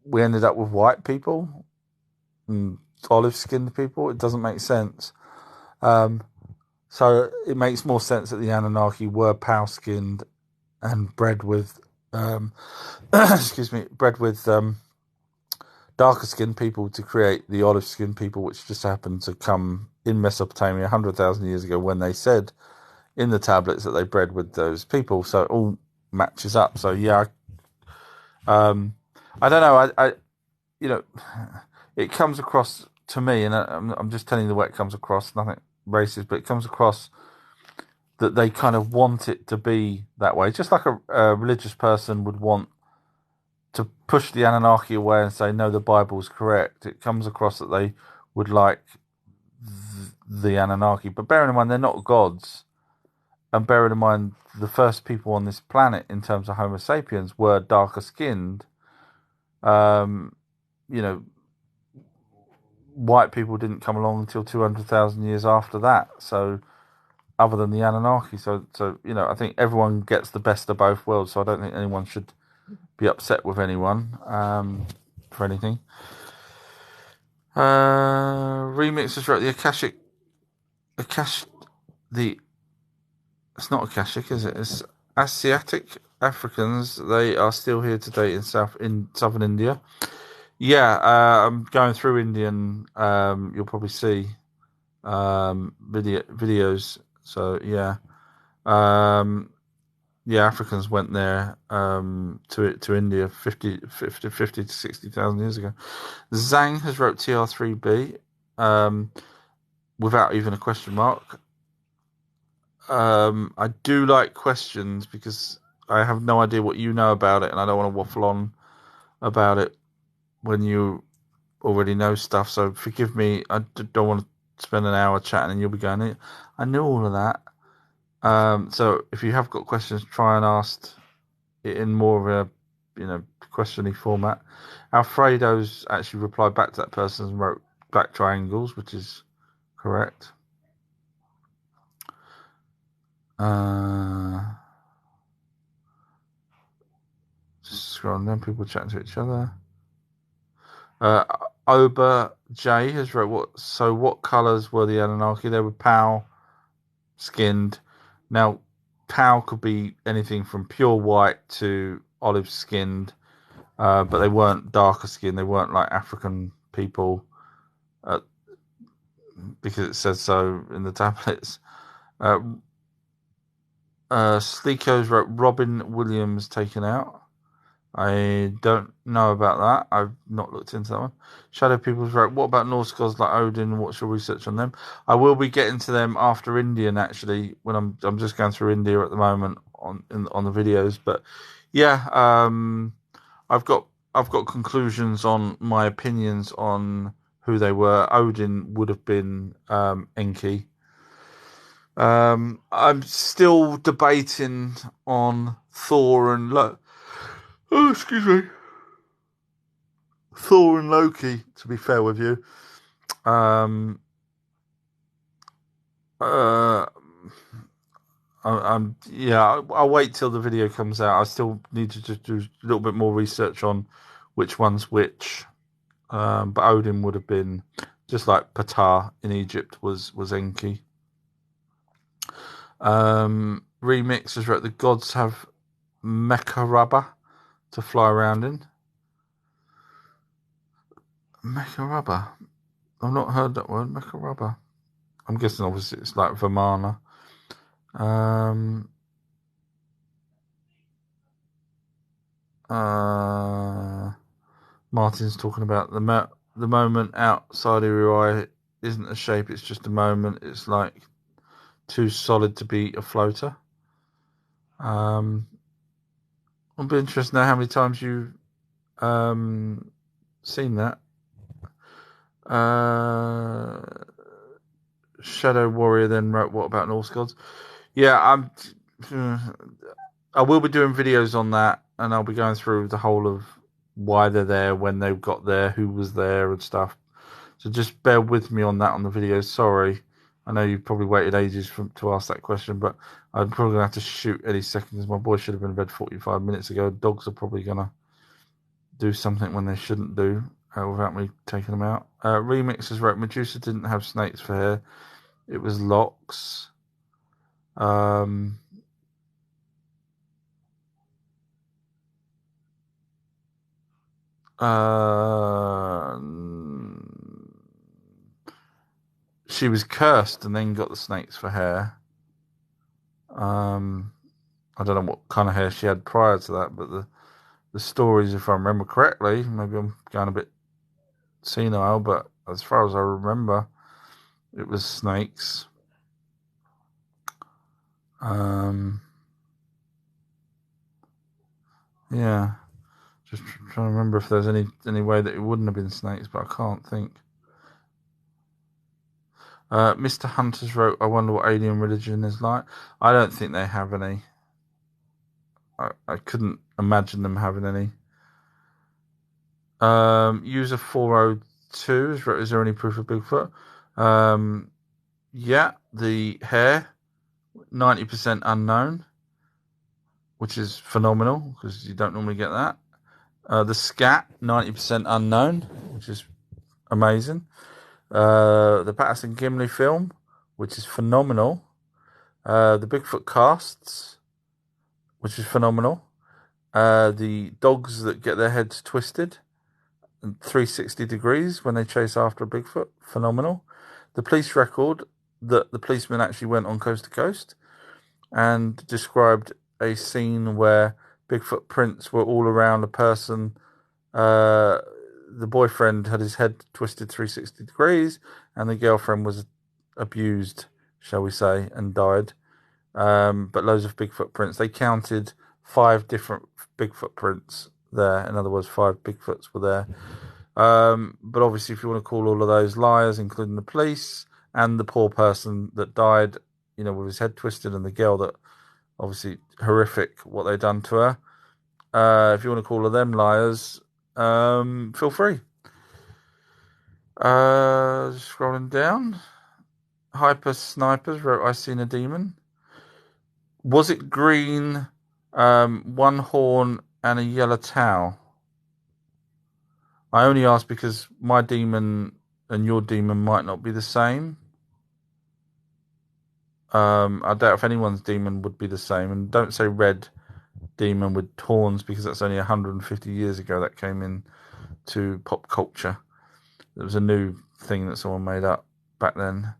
we ended up with white people and olive-skinned people, it doesn't make sense. So it makes more sense that the Anunnaki were pale-skinned and bred with, darker-skinned people to create the olive-skinned people, which just happened to come in Mesopotamia 100,000 years ago when they said in the tablets that they bred with those people. So it all matches up. So yeah, I don't know. It comes across to me, and I'm just telling you the way it comes across, nothing racist, but it comes across that they kind of want it to be that way. Just like a religious person would want to push the Anunnaki away and say, no, the Bible's correct. It comes across that they would like the Anunnaki. But bearing in mind, they're not gods. And bearing in mind, the first people on this planet, in terms of Homo sapiens, were darker skinned. White people didn't come along until 200,000 years after that. So, other than the Anunnaki, so I think everyone gets the best of both worlds. So I don't think anyone should be upset with anyone for anything. Remixers wrote the it's not Akashic, is it? It's Asiatic Africans. They are still here today in southern India. Yeah, I'm going through Indian. You'll probably see videos. So yeah, Africans went there to India 50 to 60,000 years ago. Zhang has wrote TR3B without even a question mark. I do like questions because I have no idea what you know about it, and I don't want to waffle on about it when you already know stuff. So forgive me. I don't want to spend an hour chatting and you'll be going, I knew all of that. So if you have got questions, try and ask it in more of a questiony format. Alfredo's actually replied back to that person and wrote back triangles, which is correct. Just scrolling down, people chatting to each other. Ober J has wrote what colours were the Anunnaki? They were pale skinned. Now, pale could be anything from pure white to olive skinned, but they weren't darker skinned. They weren't like African people, because it says so in the tablets. Sleeko's wrote Robin Williams taken out. I don't know about that. I've not looked into that one. Shadow People's wrote, what about Norse gods like Odin? What's your research on them? I will be getting to them after Indian, actually, when I'm just going through India at the moment on the videos. But yeah, I've got conclusions on my opinions on who they were. Odin would have been Enki. I'm still debating on Thor and excuse me. Thor and Loki, to be fair with you. I'll wait till the video comes out. I still need to just do a little bit more research on which one's which. But Odin would have been, just like Ptah in Egypt was Enki. Remix has wrote, the gods have mecha rubber to fly around in. Mecha rubber. I've not heard that word, mecha rubber. I'm guessing obviously it's like Vimana. Martin's talking about the moment outside of your eye isn't a shape, it's just a moment. It's like too solid to be a floater. I'll be interested to know how many times you've seen that. Shadow Warrior then wrote, what about Norse gods? Yeah, I will be doing videos on that, and I'll be going through the whole of why they're there, when they got there, who was there and stuff. So just bear with me on that on the videos. Sorry. I know you probably waited ages to ask that question, but I'm probably going to have to shoot any seconds. My boy should have been in bed 45 minutes ago. Dogs are probably going to do something when they shouldn't do without me taking them out. Remix has wrote, Medusa didn't have snakes for hair. It was locks. She was cursed and then got the snakes for hair. I don't know what kind of hair she had prior to that, but the stories, if I remember correctly, maybe I'm going a bit senile, but as far as I remember, it was snakes. Yeah, just trying to remember if there's any way that it wouldn't have been snakes, but I can't think. Mr. Hunters wrote, I wonder what alien religion is like. I don't think they have any. I couldn't imagine them having any. User 402 has wrote, is there any proof of Bigfoot? Yeah, the hair, 90% unknown, which is phenomenal because you don't normally get that. The scat, 90% unknown, which is amazing. The Patterson Gimli film, which is phenomenal. The Bigfoot casts, which is phenomenal. The dogs that get their heads twisted 360 degrees when they chase after a Bigfoot, phenomenal. The police record that the policeman actually went on coast to coast and described a scene where Bigfoot prints were all around a person. The boyfriend had his head twisted 360 degrees, and the girlfriend was abused, shall we say, and died. But loads of Bigfoot prints. They counted 5 different Bigfoot prints there. In other words, 5 Bigfoots were there. But obviously, if you want to call all of those liars, including the police and the poor person that died, with his head twisted, and the girl that obviously horrific what they done to her. If you want to call all of them liars, feel free. Scrolling down. Hyper Snipers wrote, I seen a demon. Was it green, one horn, and a yellow towel? I only ask because my demon and your demon might not be the same. I doubt if anyone's demon would be the same. And don't say red demon with horns, because that's only 150 years ago that came in to pop culture. It was a new thing that someone made up back then.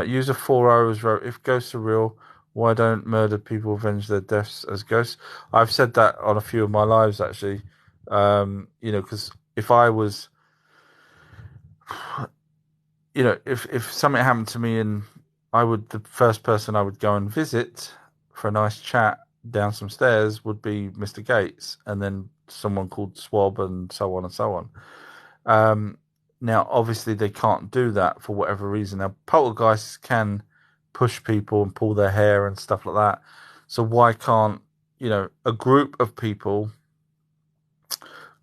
User 4 hours wrote, if ghosts are real, why don't murdered people avenge their deaths as ghosts? I've said that on a few of my lives, actually. Because if I was, if something happened to me and the first person I would go and visit for a nice chat down some stairs would be Mr. Gates, and then someone called Swab, and so on and so on. Now, obviously, they can't do that for whatever reason. Now, poltergeists can push people and pull their hair and stuff like that. So why can't, a group of people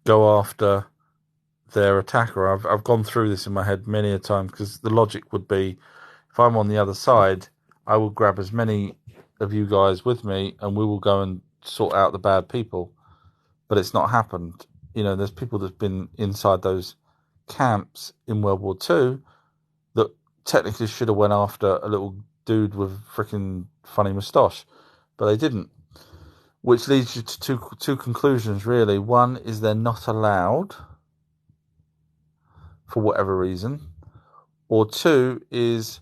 go after their attacker? I've gone through this in my head many a time, because the logic would be, if I'm on the other side, I will grab as many of you guys with me, and we will go and sort out the bad people. But it's not happened. There's people that've been inside those camps in World War II that technically should have went after a little dude with a freaking funny moustache, but they didn't. Which leads you to two conclusions, really. One is they're not allowed for whatever reason, or two is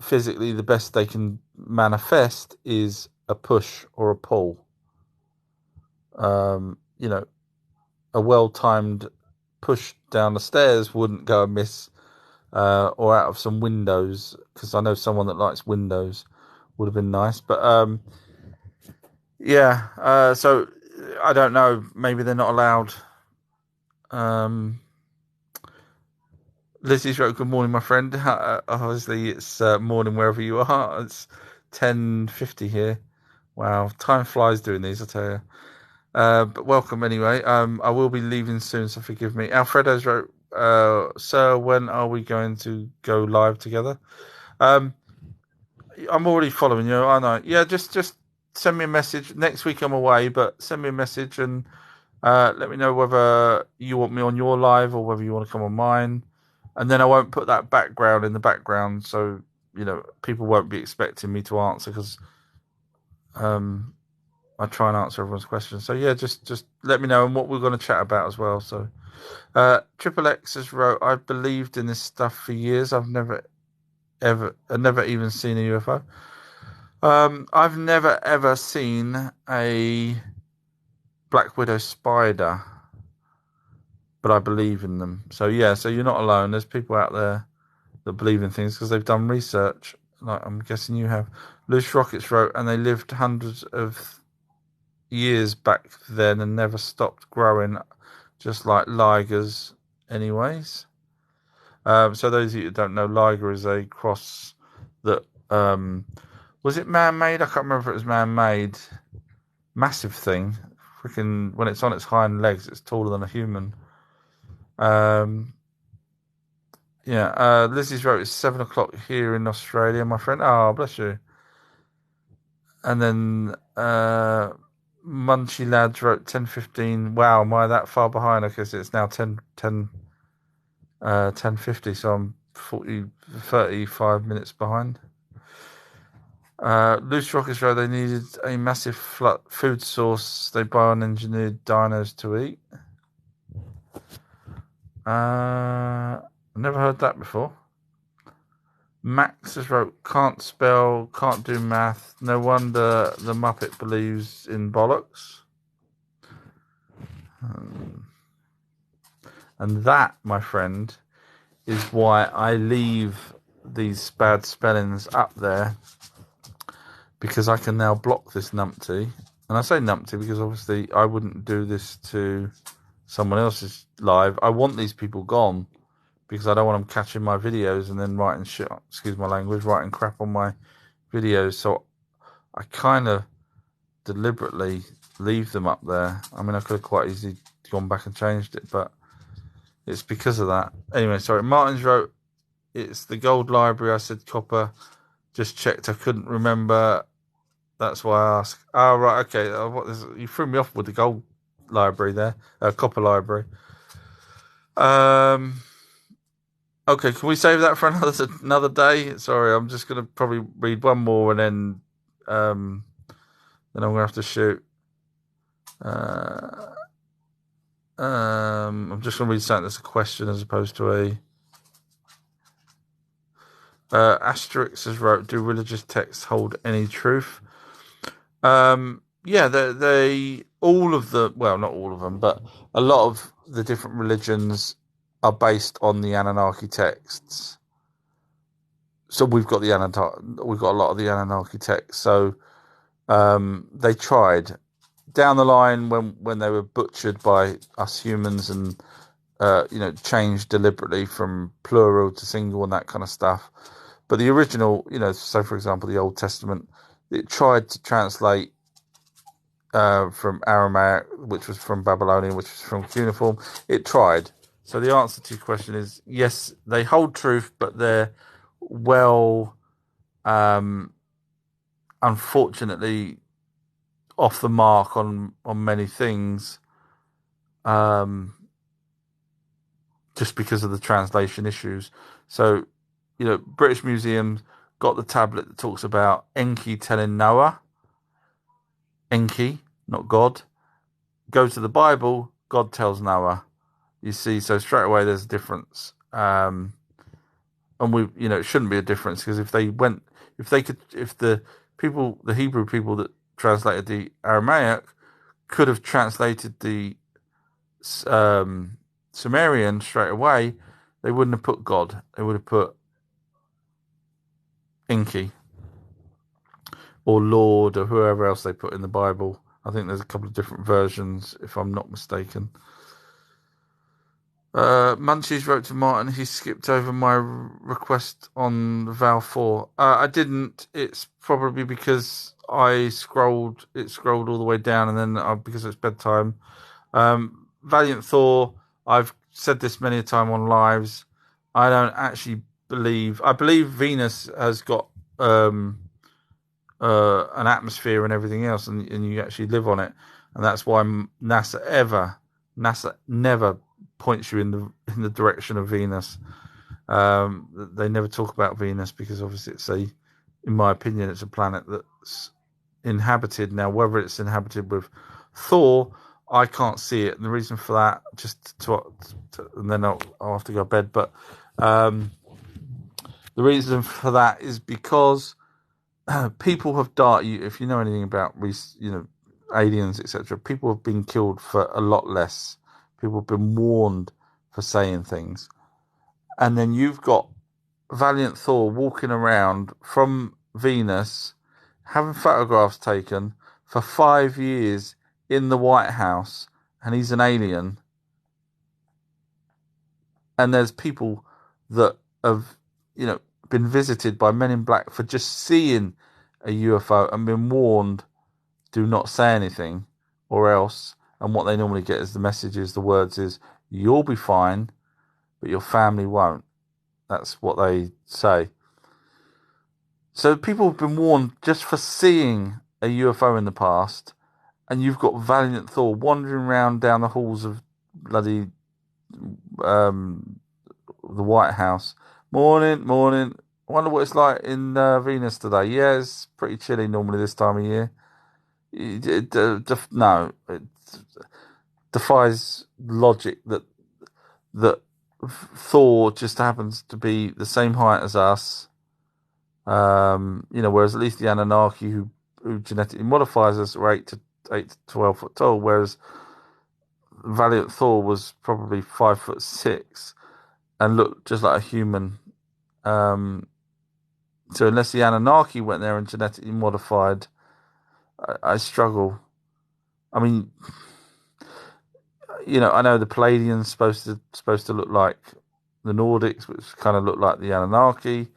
physically the best they can manifest is a push or a pull. A well-timed push down the stairs wouldn't go amiss, or out of some windows, because I know someone that likes windows, would have been nice. But so I don't know, maybe they're not allowed. Lizzie's wrote, good morning, my friend. Obviously it's morning wherever you are. It's 10:50 here. Wow, time flies doing these, I tell you. But welcome anyway. I will be leaving soon, so forgive me. Alfredo's wrote, sir, when are we going to go live together? I'm already following you, aren't I? Yeah, just send me a message. Next week I'm away, but send me a message and let me know whether you want me on your live or whether you want to come on mine. And then I won't put that background in the background, so people won't be expecting me to answer, because I try and answer everyone's questions. So yeah, just let me know and what we're going to chat about as well. So Triple X has wrote, I've believed in this stuff for years. I've never even seen a UFO. I've never ever seen a Black Widow spider, but I believe in them. So yeah, so you're not alone. There's people out there that believe in things because they've done research, like I'm guessing you have. Loose Rockets wrote, and they lived hundreds of years back then and never stopped growing, just like ligers anyways. So those of you that don't know, liger is a cross that was it man-made? I can't remember if it was man-made. Massive thing. Freaking, when it's on its hind legs, it's taller than a human. Lizzie's wrote, it's 7:00 here in Australia, my friend. Oh, bless you. And then Munchy Lads wrote 10:15. Wow, am I that far behind? I guess it's now 10:50, so I'm 35 minutes behind. Loose Rockets wrote, they needed a massive food source. They bioengineered dinos to eat. I've never heard that before. Max has wrote, can't spell, can't do math. No wonder the Muppet believes in bollocks. And that, my friend, is why I leave these bad spellings up there, because I can now block this numpty. And I say numpty because obviously I wouldn't do this to someone else's live. I want these people gone because I don't want them catching my videos and then writing shit, excuse my language, writing crap on my videos. So I kind of deliberately leave them up there. I mean, I could have quite easily gone back and changed it, but it's because of that. Anyway, sorry. Martin's wrote, it's the gold library. I said copper. Just checked. I couldn't remember. That's why I asked. Oh, right. Okay. You threw me off with the gold library there. Copper library. Okay. Can we save that for another day? Sorry. I'm just going to probably read one more and then I'm going to have to shoot. I'm just going to read something that's a question as opposed to a... Asterix has wrote, do religious texts hold any truth? Yeah, they all of the, well, not all of them, but a lot of the different religions are based on the Anunnaki texts. So we've got a lot of the Anunnaki texts. So they tried down the line when they were butchered by us humans and changed deliberately from plural to single and that kind of stuff. But the original, so for example, the Old Testament, it tried to translate from Aramaic, which was from Babylonian, which was from Cuneiform. It tried. So the answer to your question is yes, they hold truth, but they're unfortunately off the mark on many things, just because of the translation issues. So, British Museum got the tablet that talks about Enki telling Noah, Enki, not God. Go to the Bible, God tells Noah. You see, so straight away there's a difference. And it shouldn't be a difference, because if the Hebrew people that translated the Aramaic could have translated the Sumerian straight away, they wouldn't have put God. They would have put Enki or Lord or whoever else they put in the Bible. I think there's a couple of different versions, if I'm not mistaken. Munchies wrote to Martin, he skipped over my request on Val 4. I didn't. It's probably because it scrolled all the way down, and then because it's bedtime. Valiant Thor, I've said this many a time on lives. I don't actually I believe Venus has got an atmosphere and everything else, and you actually live on it, and that's why NASA never points you in the direction of Venus. They never talk about Venus because obviously in my opinion, it's a planet that's inhabited. Now, whether it's inhabited with Thor, I can't see it, and the reason for that, and then I'll have to go to bed. But the reason for that is because people have if you know anything about aliens, etc., people have been killed for a lot less. People have been warned for saying things. And then you've got Valiant Thor walking around from Venus, having photographs taken for 5 years in the White House, and he's an alien. And there's people that have, been visited by Men in Black for just seeing a UFO and been warned, do not say anything or else. And what they normally get is the words is, you'll be fine, but your family won't. That's what they say. So people have been warned just for seeing a UFO in the past, and you've got Valiant Thor wandering around down the halls of bloody the White House. Morning. I wonder what it's like in Venus today. Yeah, it's pretty chilly normally this time of year. It defies logic that Thor just happens to be the same height as us, Whereas at least the Anunnaki who genetically modifies us are 8 to 12 foot tall, whereas Valiant Thor was probably 5'6" and looked just like a human. So unless the Anunnaki went there and genetically modified, I struggle. I mean, I know the Palladians supposed to look like the Nordics, which kind of look like the Anunnaki,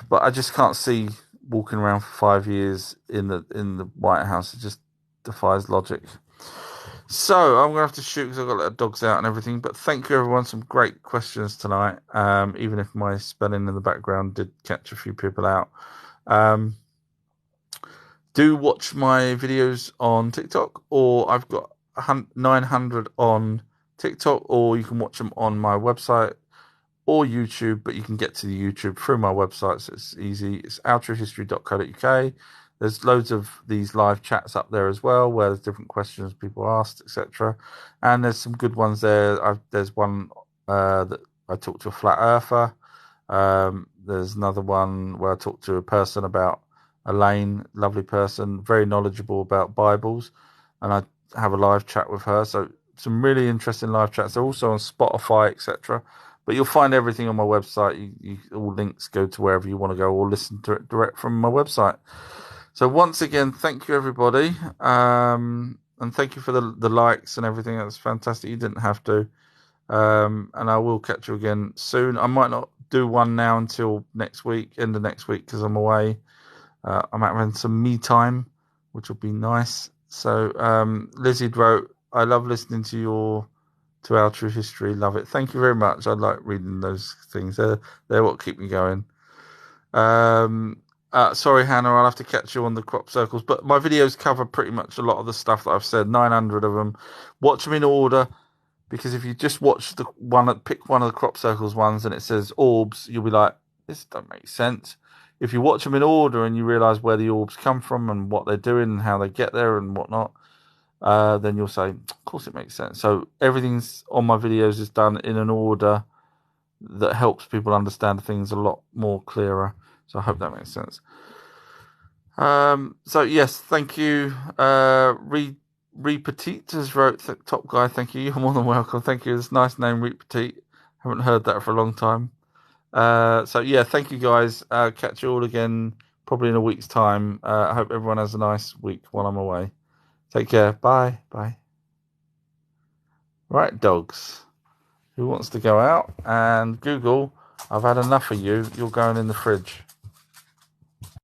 but I just can't see walking around for 5 years in the White House. It just defies logic. So I'm gonna have to shoot because I've got to let the dogs out and everything. But thank you everyone, some great questions tonight. Even if my spelling in the background did catch a few people out. Do watch my videos on TikTok, or I've got 900 on TikTok, or you can watch them on my website or YouTube, but you can get to the YouTube through my website, so it's easy. It's outtruehistory.co.uk. There's loads of these live chats up there as well, where there's different questions people asked, etc. And there's some good ones there. There's one that I talked to a flat earther. There's another one where I talked to a person about Elaine, lovely person, very knowledgeable about Bibles, and I have a live chat with her. So some really interesting live chats. They're also on Spotify, etc. But you'll find everything on my website. All links go to wherever you want to go, or listen to it direct from my website. So once again, thank you everybody, and thank you for the likes and everything. That's fantastic. You didn't have to, and I will catch you again soon. I might not do one now until next week, end of next week, because I'm away. I'm having some me time, which will be nice. So Lizzie wrote, I love listening to Our True History. Love it. Thank you very much. I like reading those things. They're what keep me going. Sorry, Hannah, I'll have to catch you on the crop circles. But my videos cover pretty much a lot of the stuff that I've said, 900 of them. Watch them in order, because if you just watch pick one of the crop circles ones and it says orbs, you'll be like, this don't make sense. If you watch them in order and you realise where the orbs come from and what they're doing and how they get there and whatnot, then you'll say, of course it makes sense. So everything's on my videos is done in an order that helps people understand things a lot more clearer. So I hope that makes sense. So yes, thank you. Petit has wrote, top guy, thank you. You're more than welcome. Thank you. It's a nice name, Petit. Haven't heard that for a long time. So yeah, thank you guys. Catch you all again probably in a week's time. I hope everyone has a nice week while I'm away. Take care. Bye. Bye. Right, dogs. Who wants to go out and Google, I've had enough of you. You're going in the fridge.